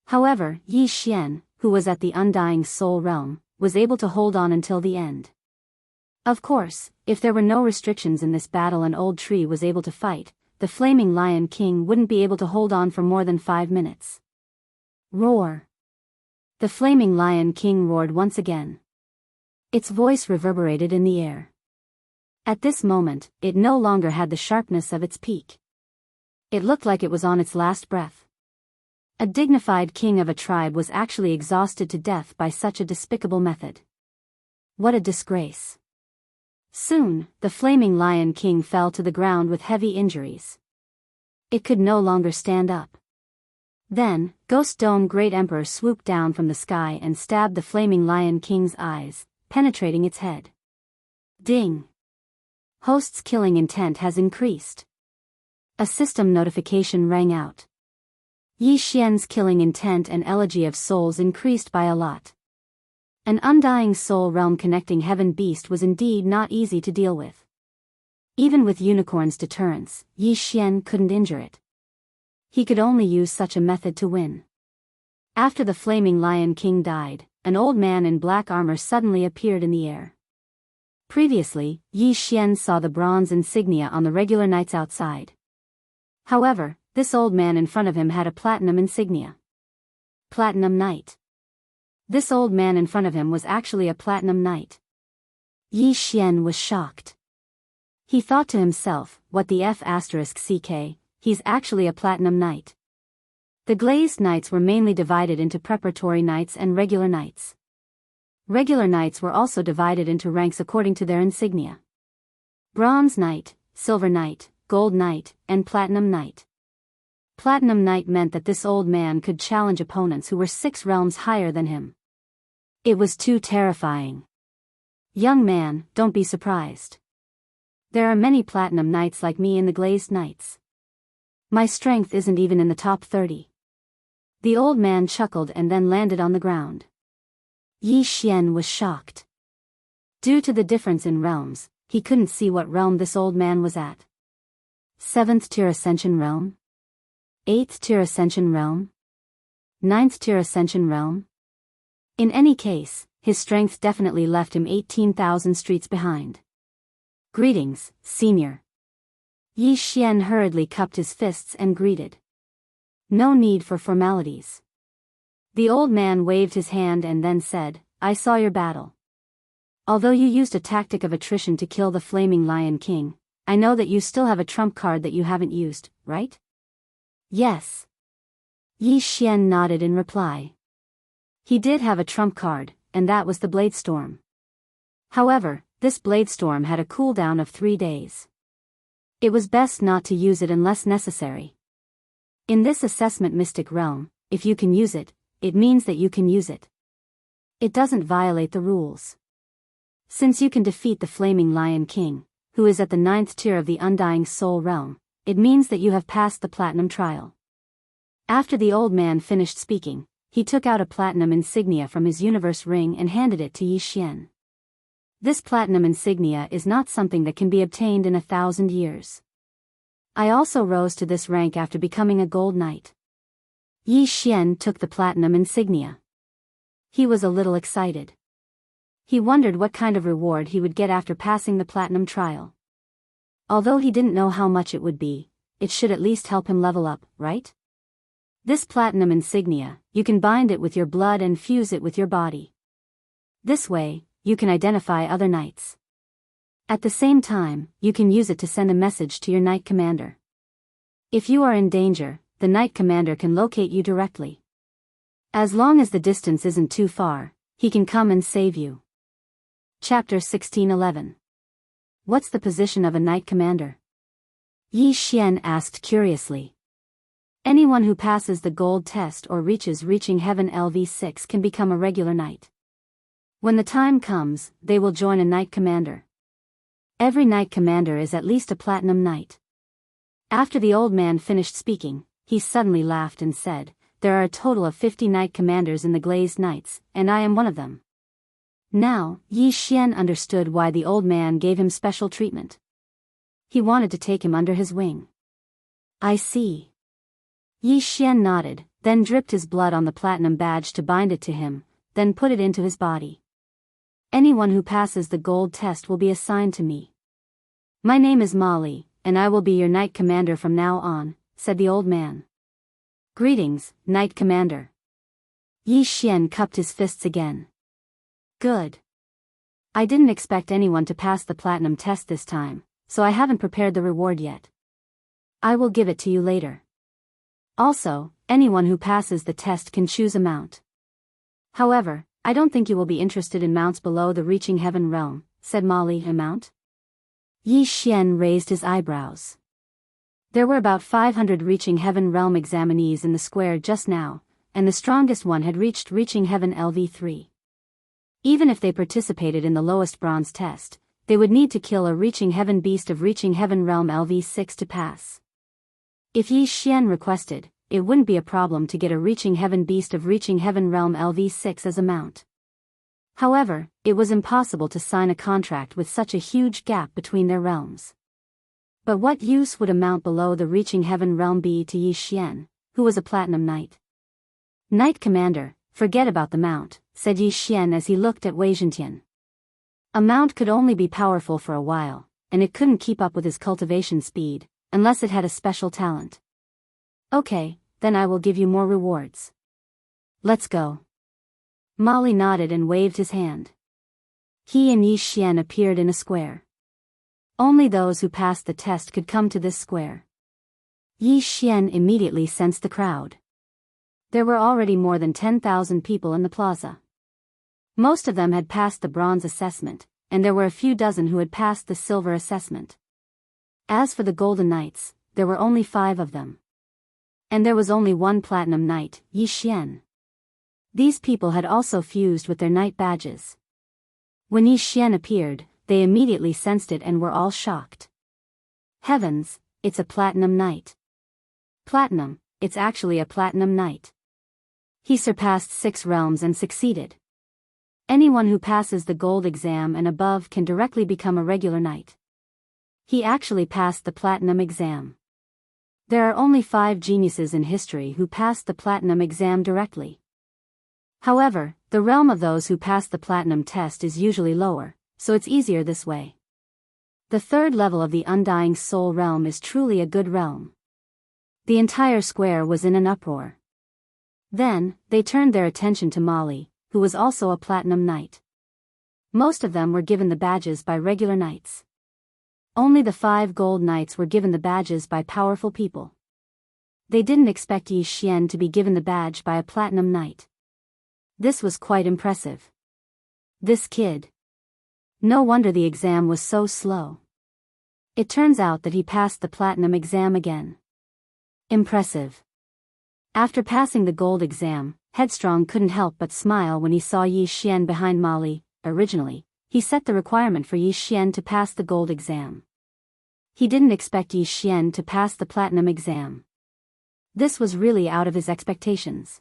However, Yi Xian, who was at the Undying Soul Realm, was able to hold on until the end. Of course, if there were no restrictions in this battle and Old Tree was able to fight, the Flaming Lion King wouldn't be able to hold on for more than 5 minutes. Roar! The Flaming Lion King roared once again. Its voice reverberated in the air. At this moment, it no longer had the sharpness of its peak. It looked like it was on its last breath. A dignified king of a tribe was actually exhausted to death by such a despicable method. What a disgrace. Soon, the Flaming Lion King fell to the ground with heavy injuries. It could no longer stand up. Then, Ghost Dome Great Emperor swooped down from the sky and stabbed the Flaming Lion King's eyes, penetrating its head. Ding! Host's killing intent has increased. A system notification rang out. Yi Xian's killing intent and elegy of souls increased by a lot. An Undying Soul Realm connecting heaven beast was indeed not easy to deal with. Even with Unicorn's deterrence, Yi Xian couldn't injure it. He could only use such a method to win. After the Flaming Lion King died, an old man in black armor suddenly appeared in the air. Previously, Yi Xian saw the bronze insignia on the regular knights outside. However, this old man in front of him had a platinum insignia. Platinum Knight. This old man in front of him was actually a platinum knight. Yi Xian was shocked. He thought to himself, what the F***ck, he's actually a Platinum Knight. The Glazed Knights were mainly divided into Preparatory Knights and Regular Knights. Regular Knights were also divided into ranks according to their insignia. Bronze Knight, Silver Knight, Gold Knight, and Platinum Knight. Platinum Knight meant that this old man could challenge opponents who were 6 realms higher than him. It was too terrifying. Young man, don't be surprised. There are many Platinum Knights like me in the Glazed Knights. My strength isn't even in the top 30. The old man chuckled and then landed on the ground. Yi Xian was shocked. Due to the difference in realms, he couldn't see what realm this old man was at. 7th tier Ascension Realm? 8th tier Ascension Realm? 9th tier Ascension Realm? In any case, his strength definitely left him 18,000 streets behind. Greetings, Senior. Yi Xian hurriedly cupped his fists and greeted. No need for formalities. The old man waved his hand and then said, I saw your battle. Although you used a tactic of attrition to kill the Flaming Lion King, I know that you still have a trump card that you haven't used, right? Yes. Yi Xian nodded in reply. He did have a trump card, and that was the Bladestorm. However, this Bladestorm had a cooldown of 3 days. It was best not to use it unless necessary. In this assessment mystic realm, if you can use it, it means that you can use it. It doesn't violate the rules. Since you can defeat the Flaming Lion King, who is at the 9th tier of the Undying Soul realm, it means that you have passed the Platinum trial. After the old man finished speaking, he took out a Platinum insignia from his universe ring and handed it to Yi Xian. This Platinum insignia is not something that can be obtained in 1,000 years. I also rose to this rank after becoming a Gold Knight. Yi Xian took the Platinum insignia. He was a little excited. He wondered what kind of reward he would get after passing the Platinum trial. Although he didn't know how much it would be, it should at least help him level up, right? This Platinum insignia, you can bind it with your blood and fuse it with your body. This way, you can identify other knights. At the same time, you can use it to send a message to your knight commander. If you are in danger, the knight commander can locate you directly. As long as the distance isn't too far, he can come and save you. Chapter 1611. What's the position of a knight commander? Yi Xian asked curiously. Anyone who passes the gold test or reaches Reaching Heaven LV6 can become a regular knight. When the time comes, they will join a knight commander. Every knight commander is at least a Platinum Knight. After the old man finished speaking, he suddenly laughed and said, there are a total of 50 knight commanders in the Glazed Knights, and I am one of them. Now, Yi Xian understood why the old man gave him special treatment. He wanted to take him under his wing. I see. Yi Xian nodded, then dripped his blood on the Platinum badge to bind it to him, then put it into his body. Anyone who passes the gold test will be assigned to me. My name is Molly, and I will be your knight commander from now on, said the old man. Greetings, knight commander. Yi Xian cupped his fists again. Good. I didn't expect anyone to pass the Platinum test this time, so I haven't prepared the reward yet. I will give it to you later. Also, anyone who passes the test can choose a mount. However, I don't think you will be interested in mounts below the Reaching Heaven realm, said Molly. A mount? Yi Xian raised his eyebrows. There were about 500 Reaching Heaven realm examinees in the square just now, and the strongest one had reached Reaching Heaven LV3. Even if they participated in the lowest bronze test, they would need to kill a Reaching Heaven beast of Reaching Heaven realm LV6 to pass. If Yi Xian requested, it wouldn't be a problem to get a Reaching Heaven beast of Reaching Heaven realm LV6 as a mount. However, it was impossible to sign a contract with such a huge gap between their realms. But what use would a mount below the Reaching Heaven realm be to Yi Xian, who was a Platinum Knight? Knight Commander, forget about the mount, said Yi Xian as he looked at Wei Zhentian. A mount could only be powerful for a while, and it couldn't keep up with his cultivation speed, unless it had a special talent. Okay, then I will give you more rewards. Let's go. Molly nodded and waved his hand. He and Yi Xian appeared in a square. Only those who passed the test could come to this square. Yi Xian immediately sensed the crowd. There were already more than 10,000 people in the plaza. Most of them had passed the bronze assessment, and there were a few dozen who had passed the silver assessment. As for the golden knights, there were only 5 of them. And there was only one platinum knight, Yi Xian. These people had also fused with their knight badges. When Yi Xian appeared, they immediately sensed it and were all shocked. Heavens, it's a platinum knight. Platinum, it's actually a platinum knight. He surpassed 6 realms and succeeded. Anyone who passes the gold exam and above can directly become a regular knight. He actually passed the platinum exam. There are only 5 geniuses in history who passed the platinum exam directly. However, the realm of those who pass the platinum test is usually lower, so it's easier this way. The 3rd level of the Undying Soul realm is truly a good realm. The entire square was in an uproar. Then, they turned their attention to Molly, who was also a platinum knight. Most of them were given the badges by regular knights. Only the 5 gold knights were given the badges by powerful people. They didn't expect Yi Xian to be given the badge by a platinum knight. This was quite impressive. This kid. No wonder the exam was so slow. It turns out that he passed the platinum exam again. Impressive. After passing the gold exam, Headstrong couldn't help but smile when he saw Yi Xian behind Molly. Originally, he set the requirement for Yi Xian to pass the gold exam. He didn't expect Yi Xian to pass the platinum exam. This was really out of his expectations.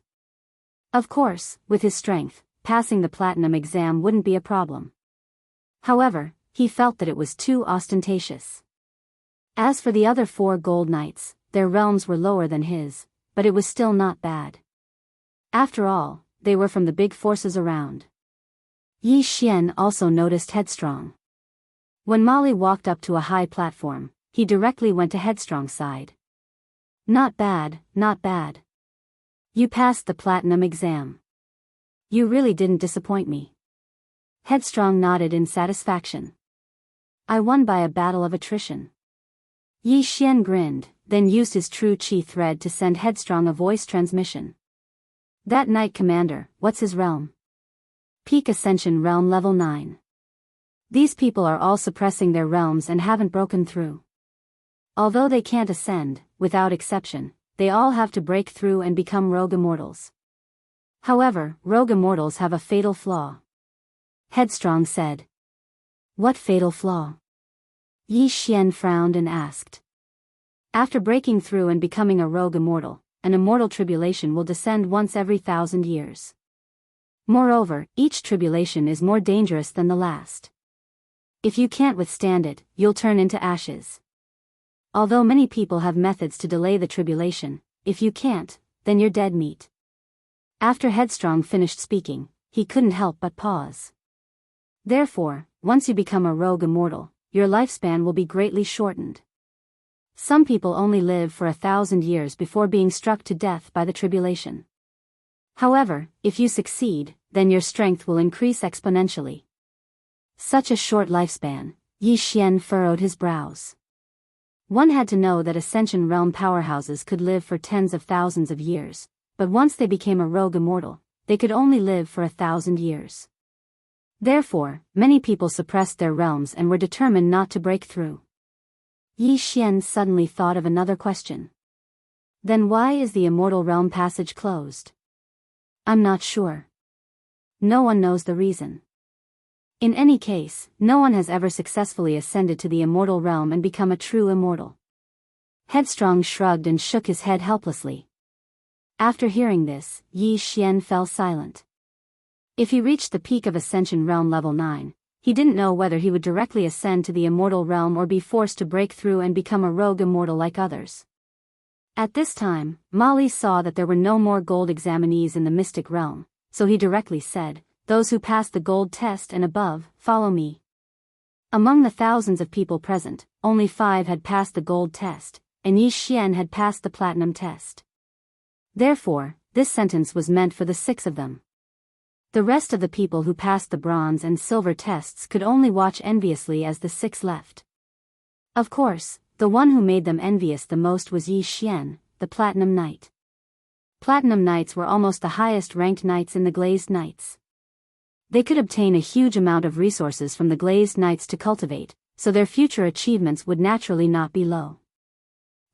Of course, with his strength, passing the platinum exam wouldn't be a problem. However, he felt that it was too ostentatious. As for the other 4 gold knights, their realms were lower than his, but it was still not bad. After all, they were from the big forces around. Yi Xian also noticed Headstrong. When Molly walked up to a high platform, he directly went to Headstrong's side. Not bad, not bad. You passed the platinum exam. You really didn't disappoint me. Headstrong nodded in satisfaction. I won by a battle of attrition. Yi Xian grinned, then used his true chi thread to send Headstrong a voice transmission. That knight commander, what's his realm? Peak Ascension Realm Level 9. These people are all suppressing their realms and haven't broken through. Although they can't ascend, without exception, they all have to break through and become rogue immortals. However, rogue immortals have a fatal flaw. Headstrong said. What fatal flaw? Yi Xian frowned and asked. After breaking through and becoming a rogue immortal, an immortal tribulation will descend once every 1,000 years. Moreover, each tribulation is more dangerous than the last. If you can't withstand it, you'll turn into ashes. Although many people have methods to delay the tribulation, if you can't, then you're dead meat. After Headstrong finished speaking, he couldn't help but pause. Therefore, once you become a rogue immortal, your lifespan will be greatly shortened. Some people only live for 1,000 years before being struck to death by the tribulation. However, if you succeed, then your strength will increase exponentially. Such a short lifespan, Yi Xian furrowed his brows. One had to know that Ascension Realm powerhouses could live for tens of thousands of years, but once they became a rogue immortal, they could only live for 1,000 years. Therefore, many people suppressed their realms and were determined not to break through. Yi Xian suddenly thought of another question. Then why is the Immortal Realm passage closed? I'm not sure. No one knows the reason. In any case, no one has ever successfully ascended to the Immortal Realm and become a true immortal. Headstrong shrugged and shook his head helplessly. After hearing this, Yi Xian fell silent. If he reached the peak of Ascension Realm Level 9, he didn't know whether he would directly ascend to the Immortal Realm or be forced to break through and become a rogue immortal like others. At this time, Molly saw that there were no more gold examinees in the Mystic Realm, so he directly said, "Those who passed the gold test and above, follow me." Among the thousands of people present, only 5 had passed the gold test, and Yi Xian had passed the platinum test. Therefore, this sentence was meant for the 6 of them. The rest of the people who passed the bronze and silver tests could only watch enviously as the 6 left. Of course, The one who made them envious the most was Yi Xian, the Platinum Knight. Platinum Knights were almost the highest-ranked knights in the Glazed Knights. They could obtain a huge amount of resources from the Glazed Knights to cultivate, so their future achievements would naturally not be low.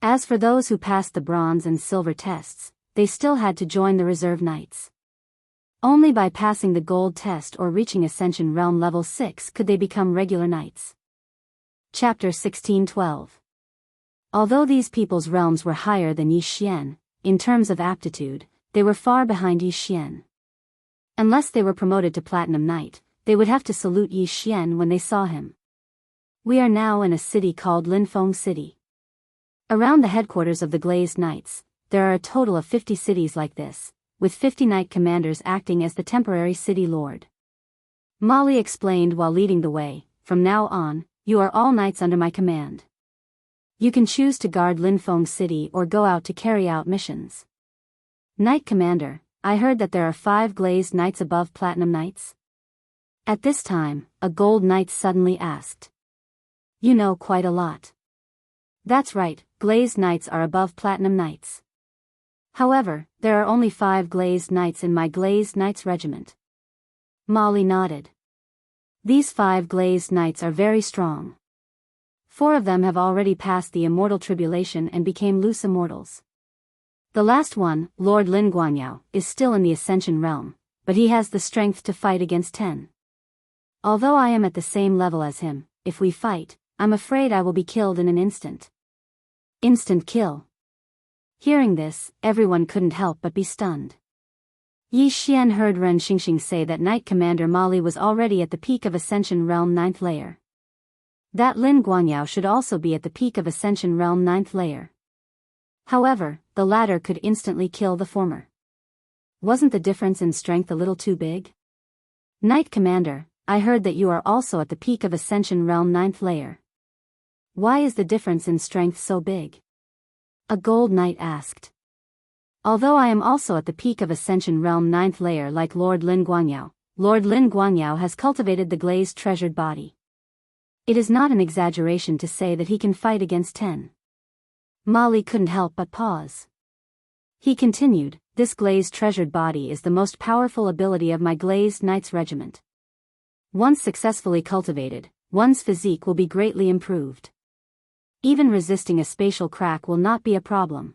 As for those who passed the bronze and silver tests, they still had to join the Reserve Knights. Only by passing the gold test or reaching Ascension Realm level 6 could they become regular knights. Chapter 1612. Although these people's realms were higher than Yi Xian, in terms of aptitude, they were far behind Yi Xian. Unless they were promoted to Platinum Knight, they would have to salute Yi Xian when they saw him. We are now in a city called Linfeng City. Around the headquarters of the Glazed Knights, there are a total of 50 cities like this, with 50 knight commanders acting as the temporary city lord. Molly explained while leading the way, "From now on, you are all knights under my command. You can choose to guard Linfeng City or go out to carry out missions." "Knight Commander, I heard that there are 5 Glazed Knights above Platinum Knights?" At this time, a Gold Knight suddenly asked. "You know quite a lot." "That's right, Glazed Knights are above Platinum Knights. However, there are only 5 Glazed Knights in my Glazed Knights regiment." Molly nodded. "These 5 Glazed Knights are very strong. 4 of them have already passed the immortal tribulation and became loose immortals. The last one, Lord Lin Guanyao, is still in the Ascension Realm, but he has the strength to fight against 10. Although I am at the same level as him, if we fight, I'm afraid I will be killed in an instant." Instant kill. Hearing this, everyone couldn't help but be stunned. Yi Xian heard Ren Xingxing say that Knight Commander Molly was already at the peak of Ascension Realm 9th layer. That Lin Guanyao should also be at the peak of Ascension Realm 9th layer. However, the latter could instantly kill the former. Wasn't the difference in strength a little too big? "Knight Commander, I heard that you are also at the peak of Ascension Realm 9th layer. Why is the difference in strength so big?" a Gold Knight asked. "Although I am also at the peak of Ascension Realm 9th layer like Lord Lin Guanyao has cultivated the glazed treasured body. It is not an exaggeration to say that he can fight against 10. Molly couldn't help but pause. He continued, "This glazed treasured body is the most powerful ability of my Glazed Knights regiment. Once successfully cultivated, one's physique will be greatly improved. Even resisting a spatial crack will not be a problem."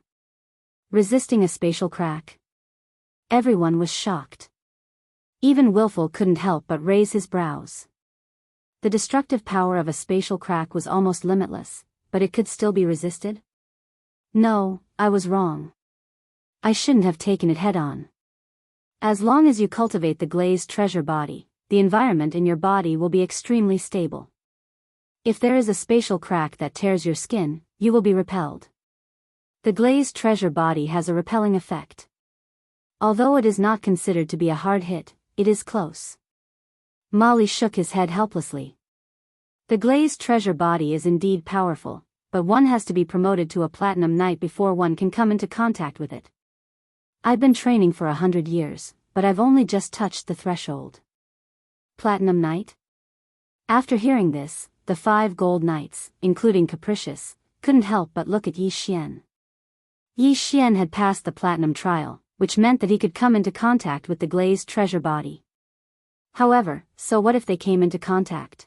Resisting a spatial crack? Everyone was shocked. Even Willful couldn't help but raise his brows. The destructive power of a spatial crack was almost limitless, but it could still be resisted? "No, I was wrong. I shouldn't have taken it head-on. As long as you cultivate the glazed treasure body, the environment in your body will be extremely stable. If there is a spatial crack that tears your skin, you will be repelled. The glazed treasure body has a repelling effect. Although it is not considered to be a hard hit, it is close." Molly shook his head helplessly. The glazed treasure body is indeed powerful, but one has to be promoted to a Platinum Knight before one can come into contact with it. I've been training for 100 years, but I've only just touched the threshold. Platinum Knight? After hearing this, the 5 Gold Knights, including Capricious, couldn't help but look at Yi Xian. Yi Xian had passed the Platinum trial, which meant that he could come into contact with the glazed treasure body. However, so what if they came into contact?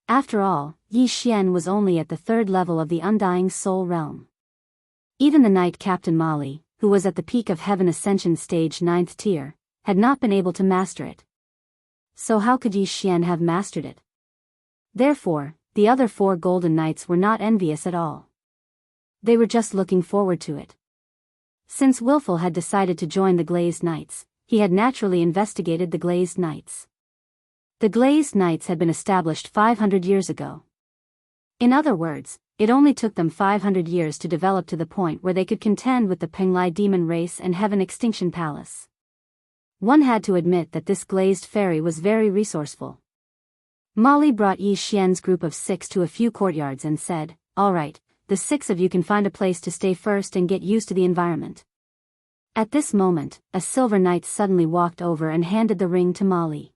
After all, Yi Xian was only at the 3rd level of the Undying Soul Realm. Even the Knight Captain Molly, who was at the peak of Heaven Ascension Stage 9th tier, had not been able to master it. So how could Yi Xian have mastered it? Therefore, the other 4 Golden Knights were not envious at all. They were just looking forward to it. Since Willful had decided to join the Glazed Knights, he had naturally investigated the Glazed Knights. The Glazed Knights had been established 500 years ago. In other words, it only took them 500 years to develop to the point where they could contend with the Penglai demon race and Heaven Extinction Palace. One had to admit that this glazed fairy was very resourceful. Molly brought Yi Xian's group of 6 to a few courtyards and said, "All right, the 6 of you can find a place to stay first and get used to the environment." At this moment, a Silver Knight suddenly walked over and handed the ring to Molly.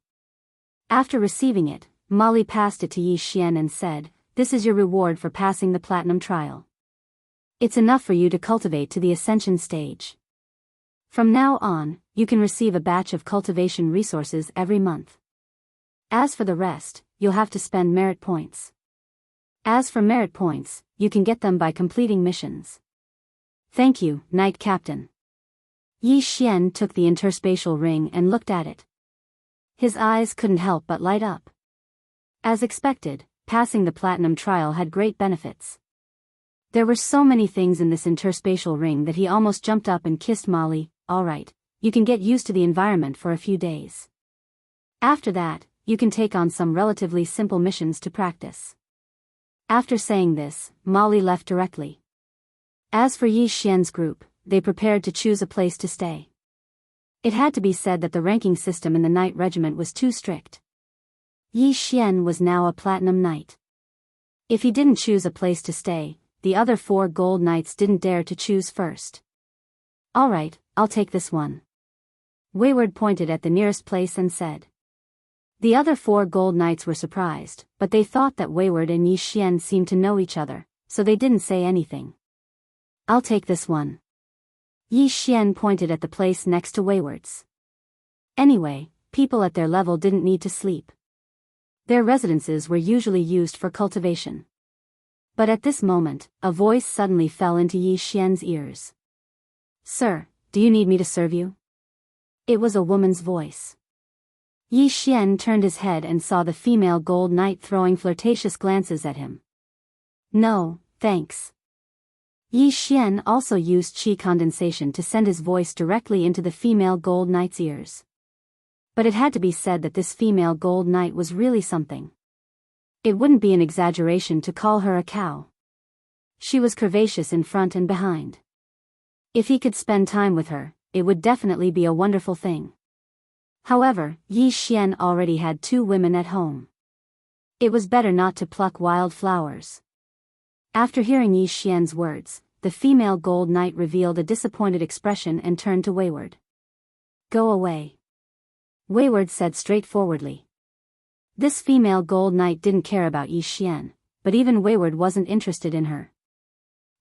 After receiving it, Molly passed it to Yi Xian and said, this is your reward for passing the platinum trial. It's enough for you to cultivate to the ascension stage. From now on, you can receive a batch of cultivation resources every month. As for the rest, you'll have to spend merit points. As for merit points, you can get them by completing missions. Thank you, Knight Captain. Yi Xian took the interspatial ring and looked at it. His eyes couldn't help but light up. As expected, passing the platinum trial had great benefits. There were so many things in this interspatial ring that he almost jumped up and kissed Molly. All right, you can get used to the environment for a few days. After that, you can take on some relatively simple missions to practice. After saying this, Molly left directly. As for Yi Xian's group, they prepared to choose a place to stay. It had to be said that the ranking system in the Knight Regiment was too strict. Yi Xian was now a Platinum Knight. If he didn't choose a place to stay, the other 4 Gold Knights didn't dare to choose first. Alright, I'll take this one. Wayward pointed at the nearest place and said. The other 4 Gold Knights were surprised, but they thought that Wayward and Yi Xian seemed to know each other, so they didn't say anything. I'll take this one. Yi Xian pointed at the place next to Wayward's. Anyway, people at their level didn't need to sleep. Their residences were usually used for cultivation. But at this moment, a voice suddenly fell into Yi Xian's ears. Sir, do you need me to serve you? It was a woman's voice. Yi Xian turned his head and saw the female Gold Knight throwing flirtatious glances at him. No, thanks. Yi Xian also used qi condensation to send his voice directly into the female Gold Knight's ears. But it had to be said that this female Gold Knight was really something. It wouldn't be an exaggeration to call her a cow. She was curvaceous in front and behind. If he could spend time with her, it would definitely be a wonderful thing. However, Yi Xian already had 2 women at home. It was better not to pluck wild flowers. After hearing Yi Xian's words, the female Gold Knight revealed a disappointed expression and turned to Wayward. Go away. Wayward said straightforwardly. This female Gold Knight didn't care about Yi Xian, but even Wayward wasn't interested in her.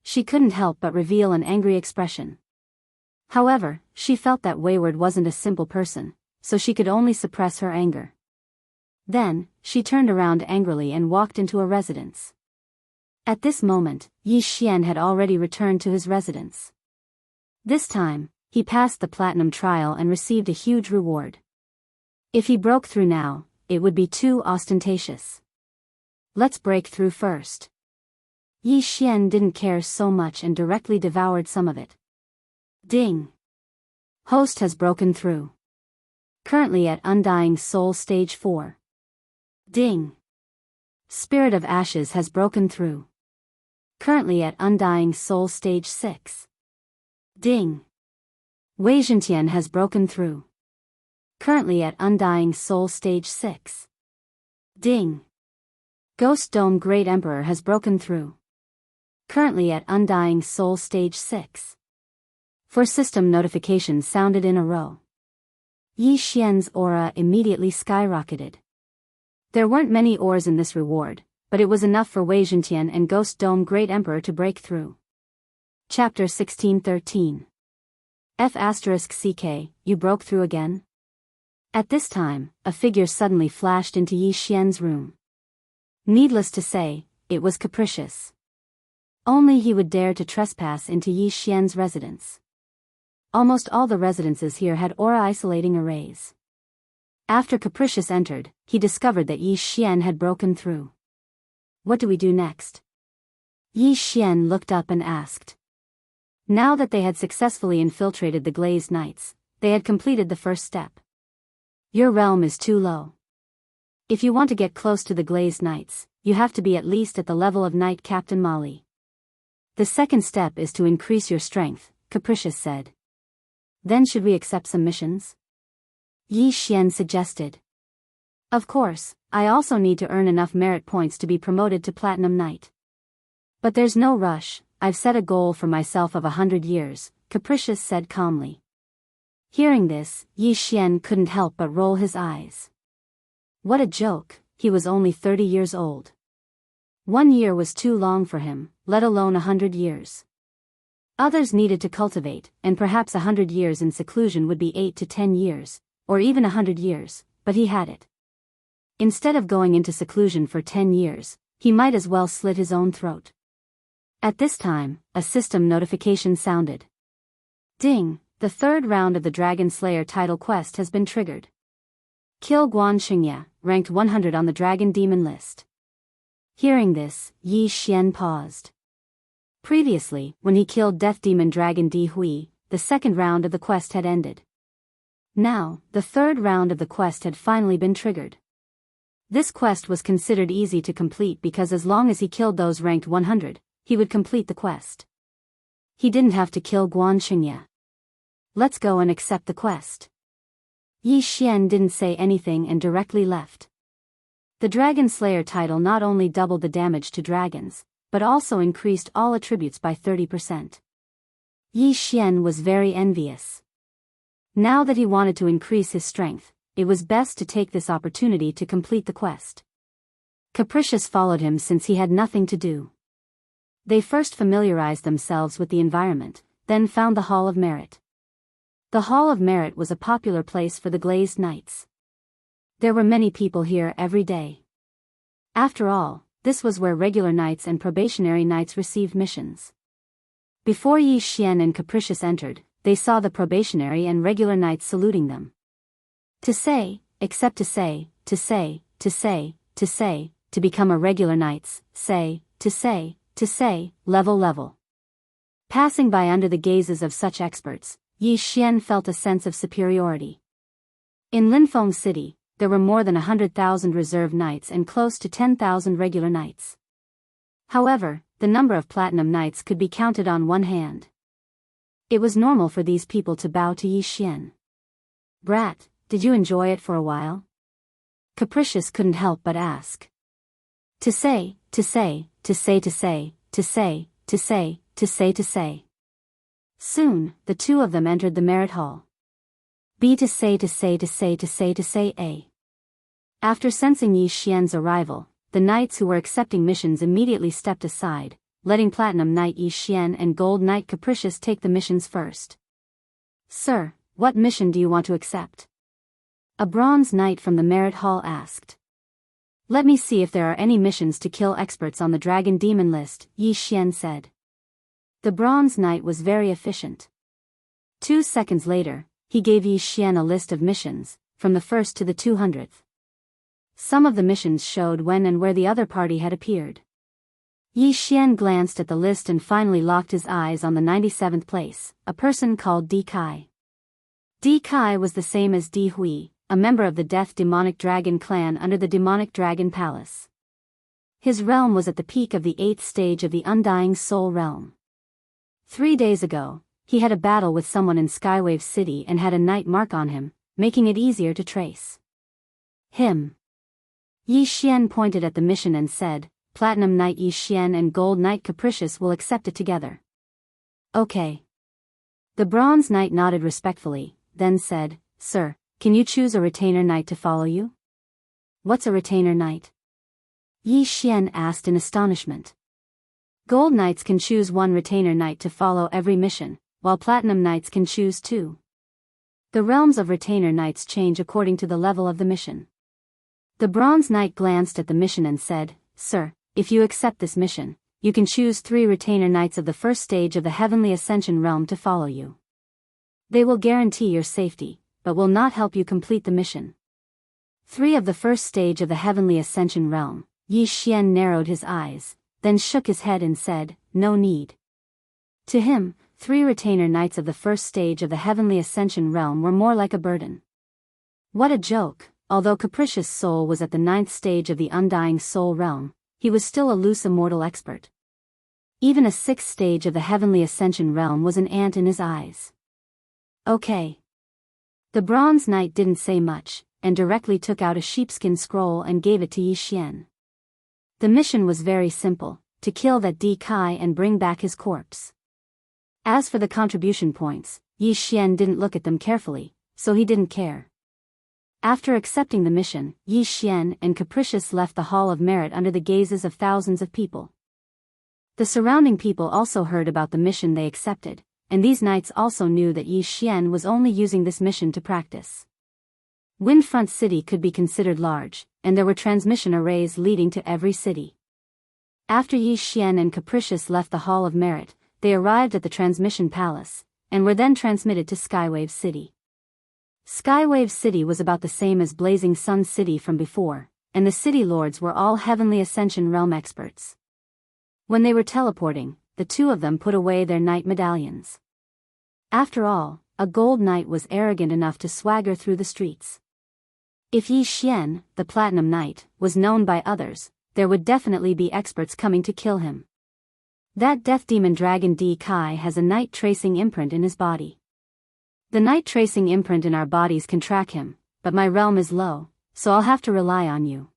She couldn't help but reveal an angry expression. However, she felt that Wayward wasn't a simple person, so she could only suppress her anger. Then, she turned around angrily and walked into a residence. At this moment, Yi Xian had already returned to his residence. This time, he passed the platinum trial and received a huge reward. If he broke through now, it would be too ostentatious. Let's break through first. Yi Xian didn't care so much and directly devoured some of it. Ding! Host has broken through. Currently at Undying Soul Stage 4. Ding! Spirit of Ashes has broken through. Currently at Undying Soul Stage 6. Ding! Wei Zhentian has broken through. Currently at Undying Soul Stage 6. Ding! Ghost Dome Great Emperor has broken through. Currently at Undying Soul Stage 6. 4 system notifications sounded in a row. Yi Xian's aura immediately skyrocketed. There weren't many ores in this reward, but it was enough for Wei Zhentian and Ghost Dome Great Emperor to break through. Chapter 1613. F***CK, you broke through again? At this time, a figure suddenly flashed into Yi Xian's room. Needless to say, it was capricious. Only he would dare to trespass into Yi Xian's residence. Almost all the residences here had aura-isolating arrays. After Capricious entered, he discovered that Yi Xian had broken through. What do we do next? Yi Xian looked up and asked. Now that they had successfully infiltrated the Glazed Knights, they had completed the first step. Your realm is too low. If you want to get close to the Glazed Knights, you have to be at least at the level of Knight Captain Molly. The second step is to increase your strength, Capricious said. Then should we accept some missions? Yi Xian suggested. Of course, I also need to earn enough merit points to be promoted to Platinum Knight. But there's no rush, I've set a goal for myself of 100 years, Capricious said calmly. Hearing this, Yi Xian couldn't help but roll his eyes. What a joke, he was only 30 years old. 1 year was too long for him, let alone 100 years. Others needed to cultivate, and perhaps 100 years in seclusion would be 8 to 10 years, or even 100 years, but he had it. Instead of going into seclusion for 10 years, he might as well slit his own throat. At this time, a system notification sounded. Ding, the third round of the Dragon Slayer title quest has been triggered. Kill Guan Xingye, ranked 100 on the Dragon Demon list. Hearing this, Yi Xian paused. Previously, when he killed Death Demon Dragon Di Hui, the second round of the quest had ended. Now, the third round of the quest had finally been triggered. This quest was considered easy to complete because as long as he killed those ranked 100, he would complete the quest. He didn't have to kill Guan Xingye. Let's go and accept the quest. Yi Xian didn't say anything and directly left. The Dragon Slayer title not only doubled the damage to dragons, but also increased all attributes by 30%. Yi Xian was very envious. Now that he wanted to increase his strength, it was best to take this opportunity to complete the quest. Capricious followed him since he had nothing to do. They first familiarized themselves with the environment, then found the Hall of Merit. The Hall of Merit was a popular place for the Glazed Knights. There were many people here every day. After all, this was where regular knights and probationary knights received missions. Before Yi Xian and Capricious entered, they saw the probationary and regular knights saluting them. To become a regular knights, level. Passing by under the gazes of such experts, Yi Xian felt a sense of superiority. In Linfeng City, there were more than 100,000 reserve knights and close to 10,000 regular knights. However, the number of platinum knights could be counted on one hand. It was normal for these people to bow to Yi Xian. "Brat, did you enjoy it for a while?" Capricious couldn't help but ask. To say. Soon, the two of them entered the Merit Hall. After sensing Yi Xian's arrival, the knights who were accepting missions immediately stepped aside, letting Platinum Knight Yi Xian and Gold Knight Capricious take the missions first. "Sir, what mission do you want to accept?" A Bronze Knight from the Merit Hall asked. "Let me see if there are any missions to kill experts on the Dragon Demon list," Yi Xian said. The Bronze Knight was very efficient. 2 seconds later, he gave Yi Xian a list of missions, from the 1st to the 200th. Some of the missions showed when and where the other party had appeared. Yi Xian glanced at the list and finally locked his eyes on the 97th place, a person called Di Kai. Di Kai was the same as Di Hui, a member of the Death Demonic Dragon clan under the Demonic Dragon Palace. His realm was at the peak of the 8th stage of the Undying Soul realm. 3 days ago, he had a battle with someone in Skywave City and had a night mark on him, making it easier to trace him. Yi Xian pointed at the mission and said, "Platinum Knight Yi Xian and Gold Knight Capricious will accept it together." "Okay." The Bronze Knight nodded respectfully, then said, "Sir, can you choose a retainer knight to follow you?" "What's a retainer knight?" Yi Xian asked in astonishment. Gold Knights can choose one retainer knight to follow every mission, while Platinum Knights can choose 2. The realms of retainer knights change according to the level of the mission. The Bronze Knight glanced at the mission and said, "Sir, if you accept this mission, you can choose 3 retainer knights of the first stage of the Heavenly Ascension realm to follow you. They will guarantee your safety, but will not help you complete the mission." 3 of the first stage of the Heavenly Ascension realm. Yi Xian narrowed his eyes, then shook his head and said, "No need." To him, 3 retainer knights of the first stage of the Heavenly Ascension realm were more like a burden. What a joke! Although Capricious Soul was at the 9th stage of the Undying Soul realm, he was still a loose immortal expert. Even a 6th stage of the Heavenly Ascension realm was an ant in his eyes. "Okay." The Bronze Knight didn't say much, and directly took out a sheepskin scroll and gave it to Yi Xian. The mission was very simple, to kill that Di Kai and bring back his corpse. As for the contribution points, Yi Xian didn't look at them carefully, so he didn't care. After accepting the mission, Yi Xian and Capricious left the Hall of Merit under the gazes of thousands of people. The surrounding people also heard about the mission they accepted, and these knights also knew that Yi Xian was only using this mission to practice. Windfront City could be considered large, and there were transmission arrays leading to every city. After Yi Xian and Capricious left the Hall of Merit, they arrived at the Transmission Palace, and were then transmitted to Skywave City. Skywave City was about the same as Blazing Sun City from before, and the city lords were all Heavenly Ascension Realm experts. When they were teleporting, the two of them put away their knight medallions. After all, a gold knight was arrogant enough to swagger through the streets. If Yi Xian, the Platinum Knight, was known by others, there would definitely be experts coming to kill him. That death demon Dragon D Kai has a night tracing imprint in his body. The night tracing imprint in our bodies can track him, but my realm is low, so I'll have to rely on you.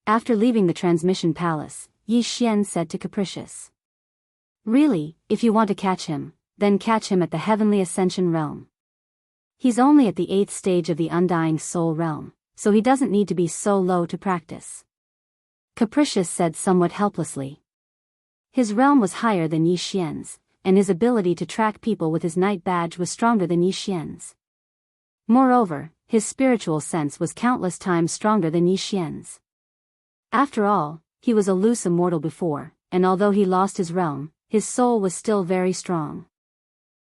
After leaving the Transmission Palace, Yi Xian said to Capricious. Really, if you want to catch him, then catch him at the Heavenly Ascension Realm. He's only at the 8th stage of the Undying Soul Realm, so he doesn't need to be so low to practice. Capricious said somewhat helplessly. His realm was higher than Yi Xian's, and his ability to track people with his Knight badge was stronger than Yi Xian's. Moreover, his spiritual sense was countless times stronger than Yi Xian's. After all, he was a loose immortal before, and although he lost his realm, his soul was still very strong.